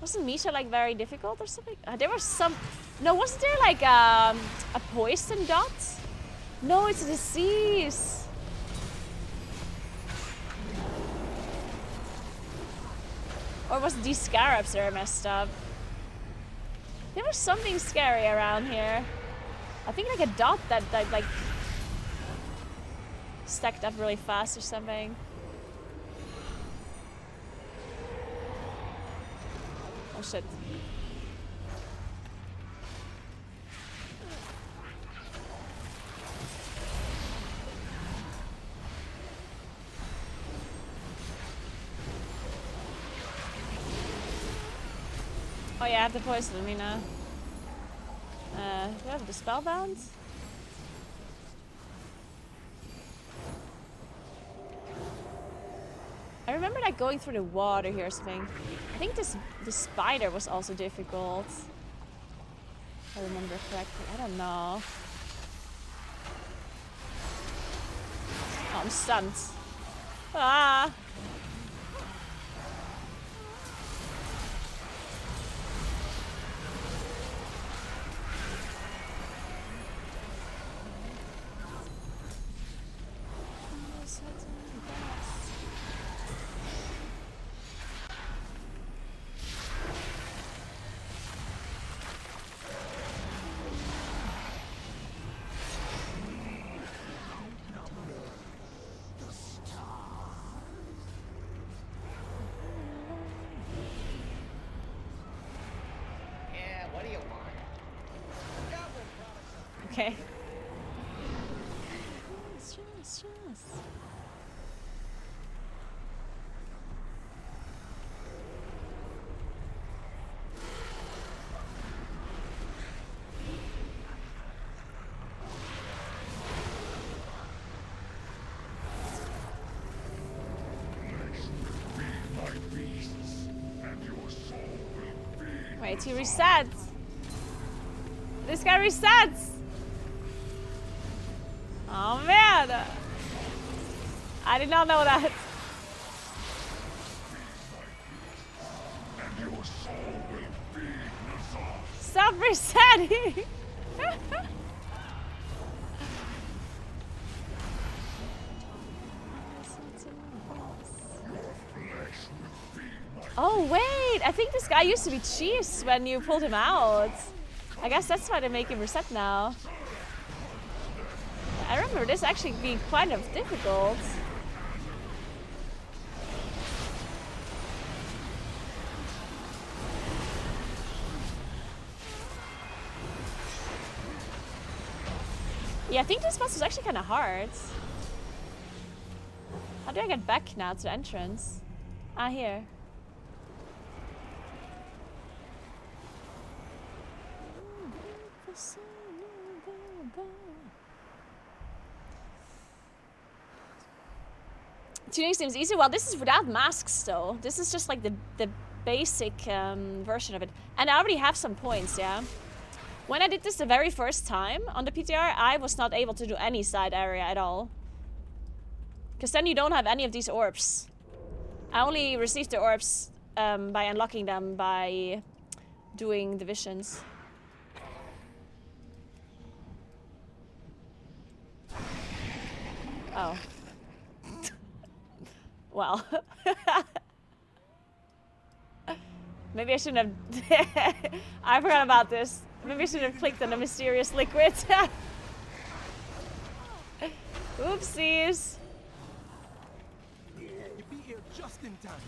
Wasn't Misha like very difficult or something? There was some... No, wasn't there like a poison dot? No, it's a disease. Or was it these scarabs that are messed up? There was something scary around here. I think like a dot that like stacked up really fast or something. Oh shit. Oh yeah, I have the poison me now. Do I have the spellbound? I remember like going through the water here or something. I think the spider was also difficult. If I remember correctly. I don't know. Oh, I'm stunned. Ah! Okay. Wait, he resets. This guy resets. Oh man. I did not know that. Stop resetting. Oh wait, I think this guy used to be cheese when you pulled him out. I guess that's why they make him reset now. I remember this actually being kind of difficult. Yeah, I think this boss was actually kind of hard. How do I get back now to the entrance? Ah, here. Tuning seems easy. Well, this is without masks though. This is just like the basic version of it. And I already have some points, yeah. When I did this the very first time on the PTR, I was not able to do any side area at all. Because then you don't have any of these orbs. I only received the orbs by unlocking them by doing the visions. Oh. Well. Maybe I shouldn't have... I forgot about this. Maybe I shouldn't have clicked on the mysterious liquid. Oopsies. You be here just in time.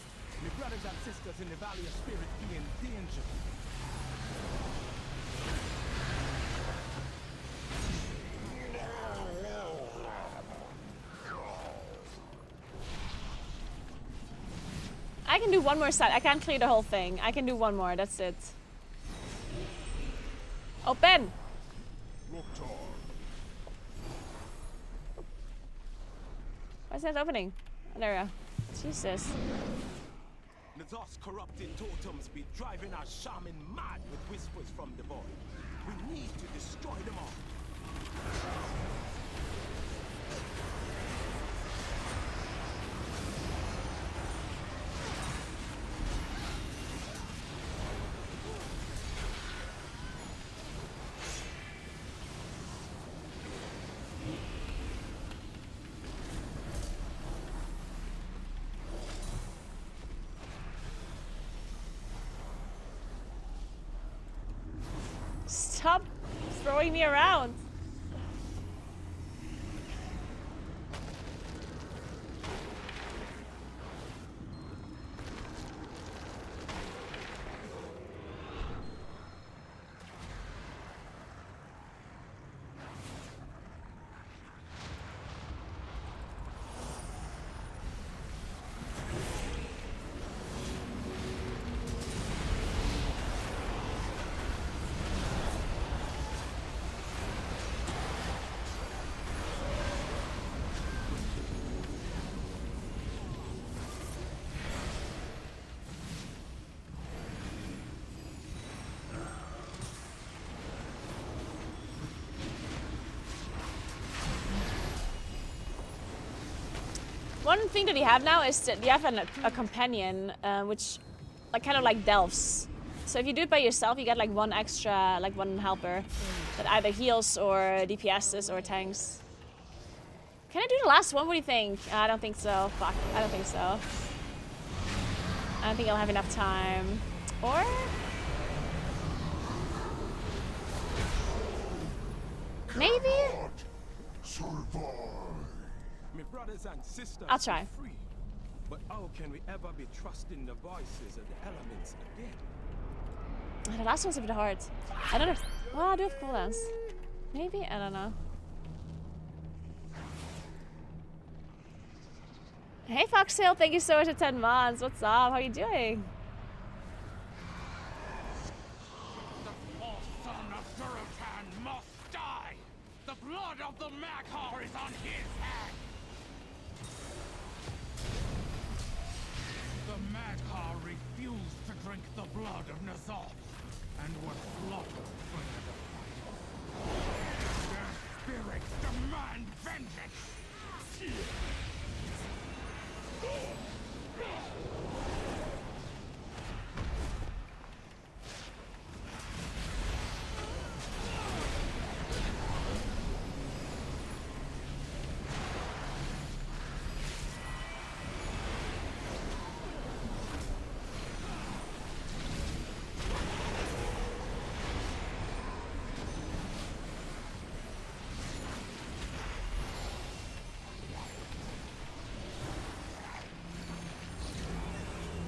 My brothers and sisters in the Valley of Spirit be in danger. I can do one more side. I can't clear the whole thing. I can do one more. That's it. Open! Why is that opening? Oh, there we go. Jesus. Nazoth's corrupted totems be driving our shaman mad with whispers from the void. We need to destroy them all. Stop throwing me around. One thing that you have now is that you have a companion, which like kind of like delves. So if you do it by yourself, you get like one extra, like one helper that either heals or DPSs or tanks. Can I do the last one? What do you think? I don't think so. Fuck, I don't think so. I don't think I'll have enough time. Or? Maybe? My brothers and sisters I'll try. are free. But how can we ever be trusting the voices of the elements again? The last one's a bit hard. I don't know. Oh, I do have cooldowns. Maybe? I don't know. Hey Foxtail, thank you so much for 10 months. What's up? How are you doing? The false son of Durotan must die! The blood of the Maghar is on his hand! The Maghar refused to drink the blood of Nazoth and was slaughtered for their defiance. Their spirits demand vengeance!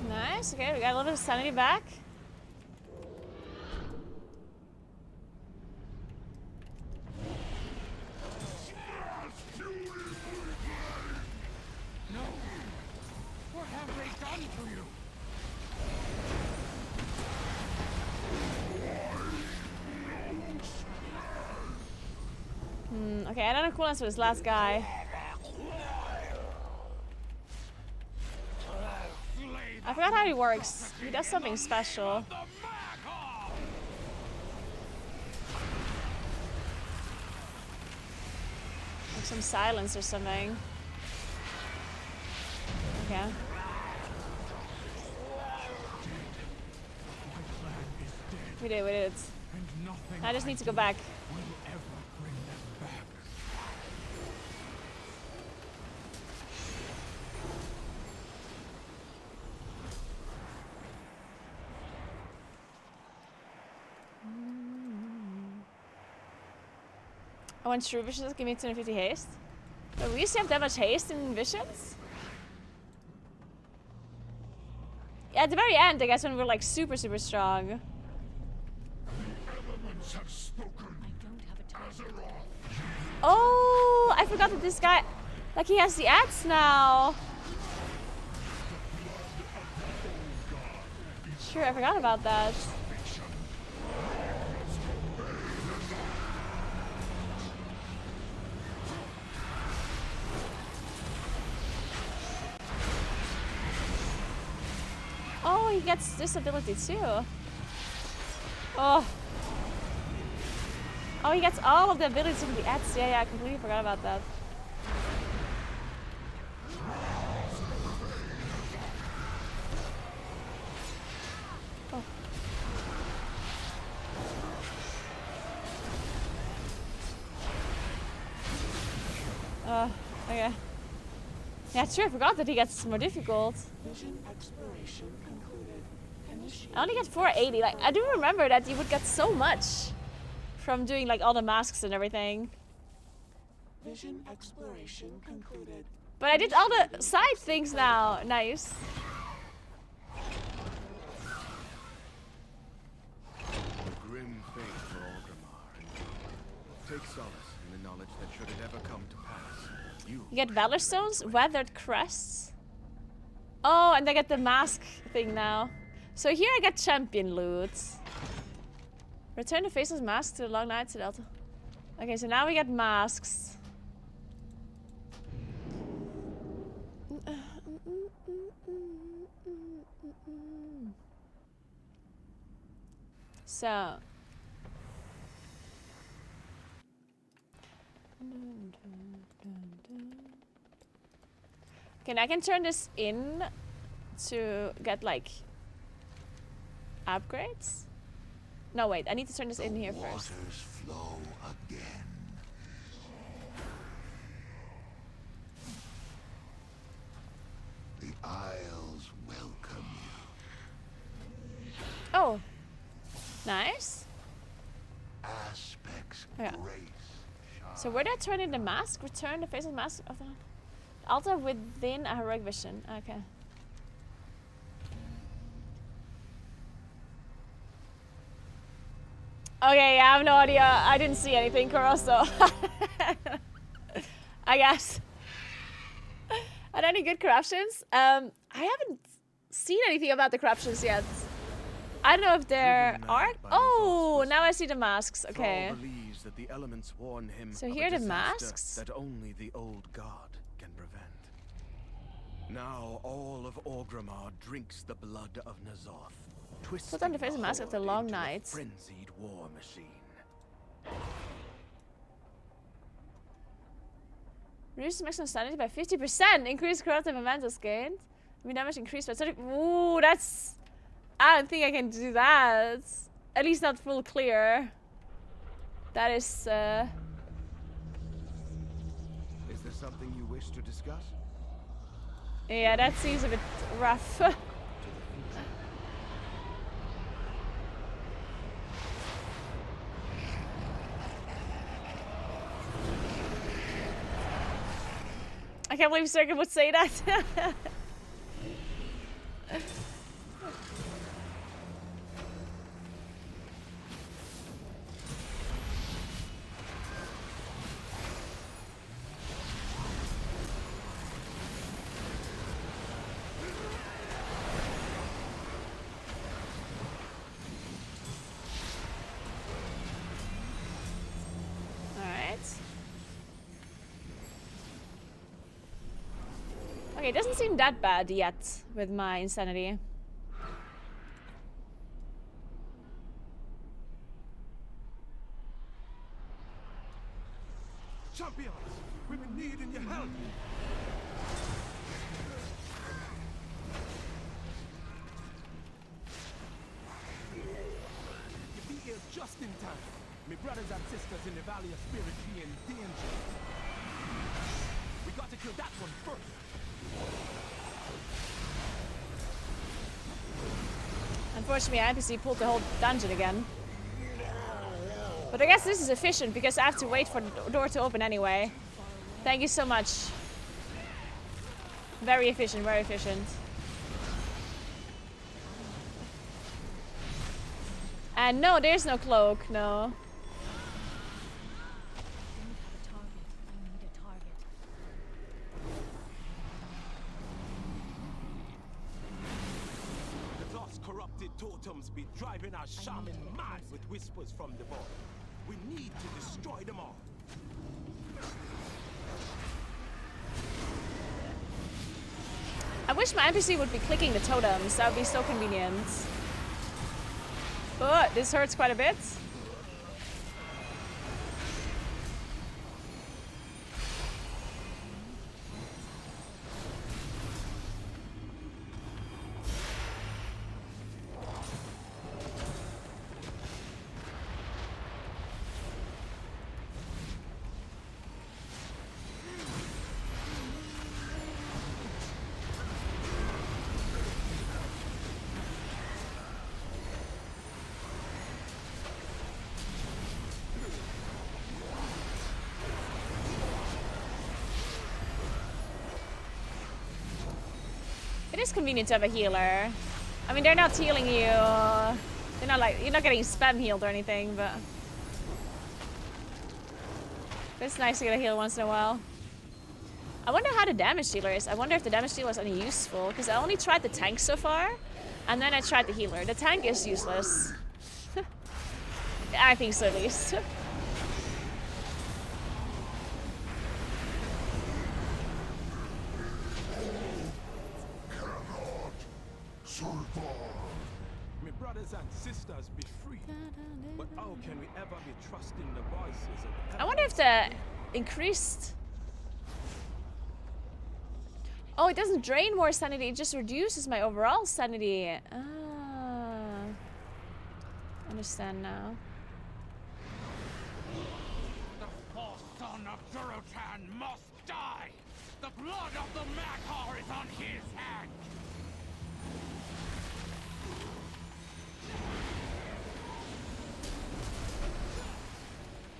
Nice, okay, we got a little bit of sanity back. No! What have they done to you? Okay, I don't know coolness for this last guy. I forgot how he works. He does something special. Like some silence or something. Okay. We did it. I just need to go back. I want true visions, give me 250 haste. But we used to have that much haste in visions? Yeah, at the very end, I guess, when we were like super strong. Oh, I forgot that this guy, like, he has the axe now. Sure, I forgot about that. Oh, he gets this ability too. Oh. Oh, he gets all of the abilities from the ads. Yeah, I completely forgot about that. Oh. Okay. Yeah, true, I forgot that he gets more difficult. I only get 480. Like, I do remember that you would get so much from doing like all the masks and everything. Vision exploration concluded. But I did all the side things now. Nice. Grim fate for Orgrimmar. Take solace in the knowledge that should it ever come to pass, you get Valor Stones, Weathered Crests. Oh, and I get the mask thing now. So here I get champion loot. Return the faceless mask to the long night to Delta. Okay, so now we get masks. So. Okay, now I can turn this in to get like upgrades. No, wait, I need to turn this in here first. Waters flow again. The Isles welcome you. Oh, nice. Aspects Okay. grace. So where do I turn in the mask? Return the faceless mask of the altar within a heroic vision. Okay. Okay, yeah, I have no idea. I didn't see anything, Kuro, so I guess. Are there any good corruptions? I haven't seen anything about the corruptions yet. I don't know if there are. Oh, now I see the masks. Okay. Believes that the elements warn him So of here a are the disaster masks. that only the old god can prevent. Now all of Orgrimmar drinks the blood of N'Zoth. Put on the face mask after a long night. Frenzied war machine. Reduce maximum sanity by 50%. Increase corruptive elementals gained. I mean, damage increased by 30. Ooh, that's. I don't think I can do that. At least not full clear. That is. Is there something you wish to discuss? Yeah, that seems a bit rough. I can't believe Circuit would say that. Okay, it doesn't seem that bad yet with my insanity. Champions, we've been needing your help. You be here just in time. My brothers and sisters in the Valley of Spirit be in danger. We got to kill that one first. Unfortunately, NPC pulled the whole dungeon again. But I guess this is efficient because I have to wait for the door to open anyway. Thank you so much. Very efficient, very efficient. And no, there's no cloak, no. Totems be driving our shaman mad with whispers from the border. We need to destroy them all. I wish my NPC would be clicking the totems. That would be so convenient. But this hurts quite a bit. It is convenient to have a healer. I mean, they're not healing you. They're not like, you're not getting spam healed or anything, but it's nice to get a heal once in a while. I wonder how the damage dealer is. I wonder if the damage dealer is any useful, because I only tried the tank so far, and then I tried the healer. The tank is useless. I think so, at least. My brothers and sisters be free. But how can we ever be trusting the voices of the I wonder if the increased... Oh, it doesn't drain more sanity, it just reduces my overall sanity. Ah. Understand now. The false son of Durotan must die! The blood of the Maghar is on his hand!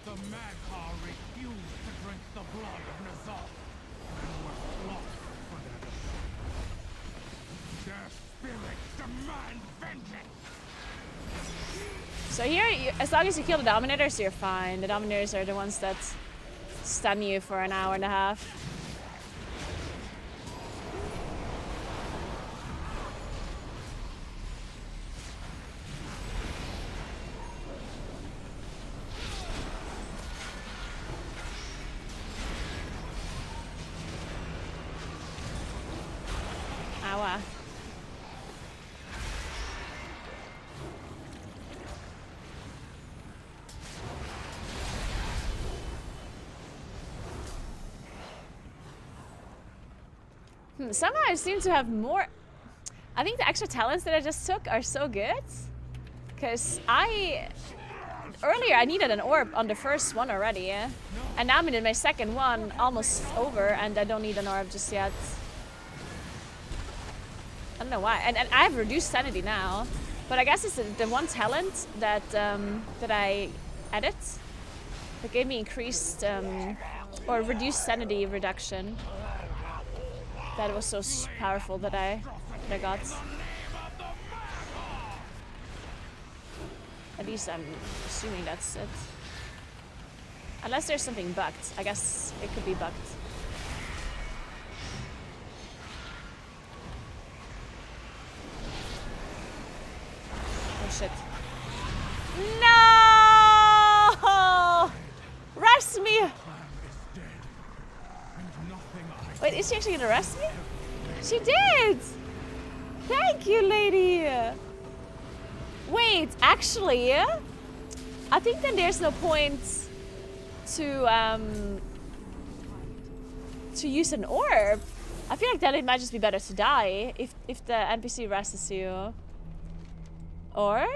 The Maghar refused to drink the blood of N'Zoth and were slaughtered for their defiance. Their spirits demand vengeance! So here, as long as you kill the Dominators, you're fine. The Dominators are the ones that stun you for an hour and a half. Ow. Somehow I seem to have more... I think the extra talents that I just took are so good. Because earlier I needed an orb on the first one already, yeah? And now I'm in my second one, almost over, and I don't need an orb just yet. I don't know why. And I have reduced sanity now. But I guess it's the one talent that that I added that gave me increased or reduced sanity reduction. That was so powerful that I got. At least I'm assuming that's it. Unless there's something bugged. I guess it could be bugged. Oh shit. No! Rest me! Wait, is she actually gonna arrest me? She did! Thank you, lady! Wait, actually, I think then there's no point to use an orb. I feel like then it might just be better to die if the NPC rests you. Or?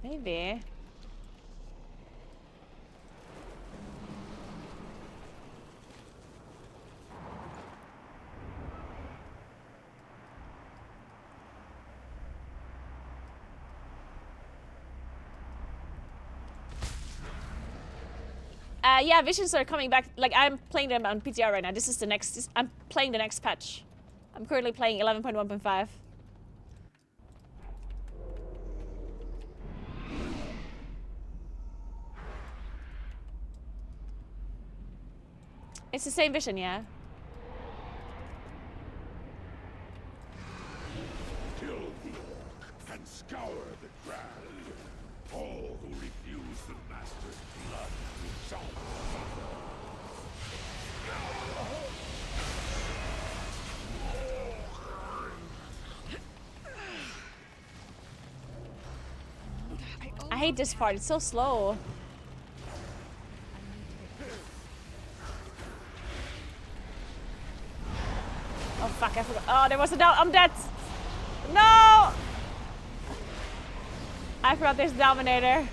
Maybe. Yeah, visions are coming back. Like, I'm playing them on PTR right now. This is the next... I'm playing the next patch. I'm currently playing 11.1.5. It's the same vision, yeah? Kill the orc and scour the ground. All who refuse the master's blood shall suffer. I hate this part. It's so slow. Oh fuck, I forgot. Oh, there was a down. I'm dead. No! I forgot there's a Dominator.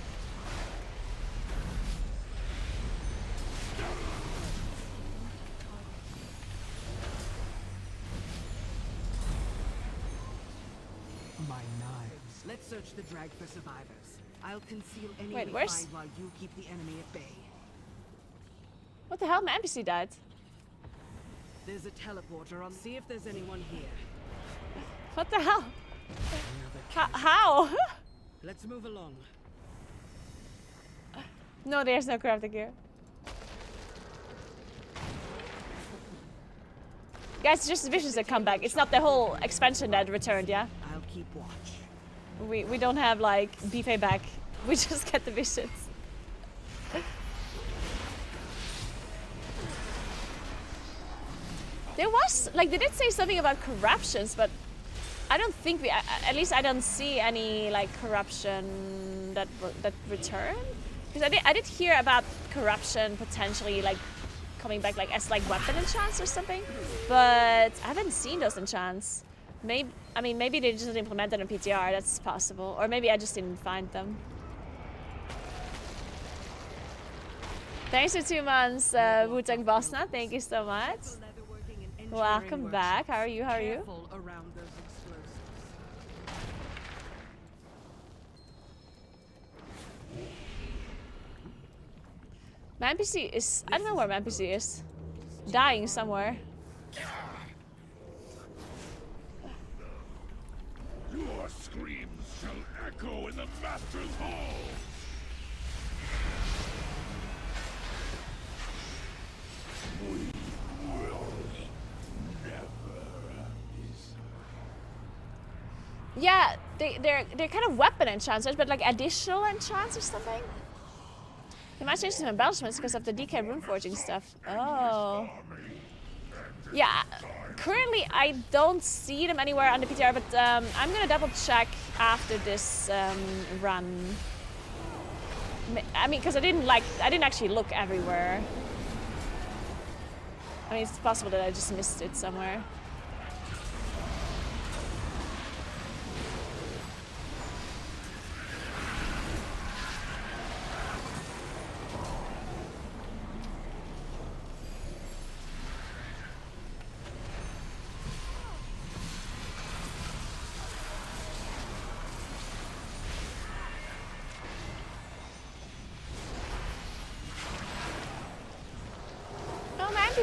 My knives. Let's search the drag for survivors. I'll conceal any Wait, we where's... find while you keep the enemy at bay. What the hell? My NPC died. There's a teleporter on. See if there's anyone here. What the hell? How? Let's move along. No, there's no crafting gear. Guys, it's just the visions that come back. It's not the whole expansion that returned, yeah? I'll keep watch. We don't have like BFA back. We just get the visions. There was like they did say something about corruptions, but I don't think we. At least I don't see any like corruption that returned. Because I did hear about corruption potentially like coming back like as like weapon enchants or something, but I haven't seen those enchants. Maybe maybe they just implemented in PTR. That's possible, or maybe I just didn't find them. Thanks for 2 months, Wu-Tang Bosna. Thank you so much. Welcome back. How are you? How are you? My NPC is... I don't know where my NPC is. Dying somewhere. Your screams shall echo echo in the Master's Hall! We will never Yeah, they're kind of weapon enchanters, but like additional enchants or something. You might change some embellishments because of the DK runeforging stuff. Oh. Yeah, currently I don't see them anywhere on the PTR, but I'm gonna double check after this run. I mean, because I didn't actually look everywhere. I mean, it's possible that I just missed it somewhere.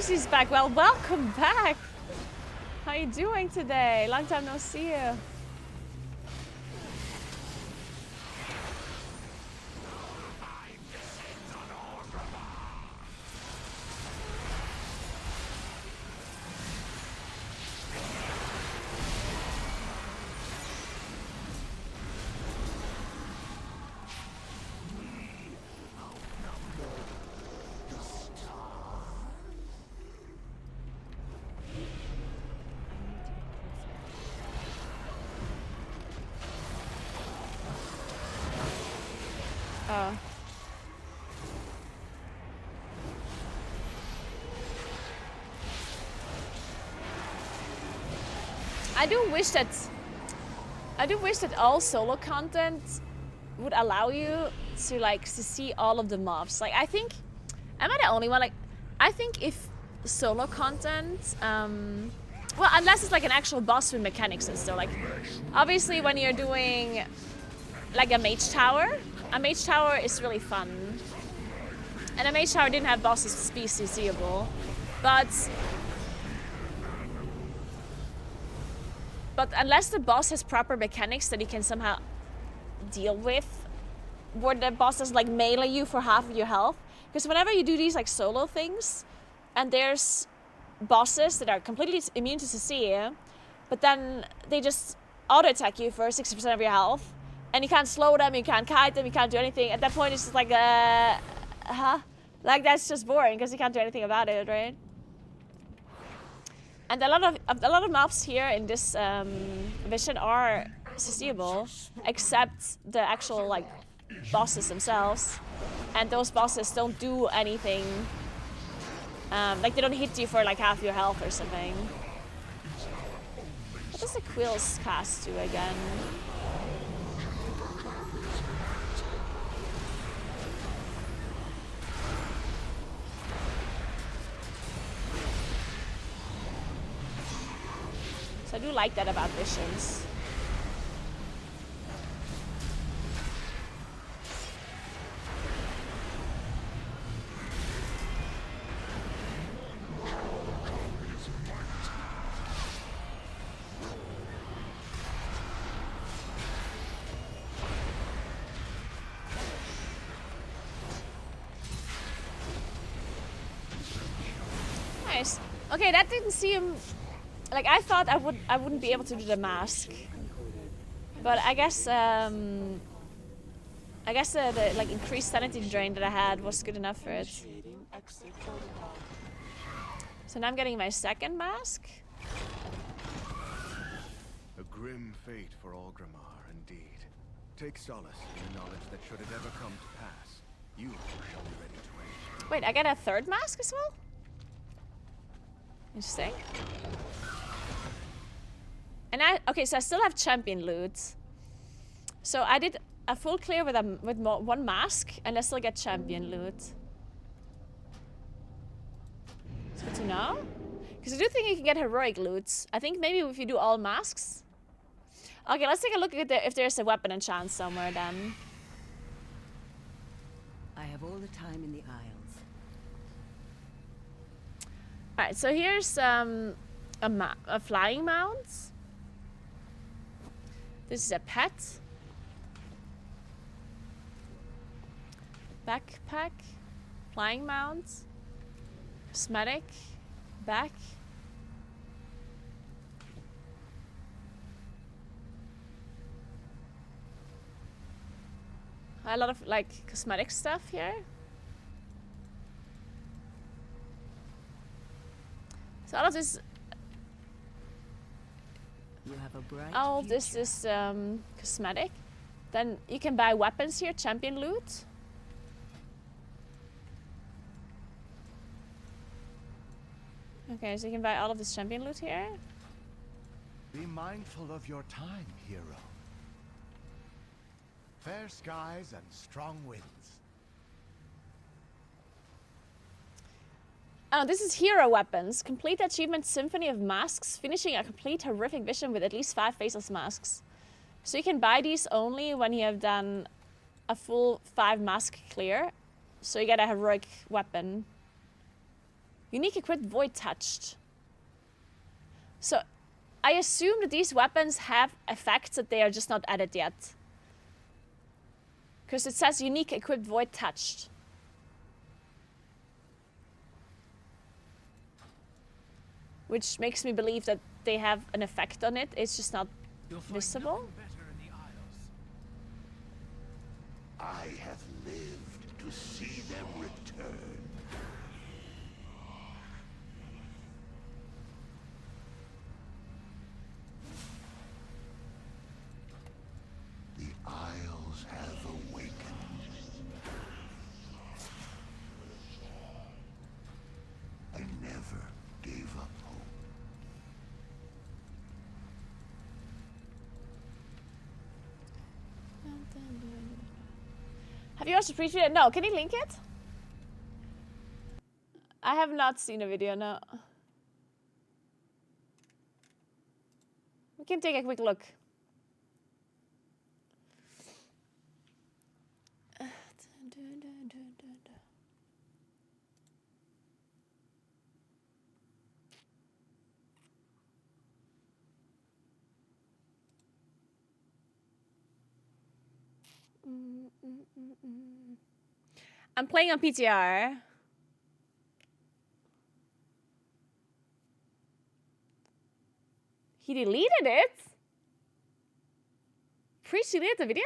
She's back. Well, welcome back. How you doing today? Long time no see you. Oh. I do wish that all solo content would allow you to like to see all of the mobs. Like I think, am I the only one? Like I think if solo content, well, unless it's like an actual boss with mechanics and stuff. Like obviously when you're doing like a mage tower is really fun. And a mage tower didn't have bosses be CCable, but unless the boss has proper mechanics that you can somehow deal with, where the boss doesn't like melee you for half of your health. Because whenever you do these like solo things, and there's bosses that are completely immune to CC, but then they just auto attack you for 60% of your health, and you can't slow them, you can't kite them, you can't do anything. At that point, it's just like, like that's just boring because you can't do anything about it, right? And a lot of mobs here in this mission are CCable, except the actual like bosses themselves, and those bosses don't do anything. Like they don't hit you for like half your health or something. What does the Quills cast do again? So I do like that about missions. Nice. Okay, that didn't seem like I thought I wouldn't be able to do the mask, but I guess the like increased sanity drain that I had was good enough for it. So now I'm getting my second mask. A grim fate for Orgrimmar, indeed. Take solace in the knowledge that should it ever come to pass, you shall be ready to aid. Wait, I get a third mask as well? Interesting. And okay, so I still have champion loot. So I did a full clear with one mask, and I still get champion loot. It's good to know. Because I do think you can get heroic loot. I think maybe if you do all masks. Okay, let's take a look at if there's a weapon enchant somewhere then. I have all the time in the Isles. Alright, so here's a flying mount. This is a pet. Backpack. Flying mount. Cosmetic. Back. A lot of like cosmetic stuff here. So all of this, You have a bright all of this is cosmetic. Then you can buy weapons here, champion loot. Okay, so you can buy all of this champion loot here. Be mindful of your time, hero. Fair skies and strong winds. Oh, this is hero weapons. Complete achievement Symphony of Masks, finishing a complete horrific vision with at least 5 faceless masks. So you can buy these only when you have done a full 5 mask clear. So you get a heroic weapon. Unique equipped void touched. So I assume that these weapons have effects that they are just not added yet. Because it says unique equipped void touched. Which makes me believe that they have an effect on it. It's just not visible. I have lived to see them return. The Isles have awakened. I never gave up hope. Have you watched the pre-video? No, can you link it? I have not seen a video, no. We can take a quick look. I'm playing on PTR. He deleted it? Preach deleted the video?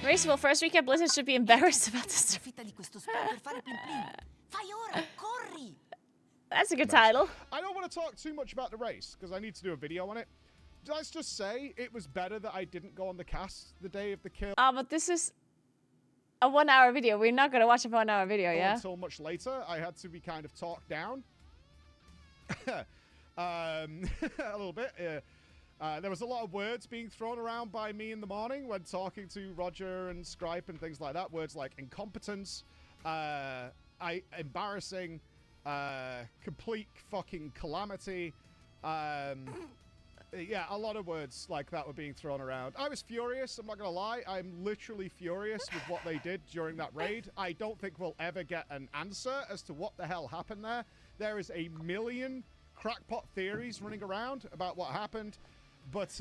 Graceful, first recap Blizzard should be embarrassed about this. That's a good title. I don't want to talk too much about the race, because I need to do a video on it. Let's just say it was better that I didn't go on the cast the day of the kill. But this is a 1-hour video. We're not going to watch a 1-hour video, yeah? Until much later, I had to be kind of talked down. A little bit. There was a lot of words being thrown around by me in the morning when talking to Roger and Scripe and things like that. Words like incompetence, embarrassing, complete fucking calamity. Yeah, a lot of words like that were being thrown around. I was furious, I'm not gonna lie. I'm literally furious with what they did during that raid. I don't think we'll ever get an answer as to what the hell happened there. There is a million crackpot theories running around about what happened. But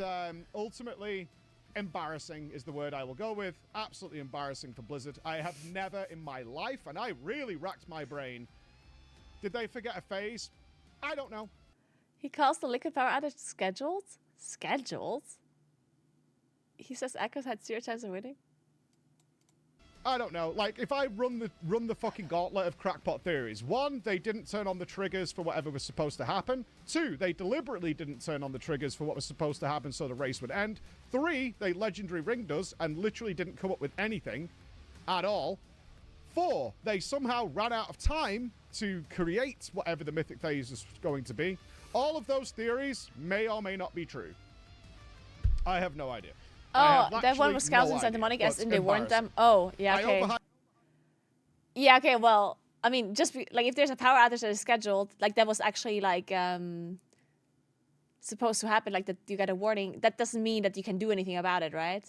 ultimately, embarrassing is the word I will go with. Absolutely embarrassing for Blizzard. I have never in my life, and I really racked my brain. Did they forget a phase? I don't know. He calls the liquid power outage scheduled? Scheduled? He says Echoes had 0 chance of winning? I don't know. Like, if I run the fucking gauntlet of crackpot theories. 1, they didn't turn on the triggers for whatever was supposed to happen. 2, they deliberately didn't turn on the triggers for what was supposed to happen so the race would end. 3, they legendary ringed us and literally didn't come up with anything at all. 4, they somehow ran out of time to create whatever the mythic phase is going to be. All of those theories may or may not be true. I have no idea. Oh, that one was Scouts and Santa Monica, and they weren't them. Oh, yeah, okay. Yeah, okay, well, I mean, like if there's a power outage that is scheduled, like that was actually like supposed to happen, like that you get a warning, that doesn't mean that you can do anything about it, right?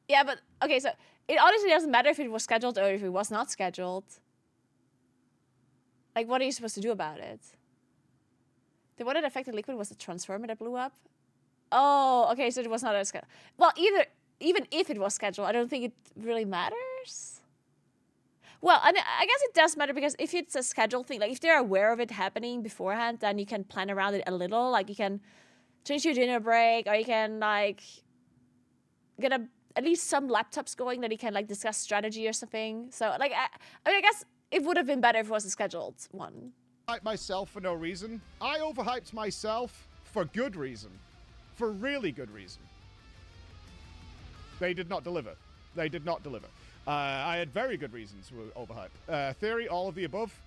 Yeah, but okay, so it honestly doesn't matter if it was scheduled or if it was not scheduled. Like, what are you supposed to do about it? The one that affected Liquid was the transformer that blew up. Oh, okay, so it was not a schedule. Well, even if it was scheduled, I don't think it really matters. Well, I guess it does matter because if it's a scheduled thing, like if they're aware of it happening beforehand, then you can plan around it a little. Like you can change your dinner break, or you can like get at least some laptops going that you can like discuss strategy or something. So like, I mean, I guess it would have been better if it was a scheduled one. Hype myself for no reason. I overhyped myself for good reason. For really good reason. They did not deliver. They did not deliver. I had very good reasons to overhype. Theory, all of the above.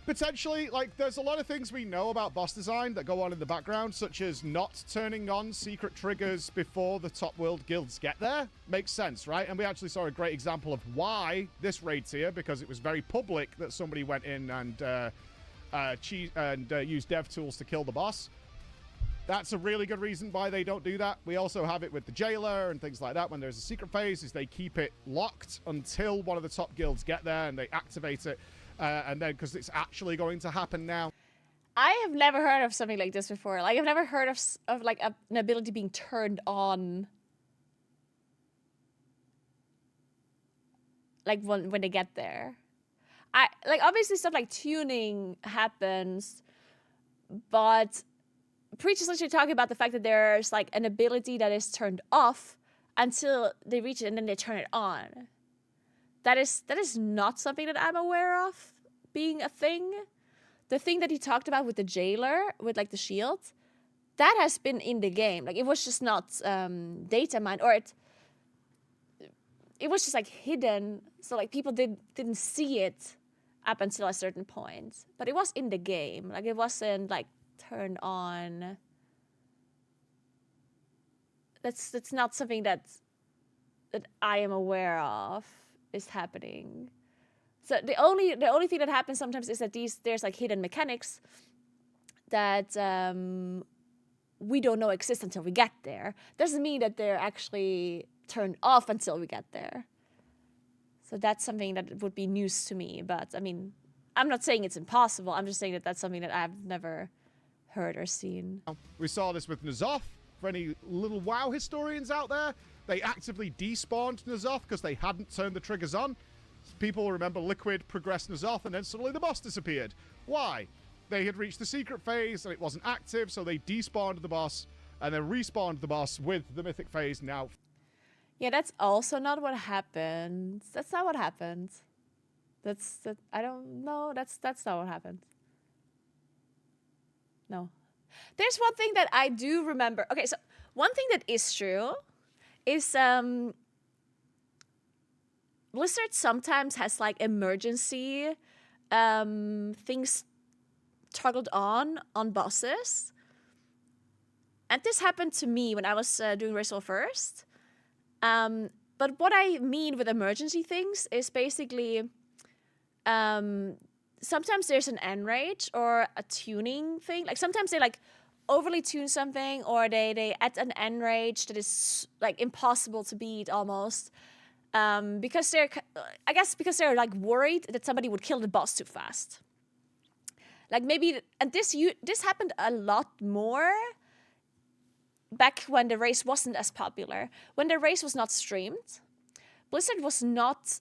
Potentially, like, there's a lot of things we know about boss design that go on in the background, such as not turning on secret triggers before the top world guilds get there. Makes sense, right? And we actually saw a great example of why this raid's here, because it was very public that somebody went in and used dev tools to kill the boss. That's a really good reason why they don't do that. We also have it with the jailer and things like that. When there's a secret phase, is they keep it locked until one of the top guilds get there and they activate it. And then, because it's actually going to happen now. I have never heard of something like this before. Like, I've never heard of like an ability being turned on. Like, when they get there. Like, obviously stuff like tuning happens, but Preach is literally talking about the fact that there's like an ability that is turned off until they reach it and then they turn it on. That is not something that I'm aware of being a thing. The thing that he talked about with the jailer, with like the shield, that has been in the game. Like it was just not data mined, or it was just like hidden. So like people didn't see it up until a certain point. But it was in the game. Like it wasn't like turned on. That's not something that I am aware of is happening. So the only thing that happens sometimes is that there's like hidden mechanics that we don't know exist until we get there. Doesn't mean that they're actually turned off until we get there. So that's something that would be news to me. But I mean, I'm not saying it's impossible. I'm just saying that that's something that I've never heard or seen. We saw this with N'Zoth. For any little WoW historians out there, they actively despawned N'Zoth because they hadn't turned the triggers on. People remember Liquid progressed N'Zoth and then suddenly the boss disappeared. Why? They had reached the secret phase and it wasn't active, so they despawned the boss and then respawned the boss with the mythic phase now. Yeah, that's also not what happened. That's not what happened. I don't know. That's not what happened. No. There's one thing that I do remember. Okay, so one thing that is true is Blizzard sometimes has like emergency things toggled on bosses. And this happened to me when I was doing Ritual First. But what I mean with emergency things is basically sometimes there's an enrage or a tuning thing. Like sometimes they like overly tune something, or they add an enrage that is like impossible to beat almost. Because they're like worried that somebody would kill the boss too fast. Like maybe, and this happened a lot more back when the race wasn't as popular. When the race was not streamed, Blizzard was not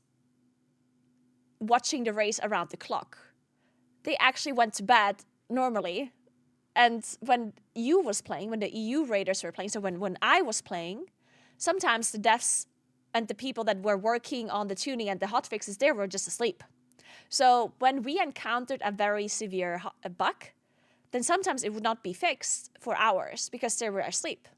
watching the race around the clock. They actually went to bed normally. And when EU was playing, when the EU raiders were playing, so when I was playing, sometimes the devs and the people that were working on the tuning and the hotfixes, they were just asleep. So when we encountered a very severe bug, then sometimes it would not be fixed for hours because they were asleep.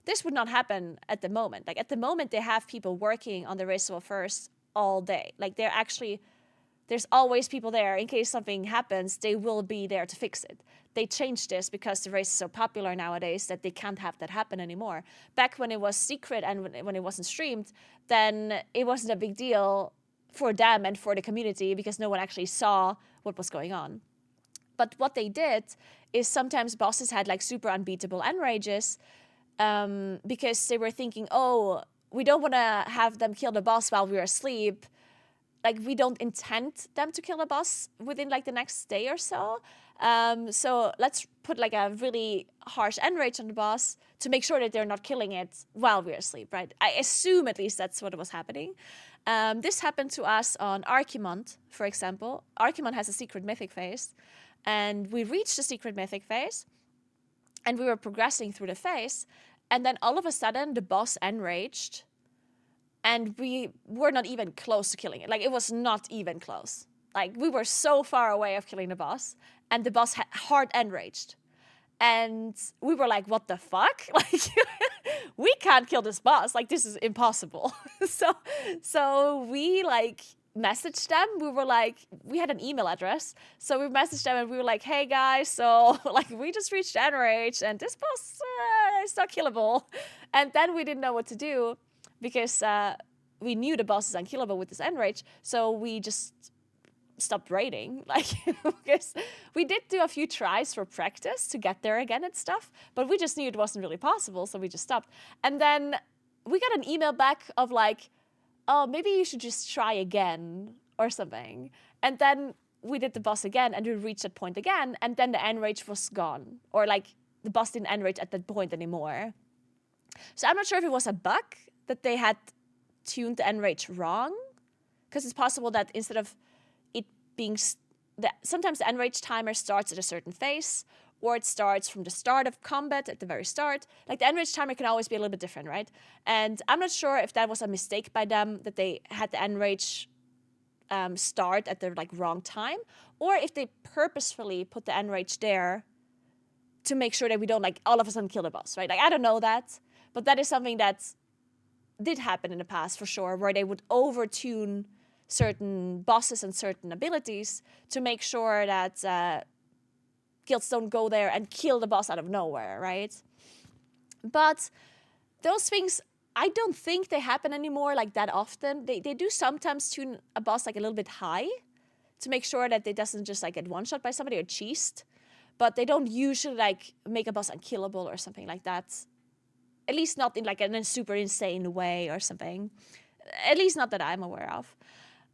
This would not happen at the moment. Like at the moment, they have people working on the Ritual First all day. Like they're there's always people there. In case something happens, they will be there to fix it. They changed this because the race is so popular nowadays that they can't have that happen anymore. Back when it was secret and when it wasn't streamed, then it wasn't a big deal for them and for the community because no one actually saw what was going on. But what they did is sometimes bosses had like super unbeatable end rages because they were thinking, oh, we don't want to have them kill the boss while we're asleep. Like, we don't intend them to kill the boss within like the next day or so. So let's put like a really harsh end rage on the boss to make sure that they're not killing it while we're asleep, right? I assume at least that's what was happening. This happened to us on Archimond, for example. Archimond has a secret mythic phase, and we reached the secret mythic phase, and we were progressing through the phase, and then all of a sudden the boss enraged, and we were not even close to killing it. Like, it was not even close. Like, we were so far away of killing the boss, and the boss had hard enraged. And we were like, what the fuck? Like, we can't kill this boss. Like, this is impossible. So we, like, messaged them. We were like, we had an email address. So we messaged them, and we were like, hey, guys, so, like, we just reached enrage, and this boss is not killable. And then we didn't know what to do because we knew the boss is unkillable with this enrage. So we just stopped raiding, like, because we did do a few tries for practice to get there again and stuff, but we just knew it wasn't really possible, so we just stopped. And then we got an email back of like, oh, maybe you should just try again or something. And then we did the boss again, and we reached that point again, and then the enrage was gone, or like the boss didn't enrage at that point anymore. So I'm not sure if it was a bug that they had tuned the enrage wrong, because it's possible that instead of being sometimes the enrage timer starts at a certain phase, or it starts from the start of combat at the very start. Like, the enrage timer can always be a little bit different, right? And I'm not sure if that was a mistake by them, that they had the enrage start at the like wrong time, or if they purposefully put the enrage there to make sure that we don't like all of a sudden kill the boss, right? Like, I don't know that, but that is something that did happen in the past for sure, where they would overtune certain bosses and certain abilities to make sure that guilds don't go there and kill the boss out of nowhere, right? But those things, I don't think they happen anymore like that often. They do sometimes tune a boss like a little bit high to make sure that it doesn't just like get one-shot by somebody or cheesed, but they don't usually like make a boss unkillable or something like that. At least not in like a super insane way or something. At least not that I'm aware of.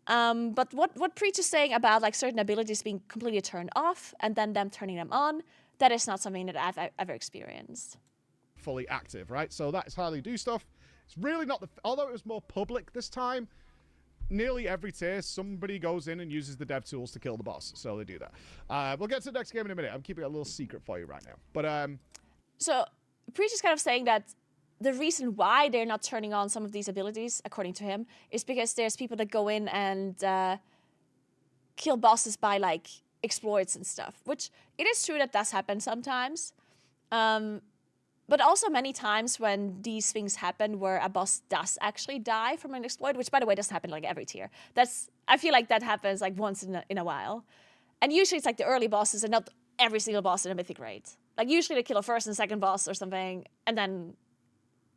But what Preach is saying about like certain abilities being completely turned off and then them turning them on, that is not something that I've ever experienced. Fully active, right? So that's how they do stuff. It's really not although it was more public this time, nearly every tier somebody goes in and uses the dev tools to kill the boss. So they do that. We'll get to the next game in a minute. I'm keeping it a little secret for you right now. But so Preach is kind of saying that the reason why they're not turning on some of these abilities, according to him, is because there's people that go in and kill bosses by, like, exploits and stuff. Which, it is true that does happen sometimes. But also many times when these things happen where a boss does actually die from an exploit, which, by the way, doesn't happen, like, every tier. I feel like that happens, like, once in a while. And usually it's, like, the early bosses and not every single boss in a mythic raid. Like, usually they kill a first and second boss or something, and then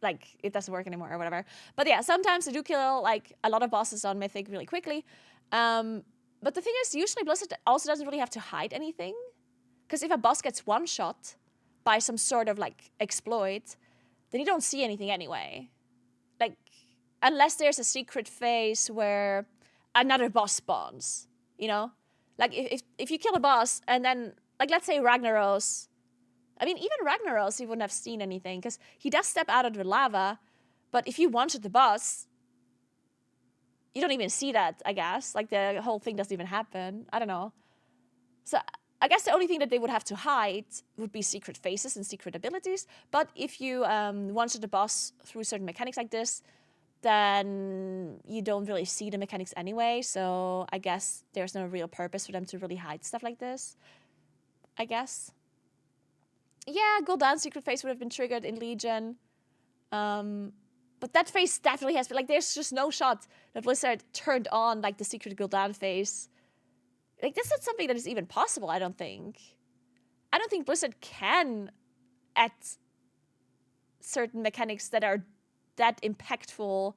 like, it doesn't work anymore or whatever. But yeah, sometimes they do kill, like, a lot of bosses on Mythic really quickly. But the thing is, usually Blizzard also doesn't really have to hide anything. Because if a boss gets one-shot by some sort of, like, exploit, then you don't see anything anyway. Like, unless there's a secret phase where another boss spawns, you know? Like, if you kill a boss and then, like, let's say Ragnaros. I mean, even Ragnaros, he wouldn't have seen anything, because he does step out of the lava, but if you one-shot the boss, you don't even see that, I guess. Like, the whole thing doesn't even happen. I don't know. So, I guess the only thing that they would have to hide would be secret phases and secret abilities, but if you one-shot the boss through certain mechanics like this, then you don't really see the mechanics anyway, so I guess there's no real purpose for them to really hide stuff like this, I guess. Yeah, Gul'dan's secret phase would have been triggered in Legion. But that phase definitely has been, like, there's just no shot that Blizzard turned on, like, the secret Gul'dan phase Like, this is something that is even possible, I don't think. I don't think Blizzard can add certain mechanics that are that impactful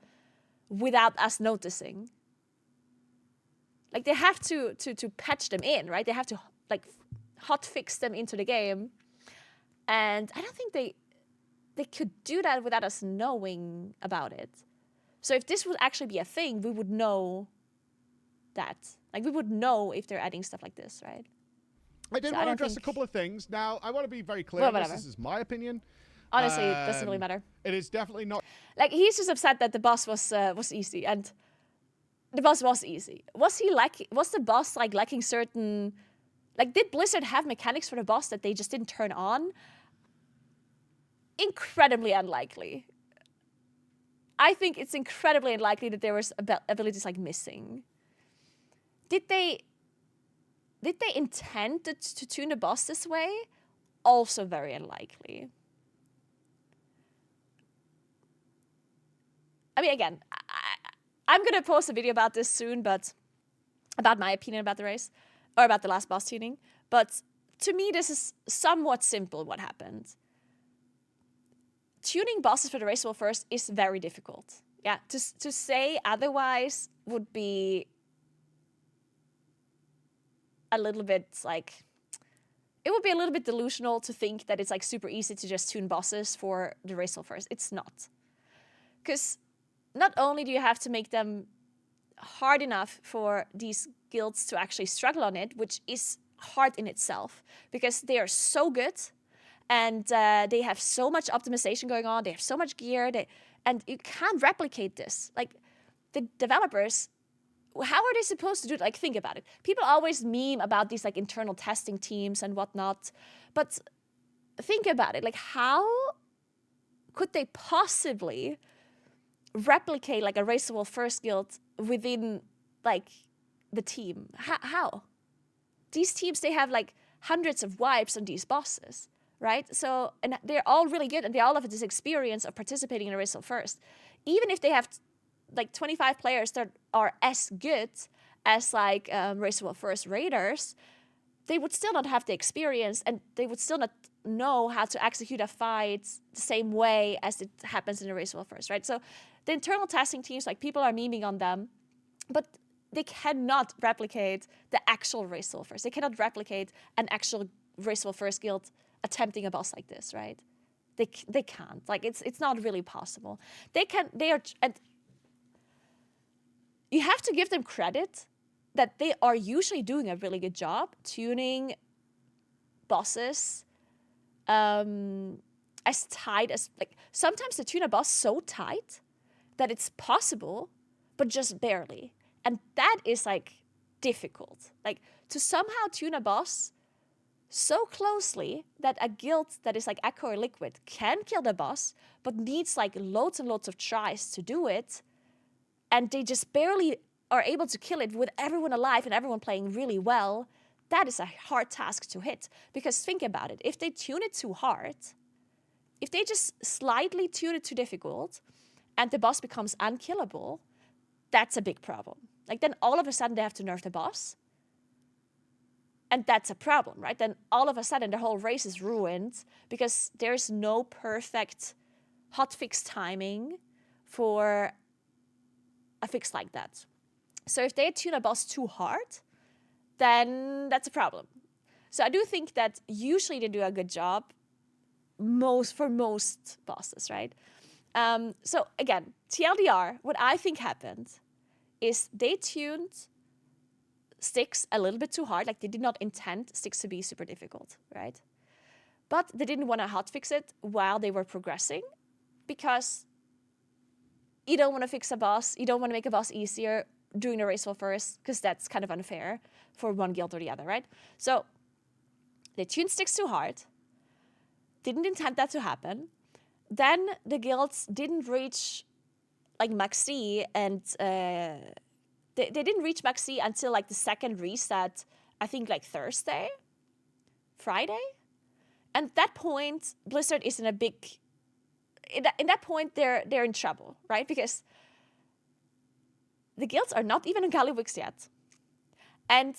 without us noticing. Like, they have to patch them in, right? They have to, like, hot fix them into the game. And I don't think they could do that without us knowing about it. So if this would actually be a thing, we would know that. Like, we would know if they're adding stuff like this, right? I did So want to don't address think- a couple of things. Now, I want to be very clear. Well, This whatever. is my opinion. Honestly, it doesn't really matter. It is definitely not. Like, he's just upset that the boss was easy, and the boss was easy. Was the boss like lacking certain? Like, did Blizzard have mechanics for the boss that they just didn't turn on? Incredibly unlikely. I think it's incredibly unlikely that there was abilities like missing. Did they intend to tune the boss this way? Also very unlikely. I mean, again, I'm going to post a video about this soon, but about my opinion about the race, or about the last boss tuning. But to me, this is somewhat simple what happened. Tuning bosses for the race level first is very difficult. Yeah, to say otherwise would be a little bit like, it would be a little bit delusional to think that it's like super easy to just tune bosses for the race level first. It's not. Because not only do you have to make them hard enough for these guilds to actually struggle on it, which is hard in itself, because they are so good and they have so much optimization going on, they have so much gear, and you can't replicate this. Like, the developers, how are they supposed to do it? Like, think about it. People always meme about these like internal testing teams and whatnot, but think about it. Like, how could they possibly replicate like a raceable first guild within like the team? How? These teams, they have like hundreds of wipes on these bosses, right? So, and they're all really good, and they all have this experience of participating in a raceable first. Even if they have like 25 players that are as good as like raceable first raiders, they would still not have the experience, and they would still not know how to execute a fight the same way as it happens in a raceable first, right? So the internal testing teams, like, people are memeing on them, but they cannot replicate the actual raceable first. They cannot replicate an actual raceable first guild attempting a boss like this, right? They can't. Like, it's not really possible. They are, and you have to give them credit that they are usually doing a really good job tuning bosses as tight as, like, sometimes they tune a boss so tight that it's possible, but just barely. And that is like difficult. Like, to somehow tune a boss so closely that a guild that is like Echo or Liquid can kill the boss, but needs like loads and loads of tries to do it, and they just barely are able to kill it with everyone alive and everyone playing really well. That is a hard task to hit. Because think about it. If they tune it too hard, if they just slightly tune it too difficult, and the boss becomes unkillable, that's a big problem. Like, then all of a sudden they have to nerf the boss. And that's a problem, right? Then all of a sudden the whole race is ruined because there's no perfect hotfix timing for a fix like that. So if they tune a boss too hard, then that's a problem. So I do think that usually they do a good job for most bosses, right? So again, TLDR, what I think happened is they tuned Styx a little bit too hard. Like, they did not intend Styx to be super difficult, right? But they didn't want to hotfix it while they were progressing, because you don't want to fix a boss, you don't want to make a boss easier doing the race first, because that's kind of unfair for one guild or the other, right? So they tuned Styx too hard, didn't intend that to happen. Then the guilds didn't reach like Max C, and they didn't reach Max C until like the second reset, I think like Friday. And at that point, Blizzard is in a big, in that point, they're in trouble, right? Because the guilds are not even in Gallywix yet. And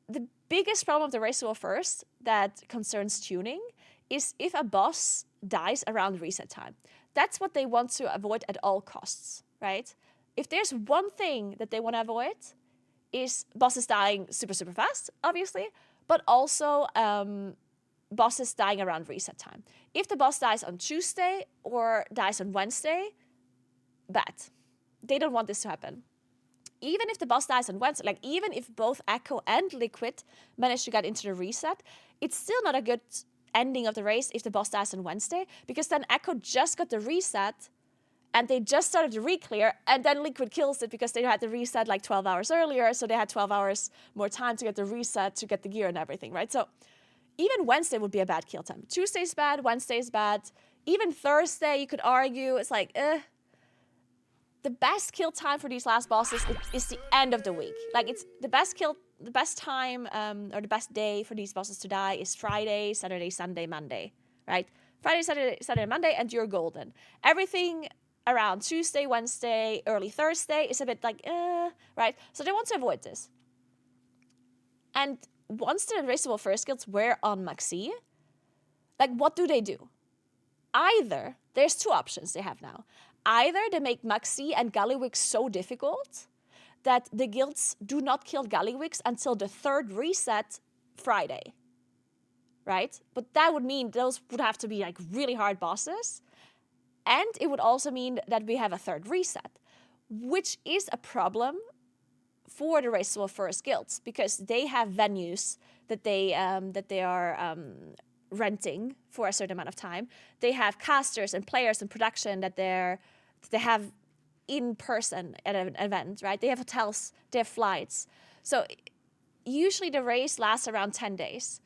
the biggest problem of the Race to Evolve First that concerns tuning is if a boss dies around reset time. That's what they want to avoid at all costs, right? If there's one thing that they want to avoid is bosses dying super, super fast, obviously, but also bosses dying around reset time. If the boss dies on Tuesday or dies on Wednesday, bad. They don't want this to happen. Even if the boss dies on Wednesday, like even if both Echo and Liquid manage to get into the reset, it's still not a good ending of the race if the boss dies on Wednesday, because then Echo just got the reset and they just started the re-clear, and then Liquid kills it because they had the reset like 12 hours earlier, so they had 12 hours more time to get the reset, to get the gear and everything, right? So even Wednesday would be a bad kill time. Tuesday's bad, Wednesday's bad. Even Thursday, you could argue, it's like, The best kill time for these last bosses is the end of the week. Like, it's the best time, or the best day for these bosses to die is Friday, Saturday, Sunday, Monday, right? Friday, Saturday, Monday, and you're golden. Everything around Tuesday, Wednesday, early Thursday is a bit like, right? So they want to avoid this. And once the Race to Evolve First guilds were on Maxi, like, what do? Either, there's two options they have now. Either they make Maxi and Gallywix so difficult that the guilds do not kill Gallywix until the third reset Friday, right? But that would mean those would have to be like really hard bosses. And it would also mean that we have a third reset, which is a problem for the Race to Evolve First guilds, because they have venues that they are renting for a certain amount of time. They have casters and players and production that they have in person at an event, right? They have hotels, they have flights. So usually the race lasts around 10 days.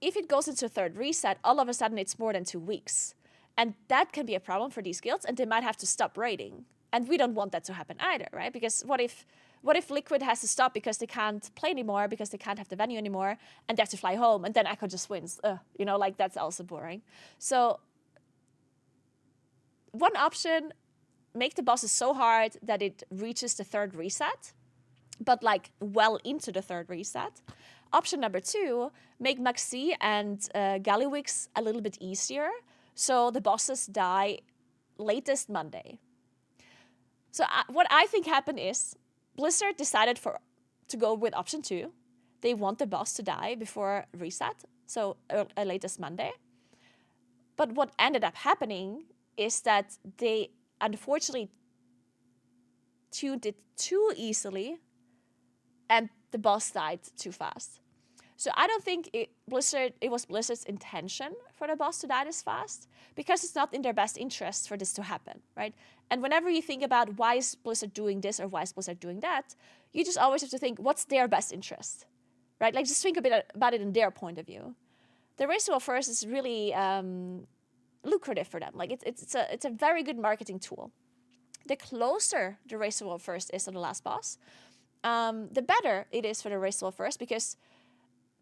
If it goes into a third reset, all of a sudden it's more than 2 weeks. And that can be a problem for these guilds, and they might have to stop raiding. And we don't want that to happen either, right? Because what if Liquid has to stop because they can't play anymore, because they can't have the venue anymore, and they have to fly home, and then Echo just wins? Like, that's also boring. So one option, make the bosses so hard that it reaches the third reset, but like well into the third reset. Option number 2, make Maxi and Gallywix a little bit easier, so the bosses die latest Monday. So what I think happened is Blizzard decided to go with option 2. They want the boss to die before reset, so latest Monday. But what ended up happening is that they unfortunately tuned it too easily, and the boss died too fast. So I don't think it was Blizzard's intention for the boss to die this fast, because it's not in their best interest for this to happen, right? And whenever you think about why is Blizzard doing this or why is Blizzard doing that, you just always have to think, what's their best interest, right? Like, just think a bit about it in their point of view. The Race to Evolve First is really lucrative for them. Like, it's a very good marketing tool. The closer the Race to Evolve First is to the last boss, the better it is for the Race to Evolve First, because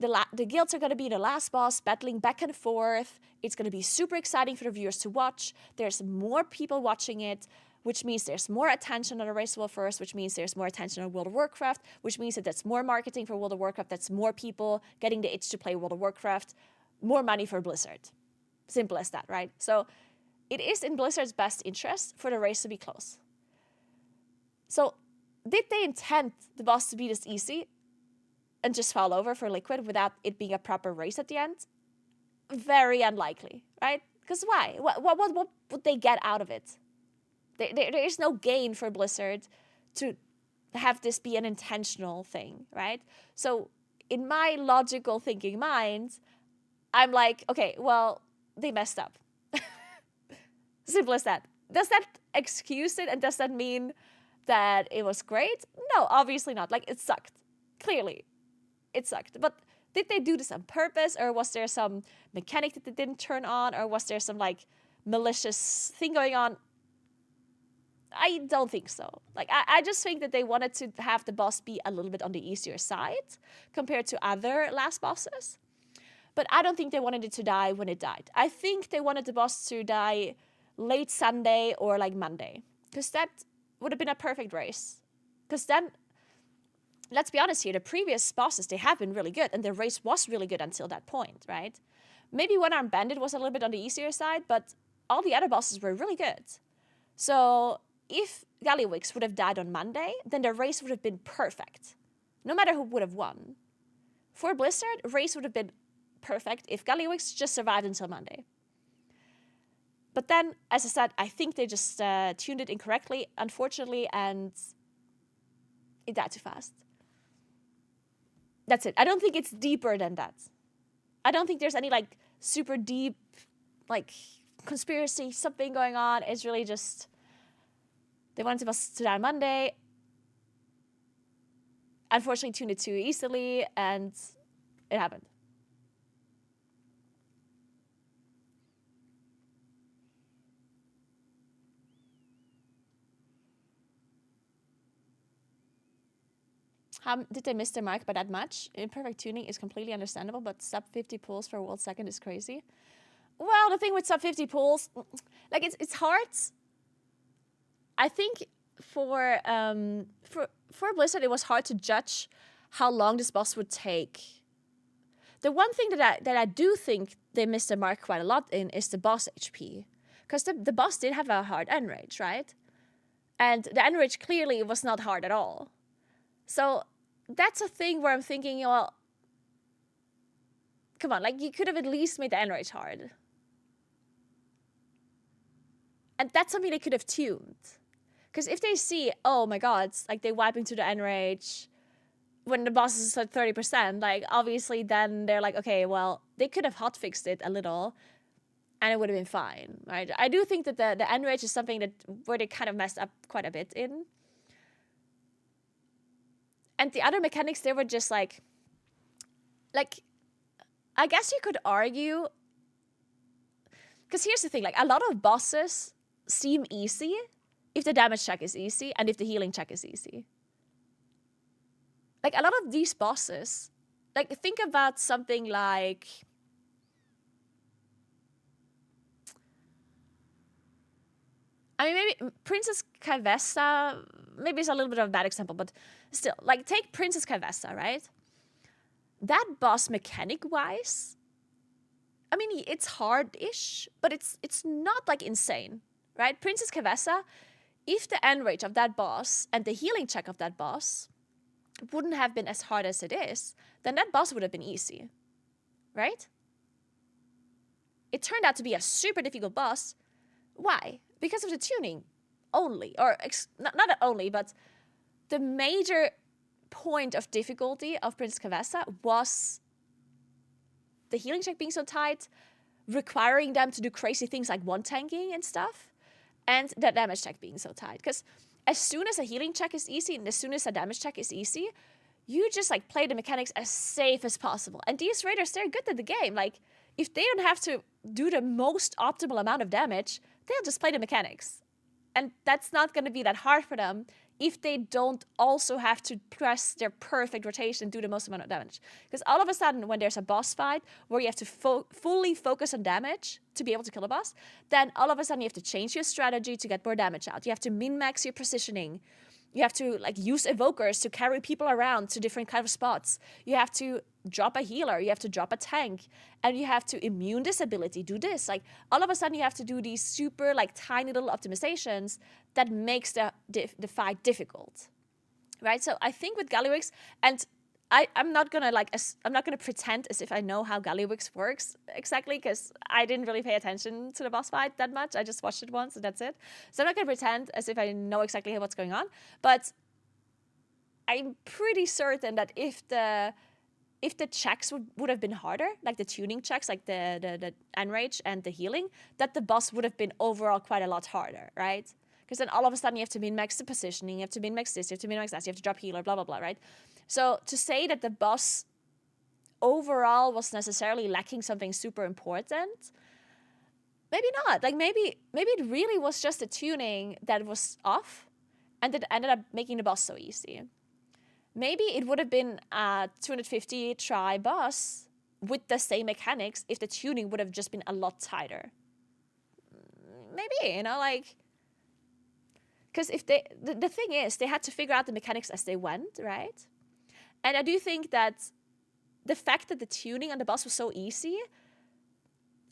the guilds are going to be the last boss, battling back and forth. It's going to be super exciting for the viewers to watch. There's more people watching it, which means there's more attention on the Race to Evolve First, which means there's more attention on World of Warcraft, which means that that's more marketing for World of Warcraft. That's more people getting the itch to play World of Warcraft, more money for Blizzard. Simple as that, right? So it is in Blizzard's best interest for the race to be close. So did they intend the boss to be this easy and just fall over for Liquid without it being a proper race at the end? Very unlikely, right? Because why? What would they get out of it? There is no gain for Blizzard to have this be an intentional thing, right? So in my logical thinking mind, I'm like, okay, well, they messed up. Simple as that. Does that excuse it, and does that mean that it was great? No, obviously not. Like, it sucked. Clearly, it sucked. But did they do this on purpose, or was there some mechanic that they didn't turn on, or was there some, like, malicious thing going on? I don't think so. Like, I just think that they wanted to have the boss be a little bit on the easier side compared to other last bosses. But I don't think they wanted it to die when it died. I think they wanted the boss to die late Sunday or like Monday, because that would have been a perfect race. Because then let's be honest here, the previous bosses, they have been really good, and the race was really good until that point, right? Maybe One-Armed Bandit was a little bit on the easier side, but all the other bosses were really good. So if Gallywix would have died on Monday, then the race would have been perfect, no matter who would have won. For Blizzard, race would have been perfect if Gallywix just survived until Monday. But then, as I said, I think they just tuned it incorrectly, unfortunately, and it died too fast. That's it. I don't think it's deeper than that. I don't think there's any like super deep like conspiracy, something going on. It's really just they wanted us to die on Monday. Unfortunately, tuned it too easily, and it happened. How did they miss their mark by that much? Imperfect tuning is completely understandable, but sub 50 pulls for a world second is crazy. Well, the thing with sub 50 pulls, like it's hard. I think for Blizzard, it was hard to judge how long this boss would take. The one thing that I do think they missed the mark quite a lot in is the boss HP, because the boss did have a hard end range, right? And the end range clearly was not hard at all. So that's a thing where I'm thinking, well, come on, like you could have at least made the end range hard. And that's something they could have tuned. Because if they see, oh my god, like they wipe into the end range when the boss is at 30%, like obviously then they're like, okay, well, they could have hotfixed it a little and it would have been fine, right? I do think that the end range is something where they kind of messed up quite a bit in. And the other mechanics, they were just like, I guess you could argue, because here's the thing, like a lot of bosses seem easy if the damage check is easy and if the healing check is easy. Like a lot of these bosses, like think about something like, I mean, maybe Princess Kavessa, maybe it's a little bit of a bad example, but still, like take Princess Kavessa, right? That boss mechanic-wise, I mean, it's hard-ish, but it's not like insane, right? Princess Kavessa, if the end range of that boss and the healing check of that boss wouldn't have been as hard as it is, then that boss would have been easy, right? It turned out to be a super difficult boss. Why? Because of the tuning only, or not only, but the major point of difficulty of Princess Kavessa was the healing check being so tight, requiring them to do crazy things like one-tanking and stuff, and the damage check being so tight. Because as soon as a healing check is easy and as soon as a damage check is easy, you just like play the mechanics as safe as possible. And these raiders, they're good at the game. Like, if they don't have to do the most optimal amount of damage, they'll just play the mechanics. And that's not going to be that hard for them if they don't also have to press their perfect rotation and do the most amount of damage. Because all of a sudden, when there's a boss fight where you have to fully focus on damage to be able to kill a boss, then all of a sudden you have to change your strategy to get more damage out. You have to min-max your positioning. You have to like use evokers to carry people around to different kind of spots. You have to drop a healer, you have to drop a tank, and you have to immune this ability, do this. Like all of a sudden you have to do these super like tiny little optimizations that makes the fight difficult, right? So I think with Gallywix, and I'm not gonna pretend as if I know how Gallywix works exactly, because I didn't really pay attention to the boss fight that much. I just watched it once and that's it. So I'm not gonna pretend as if I know exactly what's going on. But I'm pretty certain that if the checks would have been harder, like the tuning checks, like the enrage and the healing, that the boss would have been overall quite a lot harder, right? Because then all of a sudden you have to min-max the positioning, you have to min-max this, you have to min-max that, you have to drop healer, blah, blah, blah, right? So to say that the boss overall was necessarily lacking something super important, maybe not. Like maybe it really was just the tuning that was off and that ended up making the boss so easy. Maybe it would have been a 250 try boss with the same mechanics if the tuning would have just been a lot tighter. Maybe, like... Because if the thing is, they had to figure out the mechanics as they went, right? And I do think that the fact that the tuning on the boss was so easy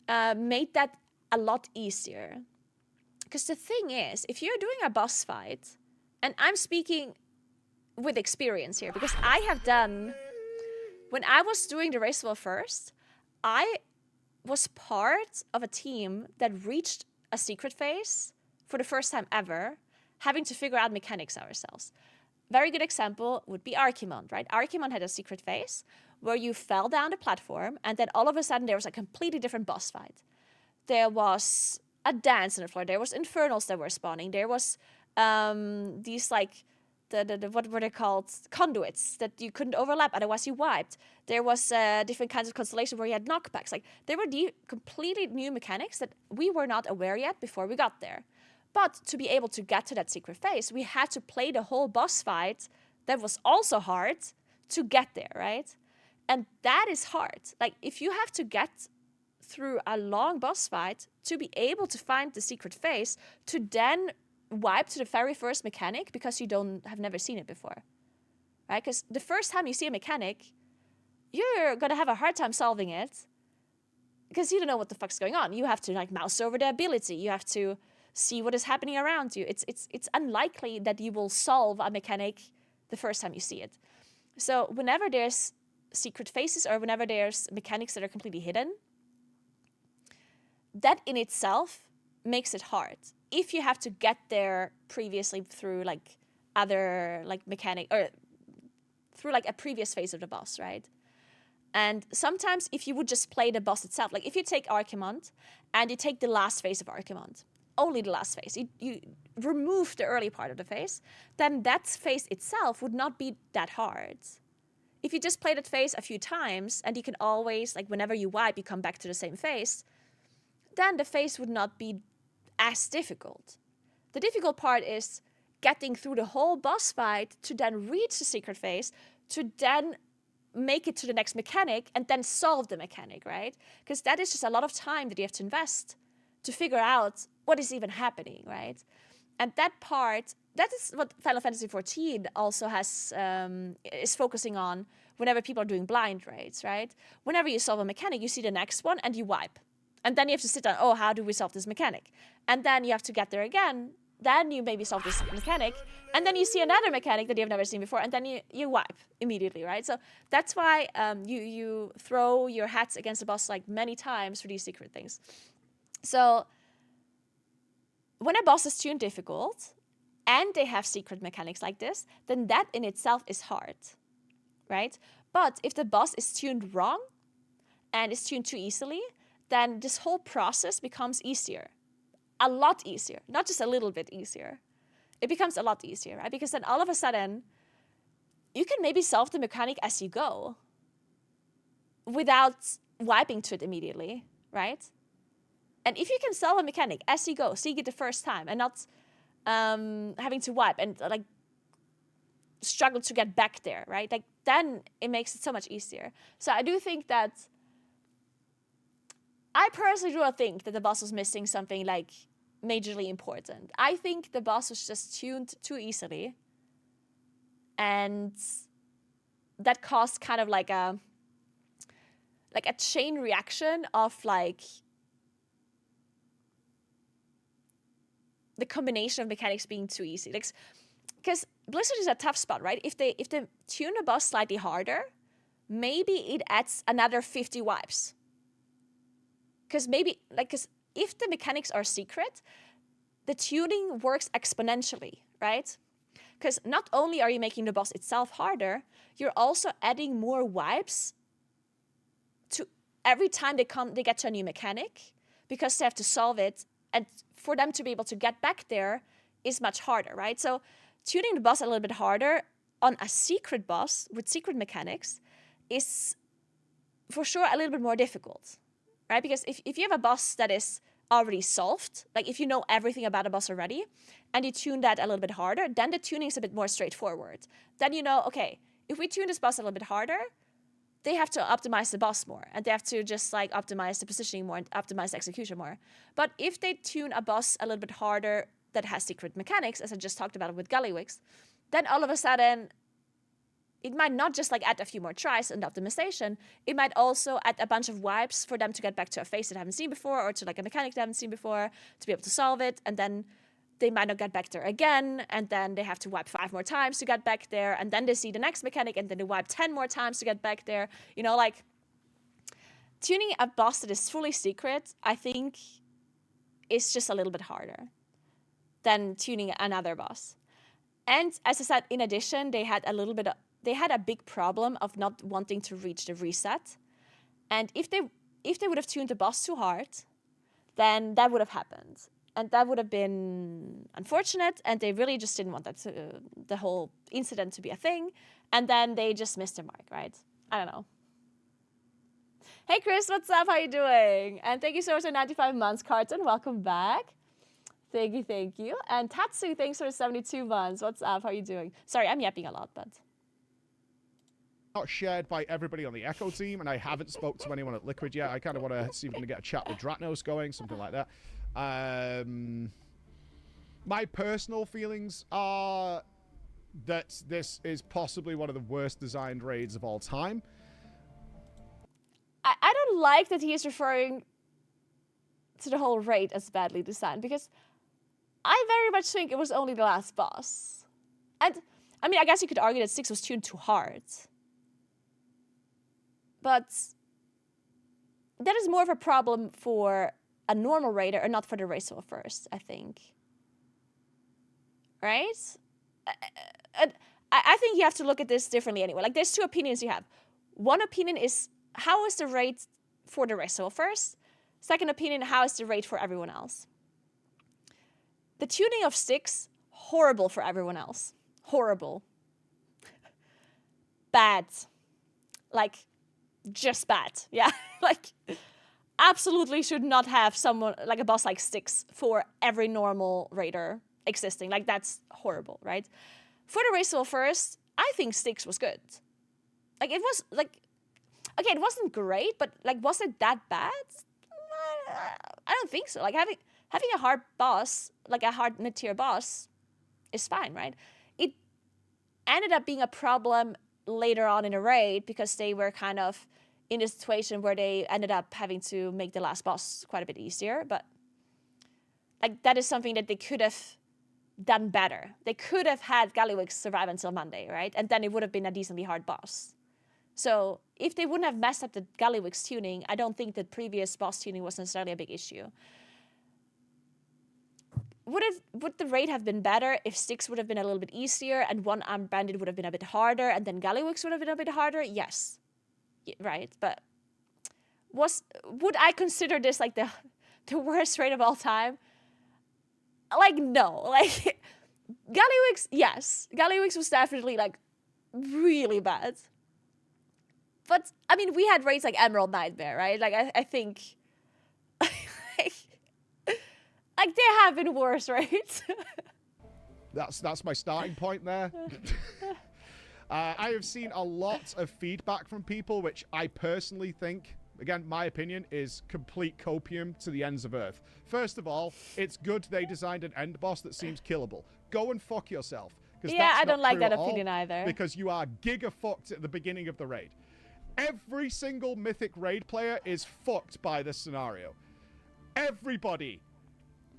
made that a lot easier. Because the thing is, if you're doing a boss fight, and I'm speaking with experience here, because I have done, when I was doing the Race Wall first, I was part of a team that reached a secret phase for the first time ever, having to figure out mechanics ourselves. Very good example would be Archimond, right? Archimond had a secret phase where you fell down the platform and then all of a sudden there was a completely different boss fight. There was a dance on the floor. There was infernals that were spawning. There was these like, what were they called? Conduits that you couldn't overlap, otherwise you wiped. There was different kinds of constellations where you had knockbacks. Like there were completely new mechanics that we were not aware yet before we got there. But to be able to get to that secret phase, we had to play the whole boss fight that was also hard to get there, right? And that is hard. Like if you have to get through a long boss fight to be able to find the secret phase, to then wipe to the very first mechanic because you have never seen it before, right? Because the first time you see a mechanic, you're gonna have a hard time solving it because you don't know what the fuck's going on. You have to like mouse over the ability. You have to see what is happening around you. It's unlikely that you will solve a mechanic the first time you see it. So whenever there's secret phases or whenever there's mechanics that are completely hidden, that in itself makes it hard. If you have to get there previously through like other like mechanic or through like a previous phase of the boss, right? And sometimes if you would just play the boss itself, like if you take Archimond and you take the last phase of Archimond, only the last phase, you remove the early part of the phase, then that phase itself would not be that hard. If you just play that phase a few times and you can always, like whenever you wipe, you come back to the same phase, then the phase would not be as difficult. The difficult part is getting through the whole boss fight to then reach the secret phase, to then make it to the next mechanic and then solve the mechanic, right? Because that is just a lot of time that you have to invest to figure out what is even happening, right? And that part, that is what Final Fantasy XIV also has, is focusing on whenever people are doing blind raids, right? Whenever you solve a mechanic, you see the next one and you wipe. And then you have to sit down, oh, how do we solve this mechanic? And then you have to get there again. Then you maybe solve this mechanic. And then you see another mechanic that you've never seen before. And then you wipe immediately, right? So that's why you throw your hats against the boss like many times for these secret things. So when a boss is tuned difficult and they have secret mechanics like this, then that in itself is hard, right? But if the boss is tuned wrong and is tuned too easily, then this whole process becomes easier. A lot easier. Not just a little bit easier. It becomes a lot easier, right? Because then all of a sudden, you can maybe solve the mechanic as you go without wiping to it immediately, right? And if you can solve a mechanic as you go, seeing it the first time and not having to wipe and like struggle to get back there, right? Like then it makes it so much easier. So I do think that I personally do not think that the boss was missing something like majorly important. I think the boss was just tuned too easily. And that caused kind of like a chain reaction of like the combination of mechanics being too easy. Like, because Blizzard is a tough spot, right? If they tune the boss slightly harder, maybe it adds another 50 wipes. Because if the mechanics are secret, the tuning works exponentially, right? Because not only are you making the boss itself harder, you're also adding more wipes to every time they get to a new mechanic, because they have to solve it, and for them to be able to get back there is much harder, right? So tuning the boss a little bit harder on a secret boss with secret mechanics is for sure a little bit more difficult. Right? Because if you have a boss that is already solved, like if you know everything about a boss already, and you tune that a little bit harder, then the tuning is a bit more straightforward. Then you know, okay, if we tune this boss a little bit harder, they have to optimize the boss more, and they have to just like optimize the positioning more and optimize the execution more. But if they tune a boss a little bit harder that has secret mechanics, as I just talked about with Gullywix, then all of a sudden it might not just like add a few more tries and optimization, it might also add a bunch of wipes for them to get back to a phase that they haven't seen before, or to like a mechanic they haven't seen before, to be able to solve it, and then they might not get back there again, and then they have to wipe 5 more times to get back there, and then they see the next mechanic, and then they wipe 10 more times to get back there. You know, like, tuning a boss that is fully secret, I think, is just a little bit harder than tuning another boss. And as I said, in addition, they had a big problem of not wanting to reach the reset. And if they would have tuned the boss too hard, then that would have happened. And that would have been unfortunate, and they really just didn't want the whole incident to be a thing. And then they just missed their mark, right? I don't know. Hey Chris, what's up? How you doing? And thank you so much for 95 months, Carton. Welcome back. Thank you. And Tatsu, thanks for 72 months. What's up? How you doing? Sorry, I'm yapping a lot, but... Not shared by everybody on the Echo team, and I haven't spoke to anyone at Liquid yet. I kind of want to see if we can get a chat with Dratnos going, something like that. My personal feelings are that this is possibly one of the worst designed raids of all time. I don't like that he is referring to the whole raid as badly designed, because I very much think it was only the last boss. And, I mean, I guess you could argue that 6 was tuned too hard. But that is more of a problem for a normal raider and not for the racer first, I think. Right? I think you have to look at this differently anyway. Like, there's 2 opinions you have. One opinion is, how is the raid for the racer first? Second opinion, how is the raid for everyone else? The tuning of 6, horrible for everyone else. Horrible. Bad. Like, just bad. Yeah, like, absolutely should not have someone, like a boss like 6 for every normal raider existing. Like, that's horrible, right? For the racer first, I think 6 was good. Like, it was, like, okay, it wasn't great, but, like, was it that bad? I don't think so. Like, having a hard boss, like a hard mid-tier boss, is fine, right? It ended up being a problem later on in a raid because they were kind of in a situation where they ended up having to make the last boss quite a bit easier. But, like, that is something that they could have done better. They could have had Gallywix survive until Monday, right? And then it would have been a decently hard boss. So if they wouldn't have messed up the Gallywix tuning, I don't think that previous boss tuning was necessarily a big issue. Would the raid have been better if 6 would have been a little bit easier and One Armed Bandit would have been a bit harder and then Gallywix would have been a bit harder? Yes. Right, but would I consider this like the worst raid of all time? Like, no. Like, Gallywix, yes. Gallywix was definitely, like, really bad. But, I mean, we had raids like Emerald Nightmare, right? Like, I think... like, there have been worse raids. That's my starting point there. I have seen a lot of feedback from people, which I personally think, again, my opinion, is complete copium to the ends of Earth. First of all, it's good they designed an end boss that seems killable. Go and fuck yourself. Yeah, I don't like that opinion either. Because you are giga-fucked at the beginning of the raid. Every single Mythic raid player is fucked by this scenario. Everybody.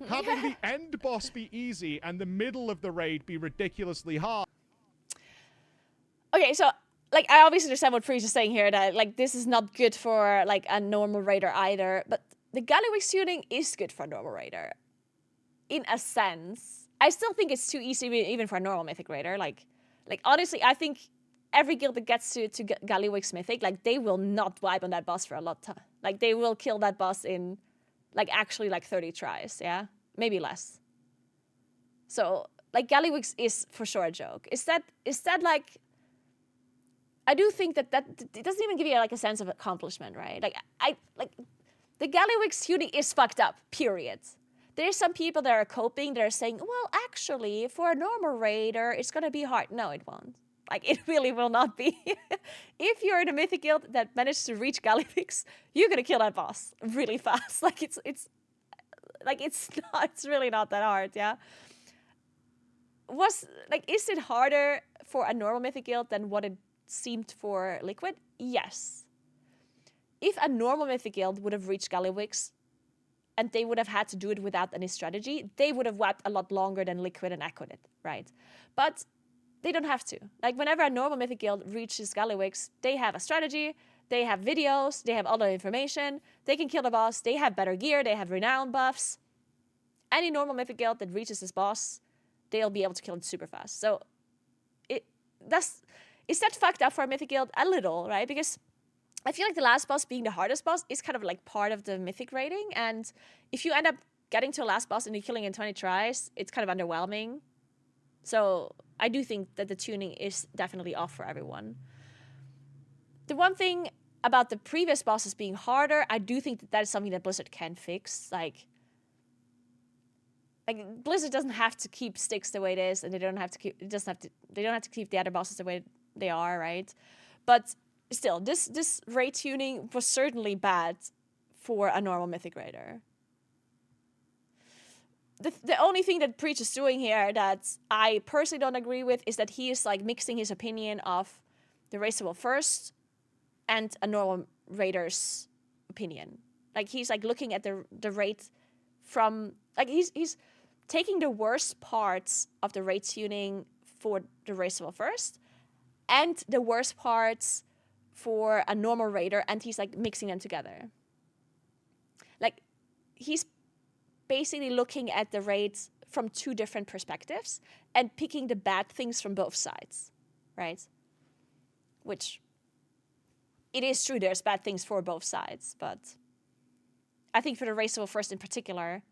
Having the end boss be easy and the middle of the raid be ridiculously hard. Okay, so, like, I obviously understand what Freeze is saying here, that, like, this is not good for, like, a normal raider either, but the Gallywix tuning is good for a normal raider. In a sense. I still think it's too easy even for a normal Mythic raider. Like honestly, I think every guild that gets to Gallywix Mythic, like, they will not wipe on that boss for a lot of time. Like, they will kill that boss in, like, actually, like, 30 tries, yeah? Maybe less. So, like, Gallywix is for sure a joke. Is that like... I do think that it doesn't even give you, like, a sense of accomplishment, right? Like, the Gallywix tuning is fucked up, period. There's some people that are coping, that are saying, well, actually, for a normal raider, it's gonna be hard. No, it won't. Like, it really will not be. If you're in a Mythic guild that managed to reach Gallywix, you're gonna kill that boss really fast. Like, it's really not that hard, yeah? Is it harder for a normal Mythic guild than what it seemed for Liquid? Yes. If a normal Mythic Guild would have reached Gallywix and they would have had to do it without any strategy, they would have wiped a lot longer than Liquid and Echo did, right? But they don't have to. Like, whenever a normal Mythic Guild reaches Gallywix, they have a strategy, they have videos, they have all the information, they can kill the boss, they have better gear, they have renown buffs. Any normal Mythic Guild that reaches this boss, they'll be able to kill it super fast. So, is that fucked up for a Mythic Guild? A little, right? Because I feel like the last boss being the hardest boss is kind of like part of the Mythic rating, and if you end up getting to a last boss and you're killing in 20 tries, it's kind of underwhelming. So I do think that the tuning is definitely off for everyone. The one thing about the previous bosses being harder, I do think that is something that Blizzard can fix. Like Blizzard doesn't have to keep Styx the way it is, and they don't have to keep the other bosses the way they are, right? But still, this raid tuning was certainly bad for a normal Mythic Raider. The only thing that Preach is doing here that I personally don't agree with is that he is like mixing his opinion of the raceable first and a normal Raider's opinion. Like, he's like looking at the raid from, like, he's taking the worst parts of the raid tuning for the raceable first and the worst parts for a normal Raider, and he's like mixing them together. Like, he's basically looking at the raids from two different perspectives and picking the bad things from both sides, right? Which, it is true, there's bad things for both sides, but I think for the raceable first in particular,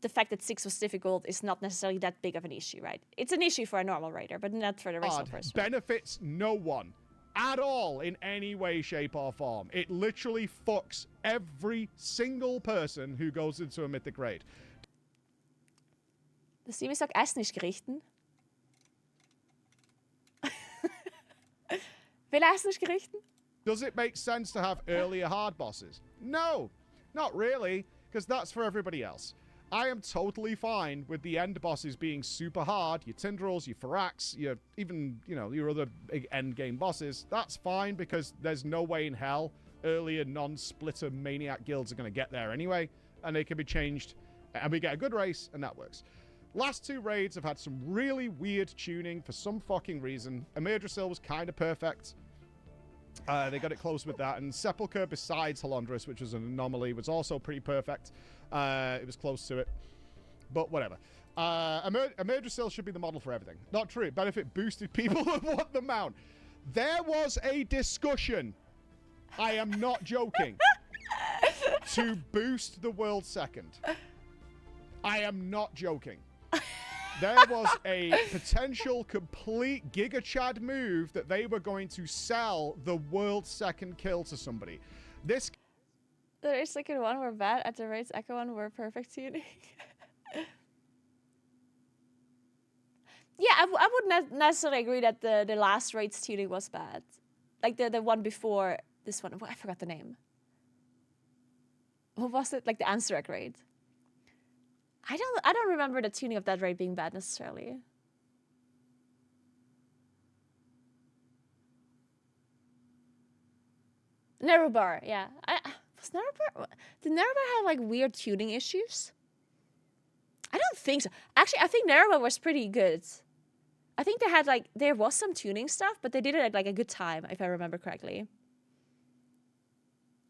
the fact that 6 was difficult is not necessarily that big of an issue, right? It's an issue for a normal Raider, but not for the raceable first. Benefits no one at all in any way, shape, or form. It literally fucks every single person who goes into a Mythic Raid. Das Team ist auch Essen nicht gerichten. Will Essen nicht gerichten? Does it make sense to have earlier hard bosses? No, not really, because that's for everybody else. I am totally fine with the end bosses being super hard, your Tindrils, your Farax, your your other big end game bosses. That's fine, because there's no way in hell earlier non-splitter maniac guilds are going to get there anyway, and they can be changed, and we get a good race, and that works. Last two raids have had some really weird tuning for some fucking reason. Amirdrasil was kind of perfect. They got it close with that, and Sepulchre, besides Halondrus, which was an anomaly, was also pretty perfect. It was close to it, but whatever. Amirdrasil should be the model for everything. Not true. Benefit boosted people that want the mount. There was a discussion, I am not joking, to boost the world second. I am not joking. There was a potential complete Giga Chad move that they were going to sell the world second kill to somebody. This... The race second one were bad, at the race echo one were perfect tuning. Yeah, I wouldn't necessarily agree that the last raid's tuning was bad. Like the one before this one. I forgot the name. What was it? Like the Ansarek raid. I don't remember the tuning of that raid being bad necessarily. Nerubar, yeah. Was Nerubar? Did Nerubar have like weird tuning issues? I don't think so. Actually, I think Nerubar was pretty good. I think they had like, there was some tuning stuff, but they did it at like a good time, if I remember correctly.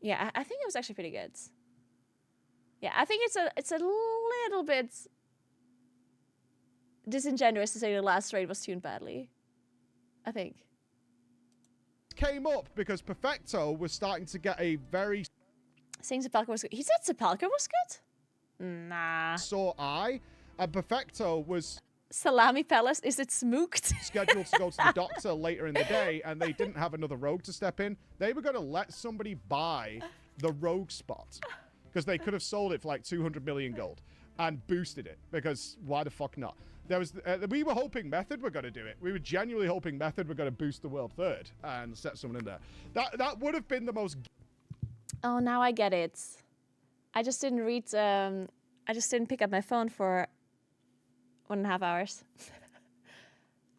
Yeah, I think it was actually pretty good. Yeah, I think it's a little bit disingenuous to say the last raid was tuned badly. I think. Came up because Perfecto was starting to get a very... Saying Sepulchre was good. He said Sepulchre was good? Nah. So and Perfecto was... Salami Palace, is it smooked? Scheduled to go to the doctor later in the day, and they didn't have another rogue to step in. They were going to let somebody buy the rogue spot, because they could have sold it for like 200 million gold and boosted it, because why the fuck not? There was we were hoping Method were going to do it. We were genuinely hoping Method were going to boost the world third and set someone in there. That would have been the most... Oh, now I get it. I just didn't read... I just didn't pick up my phone for 1.5 hours.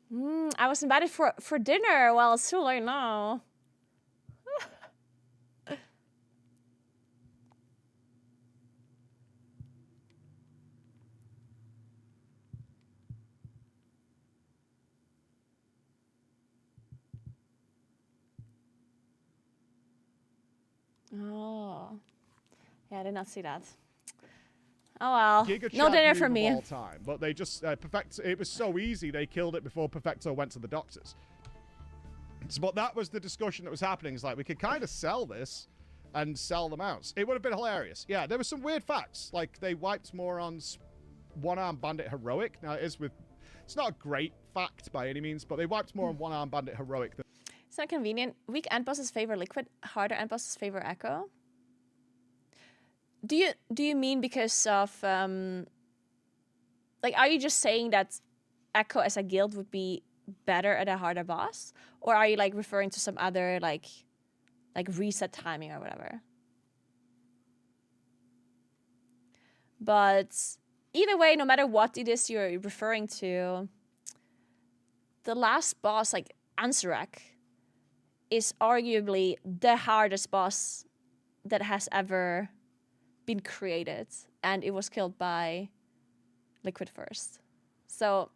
I was invited for dinner. Well, it's too late now. Oh. Yeah, I did not see that. Oh well. Giga No Chad dinner move for of me. all time, but they just it was so easy they killed it before Perfecto went to the doctors. But that was the discussion that was happening. It's like we could kind of sell this and sell them out. It would have been hilarious. Yeah, there were some weird facts. Like they wiped Moron's one-armed bandit heroic. Now it's not a great fact by any means, but they wiped Moron one-armed bandit heroic. It's not convenient. Weak end bosses favor Liquid. Harder end bosses favor Echo. Do you mean because of like, are you just saying that Echo as a guild would be better at a harder boss, or are you like referring to some other like reset timing or whatever? But either way, no matter what it is you're referring to, the last boss, like Ansurak, is arguably the hardest boss that has ever been created, and it was killed by Liquid first. So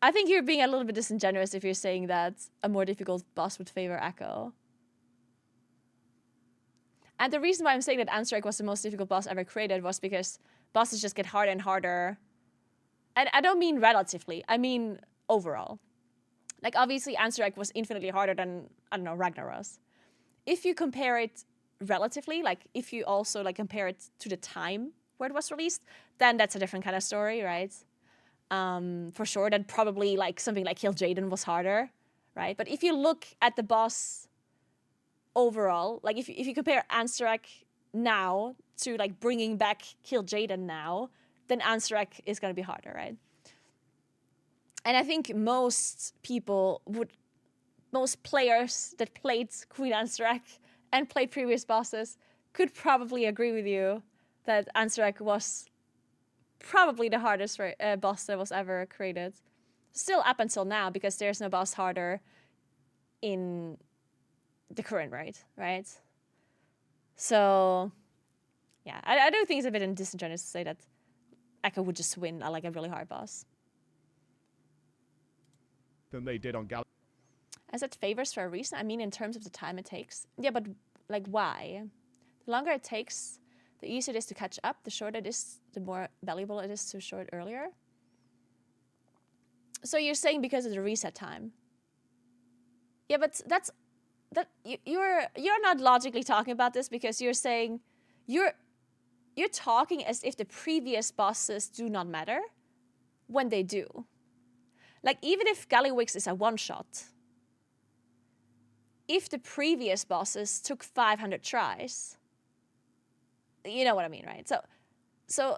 I think you're being a little bit disingenuous if you're saying that a more difficult boss would favor Echo. And the reason why I'm saying that Ansurak was the most difficult boss ever created was because bosses just get harder and harder. And I don't mean relatively, I mean overall. Like, obviously, Ansurak was infinitely harder than, I don't know, Ragnaros. If you compare it relatively, like, if you also, like, compare it to the time where it was released, then that's a different kind of story, right? For sure, then probably, like, something like Kill Jaden was harder, right? But if you look at the boss overall, like, if you compare Ansurak now to, like, bringing back Kill Jaden now, then Ansurak is going to be harder, right? And I think most players that played Queen Ansurak and played previous bosses could probably agree with you that Ansurak was probably the hardest boss that was ever created. Still up until now, because there's no boss harder in the current raid, right? So, yeah, I do think it's a bit disingenuous to say that Echo would just win like a really hard boss. Than they did on Gal. As it favors for a reason, I mean in terms of the time it takes. Yeah, but like why? The longer it takes, the easier it is to catch up. The shorter it is, the more valuable it is to show it earlier. So you're saying because of the reset time. Yeah, but you're not logically talking about this, because you're saying you're talking as if the previous bosses do not matter when they do. Like, even if Gallywix is a one-shot, if the previous bosses took 500 tries, you know what I mean, right? So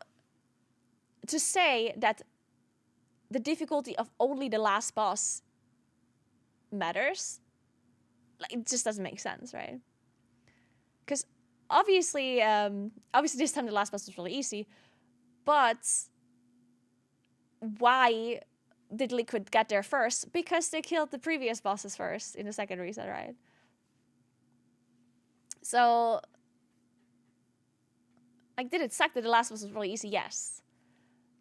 to say that the difficulty of only the last boss matters, like, it just doesn't make sense, right? Because obviously this time the last boss was really easy, but why did Liquid get there first? Because they killed the previous bosses first in the second reset, right? So, like, did it suck that the last boss was really easy? Yes.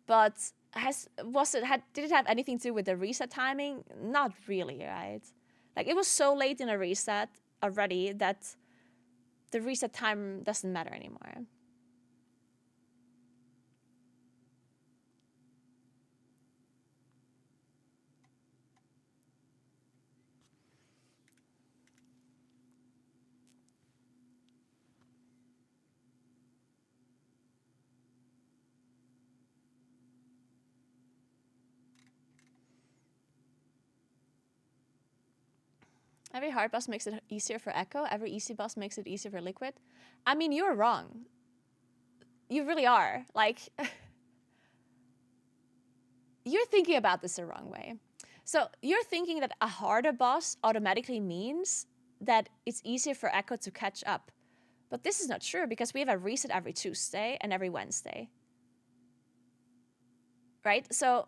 But did it have anything to do with the reset timing? Not really, right? Like, it was so late in a reset already that the reset time doesn't matter anymore. Every hard boss makes it easier for Echo. Every easy boss makes it easier for Liquid. I mean, you're wrong. You really are. Like, you're thinking about this the wrong way. So you're thinking that a harder boss automatically means that it's easier for Echo to catch up. But this is not true, because we have a reset every Tuesday and every Wednesday. Right? So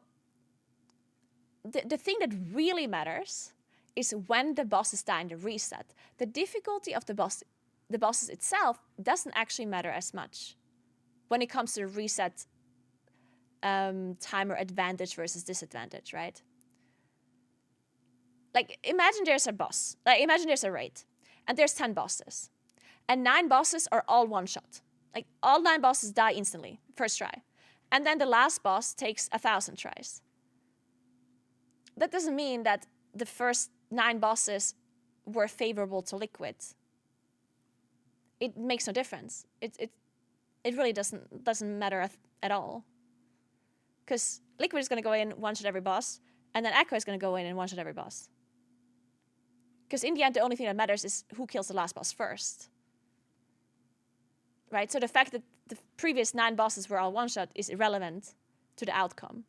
the thing that really matters is when the bosses die in the reset. The difficulty of the bosses itself doesn't actually matter as much when it comes to reset timer advantage versus disadvantage, right? Like, imagine there's a boss. Like, imagine there's a raid, and there's 10 bosses. And 9 bosses are all one-shot. Like, all 9 bosses die instantly, first try. And then the last boss takes 1,000 tries. That doesn't mean that the first 9 bosses were favorable to Liquid. It makes no difference. It really doesn't matter at all. Because Liquid is going to go in, one-shot every boss, and then Echo is going to go in and one-shot every boss. Because in the end, the only thing that matters is who kills the last boss first. Right? So the fact that the previous 9 bosses were all one-shot is irrelevant to the outcome.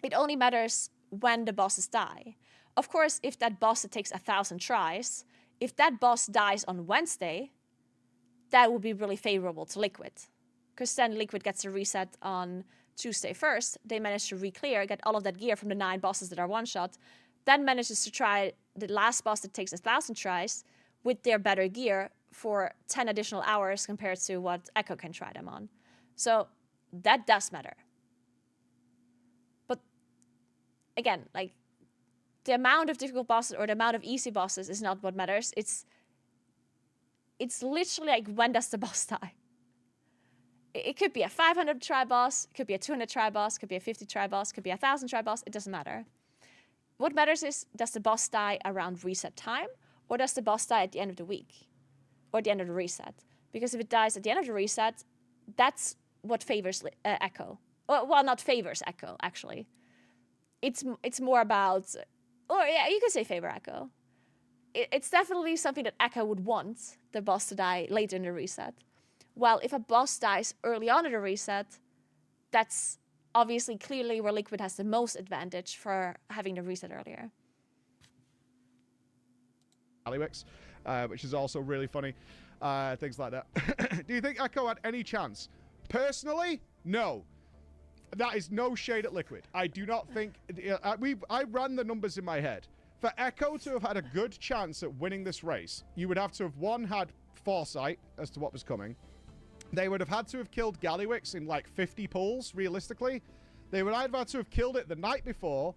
It only matters when the bosses die. Of course, if that boss that takes 1,000 tries, if that boss dies on Wednesday, that would be really favorable to Liquid. Because then Liquid gets a reset on Tuesday first. They manage to re-clear, get all of that gear from the 9 bosses that are one-shot, then manages to try the last boss that takes 1,000 tries with their better gear for 10 additional hours compared to what Echo can try them on. So that does matter. But again, like, the amount of difficult bosses or the amount of easy bosses is not what matters. It's literally like, when does the boss die? It could be a 500 try boss, it could be a 200 try boss, it could be a 50 try boss, it could be a 1,000 try boss. It doesn't matter. What matters is, does the boss die around reset time, or does the boss die at the end of the week, or at the end of the reset? Because if it dies at the end of the reset, that's what favors Echo. Well, not favors Echo, actually. It's more about, or yeah, you could say favor Echo. It's definitely something that Echo would want the boss to die later in the reset. While if a boss dies early on in the reset, that's obviously clearly where Liquid has the most advantage for having the reset earlier. Galliwix, which is also really funny. Things like that. Do you think Echo had any chance? Personally, no. That is no shade at Liquid. I do not think... I ran the numbers in my head. For Echo to have had a good chance at winning this race, you would have to have, one, had foresight as to what was coming. They would have had to have killed Galliwix in like 50 pulls, realistically. They would either have to have killed it the night before,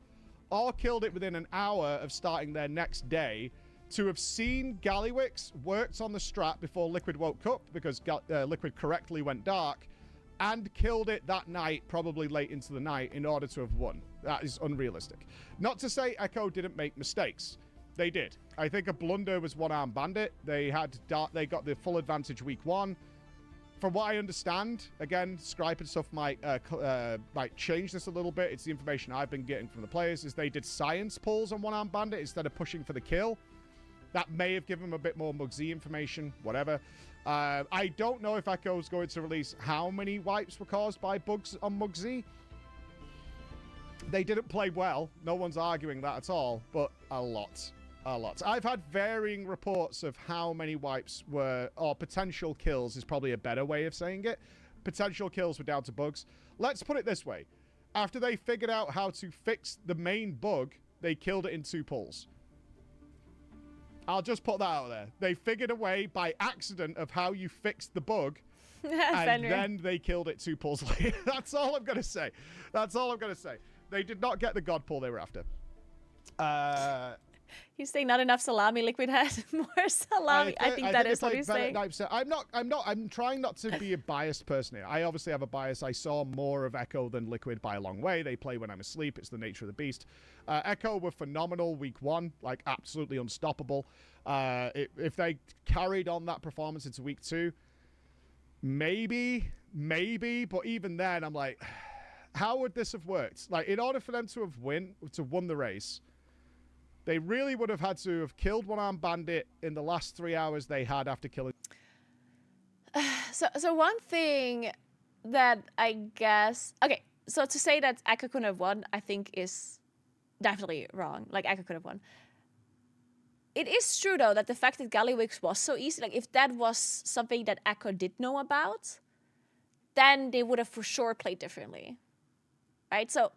or killed it within an hour of starting their next day, to have seen Galliwix worked on the strat before Liquid woke up, because Liquid correctly went dark, and killed it that night, probably late into the night, in order to have won. That is unrealistic. Not to say Echo didn't make mistakes. They did. I think a blunder was One-Armed Bandit. They got the full advantage week 1. From what I understand, again, Scripe and stuff might change this a little bit. It's the information I've been getting from the players, is they did science pulls on One-Armed Bandit instead of pushing for the kill. That may have given them a bit more Mugsy information, whatever. I don't know if Echo's going to release how many wipes were caused by bugs on Mugsy. They didn't play well. No one's arguing that at all, but a lot. A lot. I've had varying reports of how many wipes were, or potential kills is probably a better way of saying it. Potential kills were down to bugs. Let's put it this way. After they figured out how to fix the main bug, they killed it in 2 pulls. I'll just put that out there. They figured a way by accident of how you fixed the bug, and then they killed it 2 pulls later. That's all I'm going to say. That's all I'm going to say. They did not get the god pull they were after. He's saying not enough salami. Liquid had more salami. I think that is what he's saying. I'm trying not to be a biased person here. I obviously have a bias. I saw more of Echo than Liquid by a long way. They play when I'm asleep. It's the nature of the beast. Echo were phenomenal week 1, like absolutely unstoppable. If they carried on that performance into week 2, maybe, but even then, I'm like, how would this have worked? Like, in order for them to have won the race, they really would have had to have killed One-Armed Bandit in the last 3 hours they had after killing. So one thing that I guess... Okay, so to say that Echo couldn't have won, I think is definitely wrong. Like, Echo could have won. It is true, though, that the fact that Galliwix was so easy, like, if that was something that Echo did know about, then they would have for sure played differently. Right? So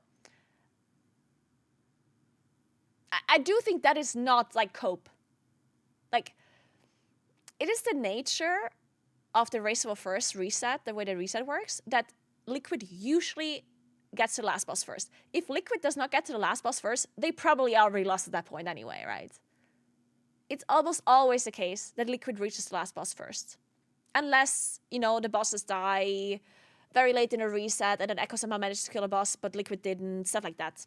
I do think that is not like cope. Like, it is the nature of the Race of First reset, the way the reset works, that Liquid usually gets to the last boss first. If Liquid does not get to the last boss first, they probably already lost at that point anyway, right? It's almost always the case that Liquid reaches the last boss first. Unless, you know, the bosses die very late in a reset and then Echo somehow managed to kill a boss, but Liquid didn't, stuff like that.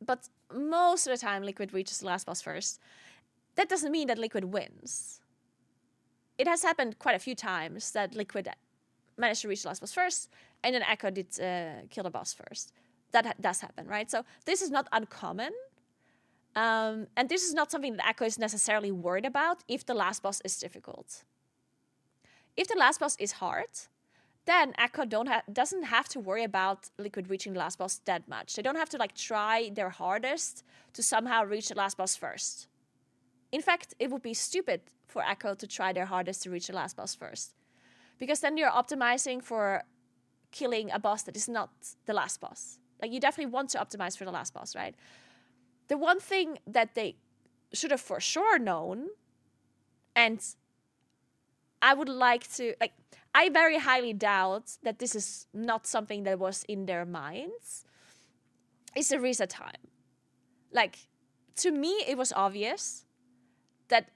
But most of the time, Liquid reaches the last boss first. That doesn't mean that Liquid wins. It has happened quite a few times that Liquid managed to reach the last boss first, and then Echo did kill the boss first. That does happen, right? So this is not uncommon. And this is not something that Echo is necessarily worried about if the last boss is difficult. If the last boss is hard, then Echo doesn't have to worry about Liquid reaching the last boss that much. They don't have to like try their hardest to somehow reach the last boss first. In fact, it would be stupid for Echo to try their hardest to reach the last boss first. Because then you're optimizing for killing a boss that is not the last boss. Like, you definitely want to optimize for the last boss, right? The one thing that they should have for sure known, and I would like to, like, I very highly doubt that this is not something that was in their minds, is the reset time. Like, to me, it was obvious that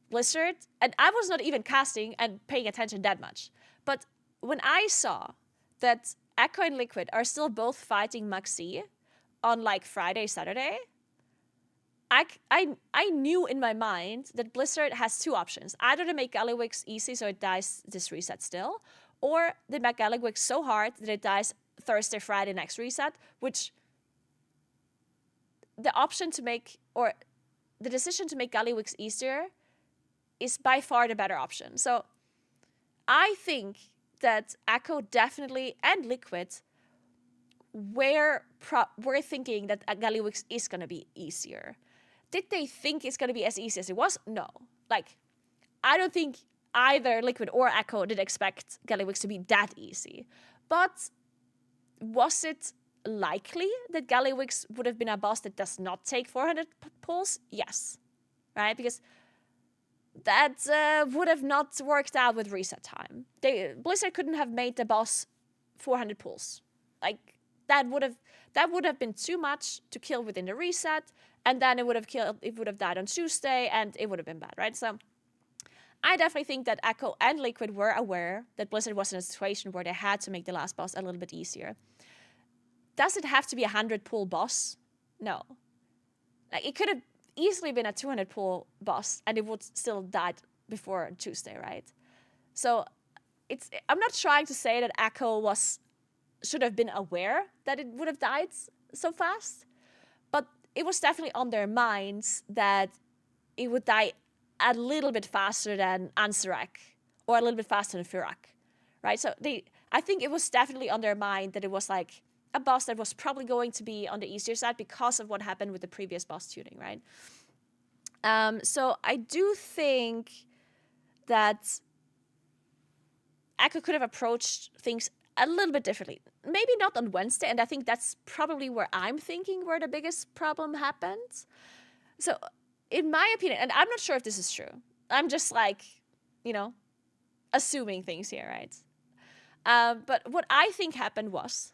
Blizzard, and I was not even casting and paying attention that much, but when I saw that Echo and Liquid are still both fighting Maxi on like Friday, Saturday, I knew in my mind that Blizzard has two options. Either they make Gallywix easy so it dies this reset still, or they make Gallywix so hard that it dies Thursday, Friday next reset, which the option to make, or the decision to make Gallywix easier is by far the better option. So I think that Echo definitely, and Liquid, were thinking that Gallywix is going to be easier. Did they think it's going to be as easy as it was? No. Like, I don't think either Liquid or Echo did expect Gallywix to be that easy. But was it likely that Gallywix would have been a boss that does not take 400 pulls? Yes. Right? Because that would have not worked out with reset time. Blizzard couldn't have made the boss 400 pulls. Like, that would have been too much to kill within the reset, and then it would have died on Tuesday, and it would have been bad, right? So I definitely think that Echo and Liquid were aware that Blizzard was in a situation where they had to make the last boss a little bit easier. Does it have to be a 100 pull boss? No. Like, it could have easily been a 200 pull boss, and it would still died before Tuesday, right? So I'm not trying to say that Echo should have been aware that it would have died so fast, but it was definitely on their minds that it would die a little bit faster than Ansarak, or a little bit faster than Firak, right? So I think it was definitely on their mind that it was like a boss that was probably going to be on the easier side because of what happened with the previous boss tuning, right? So I do think that Echo could have approached things a little bit differently. Maybe not on Wednesday, and I think that's probably where I'm thinking where the biggest problem happened. So, in my opinion, and I'm not sure if this is true, I'm just like, assuming things here, right? But what I think happened was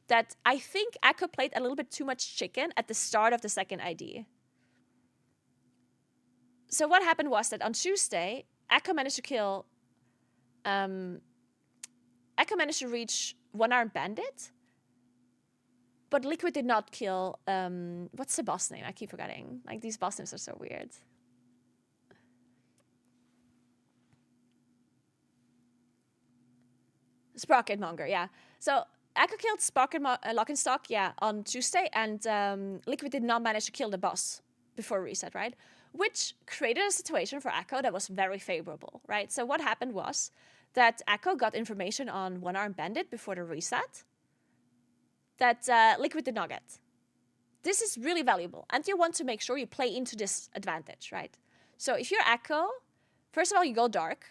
that I think Echo played a little bit too much chicken at the start of the second ID. So what happened was that on Tuesday, Echo managed to kill... Echo managed to reach One-Armed Bandit, but Liquid did not kill... what's the boss name? I keep forgetting. Like, these boss names are so weird. Sprocketmonger, yeah. So Echo killed Lockenstock, yeah, on Tuesday, and Liquid did not manage to kill the boss before reset, right? Which created a situation for Echo that was very favorable, right? So what happened was that Echo got information on One-Armed Bandit before the reset that Liquid did not get. This is really valuable, and you want to make sure you play into this advantage, right? So if you're Echo, first of all, you go dark,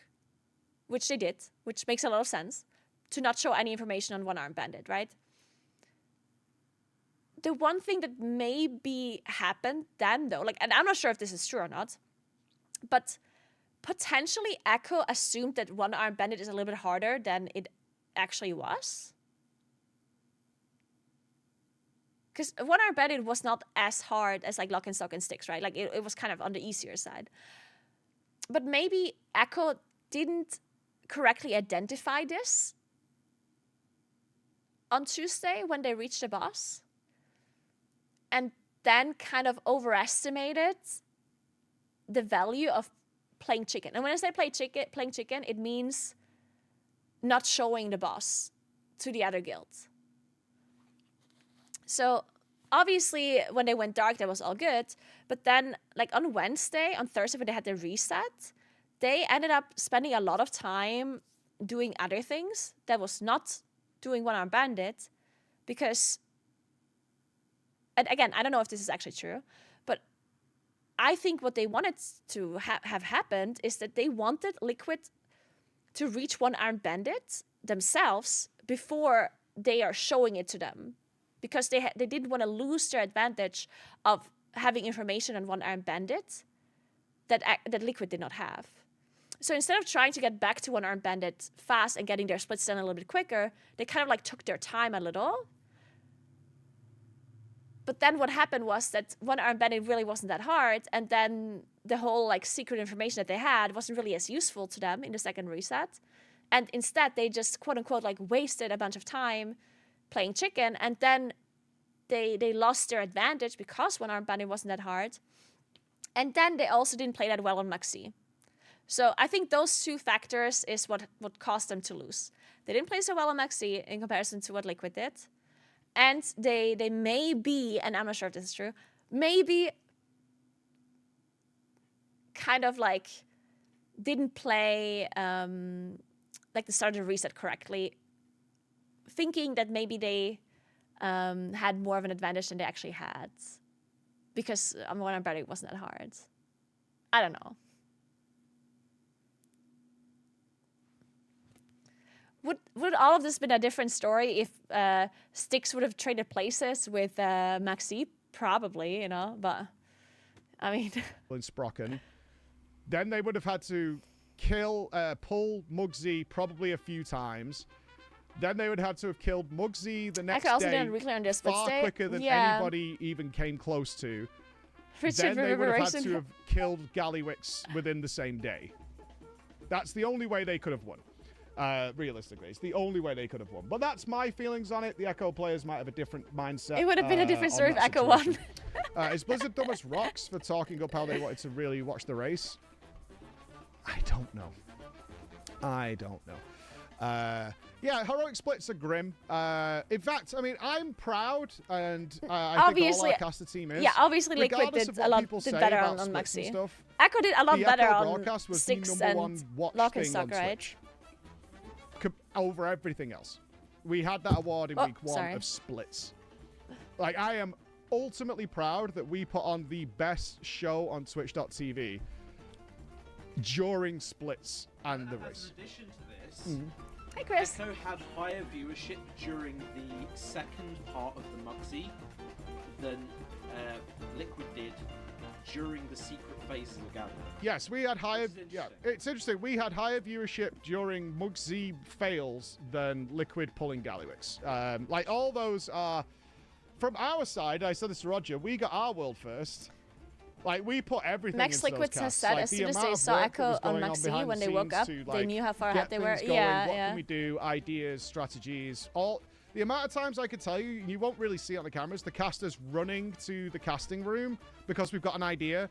which they did, which makes a lot of sense, to not show any information on One-Armed Bandit, right? the one thing that maybe happened then, though, like, and I'm not sure if this is true or not, but potentially Echo assumed that one-armed bandit is a little bit harder than it actually was. Because one-armed bandit was not as hard as like lock and stock and sticks, right? Like it was kind of on the easier side. But maybe Echo didn't correctly identify this on Tuesday when they reached the boss, and then kind of overestimated the value of playing chicken. And when I say playing chicken, it means not showing the boss to the other guilds. So obviously when they went dark, that was all good. But then like on Thursday when they had the reset, they ended up spending a lot of time doing other things that was not doing one-armed bandit, because, and again, I don't know if this is actually true, but I think what they wanted to have happened is that they wanted Liquid to reach one-armed bandit themselves before they are showing it to them, because they didn't want to lose their advantage of having information on one-armed bandit that Liquid did not have. So instead of trying to get back to one-armed bandit fast and getting their splits done a little bit quicker, they kind of like took their time a little. But then what happened was that one-armed bandit really wasn't that hard, and then the whole like secret information that they had wasn't really as useful to them in the second reset. And instead they just quote unquote like wasted a bunch of time playing chicken, and then they lost their advantage because one-armed bandit wasn't that hard. And then they also didn't play that well on Maxi. So I think those two factors is what caused them to lose. They didn't play so well on Maxi in comparison to what Liquid did. And they may be, and I'm not sure if this is true, maybe kind of like didn't play like the start of the reset correctly, thinking that maybe they had more of an advantage than they actually had, because one-armed bandit wasn't that hard. I don't know. Would all of this been a different story if Styx would have traded places with Maxi? Probably, you know, but I mean... in Sprocken. Then they would have had to pull Muggsy probably a few times. Then they would have to have killed Muggsy the next day far quicker than anybody even came close to. Then they would have had to have killed Gallywix within the same day. That's the only way they could have won. Realistically, it's the only way they could have won. But that's my feelings on it. The Echo players might have a different mindset. It would have been a different story if Echo won. Is Blizzard dumb as rocks for talking up how they wanted to really watch the race? I don't know. Yeah, heroic splits are grim. In fact, I mean, I'm proud, and I think all our caster team is. Yeah, obviously Liquid did better on Maxi. Echo did a lot better on Styx and Lock and Stock, right? Over everything else. We had that award in week 1 of splits. Like, I am ultimately proud that we put on the best show on Twitch.tv during splits and the race. In addition to this, hi Chris. Echo had higher viewership during the second part of the Mugsy than Liquid did during the secret phases of Gallywix. Yes, we had higher... Yeah, it's interesting. We had higher viewership during Muggsy fails than Liquid pulling Gallywix. Like, all those are... From our side, I said this to Roger, we got our world first. Like, we put everything Max Liquid has said as soon as they saw Echo on Maxi when they woke up, they knew how far ahead they were. Yeah, what can we do? Ideas, strategies, all... The amount of times I could tell you, you won't really see it on the cameras, the casters running to the casting room because we've got an idea.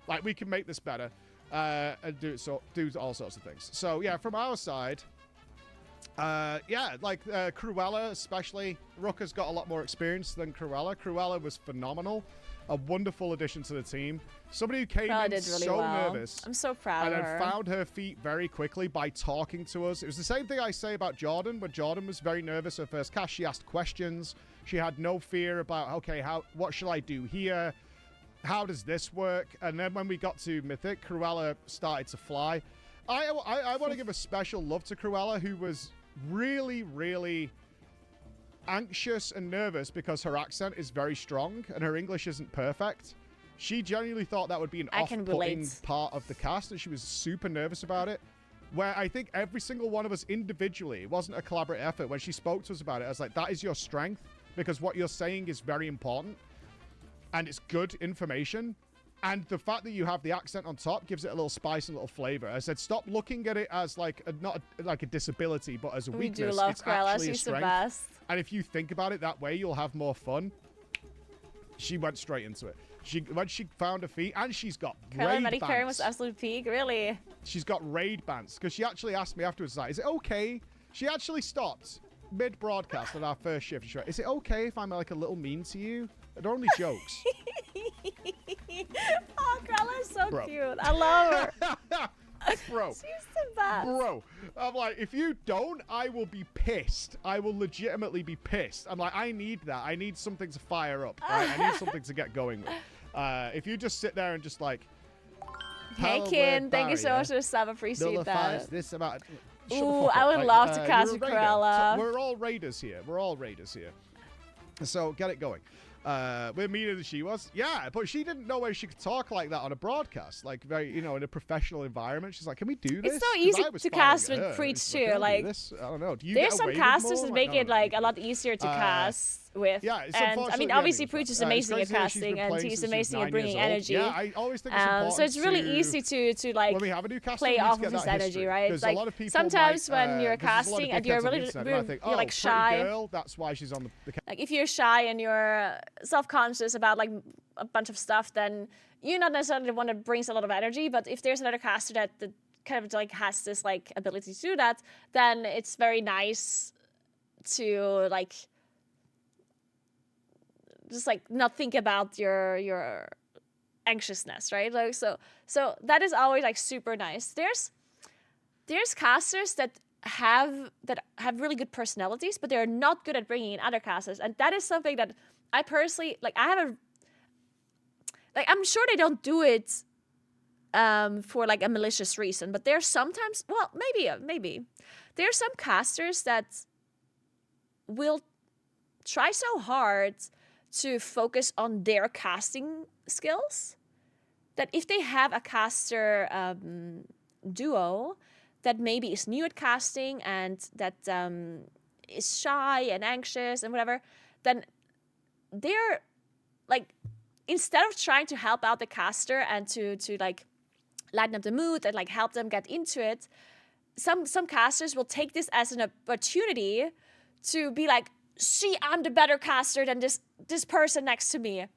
Like, we can make this better and do all sorts of things. So, yeah, from our side, yeah, like Cruella especially. Rook has got a lot more experience than Cruella. Cruella was phenomenal. A wonderful addition to the team. Somebody who came in so nervous. I'm so proud of her. And then found her feet very quickly by talking to us. It was the same thing I say about Jordan. When Jordan was very nervous her first cast, she asked questions. She had no fear about, okay, what shall I do here? How does this work? And then when we got to Mythic, Cruella started to fly. I want to give a special love to Cruella, who was really, really anxious and nervous because her accent is very strong and her English isn't perfect. She genuinely thought that would be an off-putting part of the cast, and she was super nervous about it. Where I think every single one of us individually, it wasn't a collaborative effort. When she spoke to us about it, I was like, that is your strength, because what you're saying is very important and it's good information. And the fact that you have the accent on top gives it a little spice and a little flavor. I said, stop looking at it as like like a disability, but as a weakness. We do love it's Cruella. actually She's a the strength. best. And if you think about it that way, you'll have more fun. She went straight into it. When she found her feet, and she's got Cruella raid Medicare was bands. absolute peak, really. She's got raid bands, because she actually asked me afterwards, like, is it okay? She actually stopped mid-broadcast on our first shift. She went, is it okay if I'm like a little mean to you? They're only jokes. Oh, Cruella's so Bro. cute. I love her. Bro. She's the best. Bro. I'm like, if you don't, I will be pissed. I will legitimately be pissed. I'm like, I need that. I need something to fire up. Right? I need something to get going with. If you just sit there and just like... Hey, Kin. Thank you so much for the sub. Appreciate that. This about... Ooh, I would love to cast you're a with raider. Cruella. So we're all raiders here. We're all raiders here. So get it going. We're meaner than she was. Yeah, but she didn't know where she could talk like that on a broadcast. Like, very, in a professional environment. She's like, can we do this? It's so 'Cause easy I was to firing cast at with her. Preach She's too. "Can I do Like, this?" I don't know. Do you there's get some away with casters more? that Like, make no, it no. like a lot easier to cast with. Yeah, it's and I unfortunately mean, the obviously ending Preach is stuff. It's amazing great at to hear she's been casting, and playing he's since she was amazing at 9 bringing years old. energy. Yeah, I always think it's important so it's really to- easy to like when we have a new caster, play we need off to of get his that energy, history, right? 'cause a Like lot of people sometimes might, when you're 'cause there's a lot of casting and dickheads you're on the really internet, and I think, you're like pretty shy. girl, that's why she's on the Like if you're shy and you're self-conscious about like a bunch of stuff, then you're not necessarily the one that brings a lot of energy. But if there's another caster that kind of like has this like ability to do that, then it's very nice to like just like not think about your anxiousness, right? Like so that is always like super nice. There's casters that have really good personalities, but they're not good at bringing in other casters, and that is something that I personally like. I'm sure they don't do it for like a malicious reason, but there's sometimes, well, maybe there's some casters that will try so hard to focus on their casting skills that if they have a caster duo that maybe is new at casting and that is shy and anxious and whatever, then they're like, instead of trying to help out the caster and to like lighten up the mood and like help them get into it, some casters will take this as an opportunity to be like, see, I'm the better caster than this person next to me.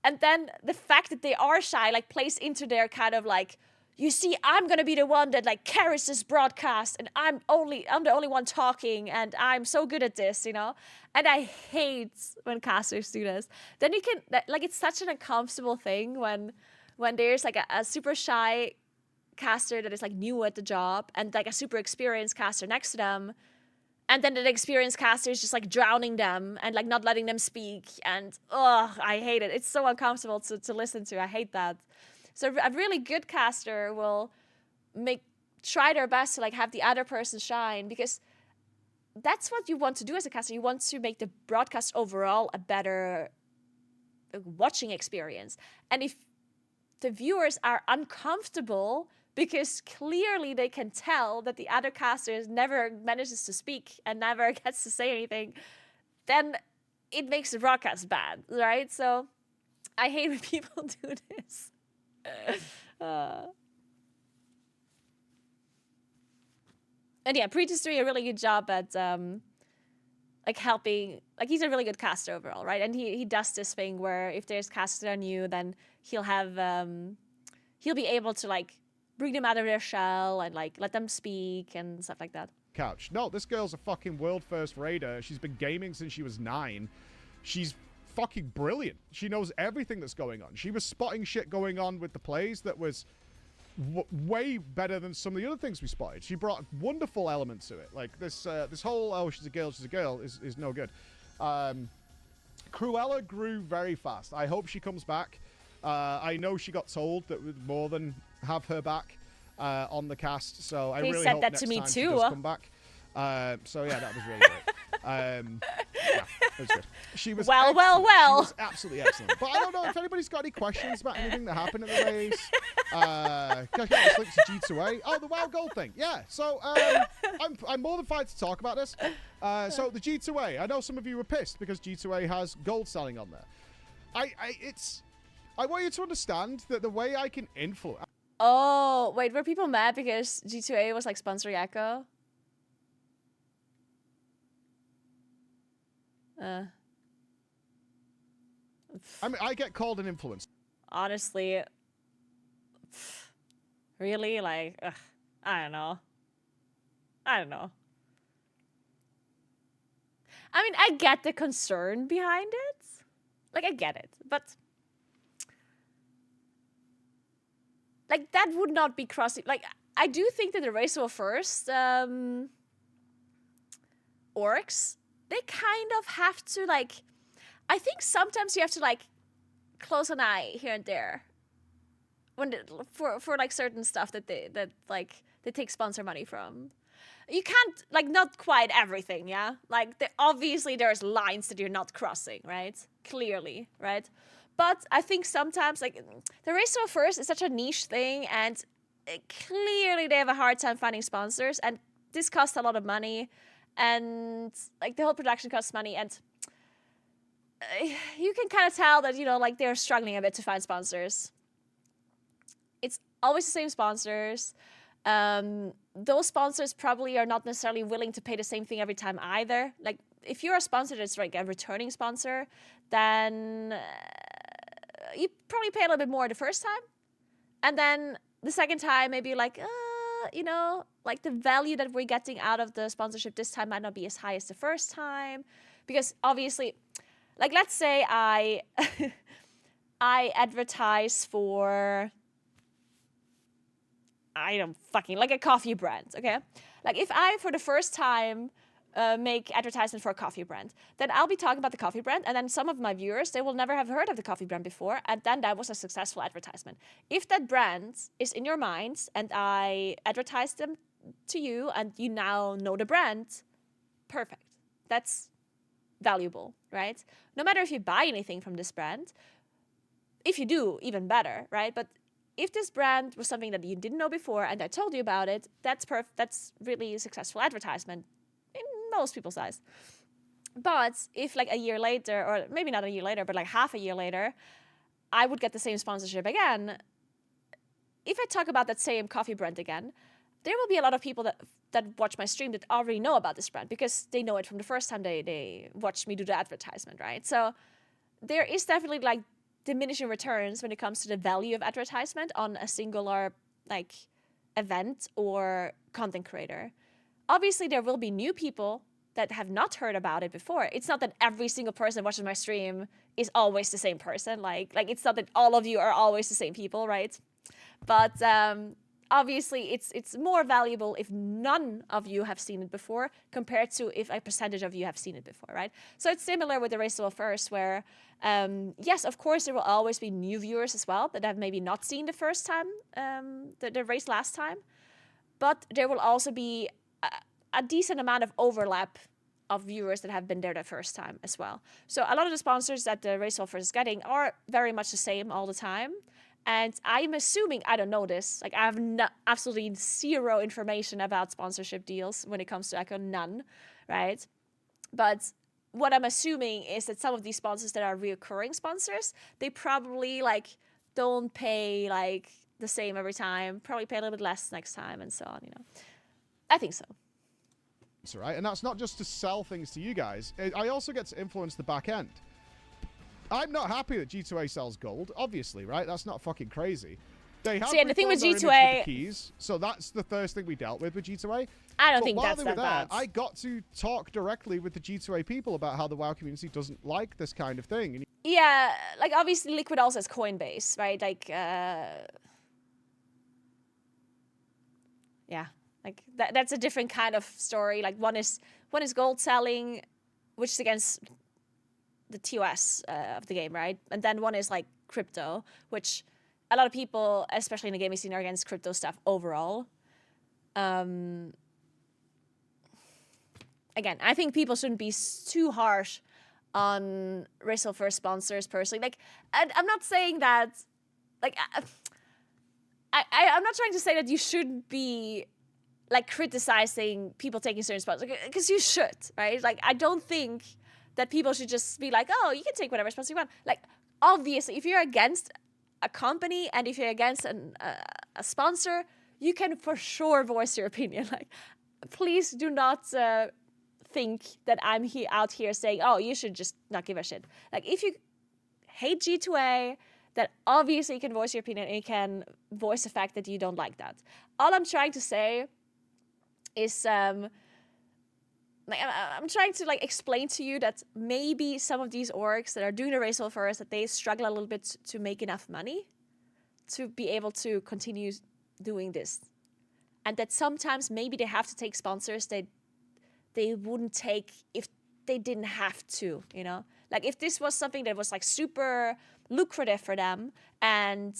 And then the fact that they are shy like plays into their kind of like, you see, I'm gonna be the one that like carries this broadcast, and I'm the only one talking, and I'm so good at this, And I hate when casters do this. Then you can like, it's such an uncomfortable thing when there's like a super shy caster that is like new at the job and like a super experienced caster next to them, and then the experienced caster is just like drowning them and like not letting them speak, and I hate it. It's so uncomfortable to listen to. I hate that. So a really good caster will try their best to like have the other person shine, because that's what you want to do as a caster. You want to make the broadcast overall a better watching experience. And if the viewers are uncomfortable because clearly they can tell that the other caster never manages to speak and never gets to say anything, then it makes the broadcast bad, right? So I hate when people do this. And yeah, Preach is doing a really good job at like helping. Like, he's a really good caster overall, right? And he does this thing where if there's casters that are new, then he'll be able to like bring them out of their shell and like let them speak and stuff like that. Couch. No, this girl's a fucking world first raider. She's been gaming since she was 9. She's fucking brilliant. She knows everything that's going on. She was spotting shit going on with the plays that was way better than some of the other things we spotted. She brought wonderful elements to it. Like this whole she's a girl is no good. Cruella grew very fast. I hope she comes back. I know she got told that we'd more than have her back on the cast, so I really hope next time she does come back. So yeah, that was really great. Yeah, it was good. She was well. She was absolutely excellent. But I don't know if anybody's got any questions about anything that happened at the race. Can I get this link to G2A? Oh, the WoW Gold thing. Yeah. So I'm more than fine to talk about this. So the G2A. I know some of you were pissed because G2A has gold selling on there. I want you to understand that the way I can influence. Oh, wait, were people mad because G2A was like sponsoring Echo? I mean, I get called an influencer. Honestly, really? Like, ugh, I don't know. I mean, I get the concern behind it. Like, I get it. But, like, that would not be crossing. Like, I do think that the Race of First orcs, they kind of have to, like, I think sometimes you have to, like, close an eye here and there when for like certain stuff that they take sponsor money from. You can't, like, not quite everything, yeah? Like, obviously there's lines that you're not crossing, right? Clearly, right? But I think sometimes, like, the Race to First is such a niche thing, and clearly they have a hard time finding sponsors, and this costs a lot of money, and, like, the whole production costs money, and you can kind of tell that, you know, like, they're struggling a bit to find sponsors. It's always the same sponsors. Those sponsors probably are not necessarily willing to pay the same thing every time either. Like, if you're a sponsor that's like a returning sponsor, then you probably pay a little bit more the first time. And then the second time, maybe like, you know, like the value that we're getting out of the sponsorship this time might not be as high as the first time. Because obviously, like, let's say I advertise for, I don't fucking, like a coffee brand, okay? Like, if I, for the first time, make advertisement for a coffee brand, then I'll be talking about the coffee brand, and then some of my viewers, they will never have heard of the coffee brand before, and then that was a successful advertisement. If that brand is in your minds, and I advertise them to you, and you now know the brand, perfect. That's valuable, right? No matter if you buy anything from this brand, if you do, even better, right? But if this brand was something that you didn't know before and I told you about it, that's perfect. That's really a successful advertisement in most people's eyes. But if, like, a year later, or maybe not a year later, but like half a year later, I would get the same sponsorship again. If I talk about that same coffee brand again, there will be a lot of people that watch my stream that already know about this brand because they know it from the first time they watched me do the advertisement, right? So there is definitely, like, diminishing returns when it comes to the value of advertisement on a singular, like, event or content creator. Obviously, there will be new people that have not heard about it before. It's not that every single person watching my stream is always the same person. Like it's not that all of you are always the same people, right? But obviously, it's more valuable if none of you have seen it before compared to if a percentage of you have seen it before, right? So it's similar with the Race to First, where yes, of course, there will always be new viewers as well that have maybe not seen the first time, the race last time, but there will also be a decent amount of overlap of viewers that have been there the first time as well. So a lot of the sponsors that the Race to First is getting are very much the same all the time. And I'm assuming, I don't know this, like, I have absolutely zero information about sponsorship deals when it comes to Echo, none, right? But what I'm assuming is that some of these sponsors that are reoccurring sponsors, they probably, like, don't pay, like, the same every time, probably pay a little bit less next time and so on, you know. I think so. Right? And that's not just to sell things to you guys. I also get to influence the back end. I'm not happy that G2A sells gold, obviously, right? That's not fucking crazy. They have the thing with G2A with the keys, so that's the first thing we dealt with G2A. I don't think that's that bad. I got to talk directly with the G2A people about how the WoW community doesn't like this kind of thing. And yeah, like, obviously Liquid also has Coinbase, right? Like, yeah, like that's a different kind of story. Like, one is gold selling, which is against the TOS of the game, right? And then one is, like, crypto, which a lot of people, especially in the gaming scene, are against crypto stuff overall. again, I think people shouldn't be too harsh on Racial First sponsors personally. Like, and I'm not saying that, like, I'm not trying to say that you shouldn't be, like, criticizing people taking certain sponsors, because you should, right? Like, I don't think that people should just be like, oh, you can take whatever sponsor you want. Like, obviously, if you're against a company and if you're against a sponsor, you can for sure voice your opinion. Like, please do not think that I'm out here saying, oh, you should just not give a shit. Like, if you hate G2A, then obviously you can voice your opinion and you can voice the fact that you don't like that. All I'm trying to say is, like, I'm trying to, like, explain to you that maybe some of these orgs that are doing the Racial First, that they struggle a little bit to make enough money to be able to continue doing this. And that sometimes maybe they have to take sponsors that they wouldn't take if they didn't have to, you know? Like, if this was something that was, like, super lucrative for them and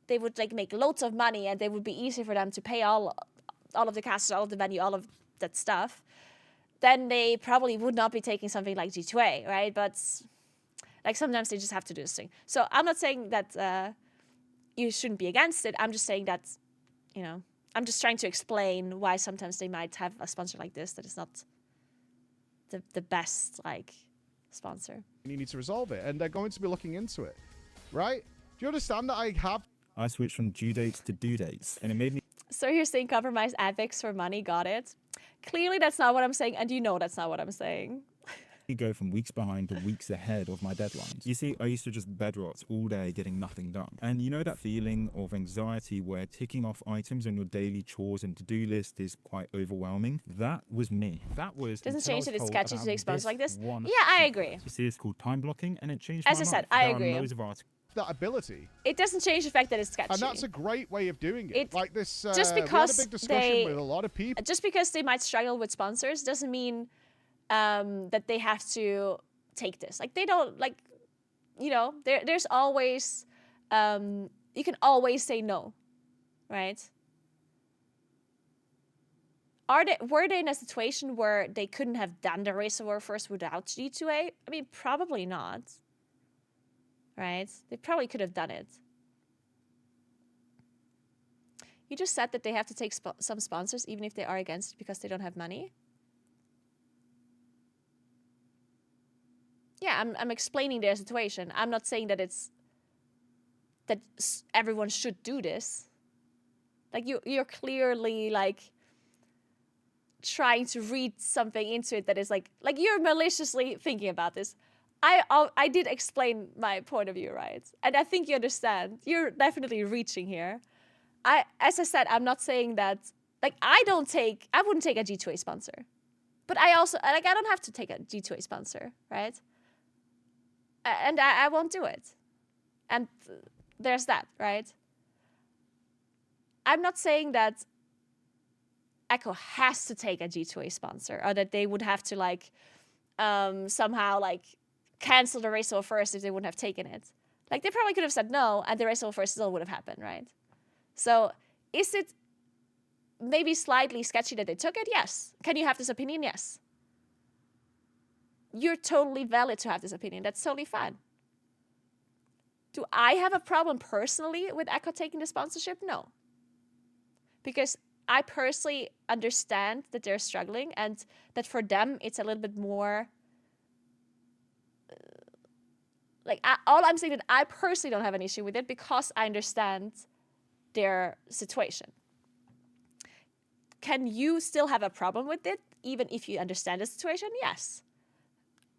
they would, like, make loads of money and they would be easy for them to pay all of the casters, all of the venue, all of that stuff, then they probably would not be taking something like G2A, right? But, like, sometimes they just have to do this thing. So I'm not saying that you shouldn't be against it. I'm just saying that, you know, I'm just trying to explain why sometimes they might have a sponsor like this that is not the best, like, sponsor. You need to resolve it, and they're going to be looking into it, right? Do you understand that I switched from due dates to due dates, and it made me... So you're saying compromise ethics for money, got it? Clearly that's not what I'm saying, and you know that's not what I'm saying. go from weeks behind to weeks ahead of my deadlines. You see, I used to just bed rot all day getting nothing done. And you know that feeling of anxiety where ticking off items on your daily chores and to-do list is quite overwhelming? That was me. That was... Doesn't change that it's sketchy to take sponsors like this? Yeah, I agree. You see, it's called time blocking, and it changed As my I said, life. I There agree. are loads of articles. That ability. It doesn't change the fact that it's sketchy. And that's a great way of doing it. Like this, just we because had a big discussion with a lot of people. Just because they might struggle with sponsors doesn't mean that they have to take this. Like, they don't, like, you know, there's always, you can always say no, right? Were they in a situation where they couldn't have done the Race of War first without G2A? I mean, probably not. Right? They probably could have done it. You just said that they have to take some sponsors even if they are against it because they don't have money. Yeah, I'm explaining their situation. I'm not saying that that everyone should do this. Like, you're clearly, like, trying to read something into it that is like you're maliciously thinking about this. I did explain my point of view, right? And I think you understand. You're definitely reaching here. As I said, I'm not saying that, like, I wouldn't take a G2A sponsor. But I also, like, I don't have to take a G2A sponsor, right? And I won't do it. And there's that, right? I'm not saying that Echo has to take a G2A sponsor or that they would have to, like, somehow, like, cancel the Race of War first if they wouldn't have taken it. Like, they probably could have said no, and the Race of War first still would have happened, right? So, is it maybe slightly sketchy that they took it? Yes. Can you have this opinion? Yes. You're totally valid to have this opinion. That's totally fine. Do I have a problem personally with Echo taking the sponsorship? No. Because I personally understand that they're struggling and that for them it's a little bit more... all I'm saying that I personally don't have an issue with it because I understand their situation. Can you still have a problem with it, even if you understand the situation? Yes.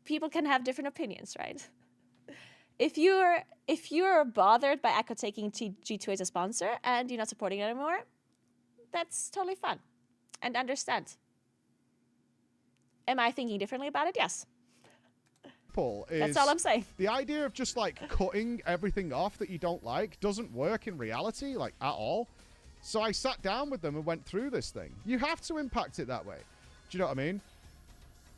People can have different opinions, right? If you're bothered by Echo taking G2A as a sponsor and you're not supporting it anymore, that's totally fine. And understand. Am I thinking differently about it? Yes. That's all I'm saying. The idea of just, like, cutting everything off that you don't like doesn't work in reality, like, at all. So I sat down with them and went through this thing. You have to impact it that way. Do you know what I mean?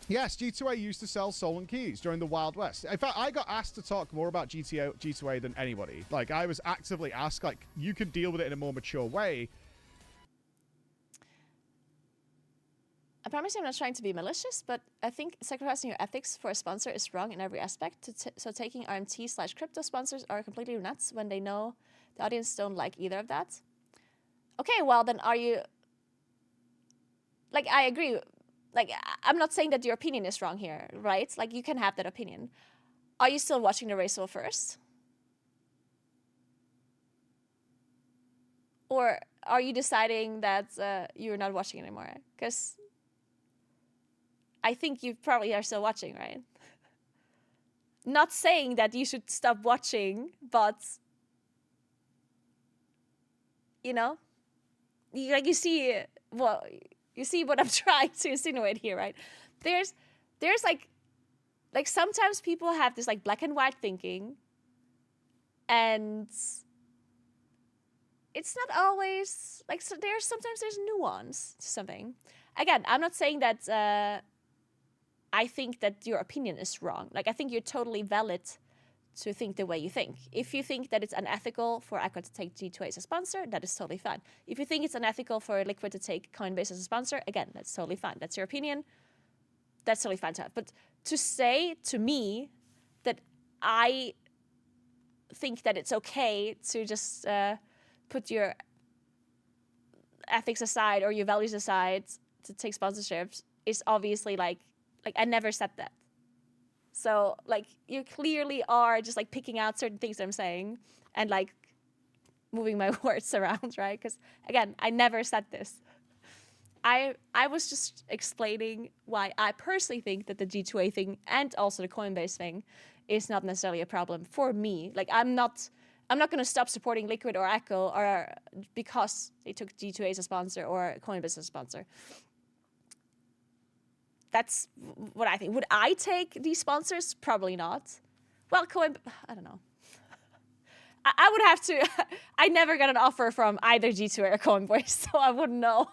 Yes, G2A used to sell stolen keys during the Wild West. In fact, I got asked to talk more about G2A than anybody. Like, I was actively asked, like, you can deal with it in a more mature way. I promise you I'm not trying to be malicious, but I think sacrificing your ethics for a sponsor is wrong in every aspect. So taking RMT/crypto sponsors are completely nuts when they know the audience don't like either of that. Okay, well then are you... Like, I agree. Like, I'm not saying that your opinion is wrong here, right? Like, you can have that opinion. Are you still watching the race first? Or are you deciding that you're not watching anymore? Because I think you probably are still watching, right? Not saying that you should stop watching, but, you know, you see what I'm trying to insinuate here, right? There's like sometimes people have this like black and white thinking, and it's not always like, so sometimes there's nuance to something. Again, I'm not saying that I think that your opinion is wrong. Like, I think you're totally valid to think the way you think. If you think that it's unethical for Echo to take G2A as a sponsor, that is totally fine. If you think it's unethical for Liquid to take Coinbase as a sponsor, again, that's totally fine. That's your opinion. That's totally fine to have. But to say to me that I think that it's okay to just put your ethics aside or your values aside to take sponsorships is obviously like I never said that. So like you clearly are just like picking out certain things that I'm saying and like moving my words around, right? Because again, I never said this. I was just explaining why I personally think that the G2A thing and also the Coinbase thing is not necessarily a problem for me. Like I'm not going to stop supporting Liquid or Echo or because they took G2A as a sponsor or Coinbase as a sponsor. That's what I think. Would I take these sponsors? Probably not. Well, I don't know. I would have to. I never got an offer from either G2A or Coinbase, so I wouldn't know.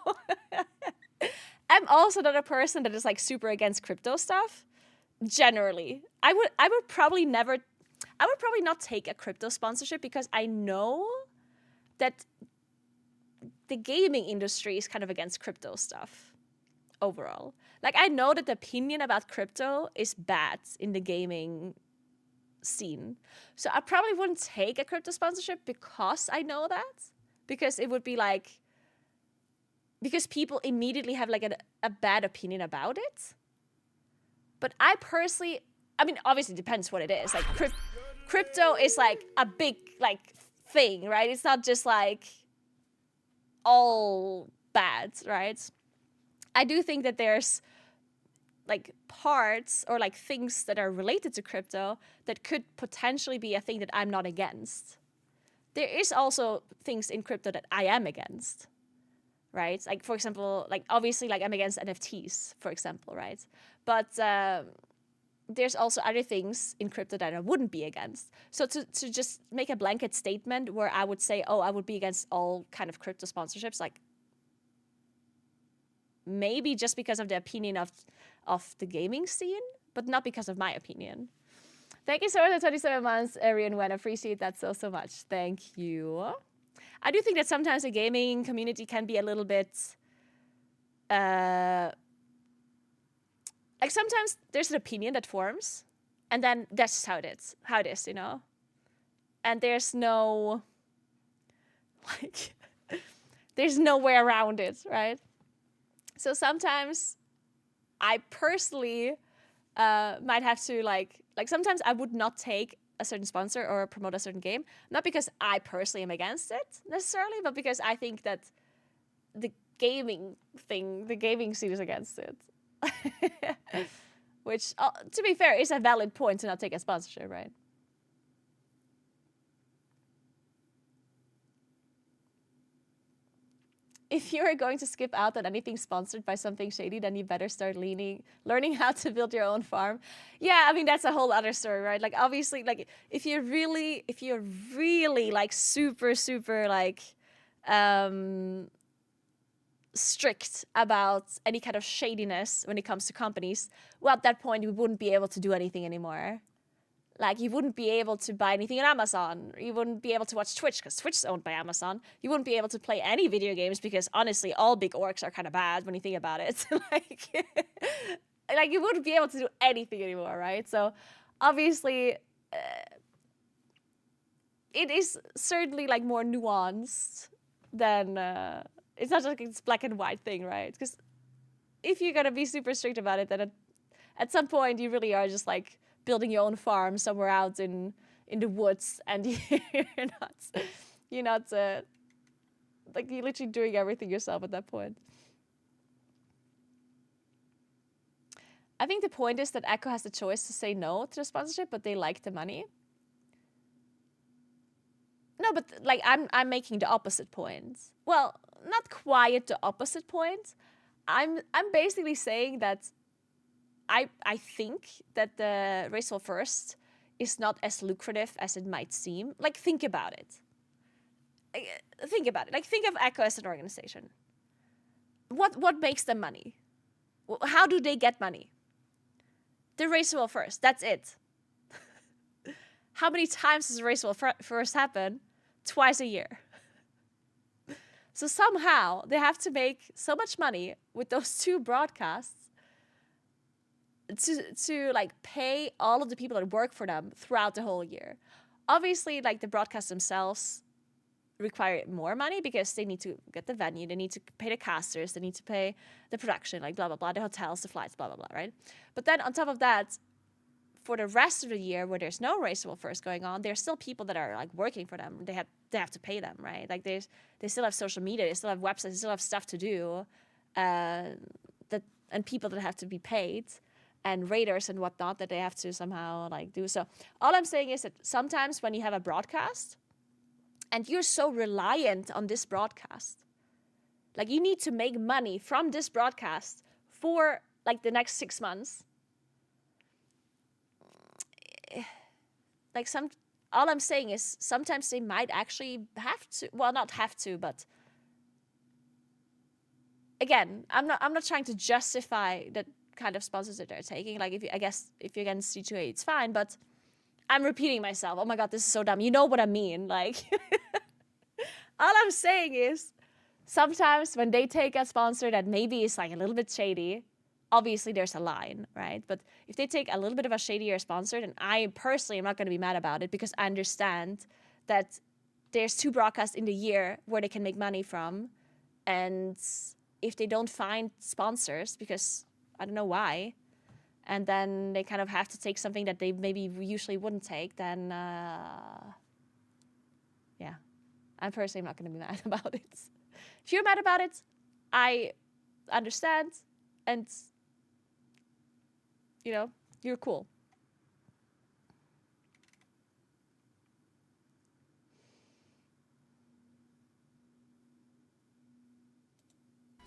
I'm also not a person that is like super against crypto stuff. Generally, I would probably not take a crypto sponsorship because I know that the gaming industry is kind of against crypto stuff overall. Like, I know that the opinion about crypto is bad in the gaming scene. So I probably wouldn't take a crypto sponsorship because I know that. Because it would be like... Because people immediately have like a bad opinion about it. But I personally... I mean, obviously it depends what it is. Like, crypto is like a big like thing, right? It's not just like all bad, right? I do think that there's like parts or like things that are related to crypto that could potentially be a thing that I'm not against. There is also things in crypto that I am against, right? Like, for example, like obviously like I'm against NFTs, for example, right? But there's also other things in crypto that I wouldn't be against. So to just make a blanket statement where I would say, oh, I would be against all kind of crypto sponsorships, like maybe just because of the opinion of the gaming scene, but not because of my opinion. Thank you so much for the 27 months, Arian Wen. I appreciate that so much. Thank you. I do think that sometimes the gaming community can be a little bit... like sometimes there's an opinion that forms, and then that's just how it is, you know? And there's no... like... there's no way around it, right? So sometimes I personally might have to like sometimes I would not take a certain sponsor or promote a certain game, not because I personally am against it necessarily, but because I think that the gaming scene is against it. Which, to be fair, is a valid point to not take a sponsorship, right? If you are going to skip out on anything sponsored by something shady, then you better start learning how to build your own farm. Yeah, I mean, that's a whole other story, right? Like, obviously, like, if you're really, like, super, like, strict about any kind of shadiness when it comes to companies, well, at that point, we wouldn't be able to do anything anymore. Like, you wouldn't be able to buy anything on Amazon. You wouldn't be able to watch Twitch because Twitch is owned by Amazon. You wouldn't be able to play any video games because, honestly, all big orgs are kind of bad when you think about it. Like, you wouldn't be able to do anything anymore, right? So, obviously, it is certainly, like, more nuanced than... it's not like it's black and white thing, right? Because if you're going to be super strict about it, then at some point you really are just, like, building your own farm somewhere out in the woods, and you're not like, you're literally doing everything yourself at that point. I think the point is that Echo has the choice to say no to the sponsorship, but they like the money. No, but like I'm making the opposite point. Well, not quite the opposite point. I'm basically saying that I think that the Race War First is not as lucrative as it might seem. Like, think about it. Think about it. Like, think of Echo as an organization. What makes them money? How do they get money? The Race War First. That's it. How many times does Race War First happen? Twice a year. So somehow they have to make so much money with those 2 broadcasts to like pay all of the people that work for them throughout the whole year. Obviously, like, the broadcasts themselves require more money because they need to get the venue, they need to pay the casters, they need to pay the production, like, blah, blah, blah, the hotels, the flights, blah, blah, blah, right? But then on top of that, for the rest of the year where there's no Race War First going on, there's still people that are, like, working for them. They have to pay them, right? Like, they still have social media, they still have websites, they still have stuff to do, and people that have to be paid, and raiders and whatnot that they have to somehow, like, do. So all I'm saying is that sometimes when you have a broadcast and you're so reliant on this broadcast, like, you need to make money from this broadcast for, like, the next 6 months. Like, all I'm saying is sometimes they might actually have to, well, not have to, but again, I'm not trying to justify that kind of sponsors that they're taking. Like, if you're against C2A, it's fine, but I'm repeating myself. Oh my god, this is so dumb. You know what I mean? Like, all I'm saying is sometimes when they take a sponsor that maybe is, like, a little bit shady, obviously there's a line, right? But if they take a little bit of a shadier sponsor, then I personally am not going to be mad about it because I understand that there's 2 broadcasts in the year where they can make money from, and if they don't find sponsors because I don't know why, and then they kind of have to take something that they maybe usually wouldn't take, then yeah, I'm personally not going to be mad about it. If you're mad about it, I understand, and you're cool.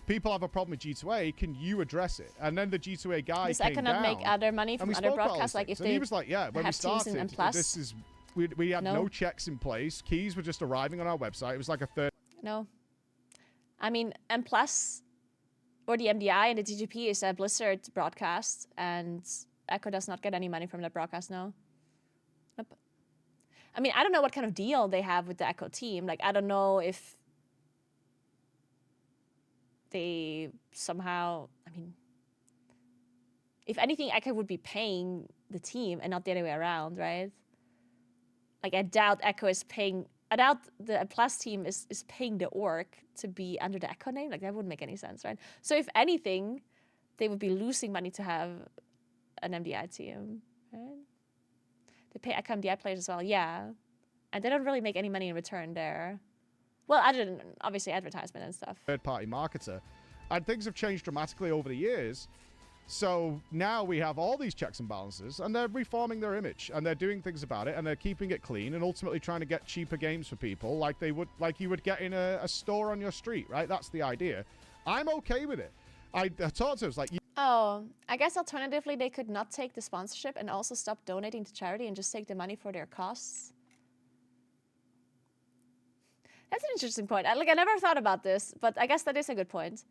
People have a problem with G2A. Can you address it? And then the G2A guy Because came I cannot down, make other money from other broadcasts. Like, if and they he was like, yeah, when we have teams started, in Plus, this is we had no checks in place. Keys were just arriving on our website. It was like a third. No. I mean, M Plus or the MDI and the TGP is a Blizzard broadcast, and Echo does not get any money from that broadcast, no. Nope. I mean, I don't know what kind of deal they have with the Echo team. Like, I don't know if they somehow, I mean, if anything, Echo would be paying the team and not the other way around, right? Like, I doubt Echo is paying, I doubt the Plus team is paying the org to be under the Echo name. Like, that wouldn't make any sense, right? So if anything, they would be losing money to have an MDI team, right? They pay Echo MDI players as well, yeah. And they don't really make any money in return there. Well, other than, obviously, advertisement and stuff. Third-party marketer. And things have changed dramatically over the years. So now we have all these checks and balances, and they're reforming their image, and they're doing things about it, and they're keeping it clean, and ultimately trying to get cheaper games for people, like you would get in a store on your street, right? That's the idea. I'm okay with it. I talked to us like. Oh, I guess alternatively they could not take the sponsorship and also stop donating to charity and just take the money for their costs. That's an interesting point. I never thought about this, but I guess that is a good point.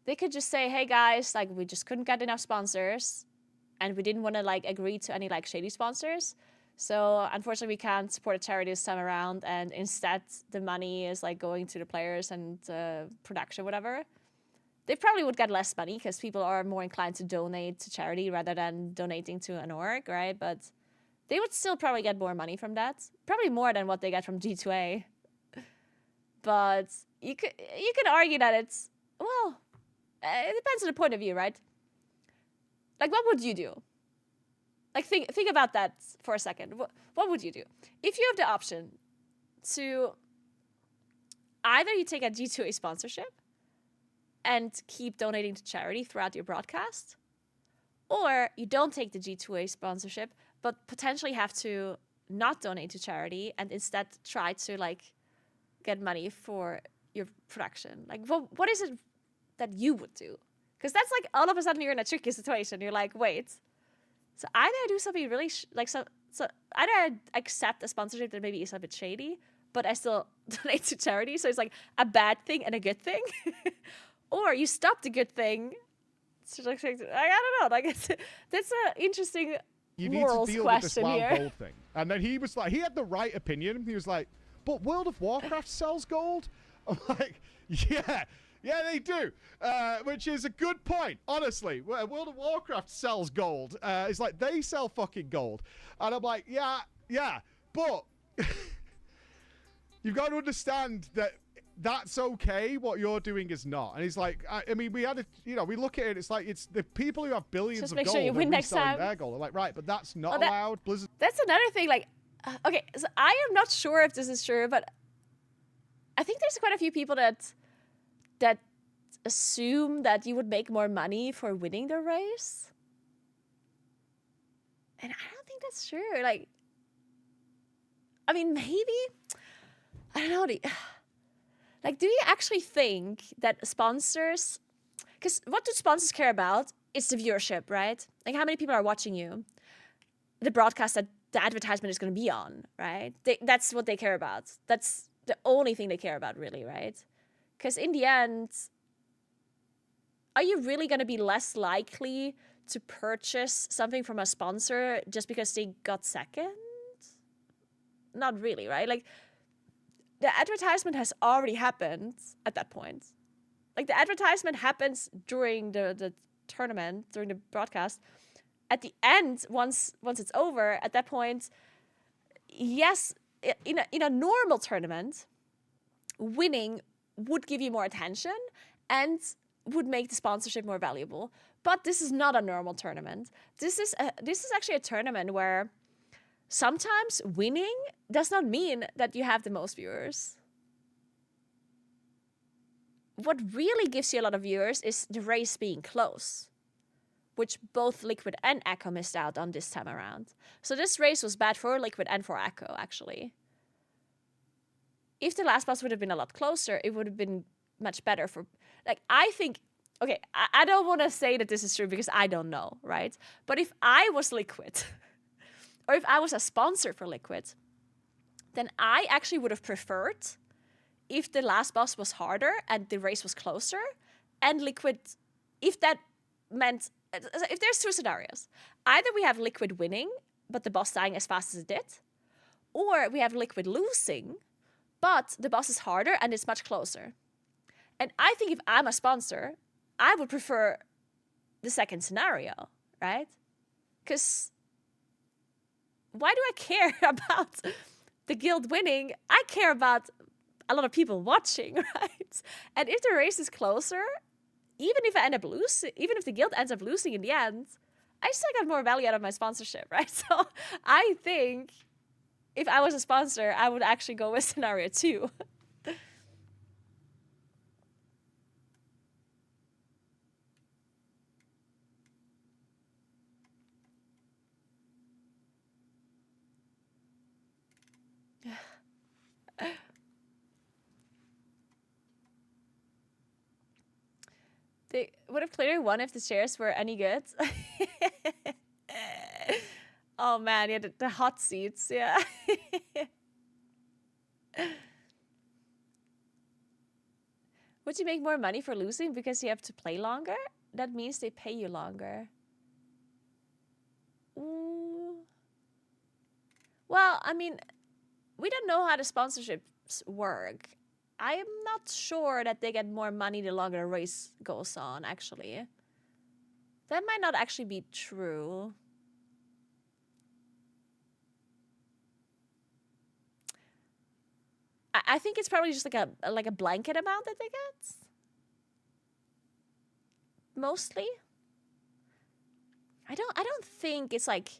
They could just say, hey guys, like, we just couldn't get enough sponsors. and we didn't want to like agree to any like shady sponsors. So unfortunately, we can't support a charity this time around, and instead the money is like going to the players and production, whatever. They probably would get less money because people are more inclined to donate to charity rather than donating to an org, right? But they would still probably get more money from that, probably more than what they get from G2A. But you could argue that it's, well, it depends on the point of view, right? Like, what would you do? Like, think about that for a second. What would you do? If you have the option to either you take a G2A sponsorship and keep donating to charity throughout your broadcast, or you don't take the G2A sponsorship, but potentially have to not donate to charity and instead try to, like, get money for your production. Like, what is it that you would do? Because that's, like, all of a sudden you're in a tricky situation. You're like, wait. So either I do something really, so either I accept a sponsorship that maybe is a bit shady, but I still donate to charity, so it's like a bad thing and a good thing. Or you stop the good thing. So like, I don't know. Like, that's an interesting morals deal question with this WoW here. gold thing. And then he was like, he had the right opinion. He was like, but World of Warcraft sells gold? I'm like, yeah, they do. Which is a good point, honestly. World of Warcraft sells gold. It's like, they sell fucking gold. And I'm like, yeah, but you've got to understand that that's okay. What you're doing is not. And he's like, I mean, we had we look at it. It's like, it's the people who have billions Just of make gold sure you win and next reselling time. their gold. I'm like, right, but that's not allowed. Blizzard. That's another thing. Like, okay, so I am not sure if this is true, but I think there's quite a few people that assume that you would make more money for winning the race. And I don't think that's true. Like, I mean, maybe, I don't know. Like, do you actually think that sponsors, because what do sponsors care about? It's the viewership, right? Like, how many people are watching you? The broadcast that the advertisement is going to be on, right? That's what they care about. That's the only thing they care about, really, right? Because in the end, are you really going to be less likely to purchase something from a sponsor just because they got second? Not really, right? Like, the advertisement has already happened at that point. Like, the advertisement happens during the tournament, during the broadcast. At the end, once it's over, at that point, yes, in a normal tournament, winning would give you more attention and would make the sponsorship more valuable. But this is not a normal tournament. This is actually a tournament where sometimes winning does not mean that you have the most viewers. What really gives you a lot of viewers is the race being close, which both Liquid and Echo missed out on this time around. So this race was bad for Liquid and for Echo, actually. If the last boss would have been a lot closer, it would have been much better for... Like, I think... Okay, I don't want to say that this is true because I don't know, right? But if I was Liquid, or if I was a sponsor for Liquid, then I actually would have preferred if the last boss was harder and the race was closer, and Liquid... If that meant... If there's two scenarios, either we have Liquid winning, but the boss dying as fast as it did, or we have Liquid losing, but the boss is harder and it's much closer. And I think if I'm a sponsor, I would prefer the second scenario, right? Because why do I care about the guild winning? I care about a lot of people watching, right? And if the race is closer, even if I end up losing, even if the guild ends up losing in the end, I still got more value out of my sponsorship, right? So I think if I was a sponsor, I would actually go with scenario 2. They would have clearly won if the shares were any good. Oh man, yeah, the hot seats, yeah. Would you make more money for losing because you have to play longer? That means they pay you longer. Ooh. Well, I mean, we don't know how the sponsorships work. I am not sure that they get more money the longer the race goes on, actually. That might not actually be true. I think it's probably just like a blanket amount that they get. Mostly. I don't think it's like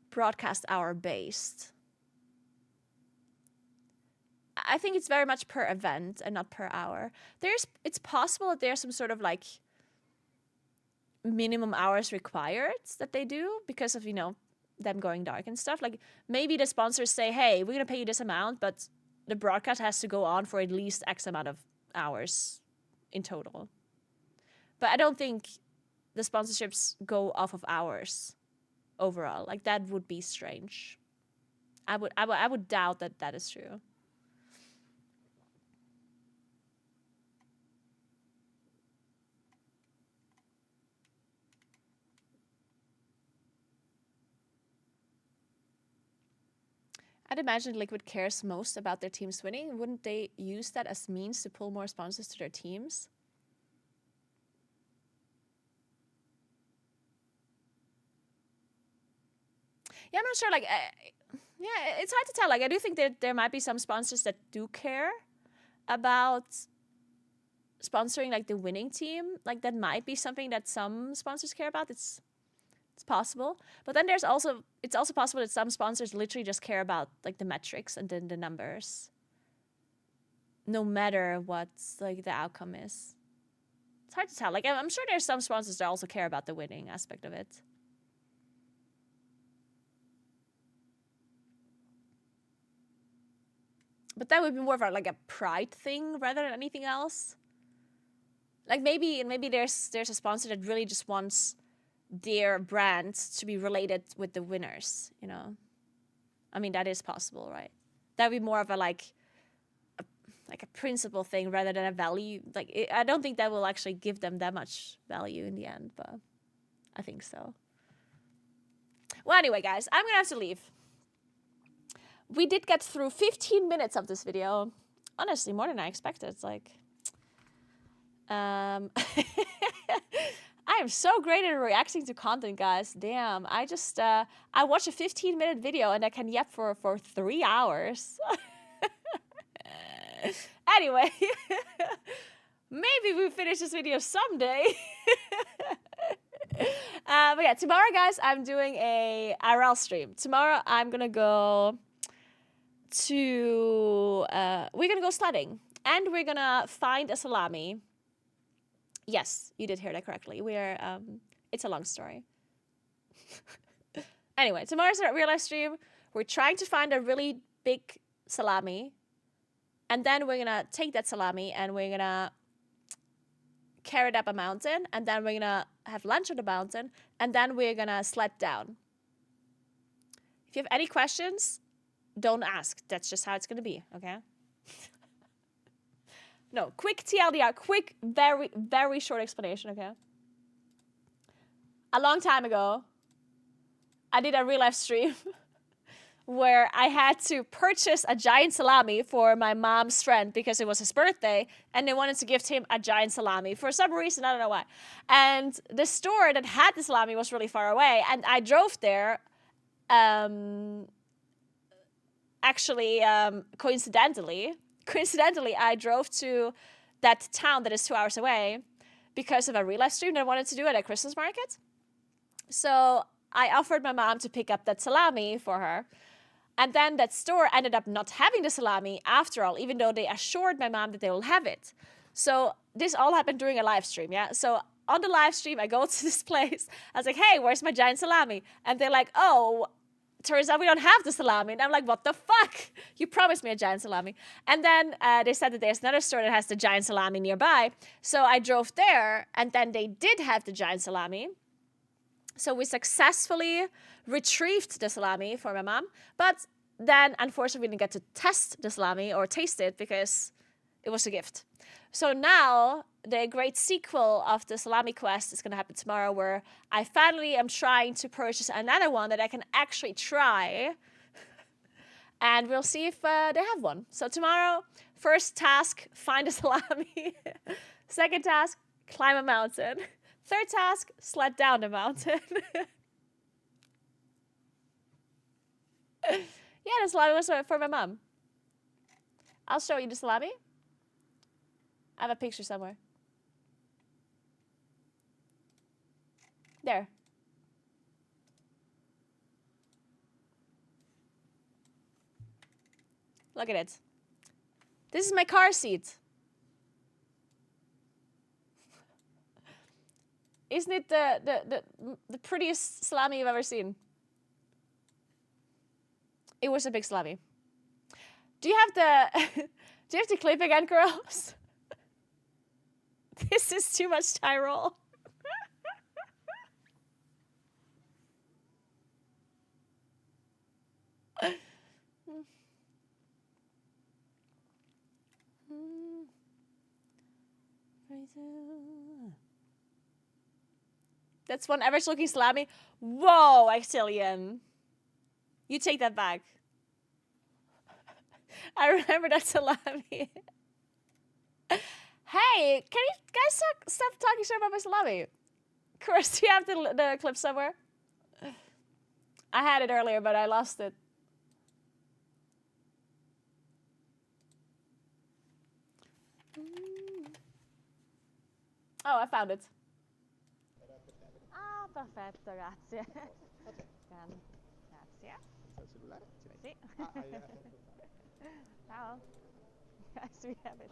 broadcast hour based. I think it's very much per event and not per hour. It's possible that there's some sort of like minimum hours required that they do because of, you know, them going dark and stuff. Like maybe the sponsors say, hey, we're gonna pay you this amount, but the broadcast has to go on for at least X amount of hours in total. But I don't think the sponsorships go off of hours overall. Like that would be strange. I would doubt that that is true. I'd imagine Liquid cares most about their teams winning. Wouldn't they use that as means to pull more sponsors to their teams? Yeah, I'm not sure. Like, yeah, it's hard to tell. Like, I do think that there might be some sponsors that do care about sponsoring like the winning team. Like, that might be something that some sponsors care about. It's possible. But then it's also possible that some sponsors literally just care about like the metrics and then the numbers, no matter what like the outcome is. It's hard to tell. Like, I'm sure there's some sponsors that also care about the winning aspect of it. But that would be more of like a pride thing rather than anything else. Like maybe there's a sponsor that really just wants their brand to be related with the winners, you know? I mean, that is possible, right? That would be more of a principle thing rather than a value. Like, I don't think that will actually give them that much value in the end, but I think so. Well, anyway, guys, I'm gonna have to leave. We did get through 15 minutes of this video. Honestly, more than I expected. It's like, I am so great at reacting to content, guys. Damn, I just, I watched a 15-minute video and I can yap for 3 hours. Anyway, maybe we finish this video someday. But yeah, tomorrow, guys, I'm doing a IRL stream. Tomorrow, I'm gonna go to, we're gonna go sledding. And we're gonna find a salami. Yes, you did hear that correctly. We're, it's a long story. Anyway, tomorrow's our real life stream. We're trying to find a really big salami. And then we're gonna take that salami and we're gonna carry it up a mountain. And then we're gonna have lunch on the mountain. And then we're gonna sled down. If you have any questions, don't ask. That's just how it's gonna be, okay? No, quick TLDR, quick, very, very short explanation, okay? A long time ago, I did a real life stream where I had to purchase a giant salami for my mom's friend because it was his birthday and they wanted to gift him a giant salami for some reason, I don't know why. And the store that had the salami was really far away and I drove there, coincidentally, I drove to that town that is 2 hours away because of a real life stream that I wanted to do at a Christmas market. So I offered my mom to pick up that salami for her. And then that store ended up not having the salami after all, even though they assured my mom that they will have it. So this all happened during a live stream, yeah? So on the live stream, I go to this place. I was like, hey, where's my giant salami? And they're like, oh, turns out we don't have the salami. And I'm like, what the fuck? You promised me a giant salami. And then they said that there's another store that has the giant salami nearby. So I drove there, and then they did have the giant salami. So we successfully retrieved the salami for my mom. But then, unfortunately, we didn't get to test the salami or taste it because It was a gift. So now the great sequel of the salami quest is going to happen tomorrow, where I finally am trying to purchase another one that I can actually try. And we'll see if they have one. So tomorrow, first task, find a salami. Second task, climb a mountain. Third task, sled down the mountain. Yeah, the salami was for my mom. I'll show you the salami. I have a picture somewhere. There. Look at it. This is my car seat. Isn't it the prettiest salami you've ever seen? It was a big salami. Do you have the clip again, girls? This is too much Tyrol. That's one average looking salami. Whoa, Axilian. You take that back. I remember that salami. Hey, can you guys stop talking shit about my salami? Chris, do you have the clip somewhere? I had it earlier, but I lost it. Oh, I found it. Ah, perfetto, grazie. Grazie. Sì. Ciao. Yes, we have it.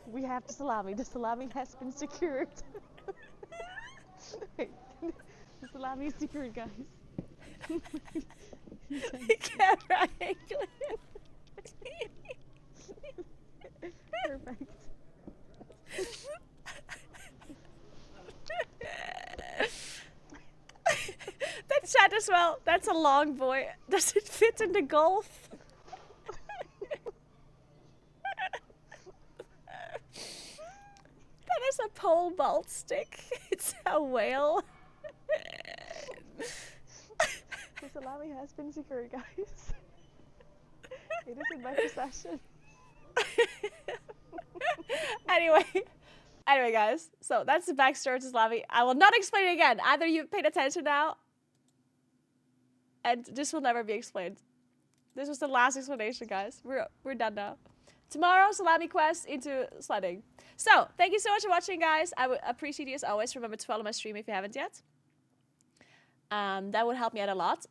We have the salami. The salami has been secured. Wait, the salami is secured, guys. Camera angle. Perfect. That chat as well. That's a long boy. Does it fit in the golf? That is a pole vault stick. It's a whale. The salami has been secured, guys. It is in my possession. Anyway, guys. So that's the backstory to salami. I will not explain it again. Either you've paid attention now, and this will never be explained. This was the last explanation, guys. We're done now. Tomorrow, salami quest into sledding. So, thank you so much for watching, guys. I would appreciate you as always. Remember to follow my stream if you haven't yet. That would help me out a lot.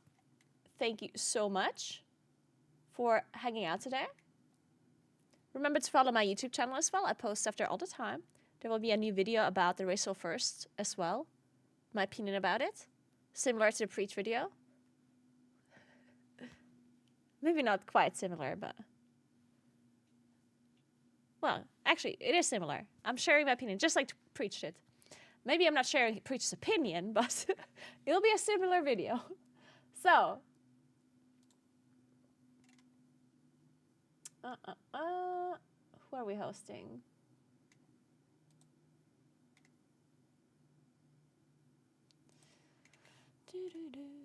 Thank you so much for hanging out today. Remember to follow my YouTube channel as well. I post stuff there all the time. There will be a new video about the Racial First as well. My opinion about it. Similar to the Preach video. Maybe not quite similar, but... Well, actually, it is similar. I'm sharing my opinion, just like Preach did. Maybe I'm not sharing Preach's opinion, but it'll be a similar video. So... who are we hosting? Doo-doo-doo.